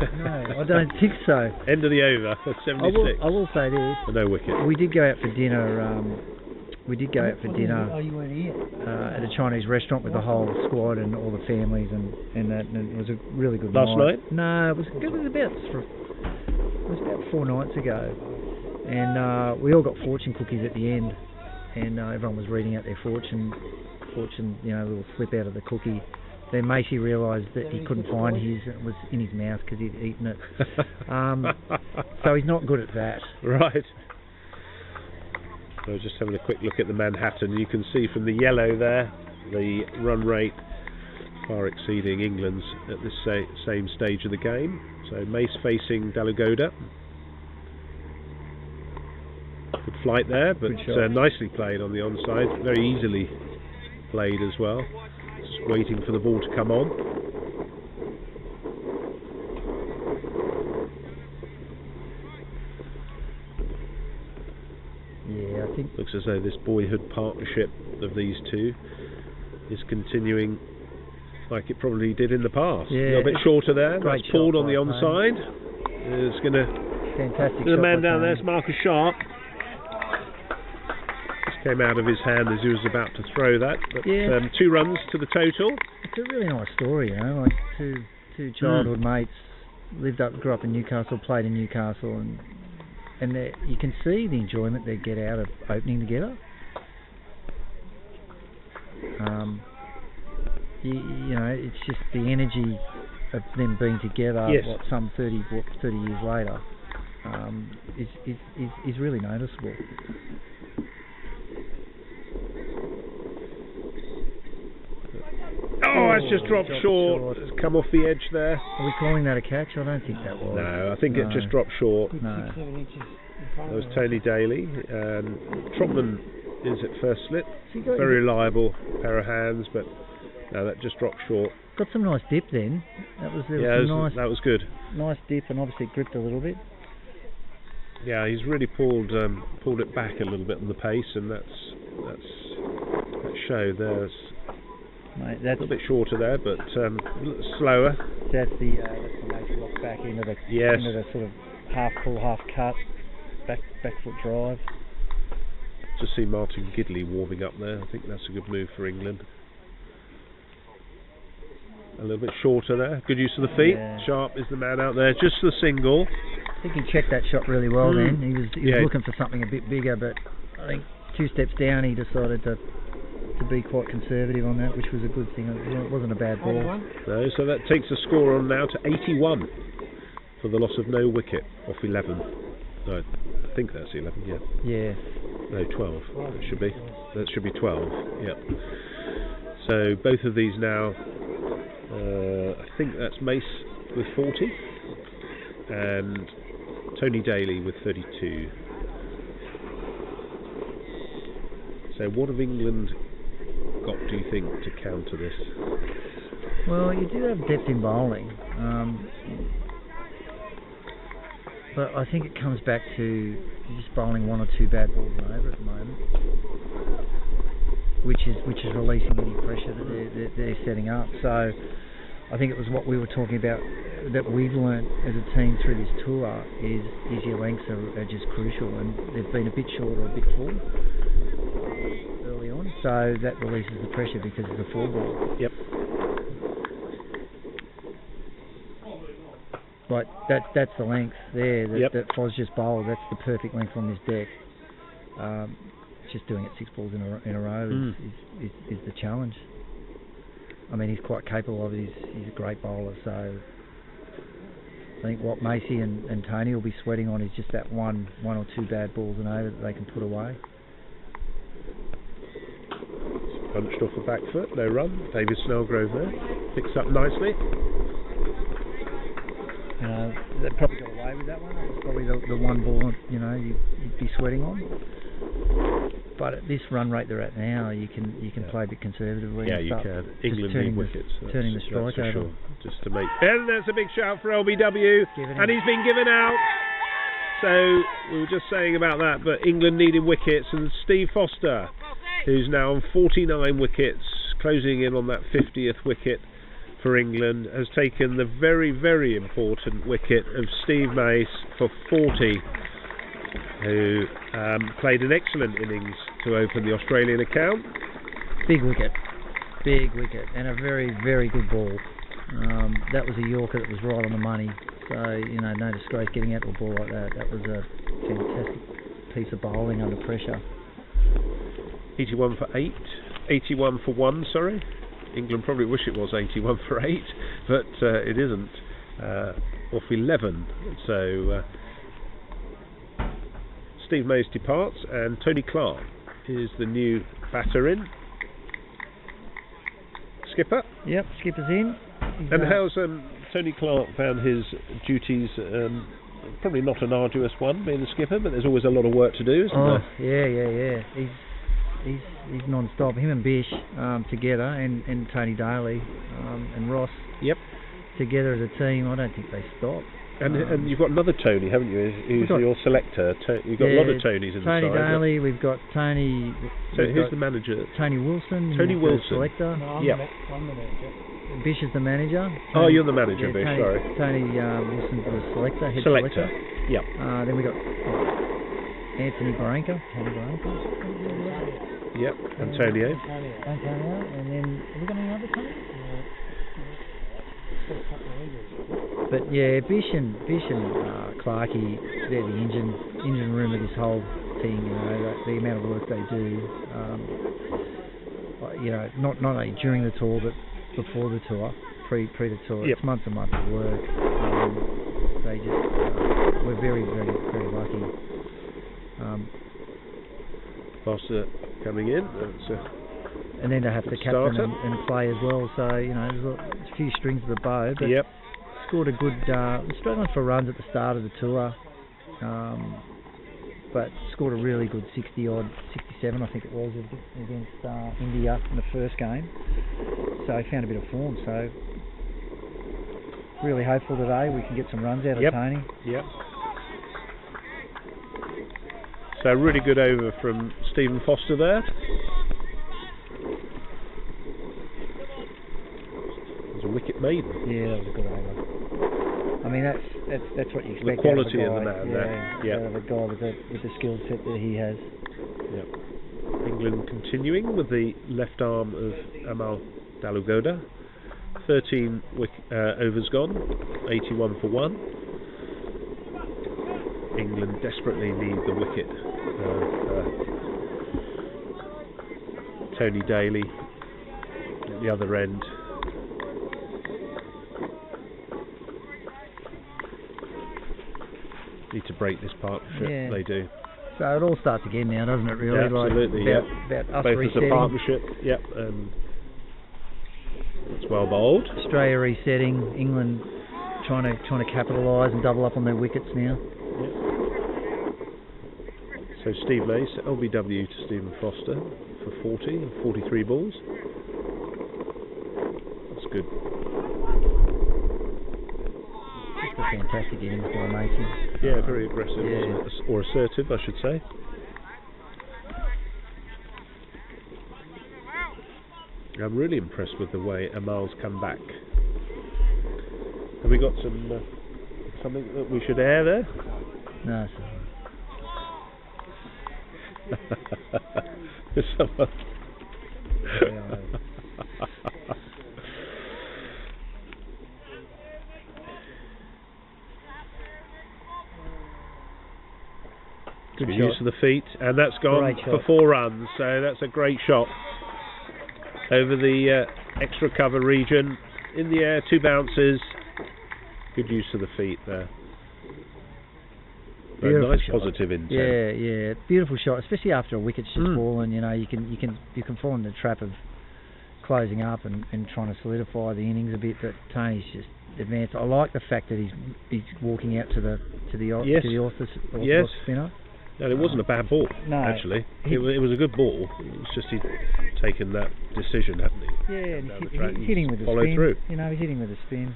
I don't think so. End of the over at 76. I will say this. No wicket. We did go out for dinner. Oh, you weren't here. At a Chinese restaurant with the whole squad and all the families and that, and it was a really good Last night? No, it was about 4 nights ago, and we all got fortune cookies at the end, and everyone was reading out their fortune, you know, a little slip out of the cookie. Then Macy realised that he couldn't find his, and it was in his mouth because he'd eaten it. So he's not good at that. Right. So just having a quick look at the Manhattan, you can see from the yellow there, the run rate far exceeding England's at this same stage of the game. So Mace facing Dalagoda. Good flight there, but nicely played on the onside, very easily played as well. Just waiting for the ball to come on. Yeah, I think looks as though this boyhood partnership of these two is continuing like it probably did in the past. Yeah, a little bit shorter there. great That's pulled shot on the by onside. There's going to fantastic. the shot man by down there, Tony. it's Marcus Sharp. Just came out of his hand as he was about to throw that. But 2 runs to the total. It's a really nice story, you know. Like two childhood mates grew up in Newcastle, played in Newcastle, and you can see the enjoyment they get out of opening together. You know, it's just the energy of them being together. Yes. Some 30 years later, is really noticeable. just dropped short. It's come off the edge there. Are we calling that a catch? I don't think that was. No, I think it just dropped short. No. 6, 7 inches in front That was of Tony Daly, and Trotman is at first slip. So you got- Very reliable pair of hands, but no, that just dropped short. Got some nice dip then. That was That was good. nice dip, and obviously it gripped a little bit. Yeah, he's really pulled it back a little bit on the pace, and that show there's Mate, a that's little bit shorter there, but a little slower. that's the nice lock back into the sort of half pull, half cut, back foot drive. Just see Martin Gidley warming up there. I think that's a good move for England. A little bit shorter there. Good use of the feet. Yeah. Sharp is the man out there. Just the single. I think he checked that shot really well then. He was Yeah. looking for something a bit bigger, but I think 2 steps down he decided to be quite conservative on that, which was a good thing. It wasn't a bad ball. No, so that takes the score on now to 81 for the loss of no wicket off 11. No, I think that's 11, yeah. Yeah. No, 12. That should be. That should be 12, yeah. So both of these now, I think that's Mace with 40 and Tony Daly with 32. So what have England got, do you think, to counter this? Well, you do have depth in bowling, but I think it comes back to you're just bowling 1 or 2 bad balls and over at the moment, which is releasing any pressure that they're setting up. So I think it was what we were talking about that we've learned as a team through this tour is your lengths are just crucial, and they've been a bit short or a bit full early on, so that releases the pressure because of the 4 ball. Yep. Like that's the length there that Foz just bowled. That's the perfect length on this deck. Just doing it 6 balls in a row is the challenge. I mean, he's quite capable of it. He's a great bowler. So I think what Macy and Tony will be sweating on is just that one or 2 bad balls and over that they can put away. Punched off the back foot, no run. David Snellgrove there picks up nicely. They probably got away with that one. That was probably the one ball you'd be sweating on. But at this run rate they're at now, you can play a bit conservatively. Yeah, you can. England need wickets. Turning the strike over. Sure. Just to make. And there's a big shout for LBW, and he's been given out. So we were just saying about that, but England needed wickets, and Steve Foster, who's now on 49 wickets, closing in on that 50th wicket for England, has taken the very, very important wicket of Steve Mace for 40, who played an excellent innings to open the Australian account. Big wicket, and a very, very good ball. That was a Yorker that was right on the money, so no disgrace getting out to a ball like that. That was a fantastic piece of bowling under pressure. 81 for 8, 81 for 1, sorry. England probably wish it was 81 for 8, but it isn't. Off 11, so Steve Mace departs, and Tony Clark is the new batter in. Skipper? Yep, skipper's in. And how's Tony Clark found his duties? Probably not an arduous one, being the skipper, but there's always a lot of work to do, isn't there? Yeah. He's non-stop. Him and Bish together, and Tony Daly and Ross. Yep. Together as a team, I don't think they stop. And you've got another Tony, haven't you? Who's your selector? You've got a lot of Tonys in the side. Tony Daly, we've got Tony. So who's the manager? Tony Wilson. Tony Wilson. The selector. No, I'm the manager. Bish is the manager. Tony, you're the manager, Bish. Sorry. Tony Wilson's the selector. Head selector. Yep. Then we got Anthony Baranka. Yep. Antonio. And then have we got any other Tony? But yeah, Bish and Clarkey, they're the engine room of this whole thing. The amount of work they do. Not only during the tour, but before the tour, pre the tour. Yep. It's months and months of work. They just we're very, very, very lucky. Foster coming in. That's and then to have to captain and play as well. So there's a few strings to the bow. But scored a good. Struggling for runs at the start of the tour, but scored a really good 60-odd, 67 I think it was against India in the first game. So he found a bit of form. So really hopeful today we can get some runs out of Tony. Yep. So really good over from Stephen Foster there. It was a wicket maiden. Yeah, that was a good over. I mean, that's what you expect. The quality out of the man there. Out of a guy with the skill set that he has. Yep. England continuing with the left arm of Amal Dalugoda. 13 overs gone, 81 for 1. England desperately need the wicket of Tony Daly at the other end. Need to break this partnership, they do. So it all starts again now, doesn't it, really? Absolutely, about us both resetting. as a partnership, it's well bowled. Australia resetting, England trying to capitalise and double up on their wickets now. Yep. So Steve Mace, LBW to Stephen Foster for 40, 43 balls. That's good. Just a fantastic innings by Mason. Yeah, very aggressive, or assertive, I should say. I'm really impressed with the way Amal's come back. Have we got something that we should air there? No, There's someone. Good use of the feet, and that's gone for 4 runs, so that's a great shot. Over the extra cover region, in the air, 2 bounces. Good use of the feet there. Beautiful nice shot. Positive intent. Yeah, beautiful shot, especially after a wicket's just fallen. You can fall in the trap of closing up and trying to solidify the innings a bit. But Tony's just advanced. I like the fact that he's walking out to the orthodox spinner. No, it wasn't a bad ball, actually. It was a good ball. It's just he'd taken that decision, hadn't he? Yeah, and he's hitting with a spin. Through. He's hitting with a spin.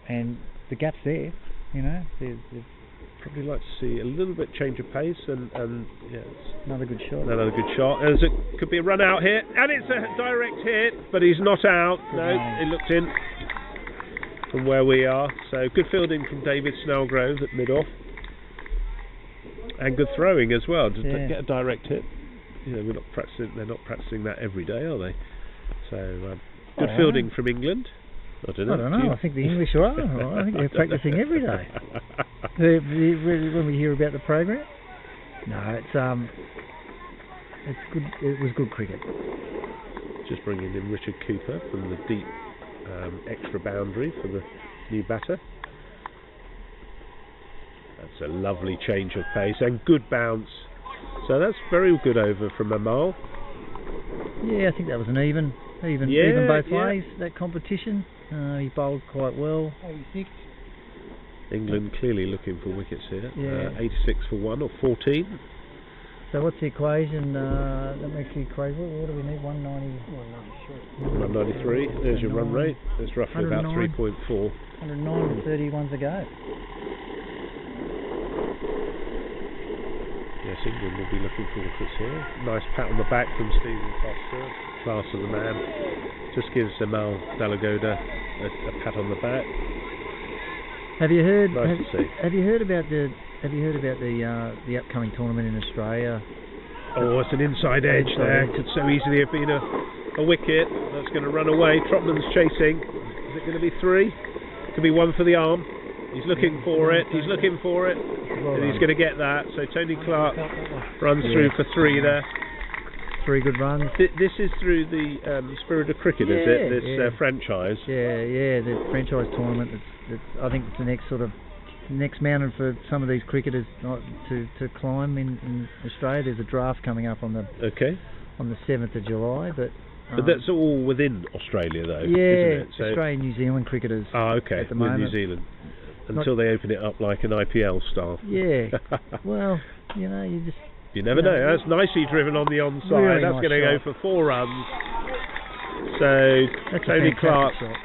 And the gap's there, they'd probably like to see a little bit change of pace and another good shot. Another good shot. As it could be a run out here, and it's a direct hit, but he's not out. He looked in from where we are. So good fielding from David Snellgrove at mid-off, and good throwing as well to get a direct hit. They're not practicing that every day, are they? So good fielding from England. I don't know. I think the English are. I think they're practicing every day. When we hear about the program, no, it's good. It was good cricket. Just bringing in Richard Cooper from the deep extra boundary for the new batter. That's a lovely change of pace and good bounce. So that's very good over from Amal. Yeah, I think that was an even both ways, that competition. He bowled quite well. 86. England clearly looking for wickets here. 86 for 1 or 14. So what's the equation? That makes the equation. What do we need? 190. 193. There's your run rate. It's roughly about 3.4. 109 and 31 to go. Yes, England will be looking for wickets here. Nice pat on the back from Stephen Foster. Class of the man. Just gives Amal Dalugoda a pat on the back. Have you heard? Nice to see. Have you heard about the upcoming tournament in Australia? Oh, it's an inside edge there. Could so easily have been a wicket. That's going to run away. Trotman's chasing. Is it going to be 3? Could be 1 for the arm. He's looking for it. He's looking for it. And he's going to get that. So Tony Clark runs through for 3 there. 3 good runs. This is through the Spirit of Cricket, is it? This franchise. Yeah, the franchise tournament. I think it's the next sort of next mountain for some of these cricketers to climb in Australia. There's a draft coming up on the 7th of July, but that's all within Australia, though, isn't yeah, it? So Australian, New Zealand cricketers. okay, at the with moment. New Zealand. Until they open it up like an IPL style. Yeah. Well, you know, you never know. That's nicely driven on the onside. Really That's nice going to go shot. for 4 runs. So That's Tony a fantastic Clark shot.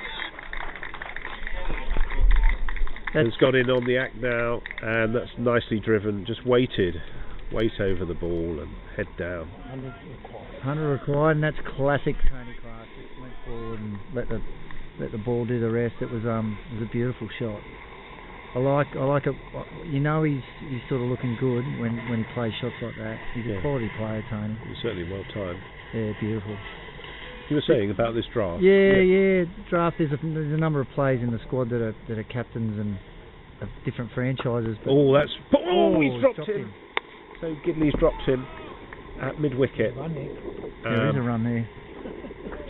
has got in on the act now, and that's nicely driven. Just weight over the ball and head down. 100 required, and that's classic Tony Clark. Just went forward and let the ball do the rest. It was a beautiful shot. I like it. You know, he's sort of looking good when he plays shots like that. He's a quality player, Tony. He's certainly well timed. Yeah, beautiful. You were saying about this draft. Yeah. Draft. There's a number of players in the squad that are captains and of different franchises. But he's dropped him. So Gidley's dropped him at mid wicket. There is a run there.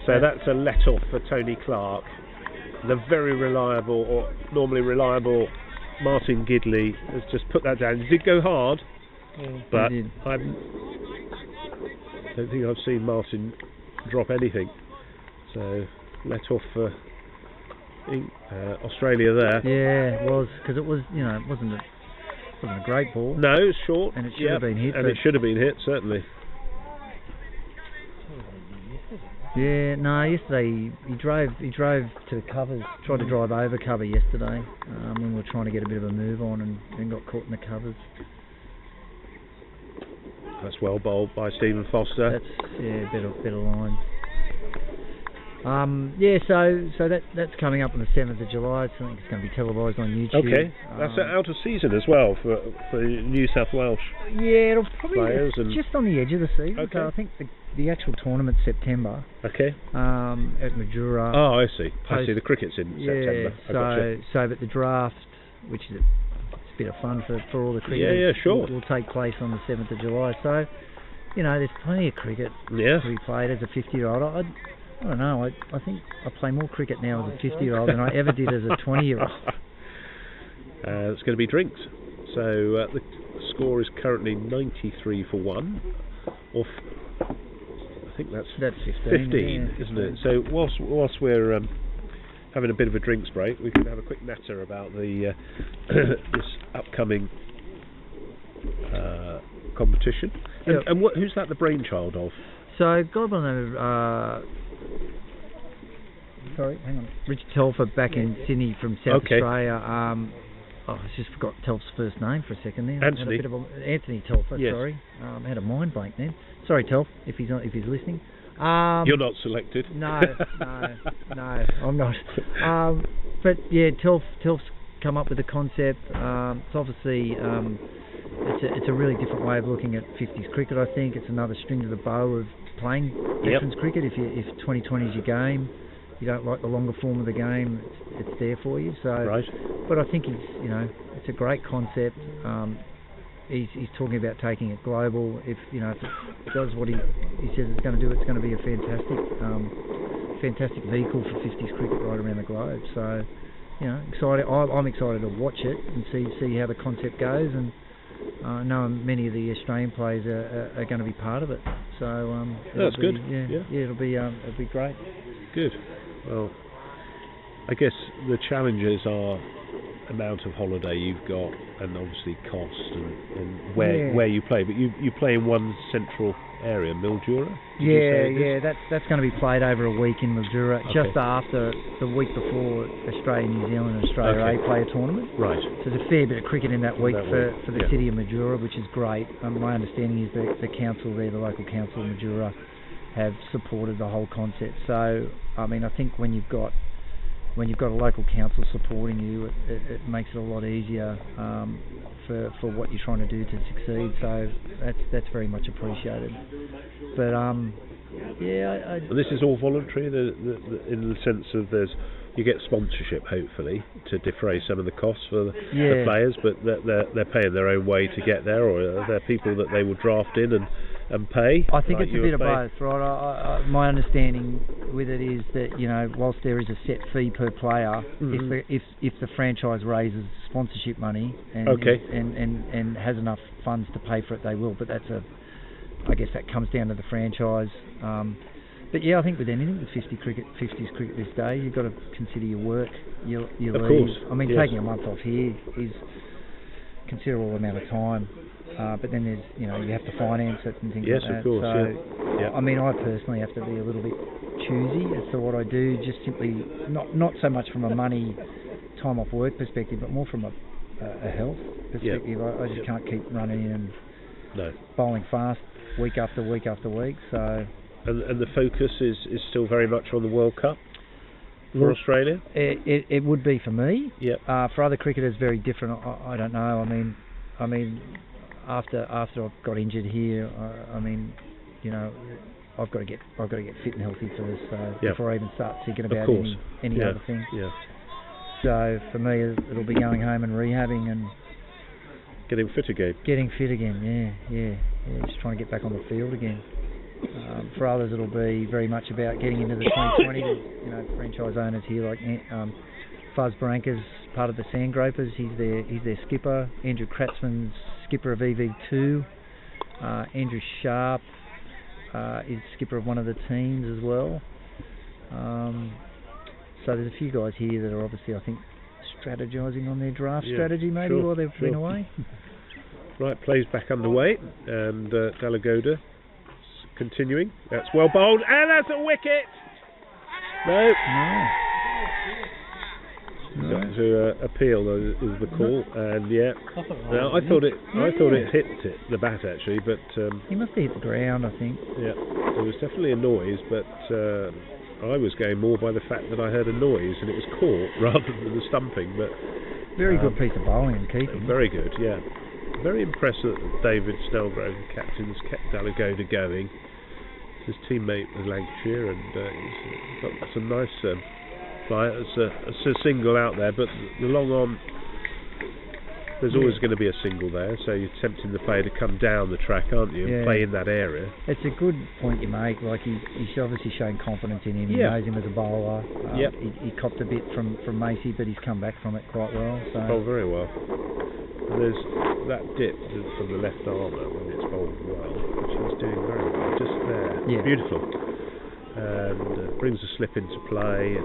So that's a let off for Tony Clark. The very reliable, or normally reliable, Martin Gidley has just put that down. He did go hard, but I don't think I've seen Martin drop anything. So let off for Australia there. Yeah, it was, because it was, you know, it wasn't a great ball. No, it was short, and it should have been hit. And it should have been hit, certainly. Yeah, no, yesterday he drove to the covers, tried to drive over cover yesterday when we were trying to get a bit of a move on, and then got caught in the covers. That's well bowled by Stephen Foster. That's better line. So that's coming up on the 7th of July. I think it's going to be televised on YouTube. Okay, that's out of season as well for New South Wales. Yeah, it'll probably players just on the edge of the season. Okay. So I think the actual tournament's September. Okay. At Mildura. Oh, I see. I see. The cricket's in September. But the draft, which is a bit of fun for all the cricketers, will take place on the 7th of July. So, you know, there's plenty of cricket to be played as a 50-year-old. I don't know, I think I play more cricket now as a 50-year-old than I ever did as a 20-year-old. It's going to be drinks. So the score is currently 93 for 1. I think that's 15, isn't it? So whilst we're having a bit of a drinks break, we can have a quick natter about the this upcoming competition. And who's that the brainchild of? So, God by the name of Richard Telfer back in Sydney from South Australia. I just forgot Telf's first name for a second there. Anthony Telfer. Yes. Sorry, I had a mind blank then. Sorry, Telf, if he's listening. You're not selected. No, I'm not. But yeah, Telf's come up with a concept. It's obviously it's a really different way of looking at 50s cricket. I think it's another string to the bow of playing veterans cricket. If 2020 is your game, you don't like the longer form of the game, it's there for you. So, but I think it's a great concept. He's talking about taking it global. If it does what he says it's going to do, it's going to be a fantastic vehicle for 50s cricket right around the globe. So, excited. I'm excited to watch it and see how the concept goes, and I know many of the Australian players are going to be part of it. So that's good. It'll be great. Good. Well, I guess the challenges are amount of holiday you've got, and obviously cost and where you play. But you play in one central area, Mildura. That's going to be played over a week in Mildura, just after the week before Australia, New Zealand, and Australia A play a tournament. Right. So there's a fair bit of cricket in that week for the city of Mildura, which is great. My understanding is that the council there, the local council of Mildura, have supported the whole concept. So I mean, I think when you've got a local council supporting you, it makes it a lot easier for what you're trying to do to succeed. So that's very much appreciated. But this is all voluntary, in the sense of there's you get sponsorship, hopefully, to defray some of the costs for the Yeah. players, but they're paying their own way to get there, or are there people that they will draft in and pay? I think like it's a you bit of were both, right? My understanding with it is that, you know, whilst there is a set fee per player, if the franchise raises sponsorship money and and has enough funds to pay for it, they will. But I guess that comes down to the franchise. But yeah, I think with anything with 50s cricket this day, you've got to consider your work, your leave. Course. I mean, Yes. taking a month off here is a considerable amount of time. But then there's, you know, you have to finance it and things Yes, like that. of course. So, Yeah. I mean, I personally have to be a little bit choosy as to what I do, just simply not so much from a money, time off work perspective, but more from a health perspective. I just can't keep running in and bowling fast week after week after week. So. And the focus is still very much on the World Cup for Australia? It would be for me. Yep. For other cricketers, very different. I don't know. I mean, after I got injured here, I mean, you know, I've got to get fit and healthy first. So before I even start thinking about any other thing. Yeah. So for me, it'll be going home and rehabbing and getting fit again. Yeah. Just trying to get back on the field again. For others, it'll be very much about getting into the 2020. You know, franchise owners here like Fuzz Branca's part of the Sandgropers. He's their skipper. Andrew Kratzman's skipper of EV2. Andrew Sharp is skipper of one of the teams as well. So there's a few guys here that are obviously, I think, strategising on their draft strategy maybe while they've been away. Right, plays back underway, and Dalagoda continuing. That's well bowled, and that's a wicket. No. Got to appeal is the call, and no, I thought it hit the bat actually, but he must have hit the ground, I think. Yeah, there was definitely a noise, but I was going more by the fact that I heard a noise and it was caught rather than the stumping. But very good piece of bowling and keeping. Very good, yeah. Very impressed that David Snellgrove, the captain's kept Dalagoda going. His teammate with Lancashire, and he's got some nice fly. It's a single out there, but the long on, there's always going to be a single there, so you're tempting the player to come down the track, aren't you, and play in that area. It's a good point you make. Like he's obviously shown confidence in him. He knows him as a bowler. He copped a bit from Macy, but he's come back from it quite well. So. Oh, very well. And there's that dip from the left armour when it's bowled well, which he's doing very well, just there. Yeah. Beautiful. And brings the slip into play.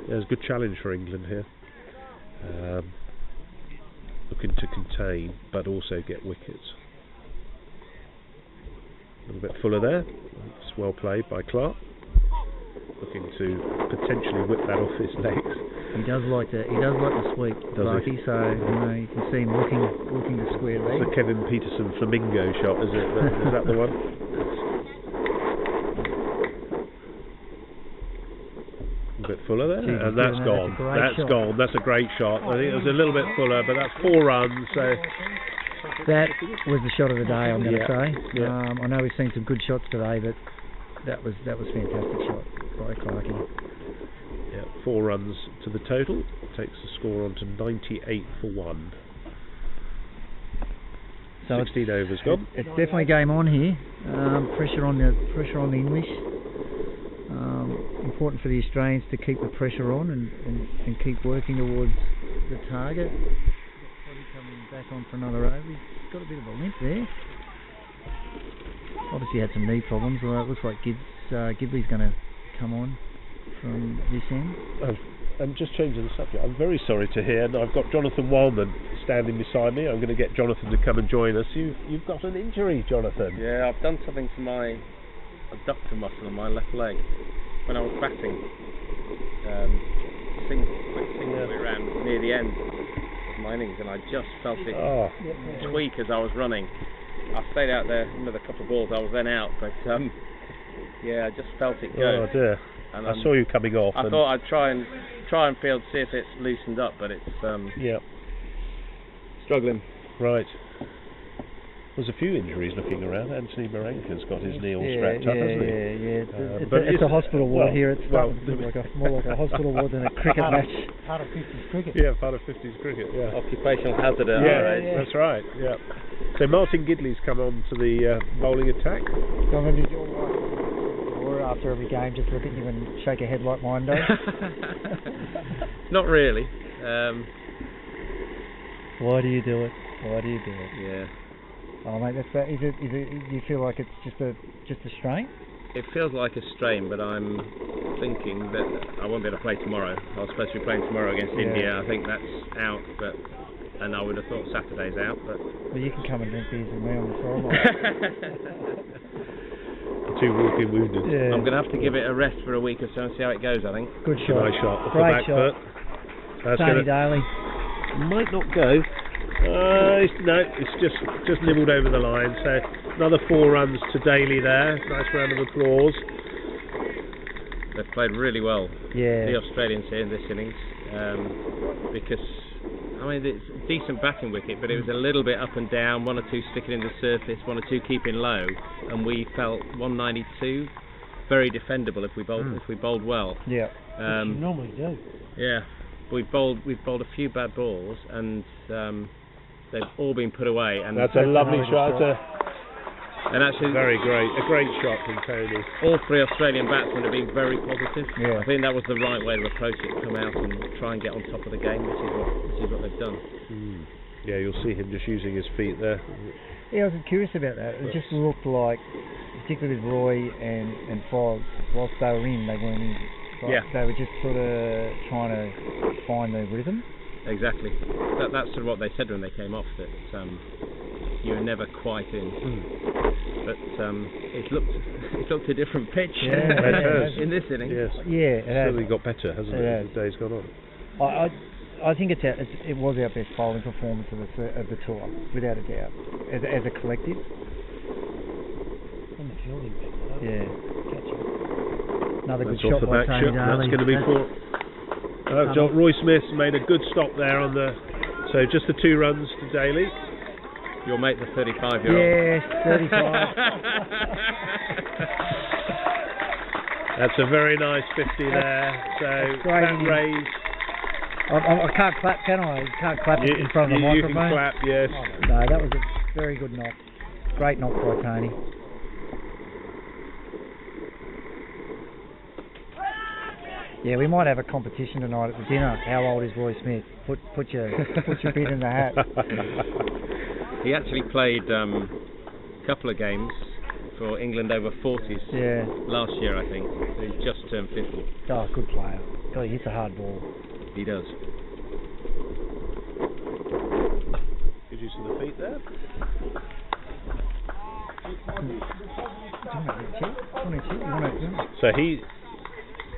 There's a good challenge for England here. Looking to contain, but also get wickets. A little bit fuller there. It's well played by Clark. Looking to potentially whip that off his legs. He does like the sweep, Clarky, so you can see him looking to square leg. It's the Kevin Peterson flamingo shot, is it? Is that the one? A bit fuller there, and that's gone. That's gone. That's a great shot. I think it was a little bit fuller, but that's 4 runs. So that was the shot of the day, I'm going to say. Yeah. I know we've seen some good shots today, but that was a fantastic shot by Clarky. Yeah, 4 runs to the total. Takes the score on to 98 for 1. So 16 overs gone. It's definitely game on here. Pressure on the English. Important for the Australians to keep the pressure on and keep working towards the target. Probably coming back on for another over. He's got a bit of a limp there. Obviously had some knee problems. Well, it looks like Gidley's going to come on from this end. Oh, I'm just changing the subject. I'm very sorry to hear. I've got Jonathan Wildman standing beside me. I'm going to get Jonathan to come and join us. You've got an injury, Jonathan. Yeah, I've done something to my adductor muscle on my left leg when I was batting. Quick single around near the end of my innings, and I just felt it tweak as I was running. I stayed out there another couple of balls. I was then out, but I just felt it go. Oh dear! And I saw you coming off. I thought I'd try and field, see if it's loosened up, but it's struggling. Right. There's a few injuries looking around. Anthony Marenka's got his knee all strapped up, hasn't he? It's a hospital ward here. It's starting to look more like a hospital ward than a cricket match. Part of 50s cricket. Yeah, part of 50s cricket. Yeah. Occupational hazard at our age. That's right. Yeah. So Martin Gidley's come on to the bowling attack. So maybe your wife, or after every game, just look at you and shake her head like mine does. Not really. Why do you do it? Why do you do it? Yeah. Oh mate, that's bad. Is it? Do you feel like it's just a strain? It feels like a strain, but I'm thinking that I won't be able to play tomorrow. I was supposed to be playing tomorrow against India. I think that's out, and I would have thought Saturday's out, but. Well, you can come and drink beers with me on the sideline. Two walking wounded. Yeah. I'm going to have to give it a rest for a week or so and see how it goes, I think. Good shot. Nice shot. Off Great the back shot. foot. That's Tony Daly. might not go. No, it's just nibbled over the line. So another 4 runs to Daly there. Nice round of applause. They've played really well, Yeah. the Australians here in this innings, because I mean it's a decent batting wicket, but it was a little bit up and down. 1 or 2 sticking in the surface, 1 or 2 keeping low, and we felt 192 very defendable if we bowled well. Yeah. Which you normally do. Yeah, we've bowled a few bad balls, and they've all been put away. And That's a lovely shot. and actually, A great shot from Tony. all 3 Australian batsmen have been very positive. Yeah. I think that was the right way to approach it. Come out and try and get on top of the game. This is what they've done. Yeah, you'll see him just using his feet there. Yeah, I was curious about that. It just looked like, particularly with Roy and Foz, whilst they were in, they weren't in. Like, they were just sort of trying to find the rhythm. Exactly. That's sort of what they said when they came off, that you were never quite in. But it's looked a different pitch in this inning. Yes. Yeah, It's certainly got better, hasn't it, as the day's gone on? I think it was our best bowling performance of the tour, without a doubt, as a collective. And the fielding. Yeah. Another That's good shot off the by back Tony shot. Daly. That's going to be for. Roy Smith made a good stop there on the. So just the 2 runs to Daly. Your mate, the 35-year-old. Yes, 35. That's a very nice 50 there. So that raised. I can't clap, can I? You can't clap in front of the microphone. You can clap, yes. No, that was a very good knock. Great knock by Tony. Yeah, we might have a competition tonight at the dinner. How old is Roy Smith? Put your bid in the hat. He actually played a couple of games for England over-50s last year, I think. He just turned 50. Oh, good player. God, he hits a hard ball. He does. Good use of the feet there. So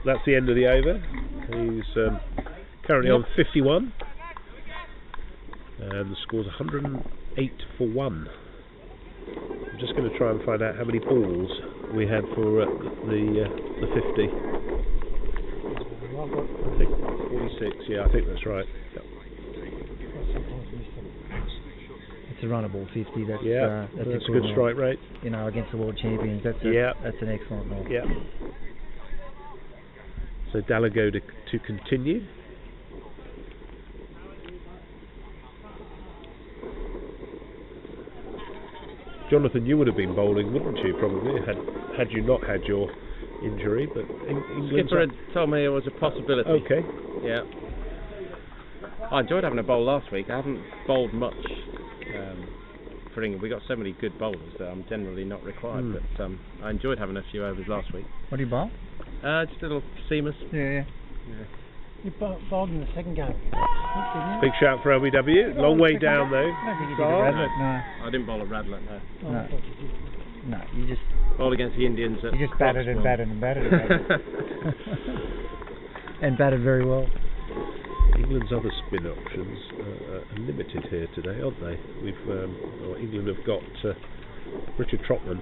that's the end of the over. He's currently on 51, and the score's 108 for 1. I'm just going to try and find out how many balls we had for the 50. I think 46. Yeah, I think that's right. Yep. It's a runnable 50. That's a good strike rate. You know, against the world champions. That's an excellent knock. Yeah. So Dalago to continue. Jonathan, you would have been bowling, wouldn't you? Probably had you not had your injury. But Skipper had told me it was a possibility. Okay. Yeah. I enjoyed having a bowl last week. I haven't bowled much for England. We got so many good bowlers that I'm generally not required. But I enjoyed having a few overs last week. What do you bowl? Just a little seamers. Yeah. You bowled in the second game. Big shout for LBW. Long way down though. I don't think you did a Radlet, no. I didn't bowl a Radlet, no. No, you just bowled against the Indians. You just batted and batted and batted and batted. And batted very well. England's other spin options are limited here today, aren't they? England have got Richard Trotman,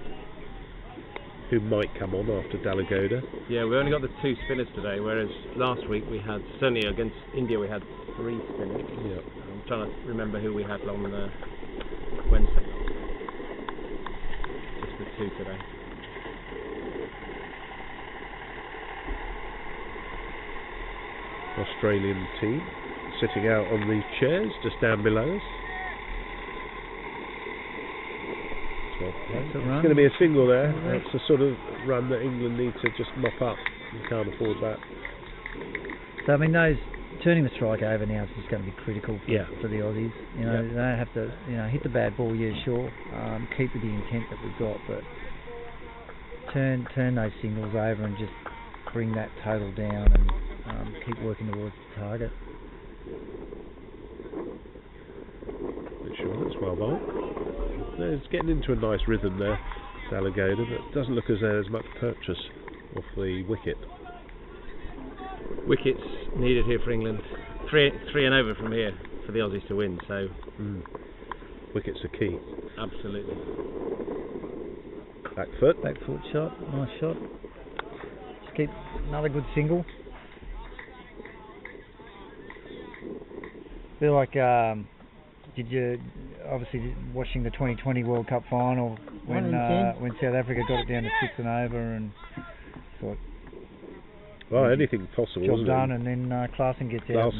who might come on after Dalagoda. Yeah, we only got the 2 spinners today, whereas last week we had, certainly against India, we had 3 spinners. Yeah. I'm trying to remember who we had on Wednesday. 2 today. Australian team sitting out on the chairs just down below us. It's going to be a single there. That's the sort of run that England need to just mop up. You can't afford that. So I mean, those turning the strike over now is just going to be critical for the Aussies. You know, they don't have to hit the bad ball. Yeah, sure. Keep with the intent that we've got, but turn those singles over and just bring that total down and keep working towards the target. Sure, that's well bowled. It's getting into a nice rhythm there, Alligator, but it doesn't look as though there's much purchase off the wicket. Wickets needed here for England. Three and over from here for the Aussies to win, so... Wickets are key. Absolutely. Back foot shot, nice shot. Just keep another good single. Feel like, did you, obviously watching the 2020 World Cup final when South Africa got it down to 6 and over and thought... Well, anything possible, job done, and then Klaasen gets out.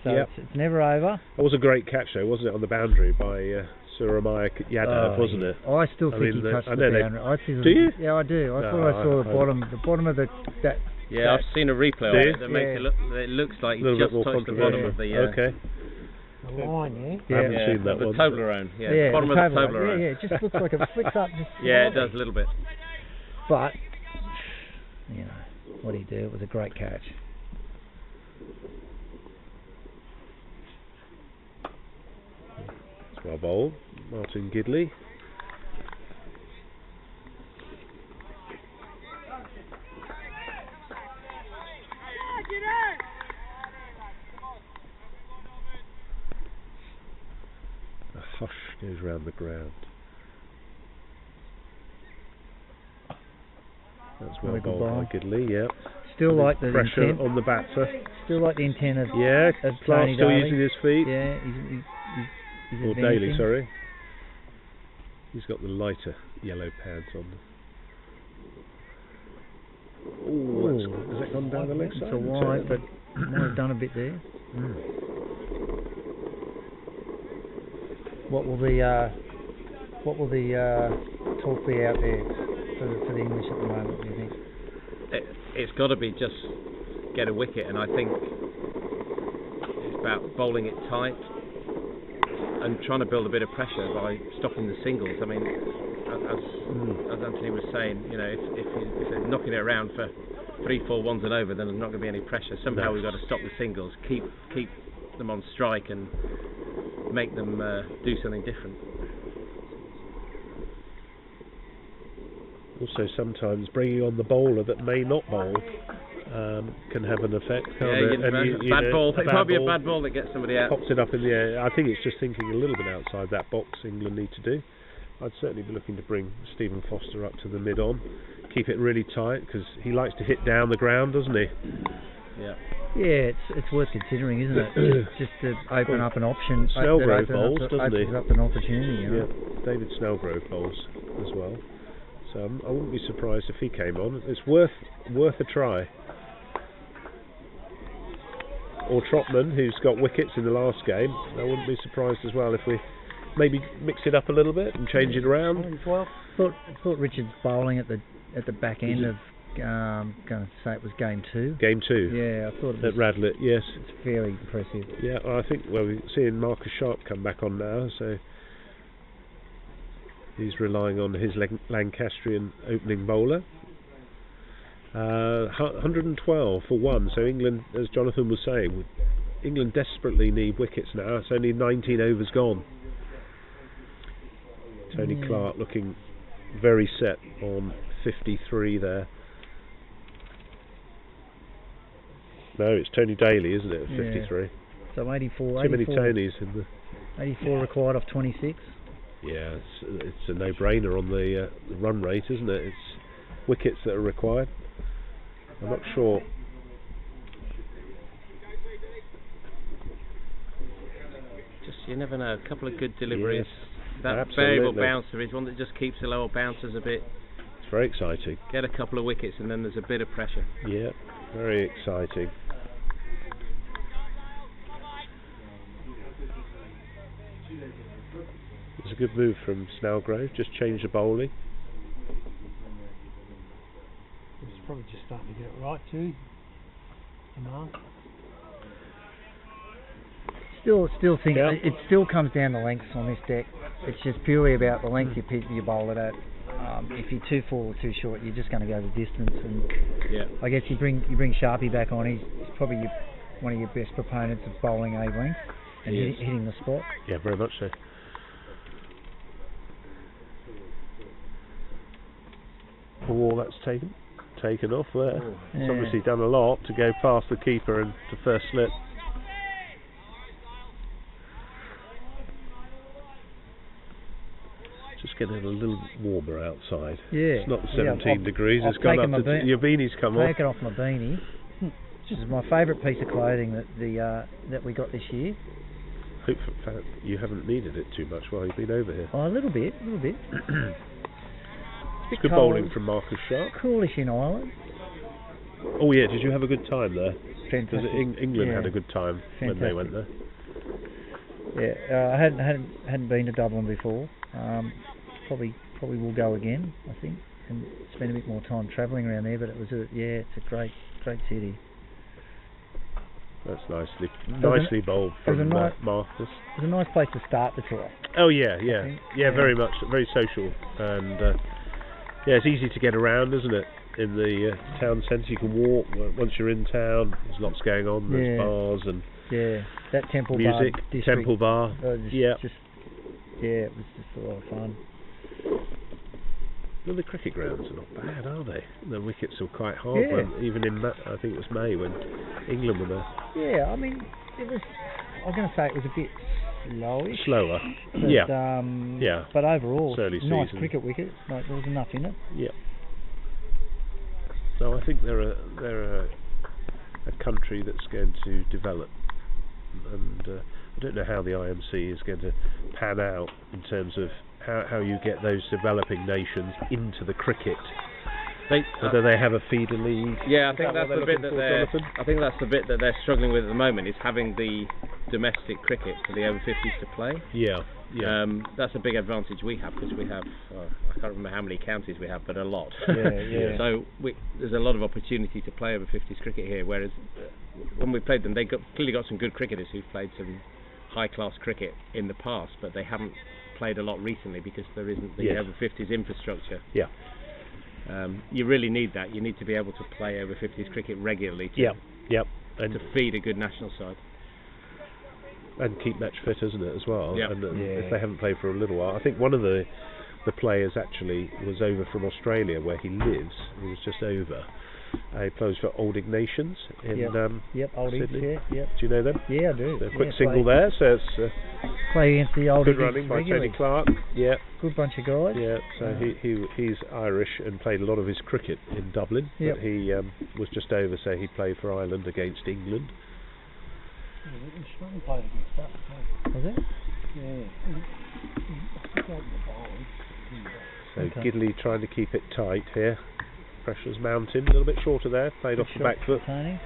So it's never over. That was a great catch though, wasn't it, on the boundary by Surabaya Yadav, wasn't it? I still think he touched the boundary. Do you? Yeah, I do. I thought I saw the bottom of that. Yeah, I've seen a replay of it that makes it look. It looks like he just touched the bottom of the. Okay. The line, I haven't seen that the one. Toblerone. Yeah, bottom of the Toblerone. Yeah, it just looks like it flicks up. Yeah, it does a little bit. But you know, what do you do? It was a great catch. It's well bowled, Martin Gidley. A hush goes round the ground. That's well bowled by Gidley, yeah. Still like the pressure intent on the batter. Still like the intent of Clark still using his feet. Yeah, he's Daly, sorry. He's got the lighter yellow pads on. Has that gone down the leg side? It's a wide, but might have done a bit there. What will the talk be out there for the English at the moment, do you think? It's got to be just get a wicket, and I think it's about bowling it tight and trying to build a bit of pressure by stopping the singles. I mean, as Anthony was saying, you know, if they're knocking it around for 3-4 ones and over, then there's not going to be any pressure. Somehow we've got to stop the singles, keep them on strike, and make them do something different. Also, sometimes bringing on the bowler that may not bowl can have an effect, can't it? Bad ball. It might be a bad ball that gets somebody out. Pops it up in the air. I think it's just thinking a little bit outside that box England need to do. I'd certainly be looking to bring Stephen Foster up to the mid-on. Keep it really tight, because he likes to hit down the ground, doesn't he? Yeah. Yeah, it's worth considering, isn't it? just to open up an option. Snellgrove bowls, doesn't he? Opens up an opportunity. You know? Yeah, David Snellgrove bowls as well. So I wouldn't be surprised if he came on. It's worth a try. Or Trotman, who's got wickets in the last game. I wouldn't be surprised as well if we maybe mix it up a little bit and change it around. Thought Richard's bowling at the back end of going to say it was game 2. Game 2. Yeah, I thought it was at Radlett. Yes, it's fairly impressive. Yeah, I think we're seeing Marcus Sharp come back on now, so he's relying on his Lancastrian opening bowler. 112 for 1. So England, as Jonathan was saying, England desperately need wickets now. It's only 19 overs gone. Tony Clark looking very set on 53 there. No, it's Tony Daly, isn't it? 53. Yeah. So 84. Too many Tonys in the. 84 required off 26. Yeah, it's a no-brainer on the run rate, isn't it? It's wickets that are required. I'm not sure. Just you never know. A couple of good deliveries. that variable bouncer is one that just keeps the lower bouncers a bit. It's very exciting. Get a couple of wickets and then there's a bit of pressure. Yeah, very exciting. It's a good move from Snellgrove, just change the bowling. He's probably just starting to get it right too. Still think it still comes down to lengths on this deck. It's just purely about the length you bowl it at. If you're too full or too short, you're just going to go the distance. And I guess you bring Sharpie back on. He's probably one of your best proponents of bowling a length and hitting the spot. Yeah, very much so. Oh, that's taken off there. It's obviously done a lot to go past the keeper and to first slip. Just getting a little warmer outside. Yeah. It's not 17 degrees. It's gone up to your beanie's come off. Taken off my beanie. This is my favourite piece of clothing that we got this year. Hope you haven't needed it too much while you've been over here. Oh, a little bit. It's good bowling from Marcus Sharp. Coolish in Ireland. Oh yeah, did you have a good time there? Fantastic. Because England had a good time when they went there. Yeah, I hadn't been to Dublin before. Probably will go again, I think, and spend a bit more time travelling around there. But it's a great city. That's nicely bowled from Marcus. It was a nice place to start the tour. Oh yeah, very much, very social, and it's easy to get around, isn't it? In the town centre, you can walk once you're in town. There's lots going on. There's bars and that Temple music, Bar district, Temple Bar. It was just a lot of fun. Well, the cricket grounds are not bad, are they? The wickets were quite hard, even in I think it was May when England were there. Yeah, I mean, it was. I was going to say it was a bit slower. But, but overall, nice cricket wicket. Like, there was enough in it. Yeah. So I think they're a country that's going to develop, and I don't know how the IMC is going to pan out in terms of how you get those developing nations into the cricket. Whether they have a feeder league. Yeah, I think that's the bit that they're struggling with at the moment, is having the domestic cricket for the over-50s to play. Yeah. That's a big advantage we have, because we have I can't remember how many counties we have, but a lot. So there's a lot of opportunity to play over-50s cricket here. Whereas when we played them, they clearly got some good cricketers who've played some high-class cricket in the past, but they haven't played a lot recently because there isn't the over-50s infrastructure. Yeah. You really need that. You need to be able to play over-50s cricket regularly to feed a good national side. And keep match fit, isn't it, as well? Yep. And if they haven't played for a little while. I think one of the players actually was over from Australia, where he lives. He was just over. He plays for Old Ignatians in Old Sydney. Yep. Do you know them? Yeah, I do. So a quick single there, so it's play against the Old good running by Tony Clark. Yeah. Good bunch of guys. Yeah, so he's Irish and played a lot of his cricket in Dublin. Yep. But he was just over, so he played for Ireland against England. Played against us. Was it? Yeah. So Gidley trying to keep it tight here. Pressure's mounting, a little bit shorter there. Played off the back foot. Tony.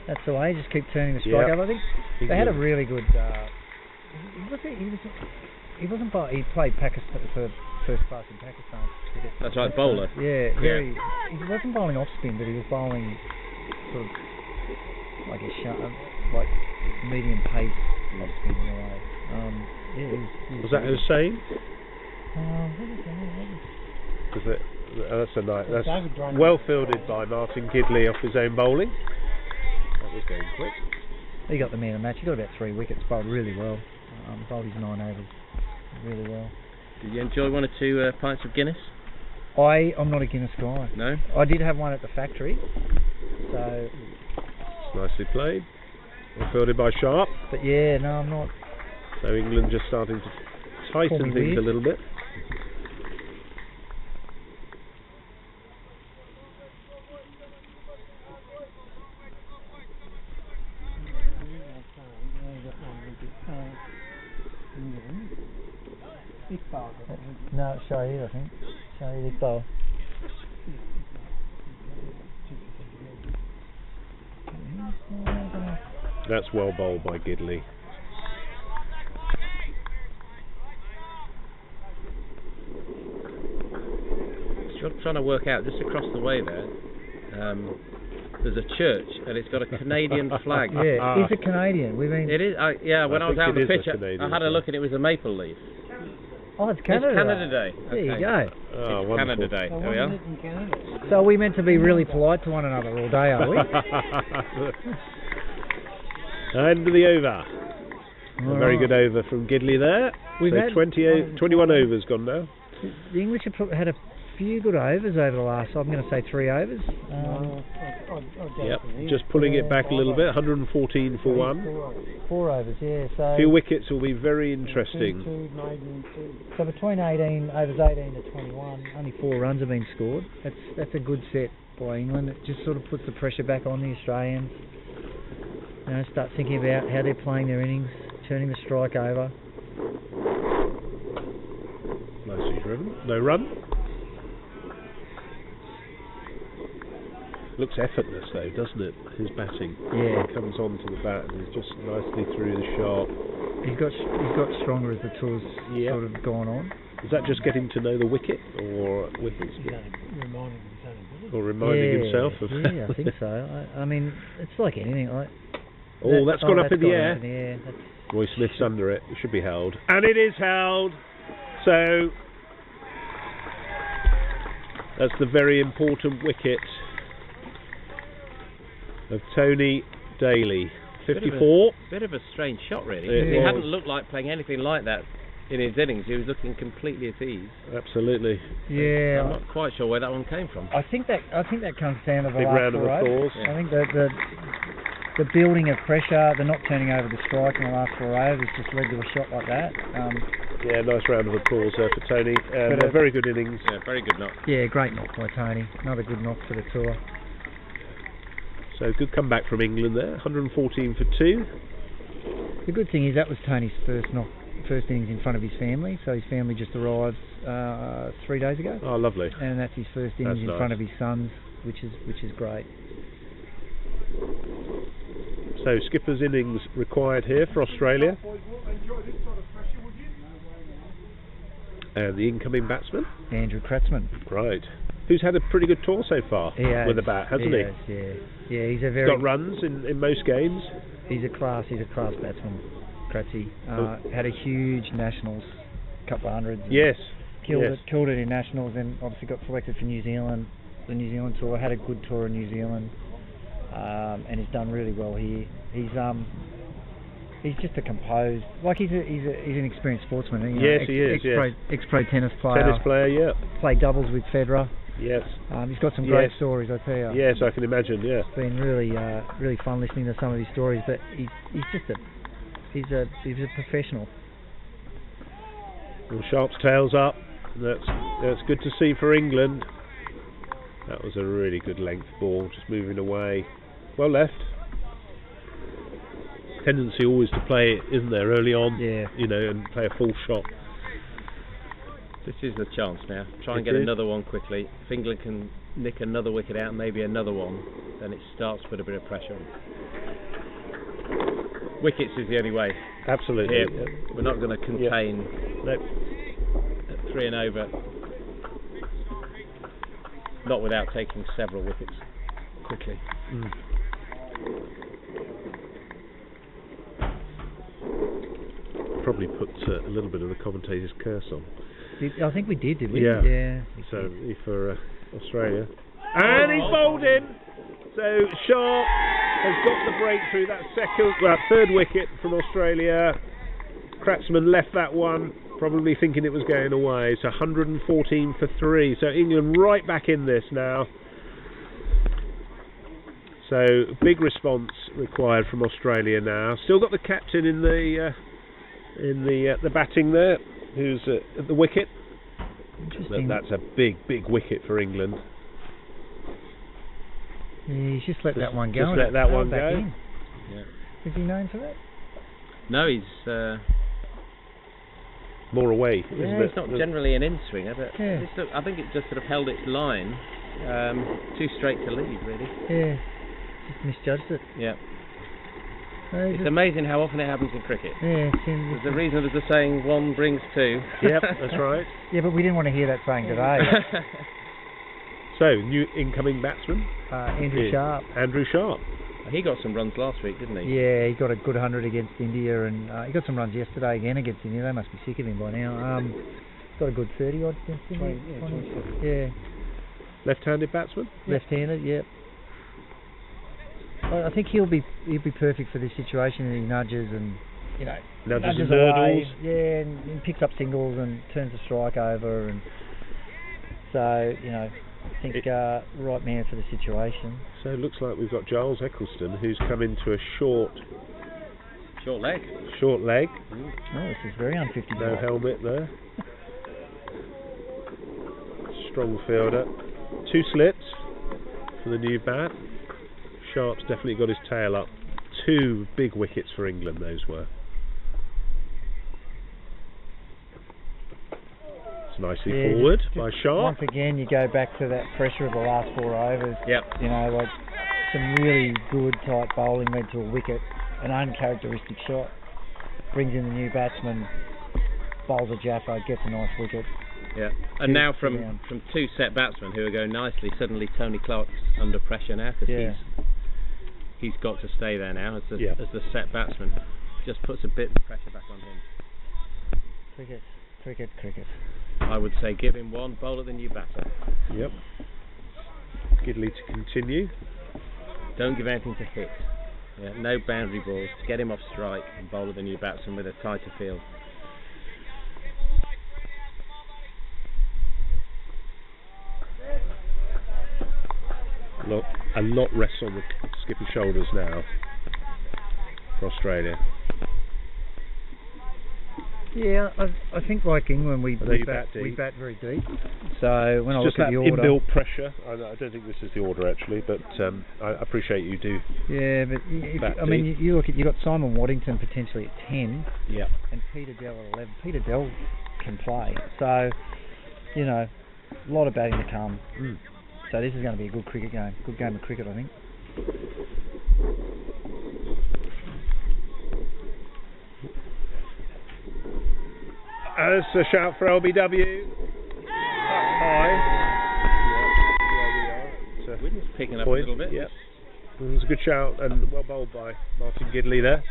That's the way. Just keep turning the strike over. I think they had a really good. He wasn't. He played Pakistan for first class in Pakistan. That's right, bowler. He wasn't bowling off spin, but he was bowling sort of like like medium pace off spin in a way. Was that Hussain? That's a nice. That's well fielded by Martin Gidley off his own bowling. That was going quick. He got the man of the match. He got about 3 wickets. Bowled really well. Bowled his 9 overs really well. Did you enjoy 1 or 2 pints of Guinness? I'm not a Guinness guy. No. I did have one at the factory. So. Nicely played. Well fielded by Sharp. But yeah, no, I'm not. So England just starting to tighten things a little bit. Big No, it's Shahid, I think. Shahid Iqbal. That's well bowled by Gidley. Trying to work out just across the way there. There's a church and it's got a Canadian flag. Yeah, it's a Canadian. It is. Yeah, when I was out on the pitch, I had a look and it was a maple leaf. Oh, it's Canada. It's Canada Day. There you go. Oh, it's wonderful. Canada Day. There we are. So are we meant to be really polite to one another all day, are we? End of the over. A very good over from Gidley there. We've so had 21 overs gone now. The English have had a few good overs over the last, I'm going to say 3 overs. Yep, just pulling it back a little bit, 114 for 1. 4 overs, yeah. So few wickets will be very interesting. So between overs 18 to 21, only 4 runs have been scored. That's a good set by England. It just sort of puts the pressure back on the Australians. You know, start thinking about how they're playing their innings, turning the strike over. Nicely driven. No run. Looks effortless though, doesn't it? His batting. Yeah. He comes onto the bat and he's just nicely through the shot. He's got stronger as the tour's sort of gone on. Is that just getting to know the wicket, or wickets? Reminding himself of? Yeah, I think so. I mean, it's like anything. That's gone up in the air. Up in the air. Roy Smith's under it. It should be held, and it is held. So that's the very important wicket of Tony Daly. 54. Bit of a strange shot, really. He hadn't looked like playing anything like that in his innings. He was looking completely at ease. Absolutely. Yeah. I'm not quite sure where that one came from. I think that comes down to the big last round of applause. I think the building of pressure, the not turning over the strike in the last 4 overs just led to a shot like that. Yeah, nice round of applause there for Tony. And a very good innings. Yeah, very good knock. Yeah, great knock by Tony. Another good knock for the tour. So good comeback from England there, 114 for 2. The good thing is that was Tony's first innings in front of his family. So his family just arrived 3 days ago. Oh, lovely. And that's his first innings in front of his sons, which is great. So skipper's innings required here for Australia. And the incoming batsman? Andrew Kratzmann. Right. Who's had a pretty good tour so far with the bat, hasn't he? Yeah, he's got runs in most games. He's a class batsman, Kratzy. Had a huge nationals, couple of hundreds. Yes. Killed it in nationals, and obviously got selected for New Zealand. The New Zealand tour, had a good tour in New Zealand, and he's done really well here. He's just a composed, he's an experienced sportsman. You know, yes, he is. Ex-pro tennis player. Tennis player, yeah. Played doubles with Federer. Yes. He's got some great stories, I tell you. Yes, I can imagine. Yeah. It's been really fun listening to some of his stories. But he's a professional. Well, Sharp's tails up. That's good to see for England. That was a really good length ball, just moving away. Well left. Tendency always to play it, isn't there, early on? Yeah. You know, and play a full shot. This is the chance now. Try and get another one quickly. If England can nick another wicket out, maybe another one, then it starts to put a bit of pressure on. Wickets is the only way. Absolutely. Here, we're not going to contain at 3 and over. Not without taking several wickets quickly. Probably put a little bit of the commentator's curse on. I think we did we? Yeah. So for Australia. And he's bowled in. So Sharp has got the breakthrough. That third wicket from Australia. Kratzmann left that one, probably thinking it was going away. So 114 for 3. So England right back in this now. So big response required from Australia now. Still got the captain in the batting there, who's at the wicket. Interesting. That's a big wicket for England. Yeah, he's just let that one go. Just let that one go. Yeah. Is he known for that? No, more away, isn't it? It's not generally an in-swinger, but I think it just sort of held its line. Too straight to lead, really. Yeah, just misjudged it. Yeah. It's amazing how often it happens in cricket. Yeah, there's a reason there's a saying, one brings two. Yep, that's right. Yeah, but we didn't want to hear that saying today. So, new incoming batsman? Andrew Sharp. Andrew Sharp. He got some runs last week, didn't he? Yeah, he got a good 100 against India, and he got some runs yesterday again against India. They must be sick of him by now. Got a good 30 odd against India. Yeah. Left-handed batsman? Left-handed, yeah. I think he'll be perfect for this situation. He nudges and nudges and away. Yeah, and he picks up singles and turns the strike over, and so I think right man for the situation. So it looks like we've got Giles Eccleston, who's come into a short leg. Short leg. Oh, this is very un-50. No helmet there. Strong fielder. 2 slits for the new bat. Sharp's definitely got his tail up. 2 big wickets for England, those were. It's nicely forward by Sharp. Once again, you go back to that pressure of the last 4 overs. Yep. Like some really good tight bowling led to a wicket, an uncharacteristic shot. Brings in the new batsman, bowls a Jaffa, gets a nice wicket. Yeah, and now from 2 set batsmen who are going nicely, suddenly Tony Clark's under pressure now because he's got to stay there now as the set batsman. Just puts a bit of pressure back on him. Cricket. I would say give him one, bowl at the new batter. Yep. Gidley to continue. Don't give anything to hit. Yeah, no boundary balls. Get him off strike and bowl at the new batsman with a tighter field. A lot rests on the skipper's shoulders now for Australia. Yeah, I think like England we bat very deep. So when I look at the order, inbuilt pressure. I don't think this is the order actually, but I appreciate you do. Yeah, but you look at you got Simon Waddington potentially at 10. Yeah. And Peter Dell at 11. Peter Dell can play, so a lot of batting to come. So this is going to be a good cricket game. Good game of cricket, I think. As a shout for LBW. High. Wind's picking up a little bit. Yep. It was a good shout and well bowled by Martin Gidley there.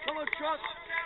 Come on, Trot. Come back.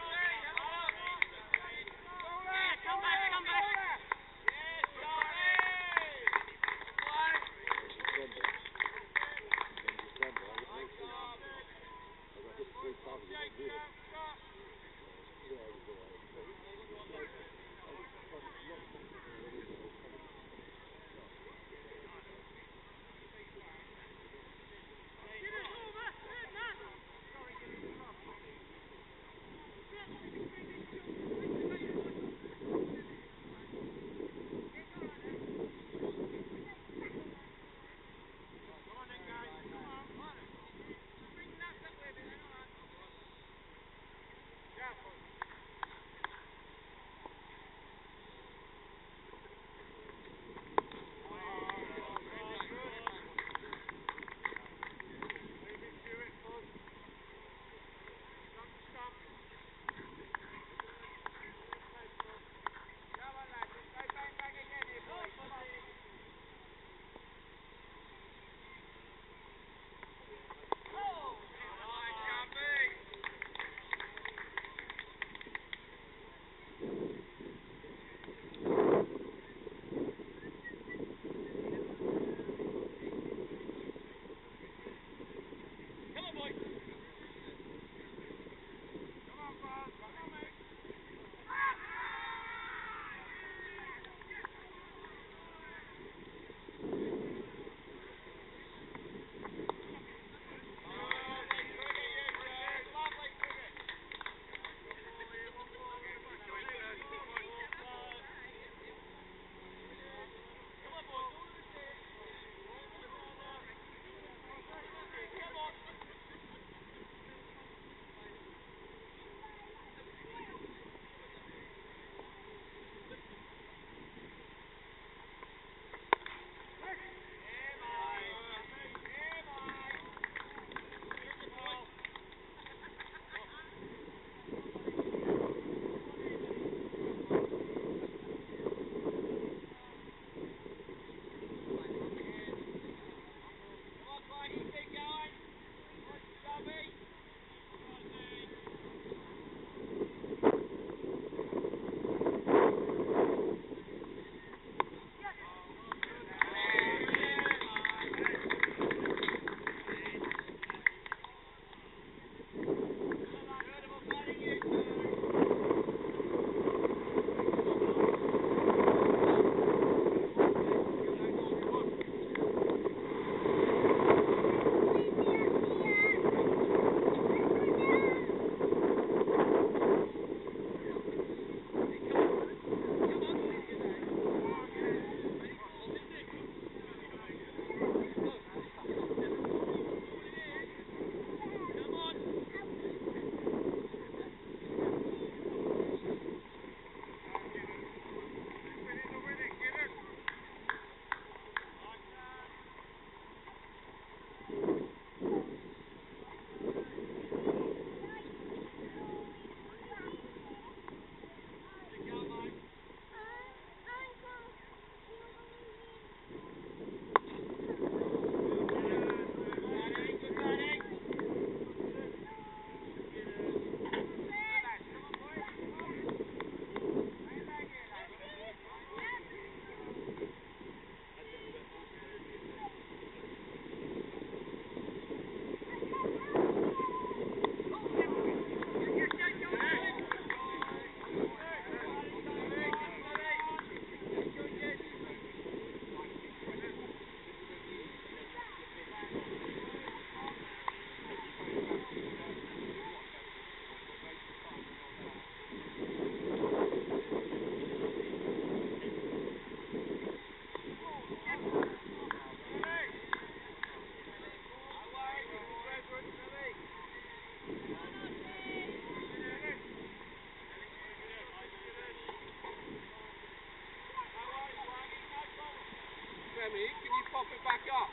Remy, can you pop it back up?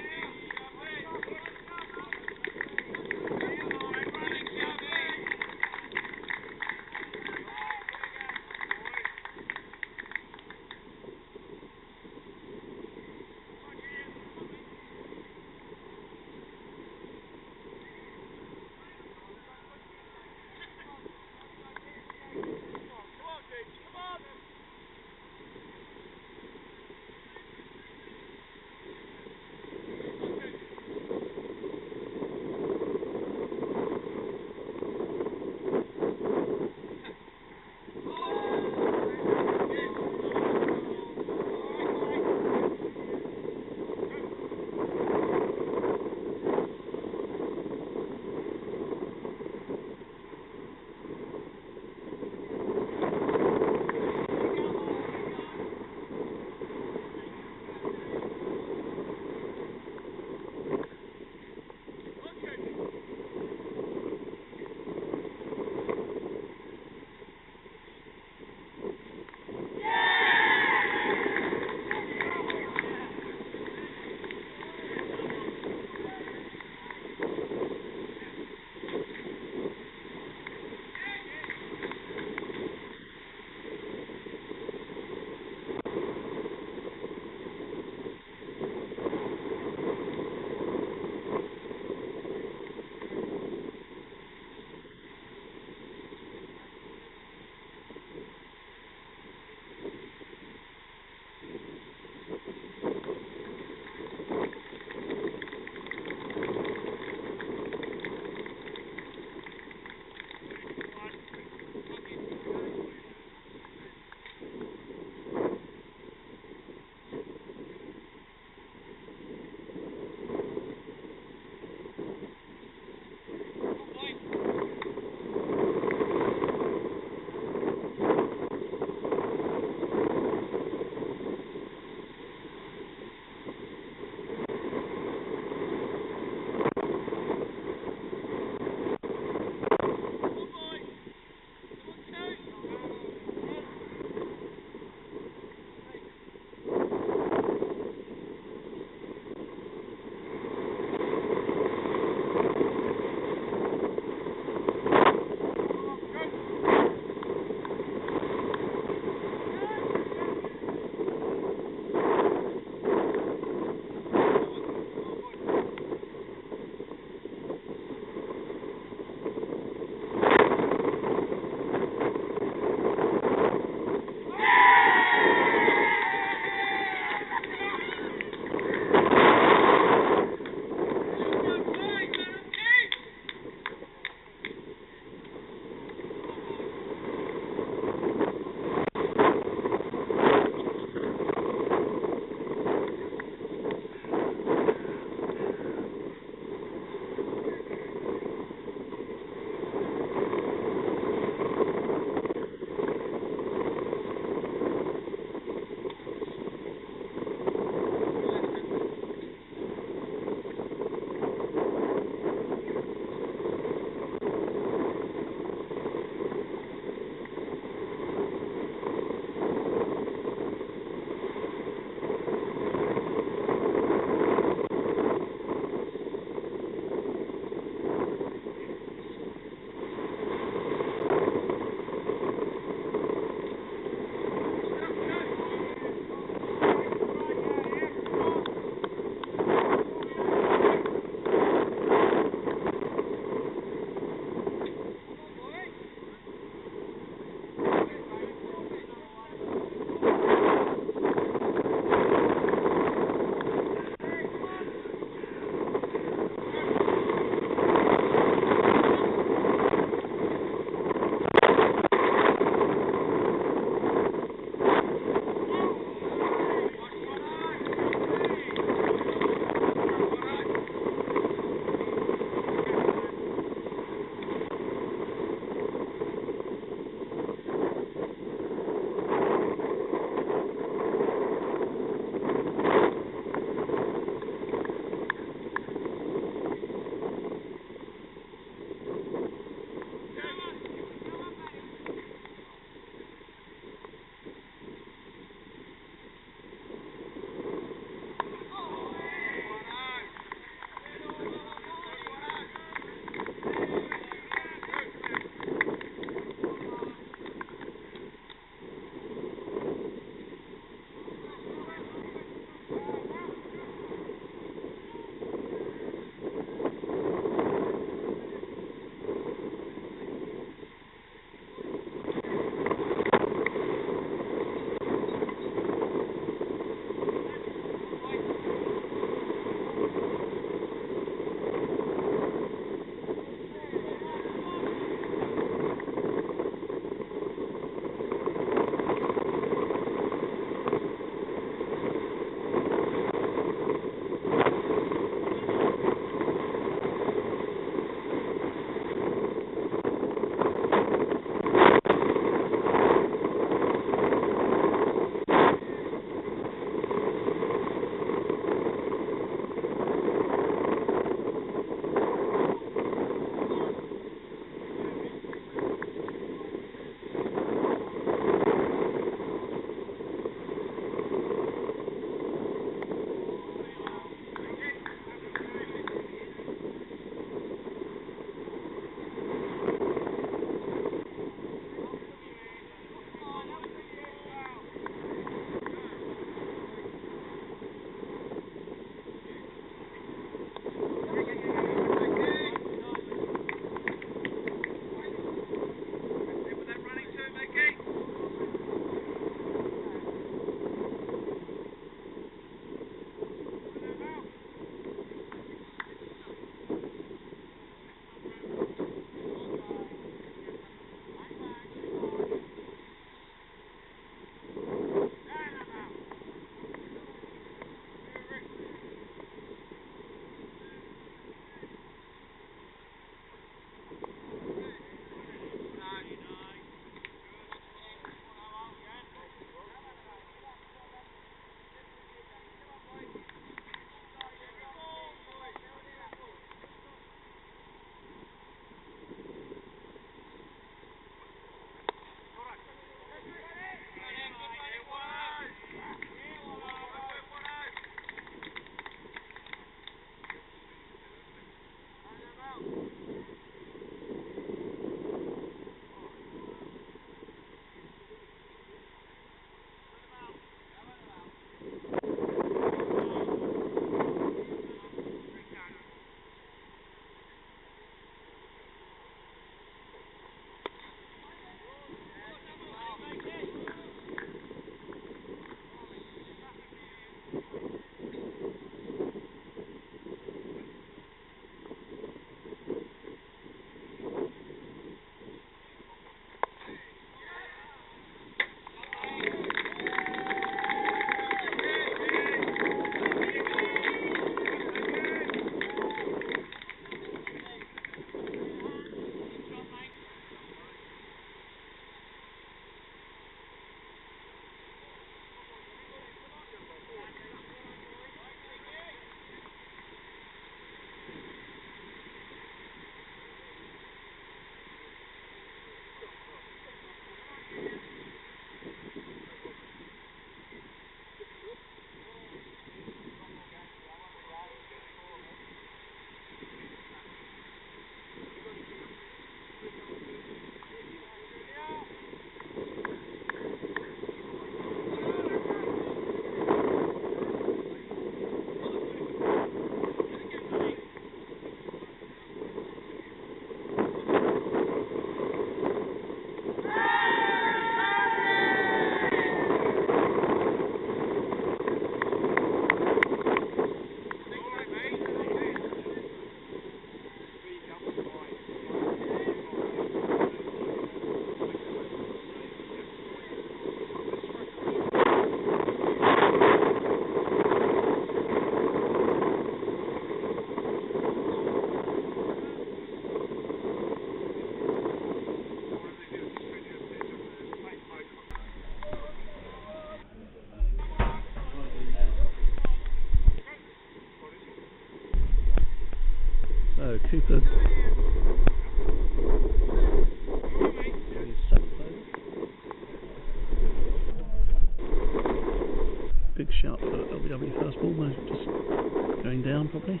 probably.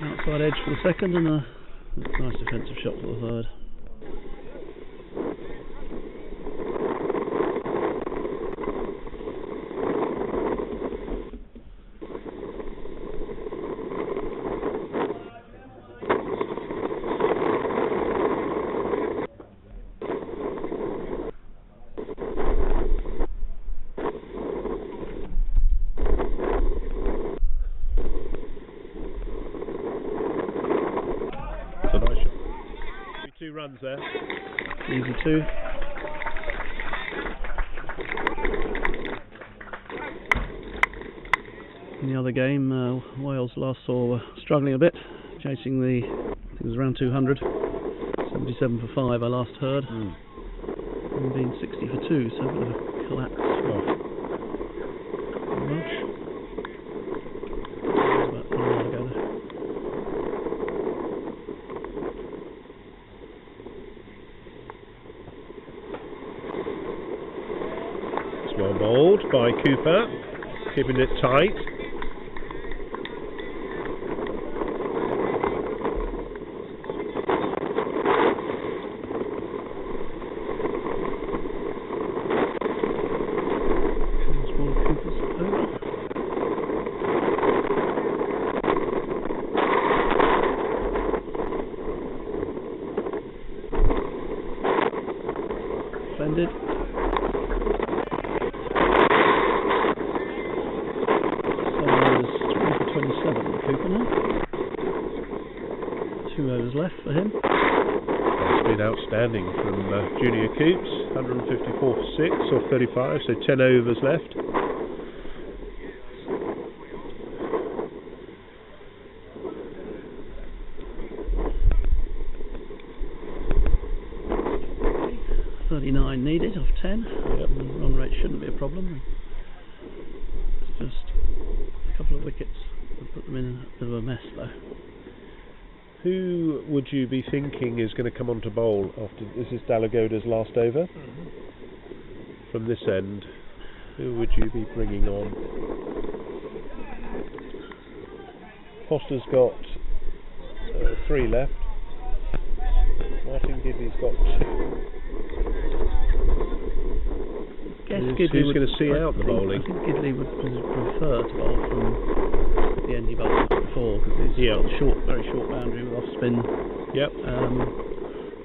Outside edge for the second, and a nice defensive shot for the third. Two runs there. Easy two. In the other game, Wales last saw were struggling a bit, chasing the, I think it was around 200, 77 for 5 I last heard, and being 60 for 2, so a bit of a collapse. About 1 hour ago. Well bowled by Cooper, keeping it tight. Splendid. Cooper now. 2 overs left for him. It's been outstanding from Junior Coops, 154 for 6 or 35, so 10 overs left. Needed off 10. Yep. The run rate shouldn't be a problem. It's just a couple of wickets that put them in a bit of a mess though. Who would you be thinking is going to come on to bowl after this is Dalagoda's last over? From this end, who would you be bringing on? Foster's got 3 left. Martin Gidley's got 2. Who's going to see out the bowling? I think Gidley would prefer to bowl from the end he bowled before, because he's got a very short boundary with off spin. Yep.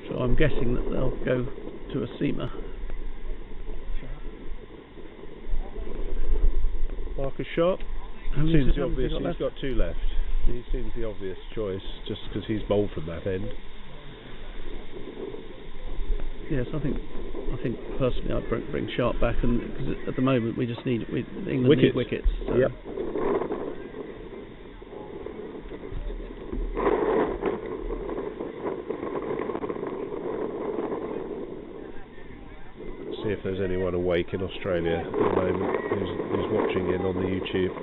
So I'm guessing that they'll go to a seamer. Marcus Sharp seems the obvious. He's got 2 left. He seems the obvious choice, just because he's bowled from that end. Yes, I think personally I'd bring Sharp back, and because at the moment we just need England need wickets. So. Yep. See if there's anyone awake in Australia at the moment who's watching in on the YouTube.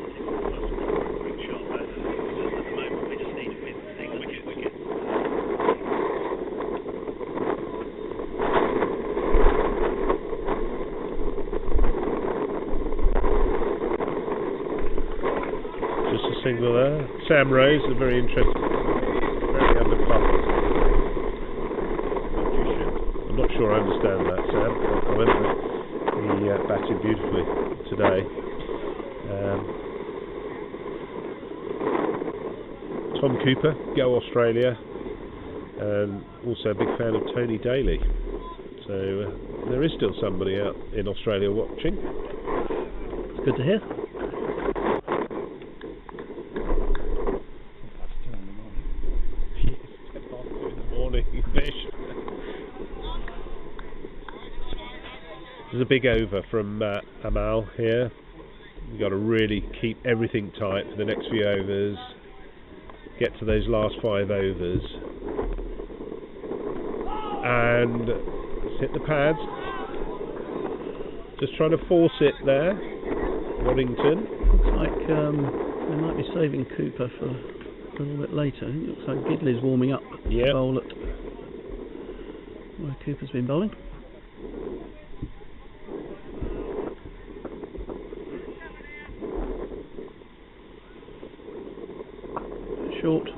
Single there. Sam Rose, a very interesting, very underclassed magician. I'm not sure I understand that, Sam. However, he batted beautifully today. Tom Cooper, go Australia, and also a big fan of Tony Daly. So there is still somebody out in Australia watching. It's good to hear. There's a big over from Amal here. You've got to really keep everything tight for the next few overs. Get to those last 5 overs. And let's hit the pads. Just trying to force it there. Waddington. Looks like they might be saving Cooper for a little bit later. It looks like Gidley's warming up to bowl at where Cooper's been bowling. short.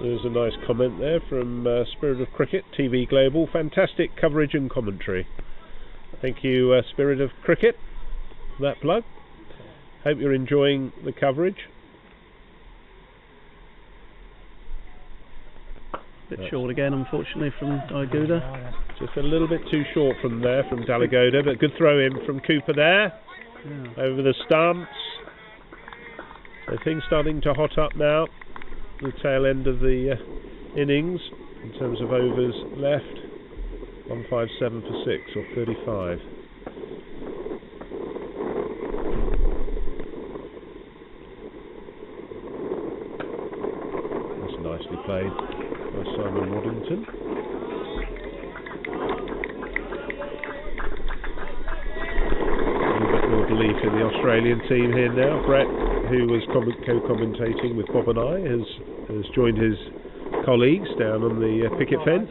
There's a nice comment there from Spirit of Cricket, TV Global. Fantastic coverage and commentary. Thank you, Spirit of Cricket, for that plug. Hope you're enjoying the coverage. Bit short again, unfortunately, from Dalagoda. Just a little bit too short from there, from Dalagoda, but good throw in from Cooper there. Yeah. Over the stumps. So things starting to hot up now. The tail end of the innings in terms of overs left. 157 for 6 or 35. That's nicely played by Simon Waddington. A bit more belief in the Australian team here now. Brett, who was co-commentating with Bob and I, has joined his colleagues down on the picket fence.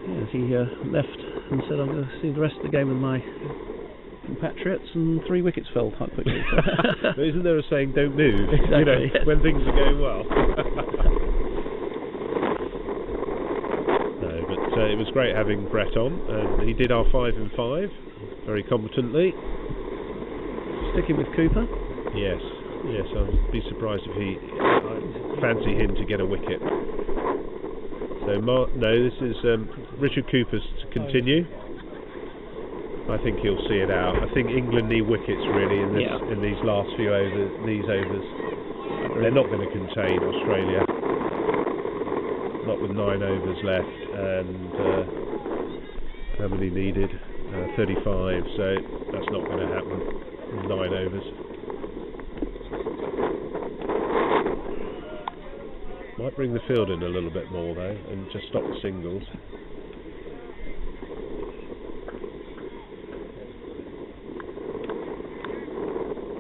Yeah, he left and said, I'm going to see the rest of the game with my compatriots, and 3 wickets fell quite quickly. But isn't there a saying, don't move, Exactly, yes. when things are going well? No, but it was great having Brett on, and he did our 5 and 5 very competently. Sticking with Cooper. Yes, I'd be surprised if I fancy him to get a wicket. So no, this is Richard Cooper's to continue. I think he'll see it out. I think England need wickets really in these last few overs. They're not going to contain Australia. Not with 9 overs left, and how many needed? 35. So that's not going to happen in 9 overs. Might bring the field in a little bit more though, and just stop the singles.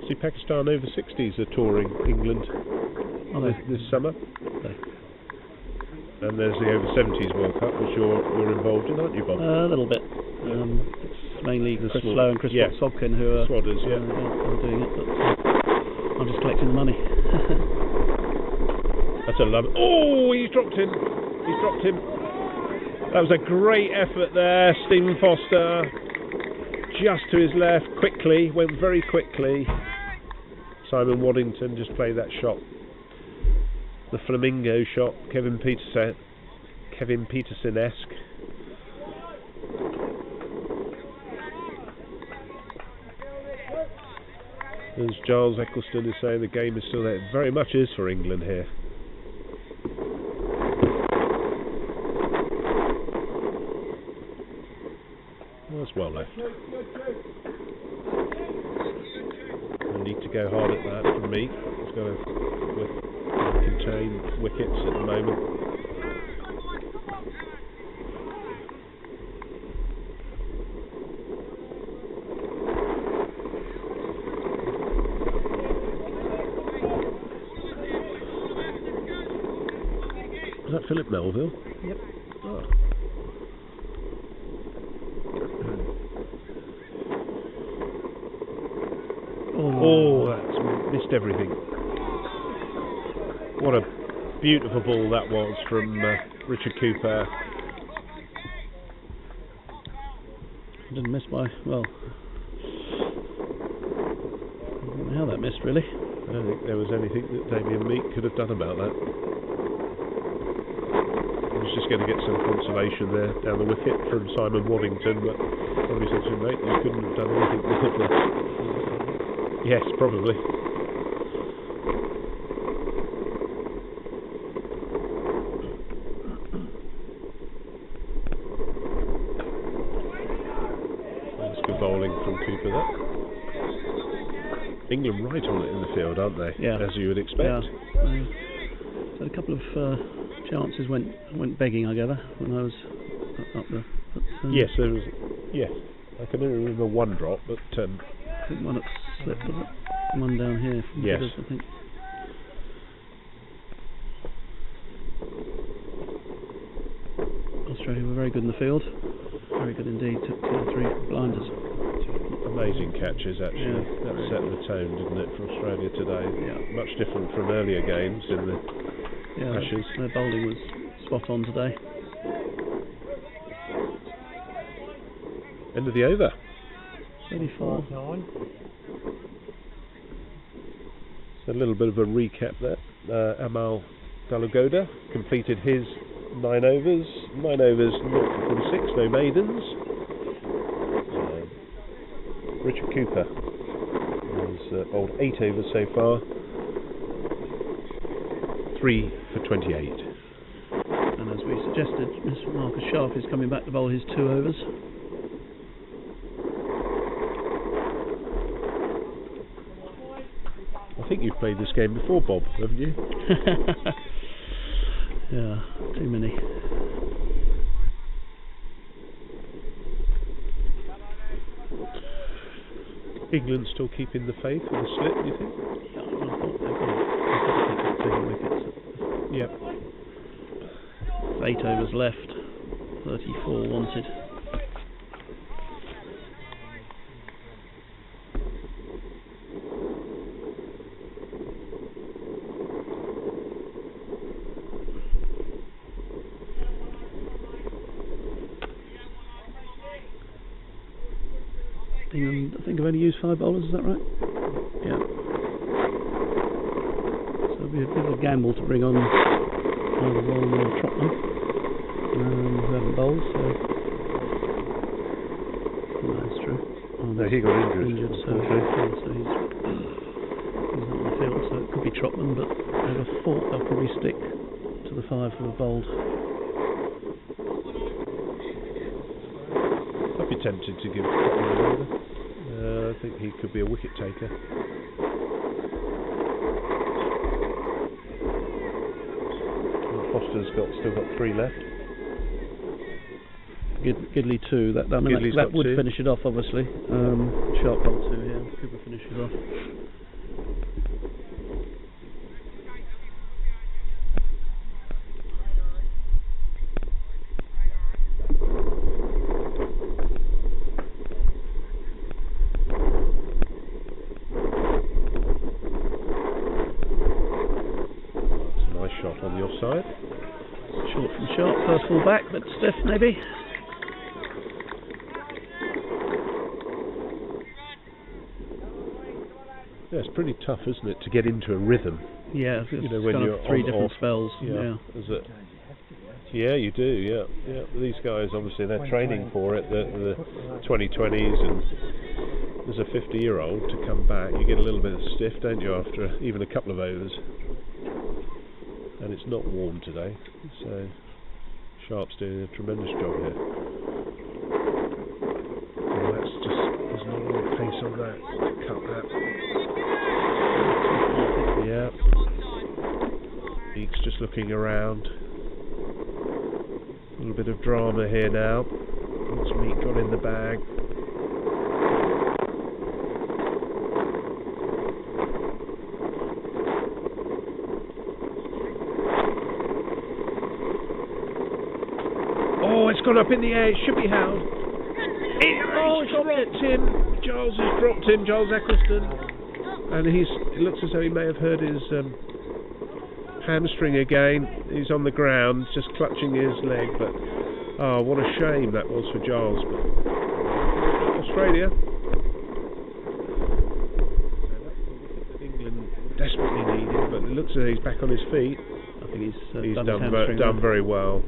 See, Pakistan over-50s are touring England this summer. And there's the over-70s World Cup, which you're involved in, aren't you, Bob? A little bit. It's mainly Chris Lowe and Chris Sobkin who are Swadders, are doing it, but I'm just collecting the money. That's a love. Oh, he's dropped him. That was a great effort there. Stephen Foster, just to his left, quickly, went very quickly. Simon Waddington just played that shot. The flamingo shot, Kevin Peterson-esque. As Giles Eccleston is saying, the game is still there. It very much is for England here. That's well left. I need to go hard at that from me. It's got to contain wickets at the moment. Is that Philip Melville? Yep. Oh. Oh, that's missed everything. What a beautiful ball that was from Richard Cooper. Didn't miss by, well, I don't know how that missed really. I don't think there was anything that Damien Meek could have done about that. He was just going to get some consolation there down the wicket from Simon Waddington, but probably said to him, mate, you couldn't have done anything with it. Yes, probably. That's good bowling from Cooper there. England right on it in the field, aren't they? Yeah. As you would expect. Yeah. So a couple of chances went begging, I gather, when I was up there. But, yes, there was. Yes, I can only remember one drop, but I think one at slip, was it? One down here from yes. Bidders, I think. Australia were very very good in the field. Very good indeed. Took 2 or 3 blinders. Amazing catches, actually. Yeah, that set the tone, didn't it, for Australia today? Yeah. Much different from earlier games in the Ashes. Their bowling was spot on today. End of the over. 34. So a little bit of a recap there. Amal Dalagoda completed his 9 overs. 9 overs, 0 from 6, no maidens. Richard Cooper has bowled 8 overs so far. 3 for 28. And as we suggested, Mr. Marcus Sharp is coming back to bowl his 2 overs. I think you've played this game before, Bob, haven't you? Yeah, too many. England still keeping the faith with the slip, do you think? Yeah, I thought they've got to take wickets. Yep. 8 overs left, 34 wanted. England, I think, have only used 5 bowlers, is that right? Yeah. So it'll be a bit of a gamble to bring on either Warren or Trotman, who haven't bowled, so... No, that's true. No, he got injured. So he's not in the field, so it could be Trotman, but I have a thought they'll probably stick to the 5 who have bowled. I'd be tempted to give Trotman a over. I think he could be a wicket taker. Foster's still got 3 left. Gidley 2. That would two. finish it off, obviously. Sharp bowled 2 here. Cooper finishes off. On the offside. Short from Sharp, first ball back, but stiff maybe. Yeah, it's pretty tough, isn't it, to get into a rhythm? Yeah, you know, when you're 3 on, different off. spells. Yeah, yeah, you do. Yeah. These guys, obviously, they're training for it. The 2020s, and as a 50-year-old to come back, you get a little bit of stiff, don't you, after even a couple of overs. And it's not warm today, so Sharp's doing a tremendous job here. And there's not a lot of pace on that. Cut that. Yeah. Meek's just looking around. A little bit of drama here now. Once Meek got in the bag. It's gone up in the air, it should be held. He's dropped him. Giles has dropped him, Giles Eccleston. And it looks as though he may have hurt his hamstring again. He's on the ground, just clutching his leg. But, oh, what a shame that was for Giles. But Australia. England desperately needed, but it looks as though he's back on his feet. I think he's done very well.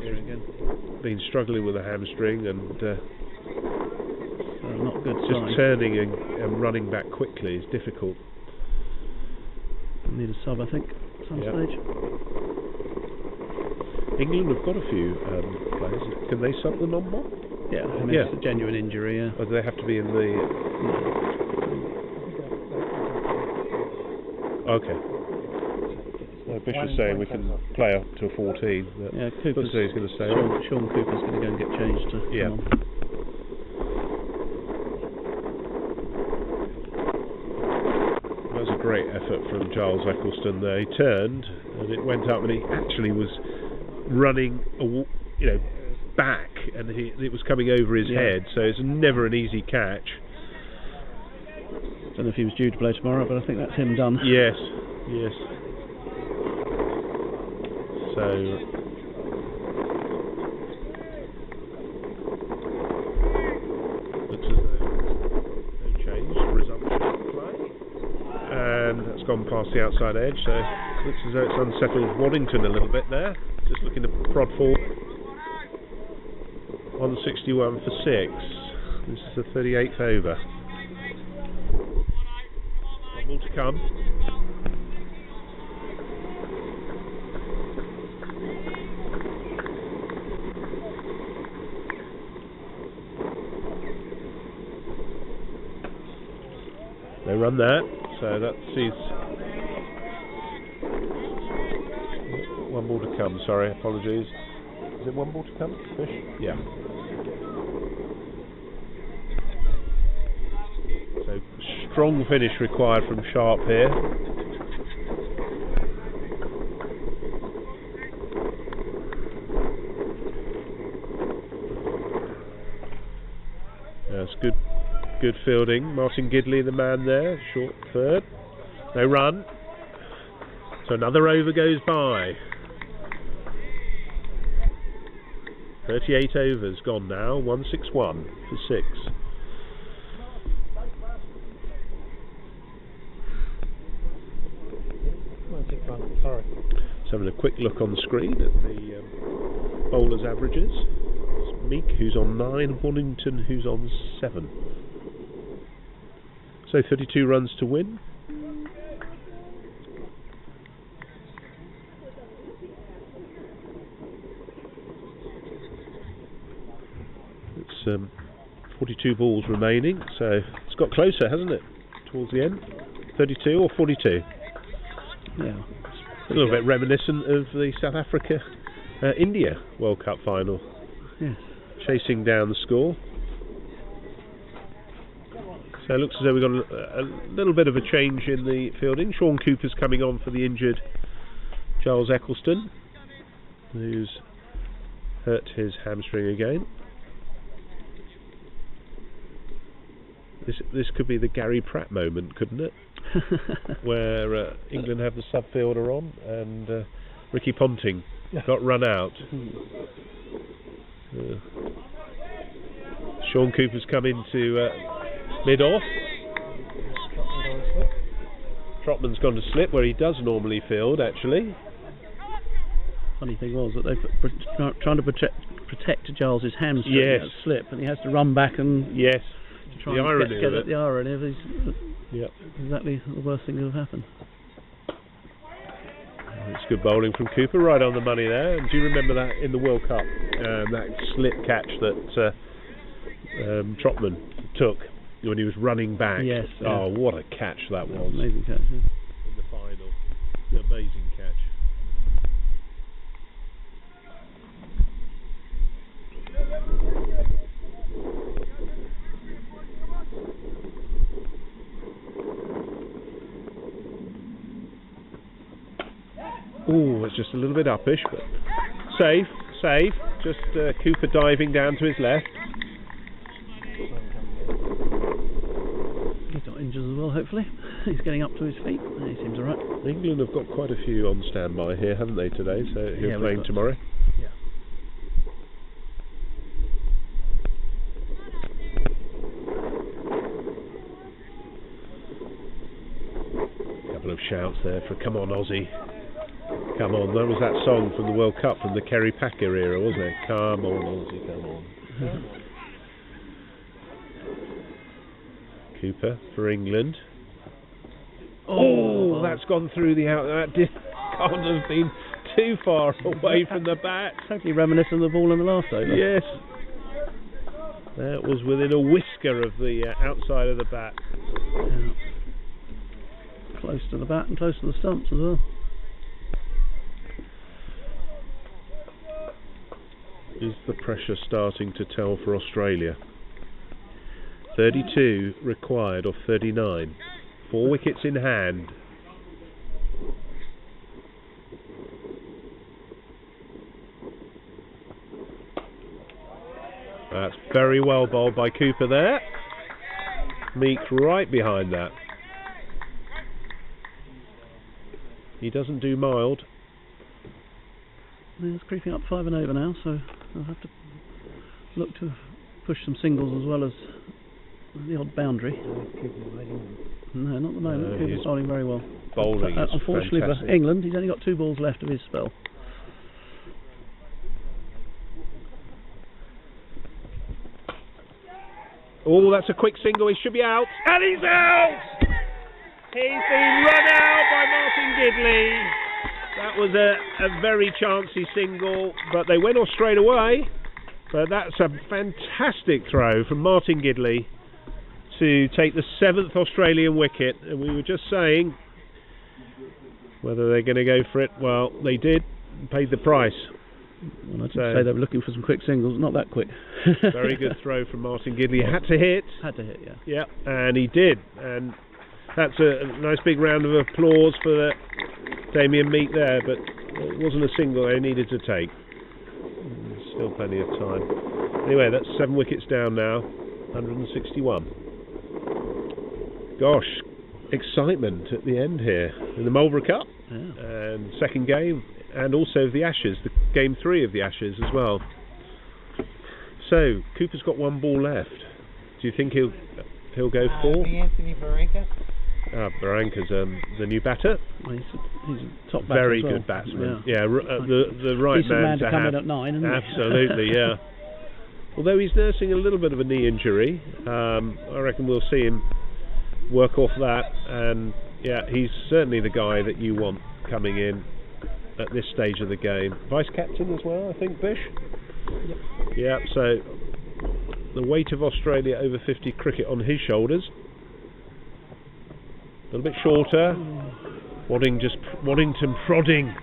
Again. Been struggling with a hamstring and not good just sign. Turning and running back quickly is difficult. Need a sub, I think, at some stage. England have got a few players. Can they sub the non-ball? Yeah, I mean, it's a genuine injury, yeah. Or do they have to be in the... Okay. Bish was saying we can play up to 14. Yeah, Cooper's he's going to stay Sean Cooper's going to go and get changed to come on. That was a great effort from Giles Eccleston there. He turned and it went up, and he actually was running, back and it was coming over his head, so it's never an easy catch. Don't know if he was due to play tomorrow, but I think that's him done. Yes, yes. So looks as though no change, resumption of play, and that's gone past the outside edge. So looks as though it's unsettled Waddington a little bit there. Just looking to prod forward. 161 for 6. This is the 38th over. One more to come. They run that, so that sees one more to come. Sorry, apologies. Is it one more to come? Fish? Yeah. So strong finish required from Sharp here. That's good fielding. Martin Gidley, the man there, short third. No run. So another over goes by. 38 overs gone now. 161 for 6. Sorry. Just having a quick look on the screen at the bowlers' averages. It's Meek who's on 9, Waddington who's on 7. So 32 runs to win. It's 42 balls remaining, so it's got closer, hasn't it, towards the end? 32 or 42? Yeah. A little bit reminiscent of the South Africa India World Cup final. Yes. Chasing down the score. So it looks as though we've got a little bit of a change in the fielding. Sean Cooper's coming on for the injured Giles Eccleston, who's hurt his hamstring again. This could be the Gary Pratt moment, couldn't it? Where England have the sub-fielder on and Ricky Ponting got run out. Sean Cooper's come into mid-off. Trotman's gone to slip where he does normally field, actually. Funny thing was that they're trying to protect Giles's hamstring at slip, and he has to run back and yes. To try and get at the irony of his, exactly the worst thing that have happened. It's good bowling from Cooper, right on the money there. And do you remember that in the World Cup, that slip catch that Trotman took when he was running back? Yes. Oh, what a catch that was! Amazing catch. Yeah. In the final, an amazing catch. Oh, it's just a little bit uppish, but safe. Just Cooper diving down to his left. He's not injured as well, hopefully. He's getting up to his feet. He seems alright. England have got quite a few on standby here, haven't they, today? So who are playing tomorrow? Yeah. Couple of shouts there for "Come on, Aussie." Come on, that was that song from the World Cup from the Kerry Packer era, wasn't it? Come on, Aussie, come on. Cooper for England. Oh, that's gone through the out. That can't have been too far away from the bat. Totally reminiscent of the ball in the last over. Yes. That was within a whisker of the outside of the bat. Yeah. Close to the bat and close to the stumps as well. Is the pressure starting to tell for Australia? 32 required of 39. 4 wickets in hand. That's very well bowled by Cooper there. Meek right behind that. He doesn't do mild. Yeah, it's creeping up 5 and over now, so I'll have to look to push some singles as well as the odd boundary. No, not at the moment. Cooper's bowling very well. Bowling is unfortunately fantastic. for England, he's only got 2 balls left of his spell. Oh, that's a quick single. He should be out. And he's out! He's been run out by Martin Gidley. That was a very chancy single, but they went off straight away. But that's a fantastic throw from Martin Gidley to take the 7th Australian wicket. And we were just saying whether they're going to go for it. Well, they did, and paid the price. Well, I did say they were looking for some quick singles, not that quick. Very good throw from Martin Gidley. Had to hit. Had to hit, yeah. Yeah, and he did. And that's a nice big round of applause for Damien Meek there, but it wasn't a single they needed to take. Still plenty of time. Anyway, that's 7 wickets down now, 161. Gosh, excitement at the end here in the Marlborough Cup, and second game, and also the Ashes, the game 3 of the Ashes as well. So Cooper's got 1 ball left. Do you think he'll go 4? Anthony Barranca. Barranca's the new batter. Well, he's a top batter Very as well. good batsman. Yeah, the right decent man to to come have. in at 9, isn't he? Absolutely, yeah. Although he's nursing a little bit of a knee injury, I reckon we'll see him work off that. And yeah, he's certainly the guy that you want coming in at this stage of the game. Vice captain as well, I think, Bish. Yep. Yeah. So the weight of Australia over 50 cricket on his shoulders. A little bit shorter. Waddington prodding.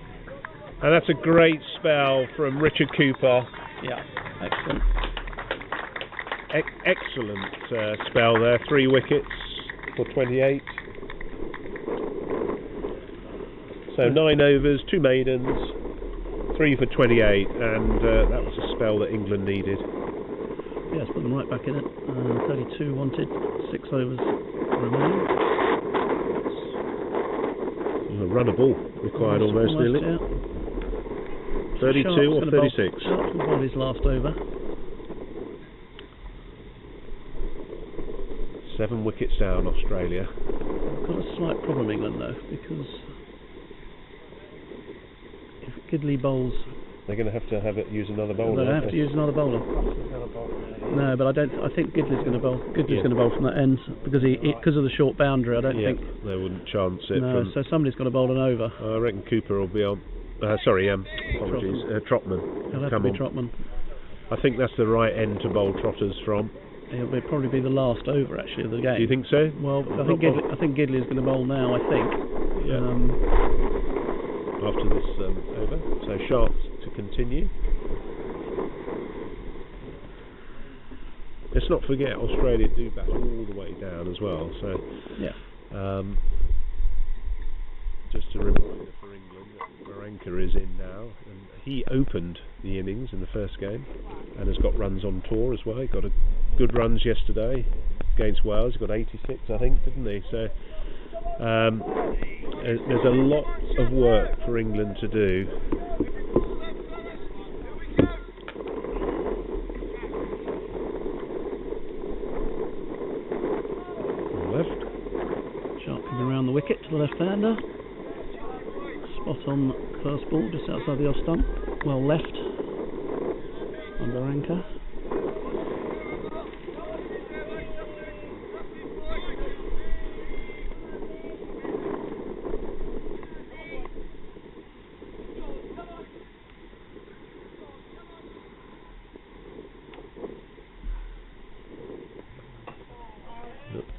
And that's a great spell from Richard Cooper. Yeah, excellent. Excellent spell there. 3 wickets for 28. So 9 overs, 2 maidens, 3 for 28, and that was a spell that England needed. Yes, put them right back in it. 32 wanted, 6 overs remaining. A run a ball required almost nearly. Yeah. 32 or 36. Sharp will bowl his last over. 7 wickets down, Australia. Got a slight problem, England, though, because if Gidley bowls, they're going to have it use another bowler. they'll have to use another bowler. No, but I think Gidley's going to bowl. Gidley's going to bowl from that end because of the short boundary. I don't think they wouldn't chance it. No, so somebody's got to bowl an over. I reckon Cooper will be on. Apologies, Trotman. He'll have to be Trotman. I think that's the right end to bowl trotters from. It'll probably be the last over actually of the game. Do you think so? Well, I think Gidley's going to bowl now. I think. Yeah. After this over, so Sharp to continue. Let's not forget Australia do bat all the way down as well. So yeah. Just a reminder for England that Barranca is in now, and he opened the innings in the first game and has got runs on tour as well. He got good runs yesterday against Wales. He got 86, I think, didn't he? So there's a lot of work for England to do. Left. Sharp coming around the wicket to the left-hander. Spot on first ball, just outside the off stump. Well left on Barranca.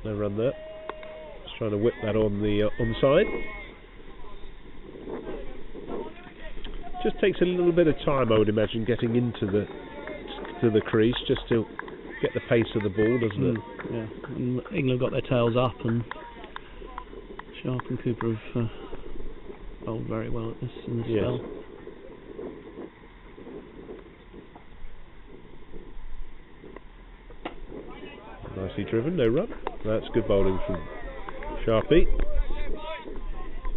No run there. Just trying to whip that on the onside. Just takes a little bit of time, I would imagine, getting into the crease, just to get the pace of the ball, doesn't it? Yeah. And England got their tails up, and Sharp and Cooper have bowled very well at this in this spell. nicely driven, no run. That's good bowling from Sharpie.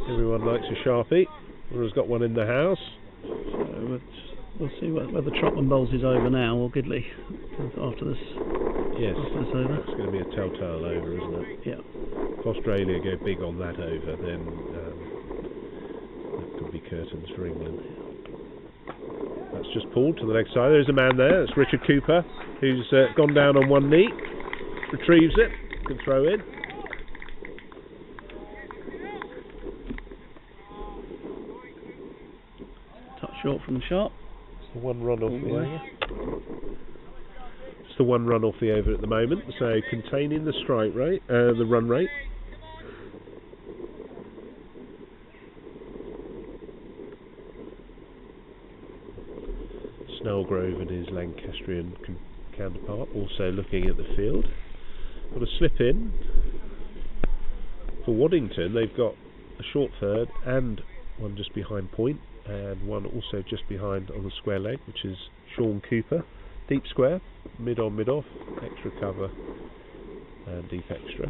Everyone likes a Sharpie. Everyone's got one in the house. So we'll see whether Trotman bowls his over now or Gidley after this. Yes, after this over. It's going to be a telltale over, isn't it? Yeah. If Australia go big on that over, then that could be curtains for England. That's just pulled to the leg side. There's a man there. It's Richard Cooper, who's gone down on one knee. Retrieves it. Can throw in. Touch short from Sharp. It's the one run off the over. It's the one run off the over at the moment. So containing the strike rate, the run rate. Snellgrove and his Lancastrian counterpart also looking at the field. Got a slip in for Waddington. They've got a short third and one just behind point, and one also just behind on the square leg, which is Sean Cooper. Deep square, mid on, mid off, extra cover and deep extra.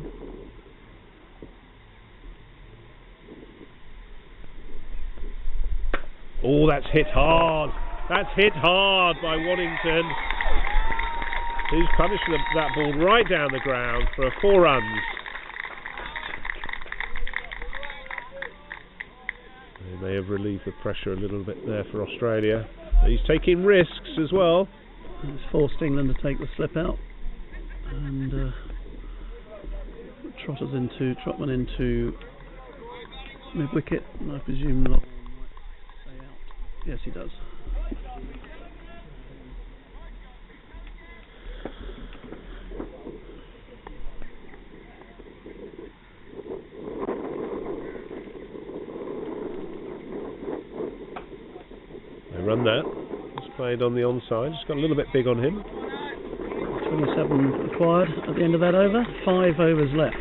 Oh, that's hit hard. That's hit hard by Waddington, who's punished that ball right down the ground for 4 runs. They may have relieved the pressure a little bit there for Australia. He's taking risks as well. It's forced England to take the slip out, and Trotman into mid wicket, and I presume not stay out. Yes, he does. They run that. He's played on the onside. Just got a little bit big on him. 27 required at the end of that over. 5 overs left.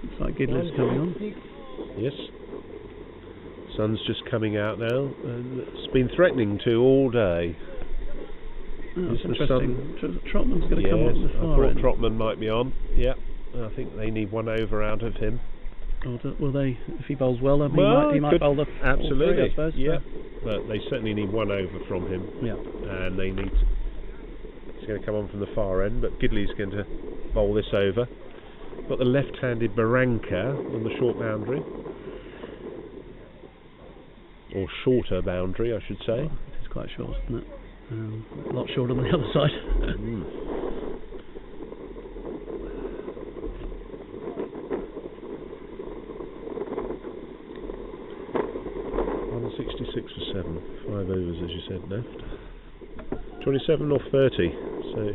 Looks like Gidley's coming on. Yes. Sun's just coming out now, and it's been threatening to all day. Oh, that's interesting. Trotman's going to come on the far I thought end. Trotman might be on. Yeah, I think they need 1 over out of him. Will they? If he bowls well, then he might bowl the absolutely. all 3, I suppose. Yeah, but they certainly need 1 over from him. Yeah, and they need. He's going to come on from the far end, but Gidley's going to bowl this over. Got the left-handed Barranca on the short boundary, or shorter boundary, I should say. Oh, it's quite short, isn't it? A lot shorter than the other side. 166 for 7, 5 overs as you said left. 27 off 30, so the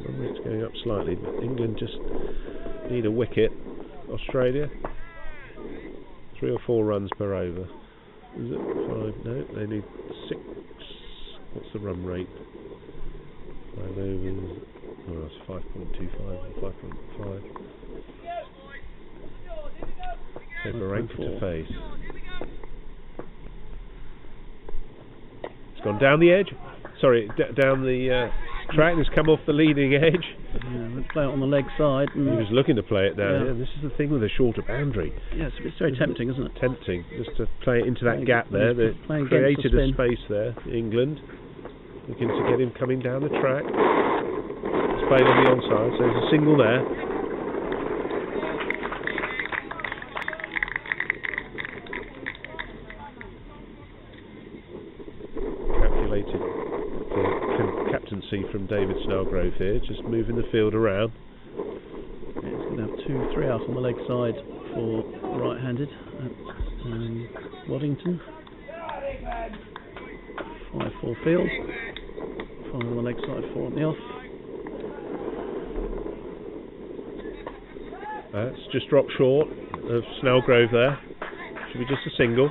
run rate's going up slightly, but England just need a wicket. Australia 3 or 4 runs per over. Is it 5? No, they need 6. What's the run rate? 5 overs. Oh, that's 5.25 or 5.5. So Barranca to face. It's gone down the edge. Sorry, down the track. It's come off the leading edge. Yeah, let's play it on the leg side. He was looking to play it down here. This is the thing with a shorter boundary. Yes, it's very tempting, isn't it? Tempting, just to play it into that gap there. They created a space there, England. Looking to get him coming down the track. It's played on the onside, so there's a single there. Calculated captaincy from David Snellgrove here, just moving the field around. Yeah, he's going to have 2, 3 out on the leg side for right-handed at Waddington. 5, 4 field. 5 on the leg side, 4 on the off. That's just dropped short of Snellgrove there. Should be just a single.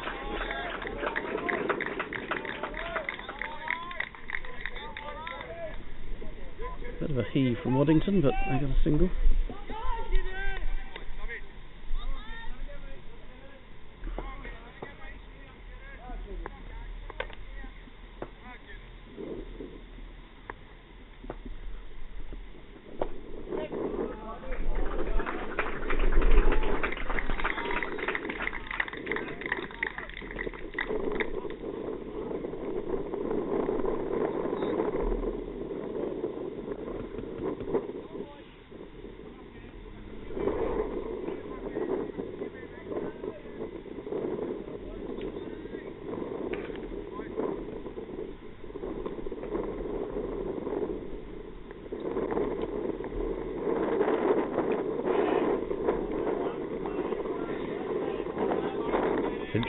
Bit of a heave from Waddington, but they got a single.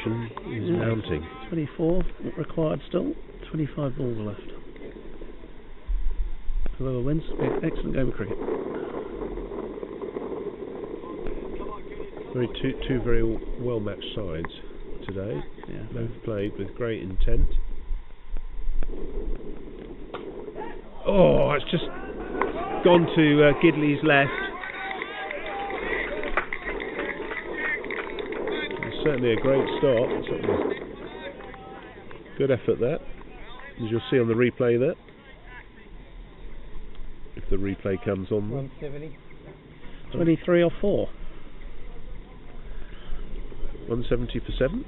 tension is mounting. 24 required still. 25 balls left. Whoever wins, excellent game of cricket. Two very well matched sides today. Yeah. Both played with great intent. Oh, it's just gone to Gidley's left. It's certainly a great start. Certainly good effort there, as you'll see on the replay there. If the replay comes on. 170. 23 or 4. 170 for 7.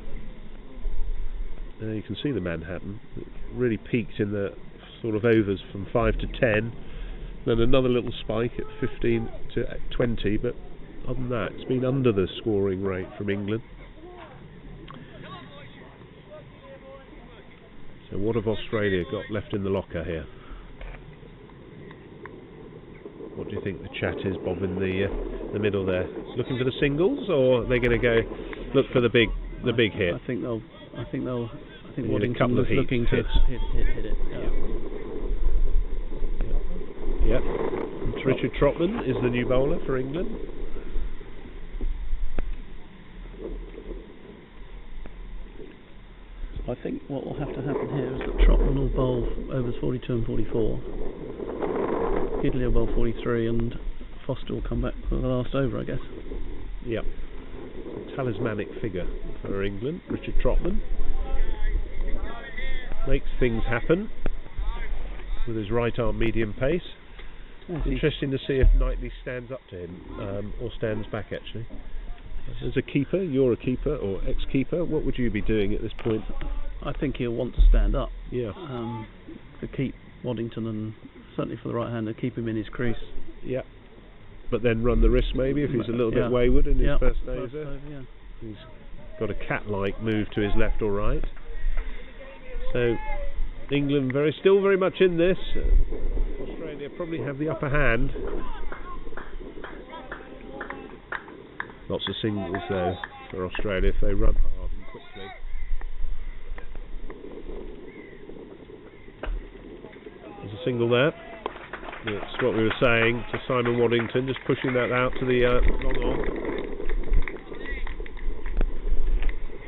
You can see the Manhattan. It really peaked in the sort of overs from 5 to 10. Then another little spike at 15 to 20. But other than that, it's been under the scoring rate from England. So what have Australia got left in the locker here? What do you think the chat is, Bob, in the middle there? Looking for the singles, or are they going to go look for the big hit? I think Need a Waddington couple of was looking to hits. hit it. Yep. Richard Trotman is the new bowler for England. I think what will have to happen here is that Trotman will bowl overs 42 and 44. Gidley will bowl 43, and Foster will come back for the last over, I guess. Yep. A talismanic figure for England, Richard Trotman. Makes things happen with his right arm medium pace. Interesting to see if Knightley stands up to him, or stands back actually. As a keeper, you're a keeper or ex-keeper, what would you be doing at this point? I think he'll want to stand up. Yeah. To keep Waddington, and certainly for the right hander, keep him in his crease. Yeah. But then run the risk maybe if he's a little bit wayward in his first over. He's got a cat-like move to his left or right. So England still very much in this. Australia probably have the upper hand. Lots of singles though for Australia if they run hard and quickly. There's a single there. That's what we were saying to Simon Waddington, just pushing that out to the long on.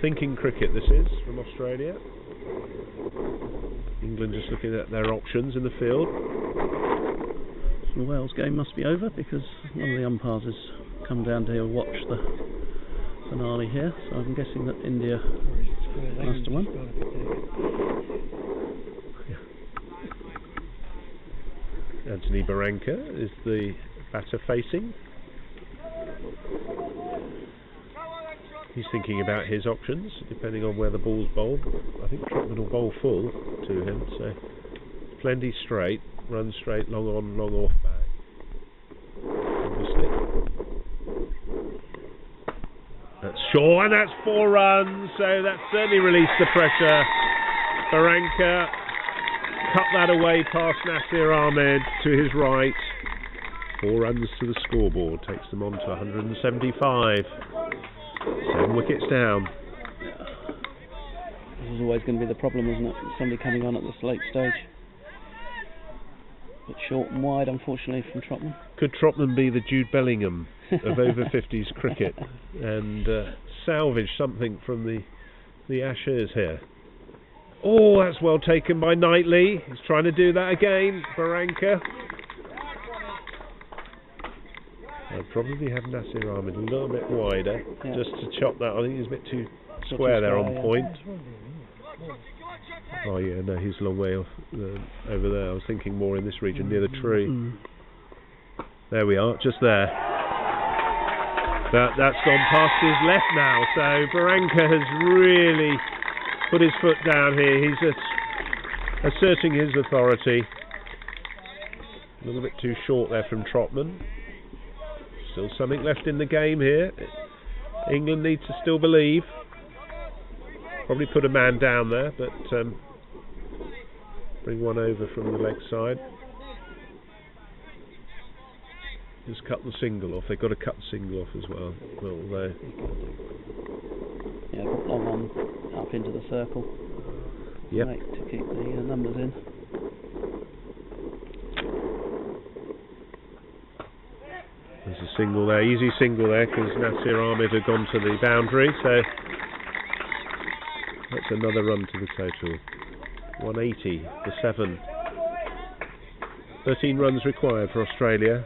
Thinking cricket this is from Australia. England just looking at their options in the field. So the Wales game must be over because one of the umpires has come down to watch the finale here, so I'm guessing that India must have won. Anthony Barranca is the batter facing. He's thinking about his options depending on where the ball's bowled. I think Trotman will bowl full to him, so plenty straight, run straight, long on, long off back. Obviously. That's Shaw, and that's 4 runs, so that certainly released the pressure. Barranca cut that away past Nasir Ahmed to his right. 4 runs to the scoreboard, takes them on to 175. 7 wickets down. This is always going to be the problem, isn't it? Somebody coming on at this late stage. But short and wide, unfortunately, from Trotman. Could Trotman be the Jude Bellingham of over-50s cricket and salvage something from the Ashes here? Oh, that's well taken by Knightley. He's trying to do that again. Barranca. I'll probably have Nasir Ahmed a little bit wider, just to chop that. I think he's a bit too square there on point. Oh yeah, no, he's a long way off over there. I was thinking more in this region, near the tree. There we are, just there. That's gone past his left now, so Barranca has really put his foot down here. He's asserting his authority. A little bit too short there from Trotman. Still something left in the game here. England need to still believe. Probably put a man down there, but bring one over from the leg side. Just cut the single off. They've got to cut the single off as well. Yeah, put long on up into the circle. Yep. To keep the numbers in. There's a single there, easy single there, because Nasir Ahmed had gone to the boundary, so that's another run to the total. 180 for 7. 13 runs required for Australia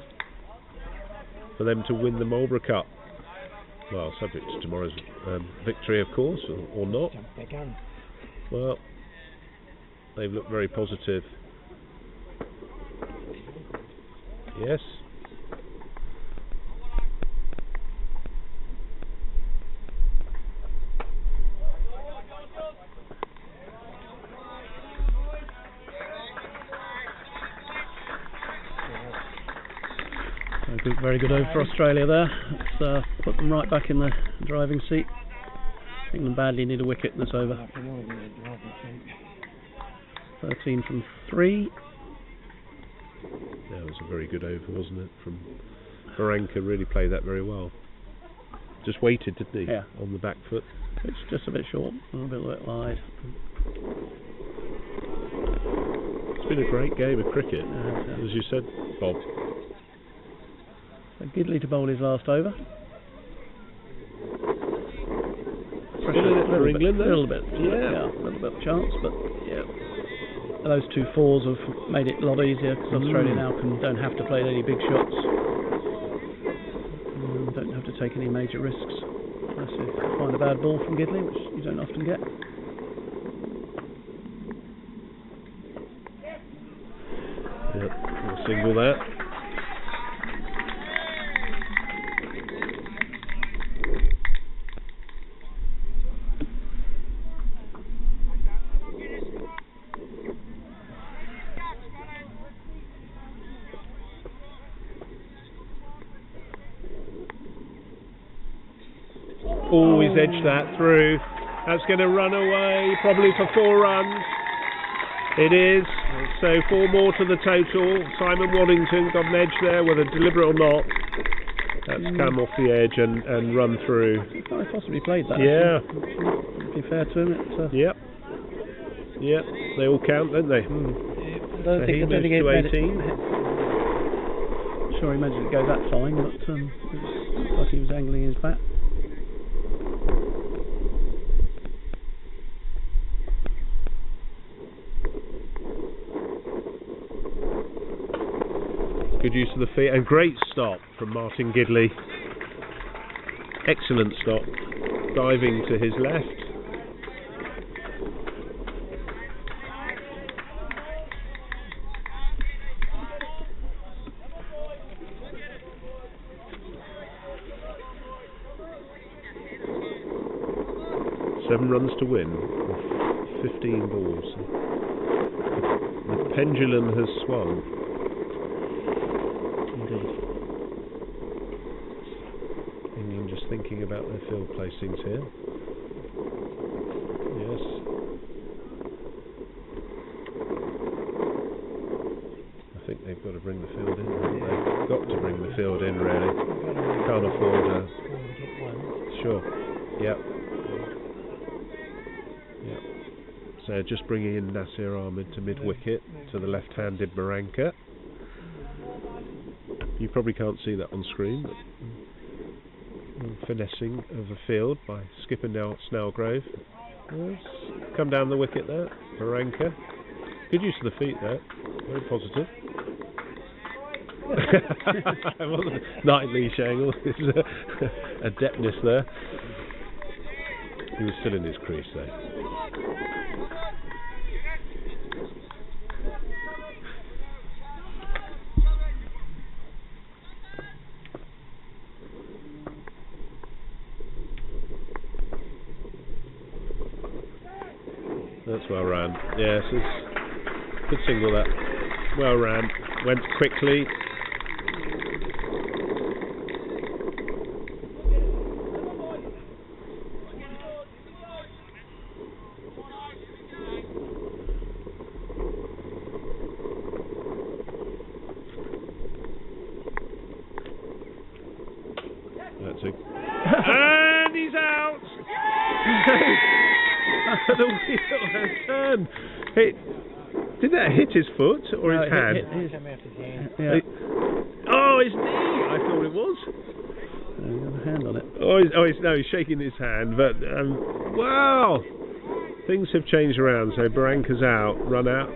for them to win the Marlborough Cup. Well, subject to tomorrow's victory, of course, or not. Well, they've looked very positive. Yes. Very good over for Australia there. Let's put them right back in the driving seat. England badly need a wicket in this over. 13 from 3. That was a very good over, wasn't it? From Baranka, really played that very well. Just waited, didn't he? Yeah. On the back foot. It's just a bit short, a little bit wide. It's been a great game of cricket, as you said, Bob. So Gidley to bowl his last over. For England, a little bit, yeah, a little bit of chance, but yeah, those 2 fours have made it a lot easier because Australia now don't have to play any big shots, don't have to take any major risks unless you find a bad ball from Gidley, which you don't often get. Yep, a single there. Always edge that through. That's going to run away, probably for 4 runs. It is. So 4 more to the total. Simon Waddington got an edge there, whether deliberate or not. That's come off the edge and run through. He possibly played that. Yeah. To be fair to him, Yep. Yep. They all count, don't they? I don't think he to 18. Sure, he managed to go that fine, but it was like he was angling his bat. Good use of the feet and great stop from Martin Gidley. Excellent stop. Diving to his left. Seven runs to win with 15 balls. The pendulum has swung. England just thinking about their field placings here. Yes. I think they've got to bring the field in. They've got to bring the field in, really. Can't afford a... Sure. Yep. Yep. So just bringing in Nasir Ahmed to mid-wicket to the left-handed Baranka. You probably can't see that on screen, but finessing of the field by skipper Snellgrove. Yes. Come down the wicket there, Baranka. Good use of the feet there, very positive. Knightley Shangle, there's a adeptness there. He was still in his crease though. That's well ran. Yes, it's good single that. Well ran. Went quickly. That's it. And he's out. one did that hit his foot or his hand? Yeah. Oh, his knee! I thought it was. He's got a hand on it. He's shaking his hand. But wow, things have changed around. So Barranca's out, run out.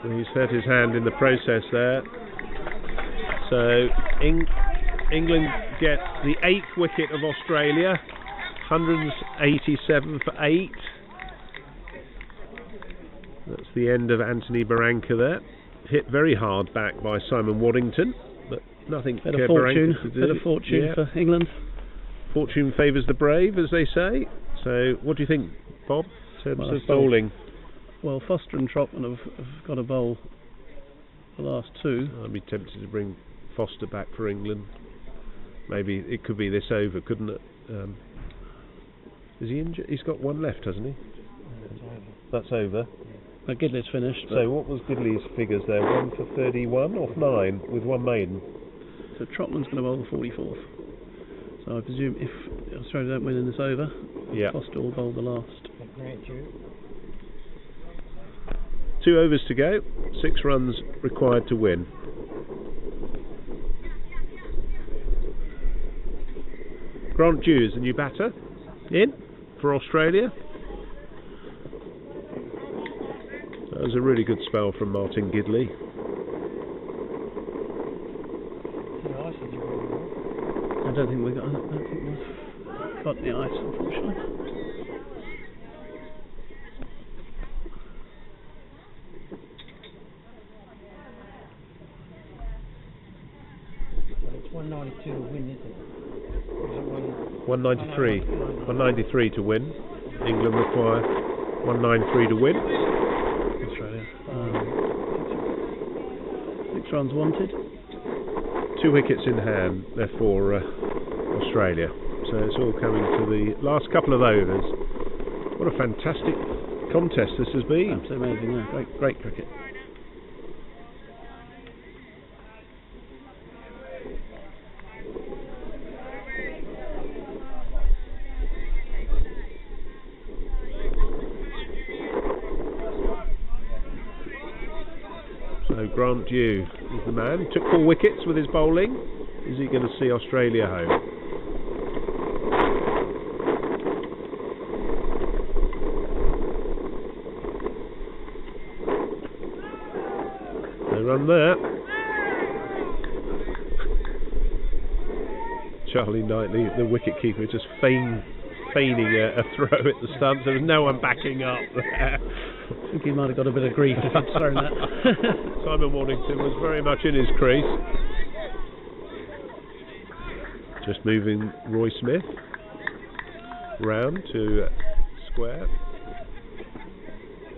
And he's hurt his hand in the process there. So England get the 8th wicket of Australia, 187 for 8. That's the end of Anthony Barranca there. Hit very hard back by Simon Waddington, but nothing. Bit of fortune for England. Fortune favours the brave, as they say. So, what do you think, Bob, in terms of bowling? Well, Foster and Trotman have got to bowl the last 2. I'd be tempted to bring Foster back for England. Maybe it could be this over, couldn't it? Is he injured? He's got 1 left, hasn't he? That's over. Gidley's finished. So what was Gidley's figures there? 1 for 31 off 9 with 1 maiden. So Trotman's going to bowl the 44th. So I presume if Australia don't win in this over, Foster will bowl the last. 2 overs to go. 6 runs required to win. Grant Dew is the new batter in for Australia. That was a really good spell from Martin Gidley. I don't think we've got the ice, unfortunately. So it's 192 to win, isn't it? 193. 193 to win. England require 193 to win. Australia. 6 runs wanted. 2 wickets in hand, therefore Australia. So it's all coming to the last couple of overs. What a fantastic contest this has been. Absolutely amazing, yeah. Great cricket. So Grant Dew is the man. Took 4 wickets with his bowling. Is he going to see Australia home? No run there. Charlie Knightley, the wicket-keeper, just feigning a throw at the stumps. There was no one backing up there. I think he might have got a bit of grief if he'd thrown that. Simon Waddington was very much in his crease. Just moving Roy Smith round to square.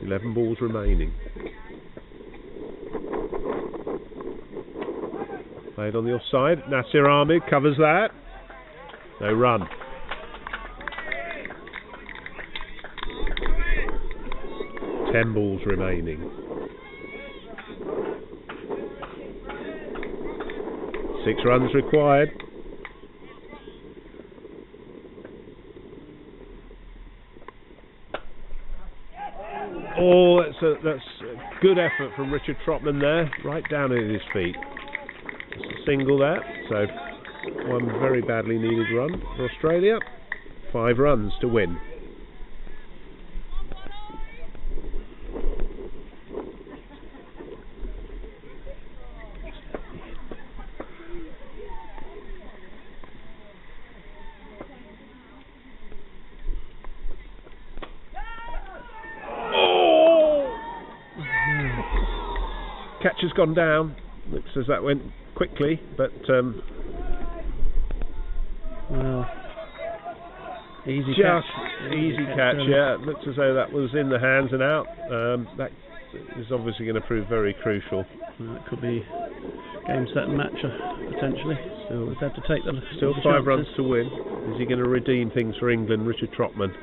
11 balls remaining. Played on the offside. Nasir Ahmed covers that. No run. Ten balls remaining. 6 runs required. Oh, that's a good effort from Richard Trotman there, right down at his feet. Just a single there, so 1 very badly needed run for Australia. 5 runs to win. Catch has gone down. Looks as that went quickly, but well, easy catch. Yeah. It looks as though that was in the hands and out. That is obviously going to prove very crucial. It could be game, set and match potentially. Still, have to take them. Still 5 runs to win. Is he going to redeem things for England, Richard Trotman?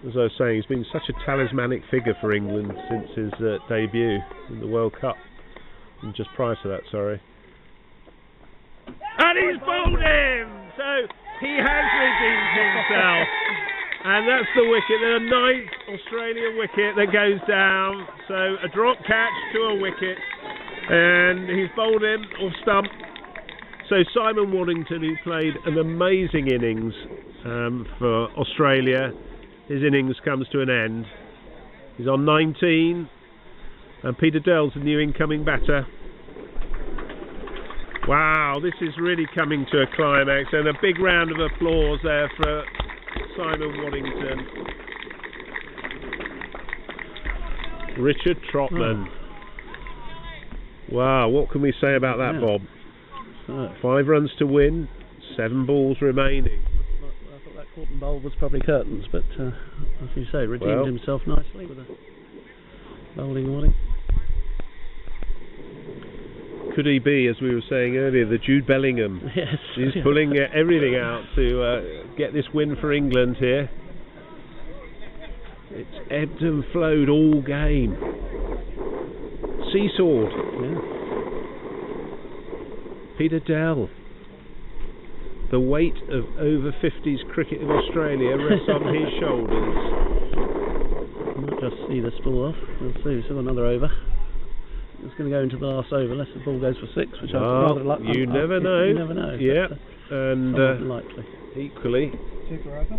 As I was saying, he's been such a talismanic figure for England since his debut in the World Cup. And just prior to that, sorry. And he's bowled him! So He has redeemed himself. And that's the wicket, the 9th Australian wicket that goes down. So a drop catch to a wicket. And he's bowled him off stump. So Simon Waddington, who played an amazing innings for Australia, his innings comes to an end. He's on 19. And Peter Dell's the new incoming batter. Wow, this is really coming to a climax. And a big round of applause there for Simon Waddington. Richard Trotman. Wow, what can we say about that, Bob? 5 runs to win, 7 balls remaining. I thought that Corton bowl was probably curtains, but as you say, redeemed himself nicely with a bowling warning. Could he be, as we were saying earlier, the Jude Bellingham? Yes. He's pulling everything out to get this win for England here. It's ebbed and flowed all game. Seesawed. Yeah. Peter Dell. The weight of over-50s cricket in Australia rests on his shoulders. Might just see the spool off. We'll see. We've still another over. It's going to go into the last over unless the ball goes for 6, which I'm rather lucky. You never know. You never know. Yeah, and unlikely. Equally, Super over?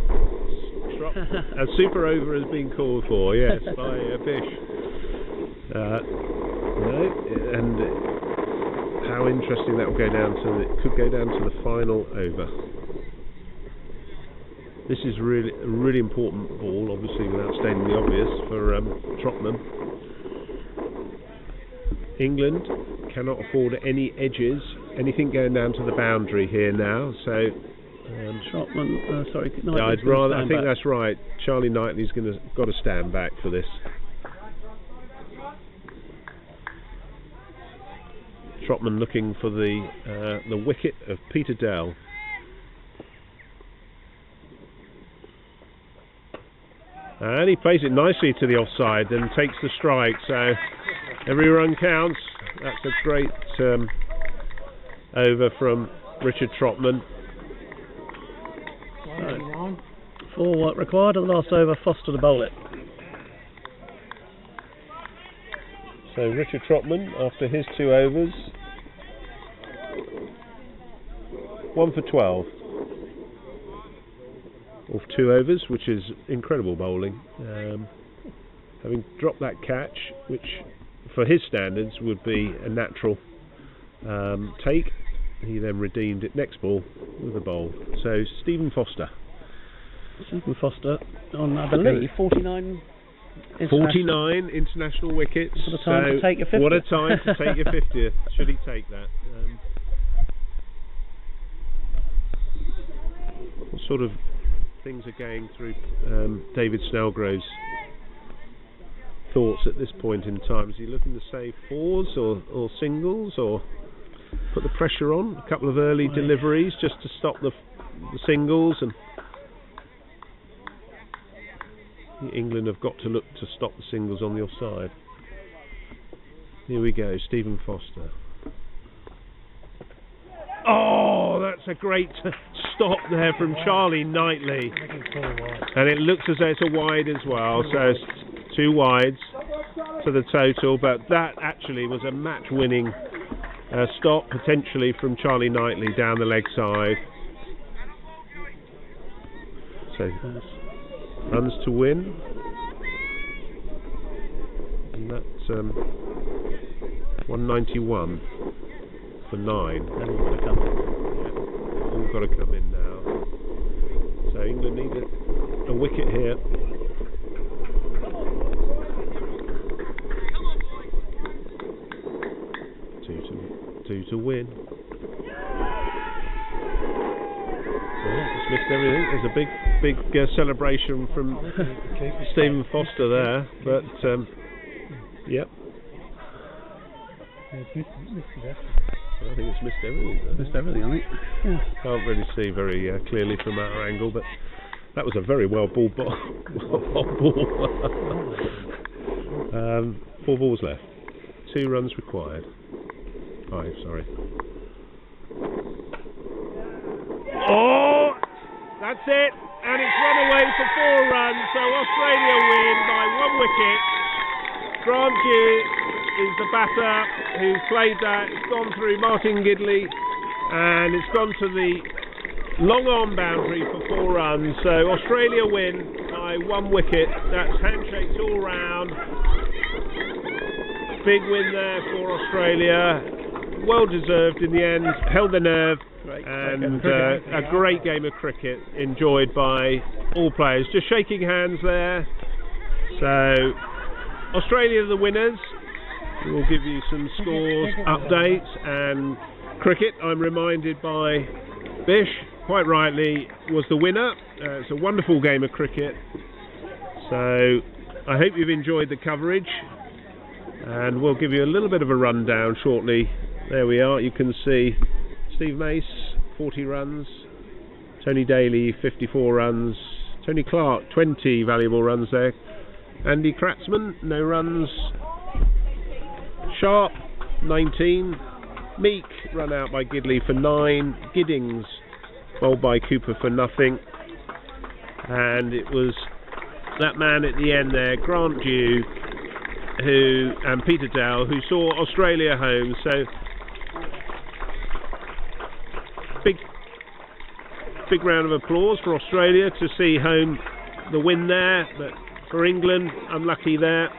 a super over has been called for. Yes, by Bish. No, and how interesting that will go down to. It could go down to the final over. This is really a really important ball, obviously, without stating the obvious, for Trotman. England cannot afford any edges, anything going down to the boundary here now. So Trotman, sorry, I think that's right. Charlie Knightley's got to stand back for this. Trotman looking for the wicket of Peter Dell. And he plays it nicely to the offside and takes the strike. So every run counts. That's a great over from Richard Trotman. For what required of the last over, Foster to bowl it. So Richard Trotman, after his 2 overs, 1 for 12. Off 2 overs, which is incredible bowling. Having dropped that catch, which for his standards would be a natural take, he then redeemed it next ball with a bowl. So Stephen Foster. Stephen Foster on, I believe, 49 international wickets. What a time to take your 50th. What a time to take your 50th. Should he take that? What sort of things are going through David Snellgrove's thoughts at this point in time? Is he looking to save 4s or singles, or put the pressure on? A couple of early deliveries just to stop the singles, and England have got to look to stop the singles on the offside. Here we go, Stephen Foster. Oh, that's a great stop there from Charlie Knightley. And it looks as though it's a wide as well, so it's 2 wides to the total, but that actually was a match-winning stop, potentially, from Charlie Knightley down the leg side. So, runs to win. And that's 191 for 9. They've all got to come in. Yeah, all got to come in now. So England need a wicket here. Two to win. Just missed everything. There's a big celebration from Stephen Foster there, but yep. I think it's missed everything. Missed everything, I think. Yeah. Can't really see very clearly from our angle, but that was a very well ball. 4 balls left. 2 runs required. 5, sorry. Oh! That's it, and it's run away for 4 runs, so Australia win by 1 wicket. Grant Dew is the batter who's played that. It's gone through Martin Gidley, and it's gone to the long on boundary for 4 runs. So Australia win by 1 wicket. That's handshakes all round. Big win there for Australia. Well deserved in the end. Held the nerve. And a great game of cricket enjoyed by all players. Just shaking hands there. So Australia are the winners. We'll give you some scores, updates, and cricket. I'm reminded by Bish, quite rightly, was the winner. It's a wonderful game of cricket. So I hope you've enjoyed the coverage, and we'll give you a little bit of a rundown shortly. There we are. You can see Steve Mace, 40 runs. Tony Daly, 54 runs. Tony Clark, 20 valuable runs there. Andy Kratzman, no runs. Sharp, 19. Meek, run out by Gidley for 9. Giddings, bowled by Cooper for nothing. And it was that man at the end there, Grant Dew, and Peter Dowell, who saw Australia home. So big round of applause for Australia to see home the win there, but for England, unlucky there.